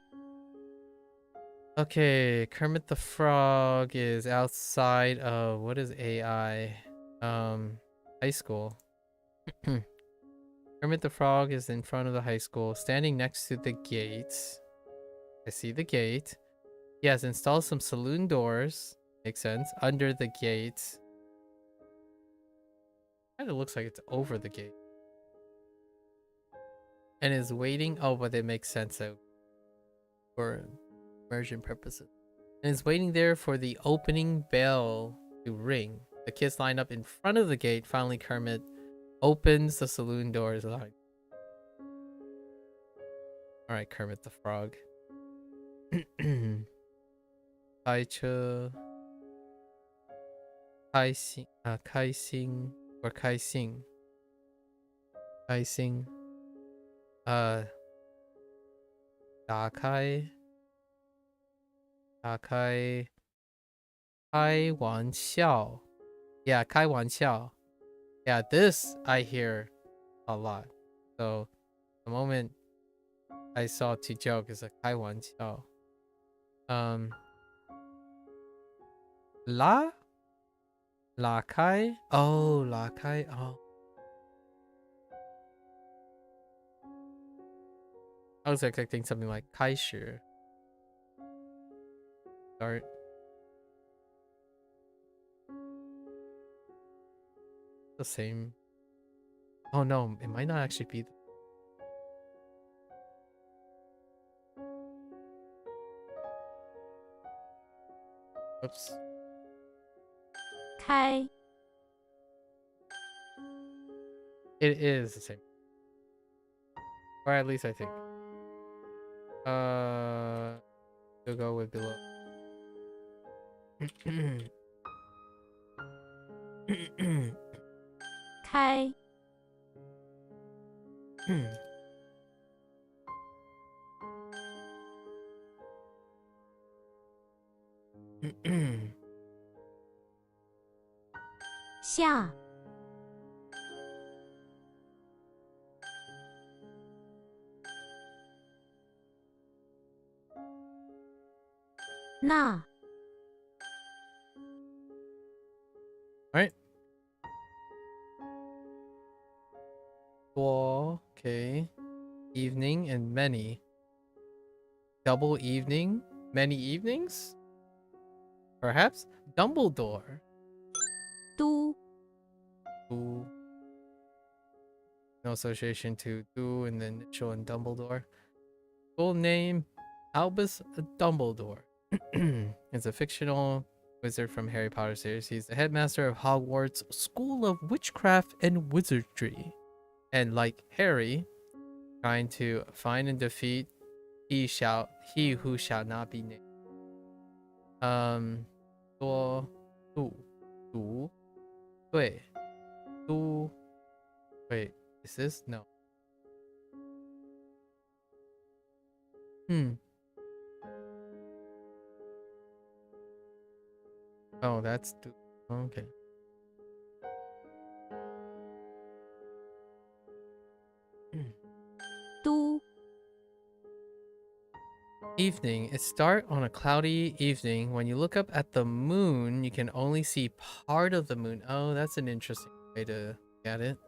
A: Okay, Kermit the Frog is outside of what is AI? High school. Kermit the Frog is in front of the high school, standing next to the gate. I see the gate. He has installed some saloon doors. Makes sense. Under the gate. Kind of looks like it's over the gate. And is waiting. Oh, but it makes sense though, for immersion purposes. And is waiting there for the opening bell to ring. The kids line up in front of the gate. Finally, Kermit opens the saloon doors. Alright, Kermit the Frog. 开车开心开心 or 开心开心打开开玩笑 yeah 开玩笑 yeah this I hear a lot so the moment I saw to joke is a 开玩笑 拉开 oh 拉开 oh I was expecting something like 开始 start the same oh no it might not actually be oops
B: 开
A: it is the same or at least I think we'll go with below
B: 开 下 那
A: Alright. Okay. Evening and many. Double evening? Many evenings? Perhaps? Dumbledore.
B: 都
A: Ooh. No association to do and then initial and Dumbledore. Full name Albus Dumbledore. Is a fictional wizard from Harry Potter series. He's the headmaster of Hogwarts School of Witchcraft and Wizardry. And like Harry, trying to find and defeat he who shall not be named. 多度读对都 wait is this no oh that's okay
B: 都
A: evening. It starts on a cloudy evening. When you look up at the moon, you can only see part of the moon. Oh, that's an interesting way to get it.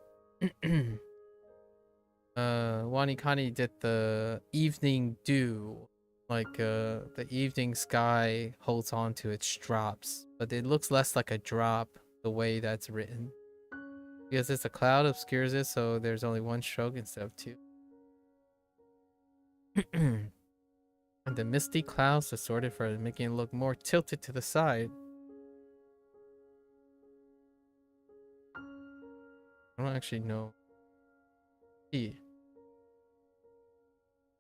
A: WaniKani did the evening dew. Like the evening sky holds on to its drops. But it looks less like a drop the way that's written. Because it's a cloud obscures it, so there's only one stroke instead of two. And the misty clouds distorted for making it look more tilted to the side. I don't actually know. E.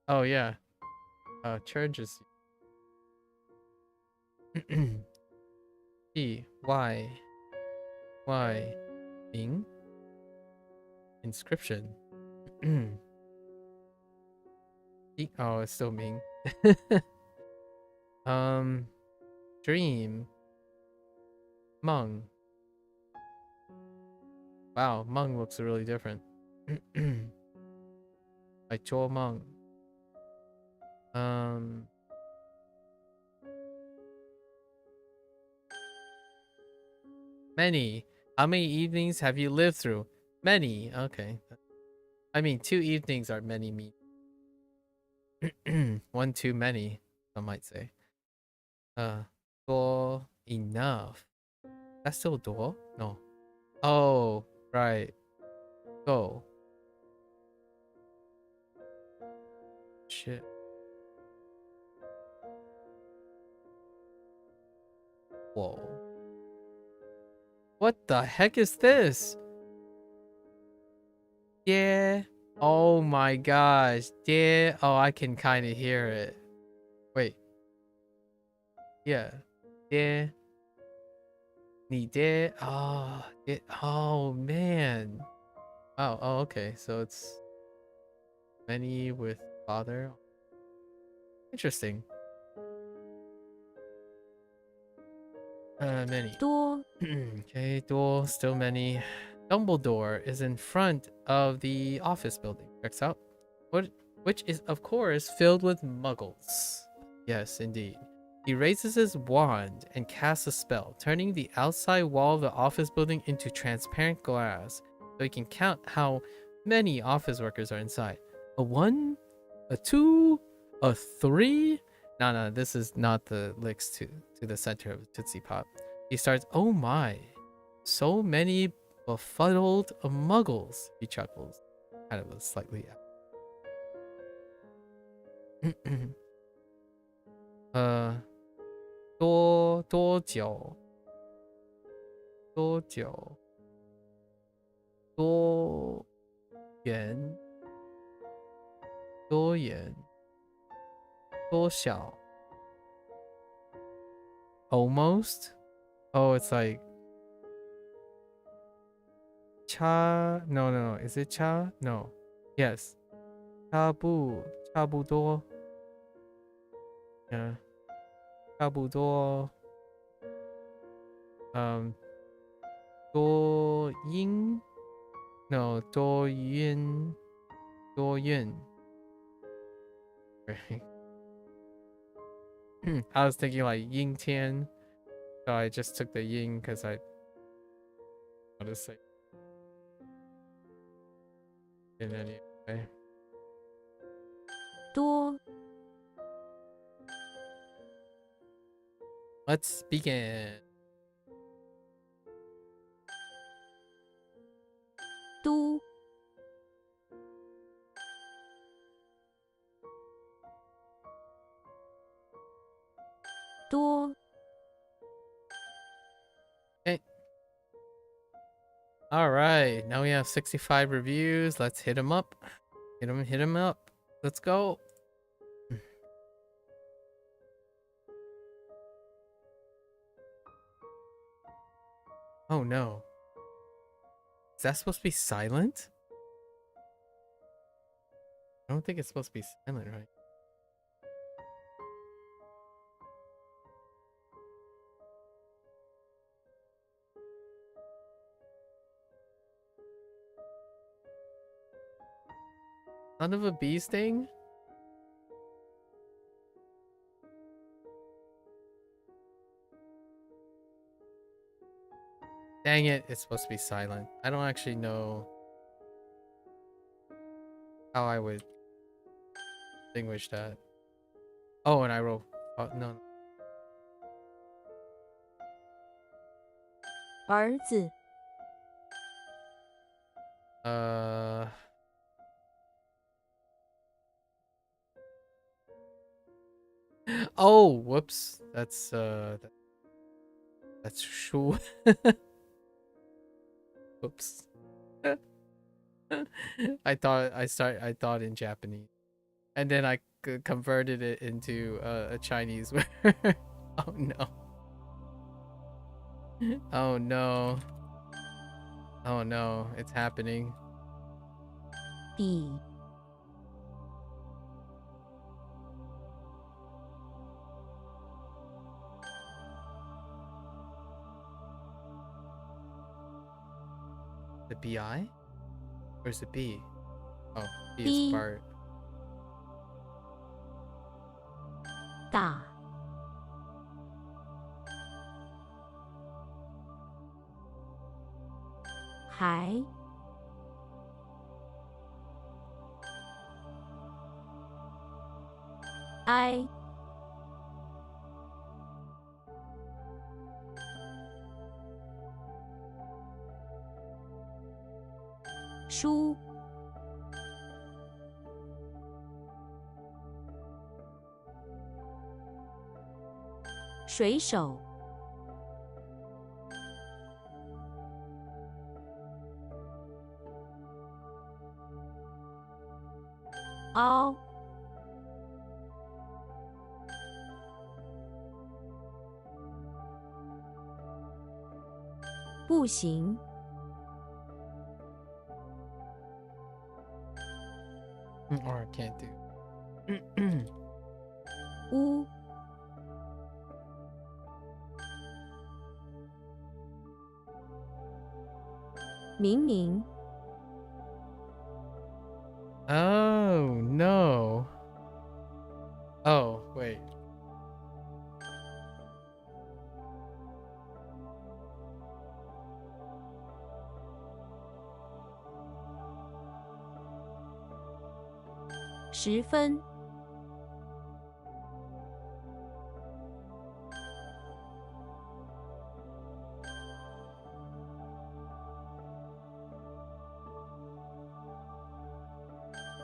A: Oh yeah. Charges. E. Y. Y. Ming. Inscription. E. Oh, it's still Ming. Dream. Mung. Wow, Mung looks really different. Like Cho Mung. Many. How many evenings have you lived through? Many. Okay. I mean, 2 evenings are many me. 1 too many, some might say. 多 enough. That's still 多? No. Oh, right. Go. Shit. Whoa. What the heck is this? Yeah. Oh my gosh. Yeah. Oh, I can kind of hear it. Wait. Yeah. Yeah. 你爹 oh, oh man. Oh, okay. So it's many with father. Interesting. Many.
B: 多
A: Okay, dual, still many. Dumbledore is in front of the office building. Checks out. Which is, of course, filled with muggles. Yes, indeed. He raises his wand and casts a spell, turning the outside wall of the office building into transparent glass, so he can count how many office workers are inside. A 1, a 2, a 3. No, this is not the licks to the center of Tootsie Pop. He starts, oh my, so many befuddled muggles, he chuckles. Kind of a slightly... 多久多远多远多小 almost. Oh, it's like cha. No. Is it cha? No. Yes. 差不多 Yeah. 差不多 多音 No, 多远 I was thinking like yin tian, so I just took the yin because I want to say in any way.
B: 多
A: Let's begin.
B: 都 多
A: Okay. All right, now we have 65 reviews. Let's hit them up. Hit them up. Let's go. Oh no. Is that supposed to be silent? I don't think it's supposed to be silent, right? Son of a bee sting? Dang it, it's supposed to be silent. I don't actually know how I would distinguish that. Oh, and I roll. Oh, no.
B: 儿子
A: Oh, whoops. That's sure. Whoops. I thought in Japanese, and then I converted it into a Chinese word. Oh no. Oh no. Oh no, it's happening.
B: 比
A: The BI? Where's the B? Oh, B is
B: B.
A: Bart.
B: 大 海 I 书 水手 凹不行，
A: Or can't do.
B: 乌， 明明，
A: Oh no. Oh wait.
B: 十分，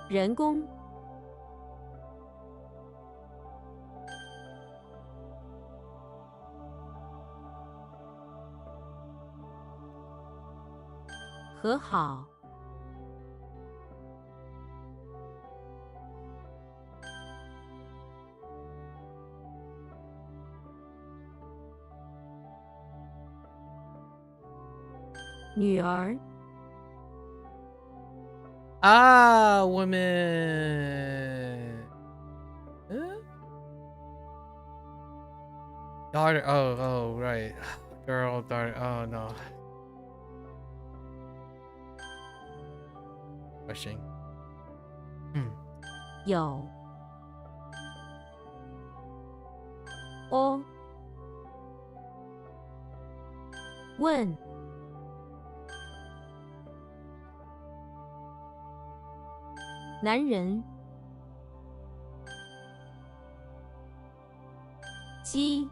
B: 人工， 和好， 女儿，
A: Ah, woman. Huh? Daughter. Oh, right. Girl, daughter. Oh no. Rushing.
B: 有， 哦， 问， 男人， 鸡，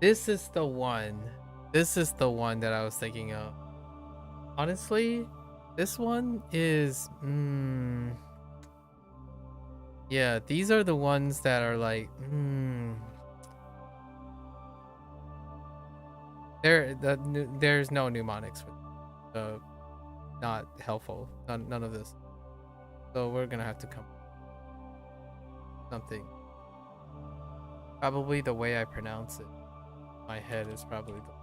A: This is the one. This is the one that I was thinking of. Honestly, this one is yeah, these are the ones that are like there's no mnemonics for not helpful. None of this. So we're gonna have to come something. Probably the way I pronounce it. My head is probably the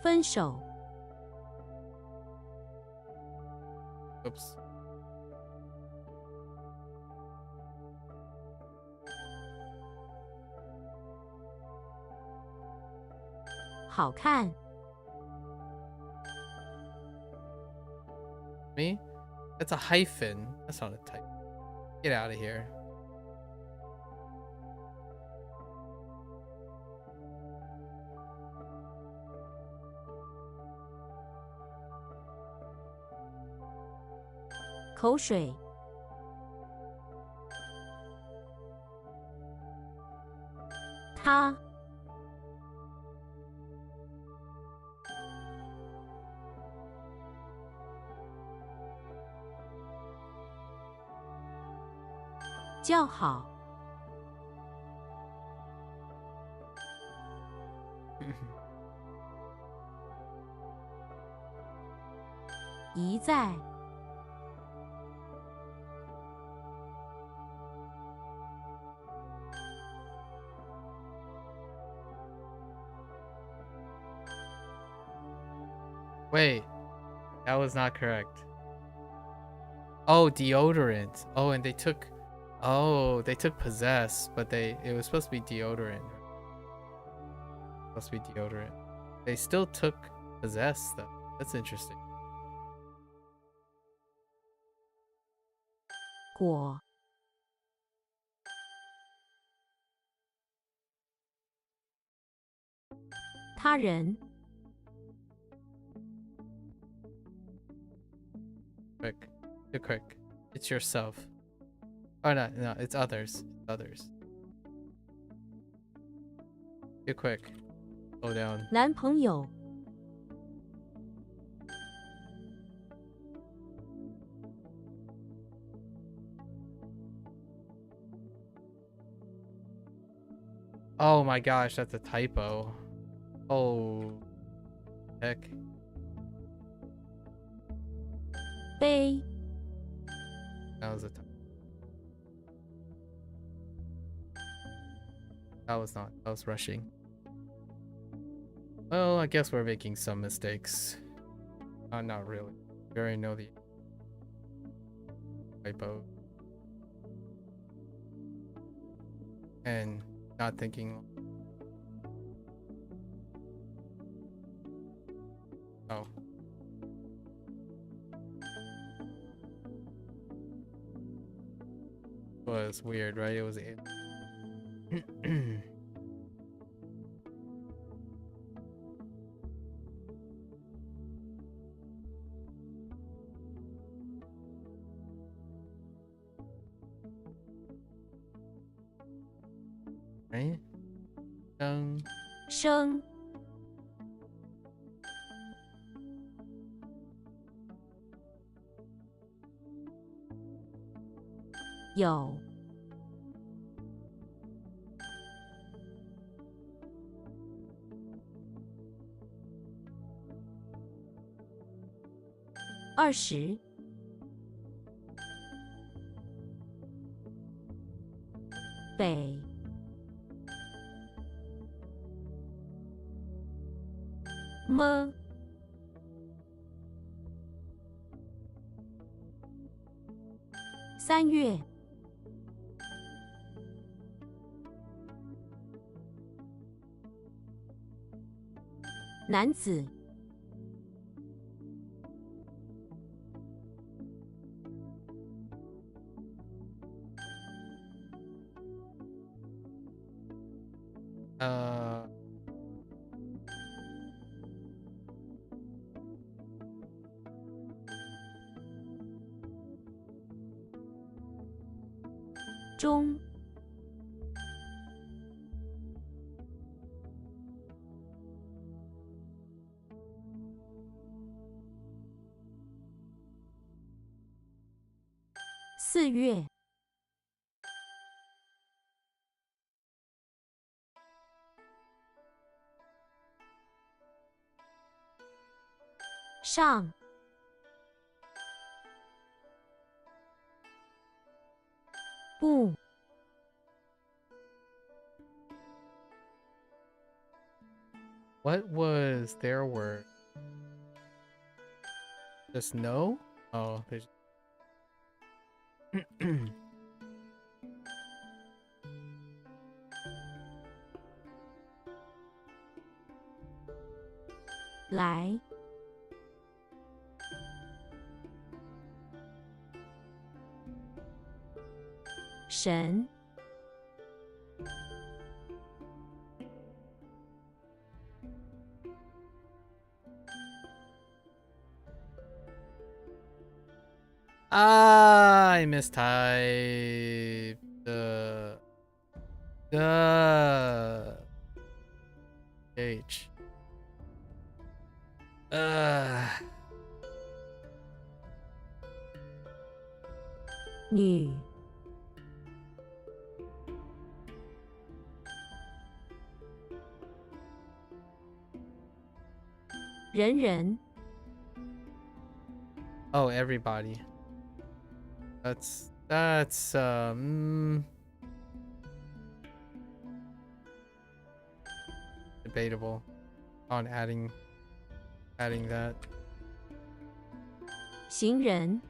B: 分手，
A: oops.
B: 好看，
A: Me? That's a hyphen. That's not a type. Get out of here.
B: 口水， 他， 叫好， 一再，
A: Wait, that was not correct. Oh, deodorant. Oh, and they took possess, but it was supposed to be deodorant. Supposed to be deodorant. They still took possess though. That's interesting.
B: 果， 他人，
A: Quick. Too quick. It's yourself. Oh no, it's others. Others. Too quick. Slow down.
B: 男朋友，
A: Oh my gosh, that's a typo. Oh heck.
B: 杯
A: That was a that was not. That was rushing. Well, I guess we're making some mistakes. Not really. We already know the typo. And not thinking. Oh. Was weird, right? It was it. Right?
B: 生 有 20 北 么 3月 男子 中 4月 上 不
A: What was their word? Just no? Oh, there's.
B: 来 神
A: I mistyped. H.
B: 女 人人
A: Oh, everybody. That's debatable on adding that.
B: 行人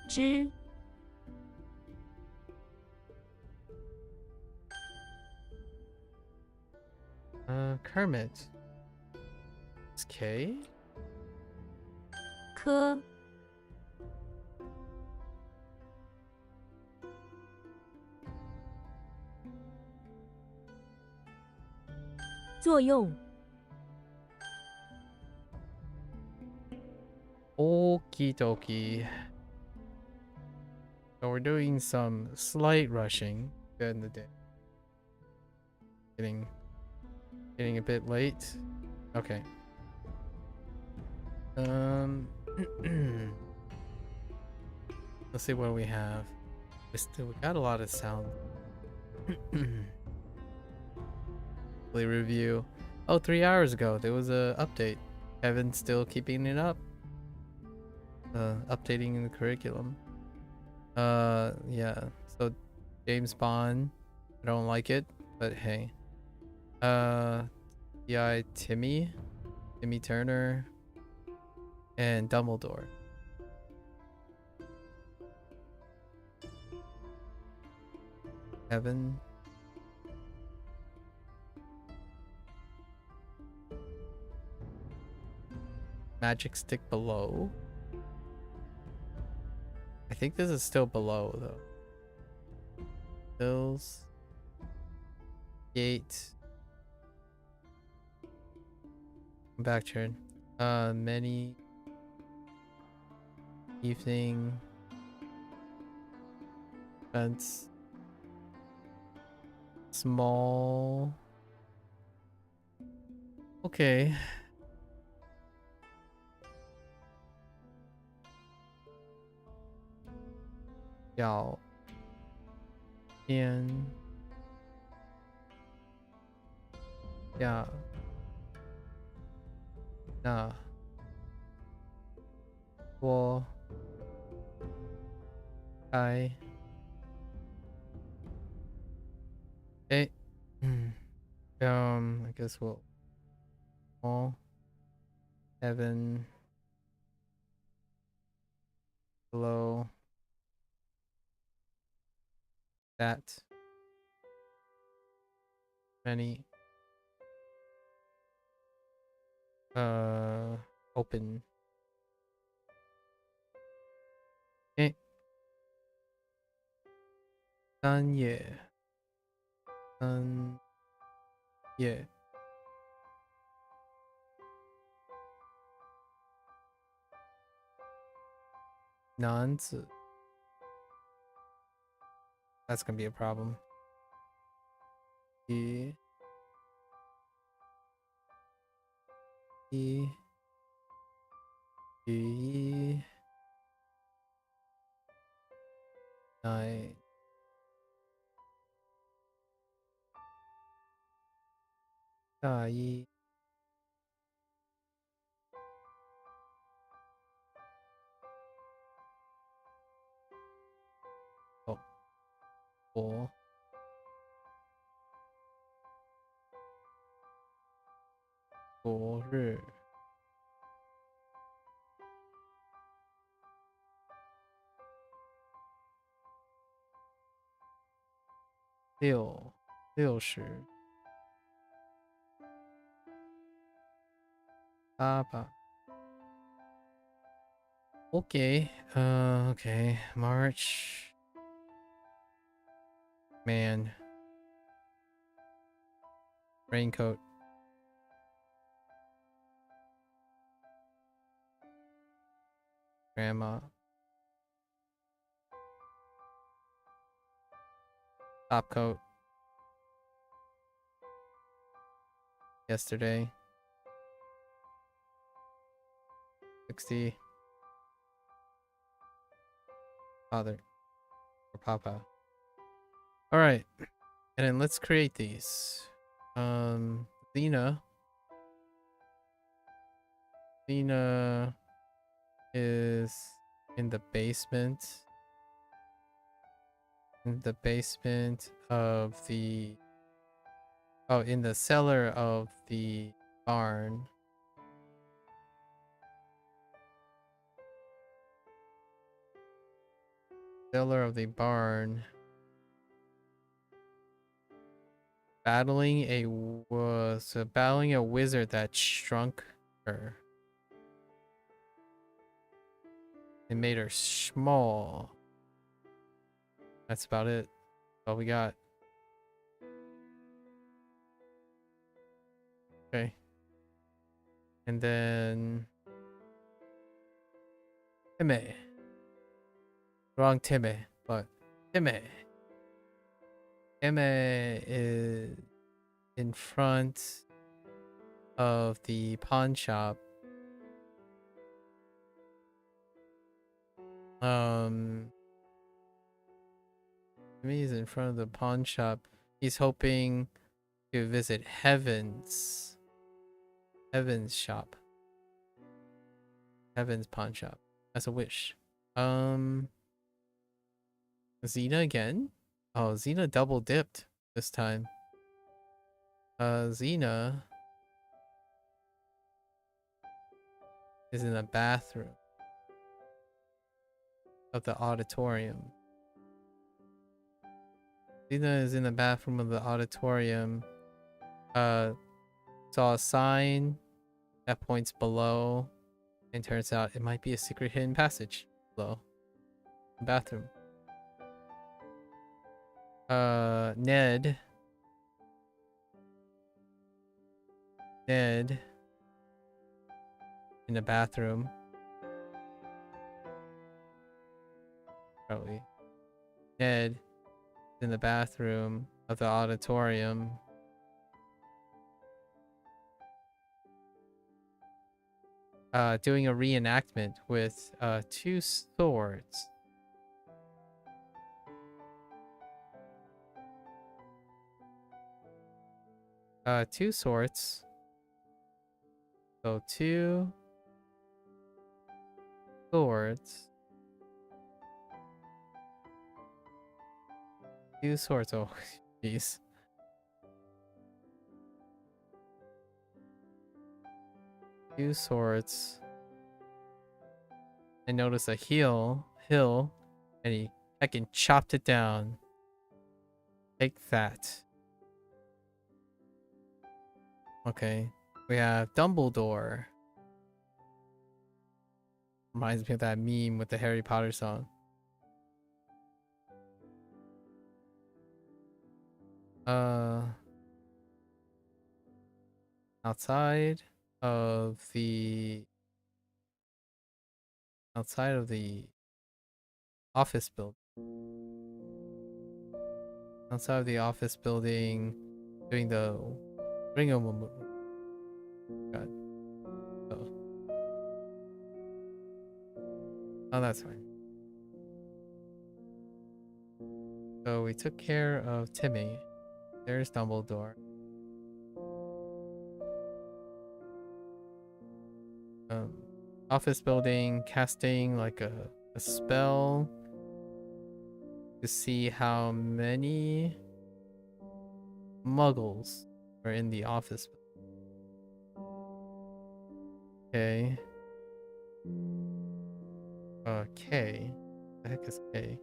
B: 之
A: Kermit. It's K?
B: 科 作用
A: Okie dokie. So we're doing some slight rushing. Good in the day. Getting a bit late. Okay. Let's see what we have. We got a lot of sound. Play review. Oh, 3 hours ago there was a update. Kevin's still keeping it up. Updating the curriculum. Yeah. So James Bond, I don't like it, but hey. Yeah, Timmy Turner, and Dumbledore. Kevin. Magic stick below. I think this is still below though. Hills. Gate. Back turn. Many. Evening. Fence. Small. Okay. Yao. And. Yeah. Nah. 我 I okay. I guess we'll all Evan below that many open. Okay. 三页男子 That's gonna be a problem. 一 9 大一 哦昨日608 Okay. Okay. March. Man. Raincoat. Grandma. Top coat. Yesterday. 60. Father. Or Papa. Alright. And then let's create these. Lena. Lena is in the basement. In the basement of the... Oh, in the cellar of the barn. Cellar of the barn. Battling a wizard that shrunk her. It made her small. That's about it. All we got. Okay. And then Timmy. Wrong Timmy, but Timmy. Timmy is in front of the pawn shop. Timmy is in front of the pawn shop He's hoping to visit Heaven's shop. Heaven's pawn shop. That's a wish. Xena again? Oh, Xena double dipped this time. Xena is in the bathroom of the auditorium. Xena is in the bathroom of the auditorium. Saw a sign that points below, and turns out it might be a secret hidden passage below the bathroom. Ned in the bathroom. Probably. Ned in the bathroom of the auditorium. Doing a reenactment with 2 swords. Two swords. So 2 swords. 2 swords. Oh, jeez. Two swords. I noticed a hill, and he heckin' chopped it down. Take that. Okay, we have Dumbledore. Reminds me of that meme with the Harry Potter song. Outside of the office building. Outside of the office building, doing the ring of God. Oh, that's fine. So we took care of Timmy. There's Dumbledore. Office building, casting like a spell to see how many muggles are in the office. Okay. K. The heck is K?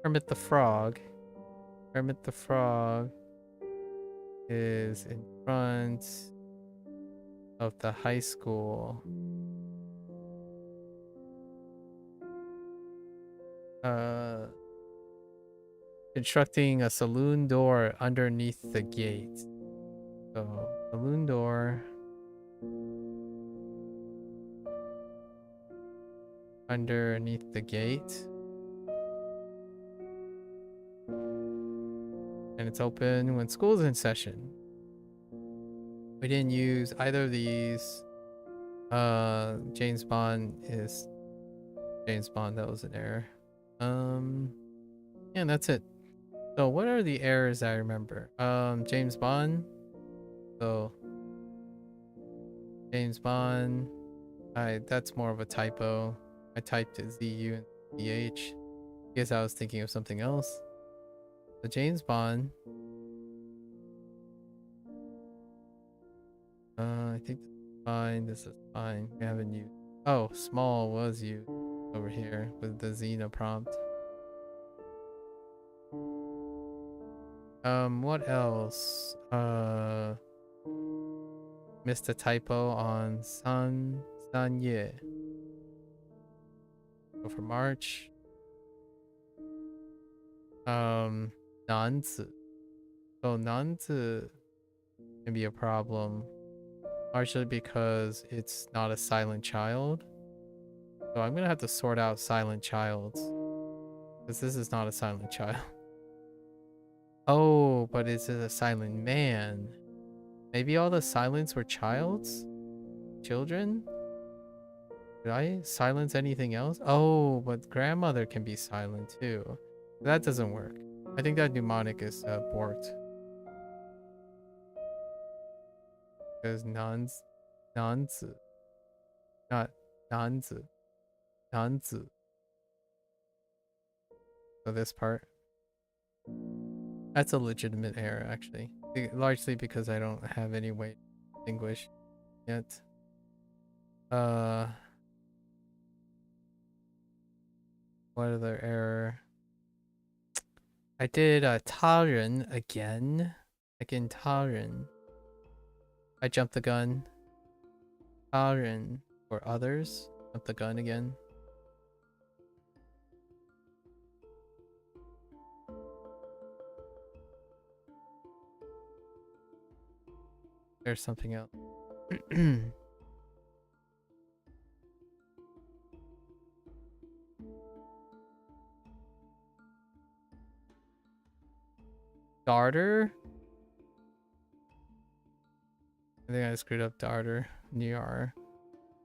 A: Kermit the Frog. Kermit the Frog is in front of the high school. Constructing a saloon door underneath the gate. So, saloon door underneath the gate. And it's open when school's in session. We didn't use either of these. James Bond is James Bond. That was an error. Yeah, that's it. So what are the errors I remember? James Bond. So James Bond. That's more of a typo. I typed ZU and DH. Guess I was thinking of something else. So James Bond. I think this is fine. This is fine. We haven't used. Oh, small was used over here with the Xena prompt. What else? Missed a typo on Sanye. Go for March. Nanzi. So Nanzi can be a problem. Partially because it's not a silent child. So I'm gonna have to sort out silent childs. Because this is not a silent child. Oh, but is it a silent man? Maybe all the silents were children? Did I silence anything else? Oh, but grandmother can be silent too. That doesn't work. I think that mnemonic is borked. Because nuns, nanzi, not nanzi, nanzi. So this part. That's a legitimate error, actually. Largely because I don't have any way to distinguish yet. What other error? I did 他人 again. Again, 他人. I jumped the gun. 他人 for others. Jumped the gun again. There's something else. Darter? I think I screwed up darter. Near.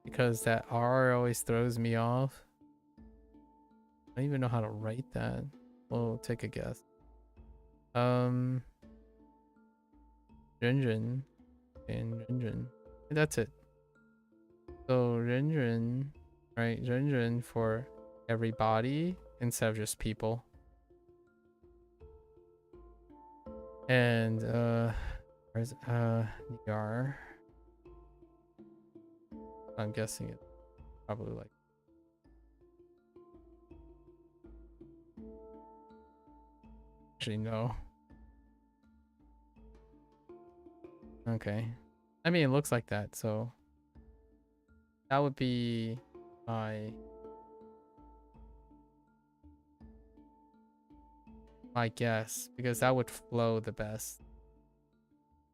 A: Because that R always throws me off. I don't even know how to write that. We'll take a guess. Renren. And Renren. That's it. So Renren, right? Renren for everybody instead of just people. And where's Nigar? I'm guessing it's probably like actually no. Okay. I mean, it looks like that, so that would be my guess, because that would flow the best.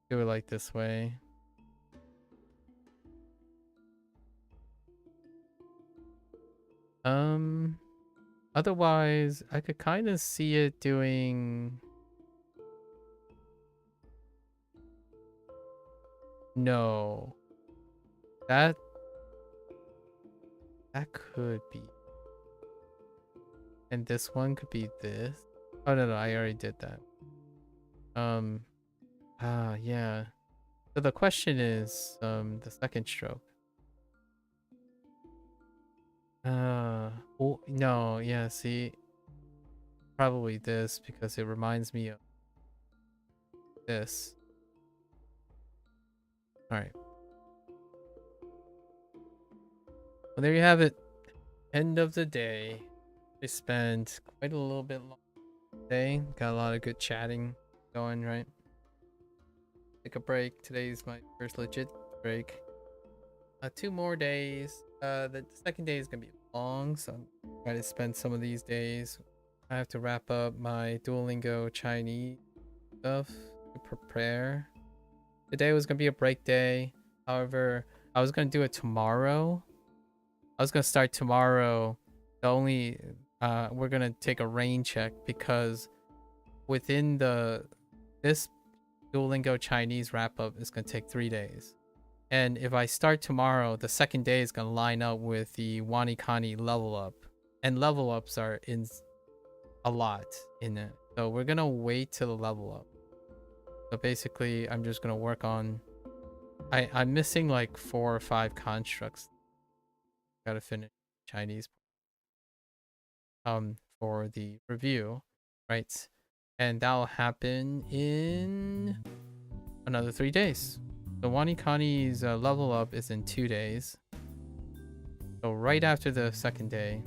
A: Do it like this way. Otherwise, I could kind of see it doing... No. That could be. And this one could be this. Oh, no, I already did that. Yeah. So the question is, the second stroke. Oh, no, yeah, see, probably this because it reminds me of this. All right. Well, there you have it. End of the day. We spent quite a little bit long today. Got a lot of good chatting going, right? Take a break. Today's my first legit break. 2 more days. The second day is gonna be long, so I'm trying to spend some of these days. I have to wrap up my Duolingo Chinese stuff to prepare. Today was gonna be a break day. However, I was gonna do it tomorrow. I was gonna start tomorrow. The only we're gonna take a rain check because within this Duolingo Chinese wrap up is gonna take 3 days. And if I start tomorrow, the second day is going to line up with the WaniKani level up. And level ups are in a lot in it. So we're going to wait till the level up. So basically, I'm just going to work on... I'm missing like 4 or 5 constructs. Got to finish Chinese for the review, right? And that'll happen in another 3 days. So WaniKani's level up is in 2 days. So right after the second day,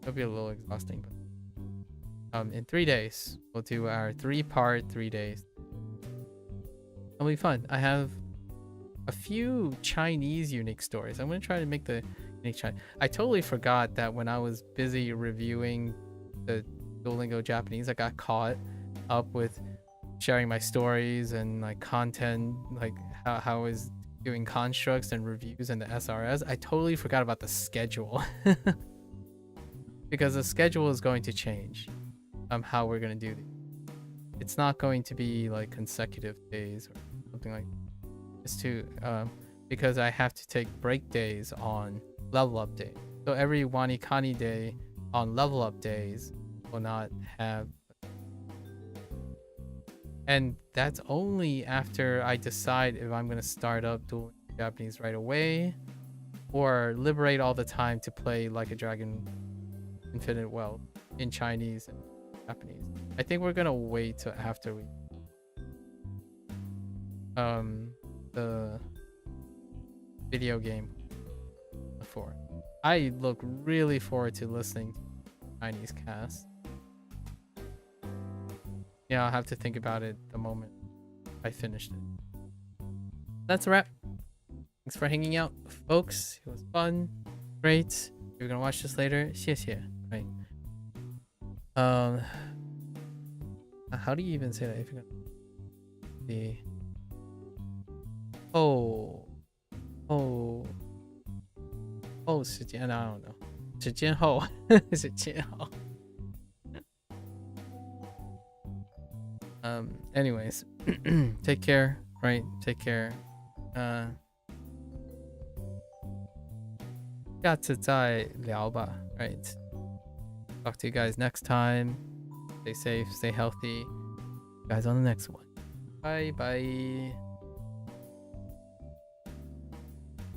A: it'll be a little exhausting, but in 3 days, we'll do our 3-part 3 days. It'll be fun. I have a few Chinese unique stories. I'm gonna try to make the unique Chinese. I totally forgot that when I was busy reviewing the Duolingo Japanese, I got caught up with sharing my stories and like content, like how I was doing constructs and reviews and the SRS. I totally forgot about the schedule because the schedule is going to change. How we're gonna do these. It's not going to be like consecutive days or something like. Just to because I have to take break days on level up day. So every WaniKani day on level up days will not have, and that's only after I decide if I'm gonna start up doing Japanese right away or liberate all the time to play Like a Dragon Infinite Wealth in Chinese and Japanese. I think we're gonna wait till after we the video game before. I look really forward to listening to Chinese cast. Yeah, I'll have to think about it the moment I finished it. That's a wrap. Thanks for hanging out, folks. It was fun. Great. If you're gonna watch this later, 谢谢. Right. How do you even say that if you're gonna be时间, I don't know. 时间后时间后. Anyways, take care, right? Take care. 下次再聊吧, right? Talk to you guys next time. Stay safe, stay healthy. Guys on the next one. Bye bye.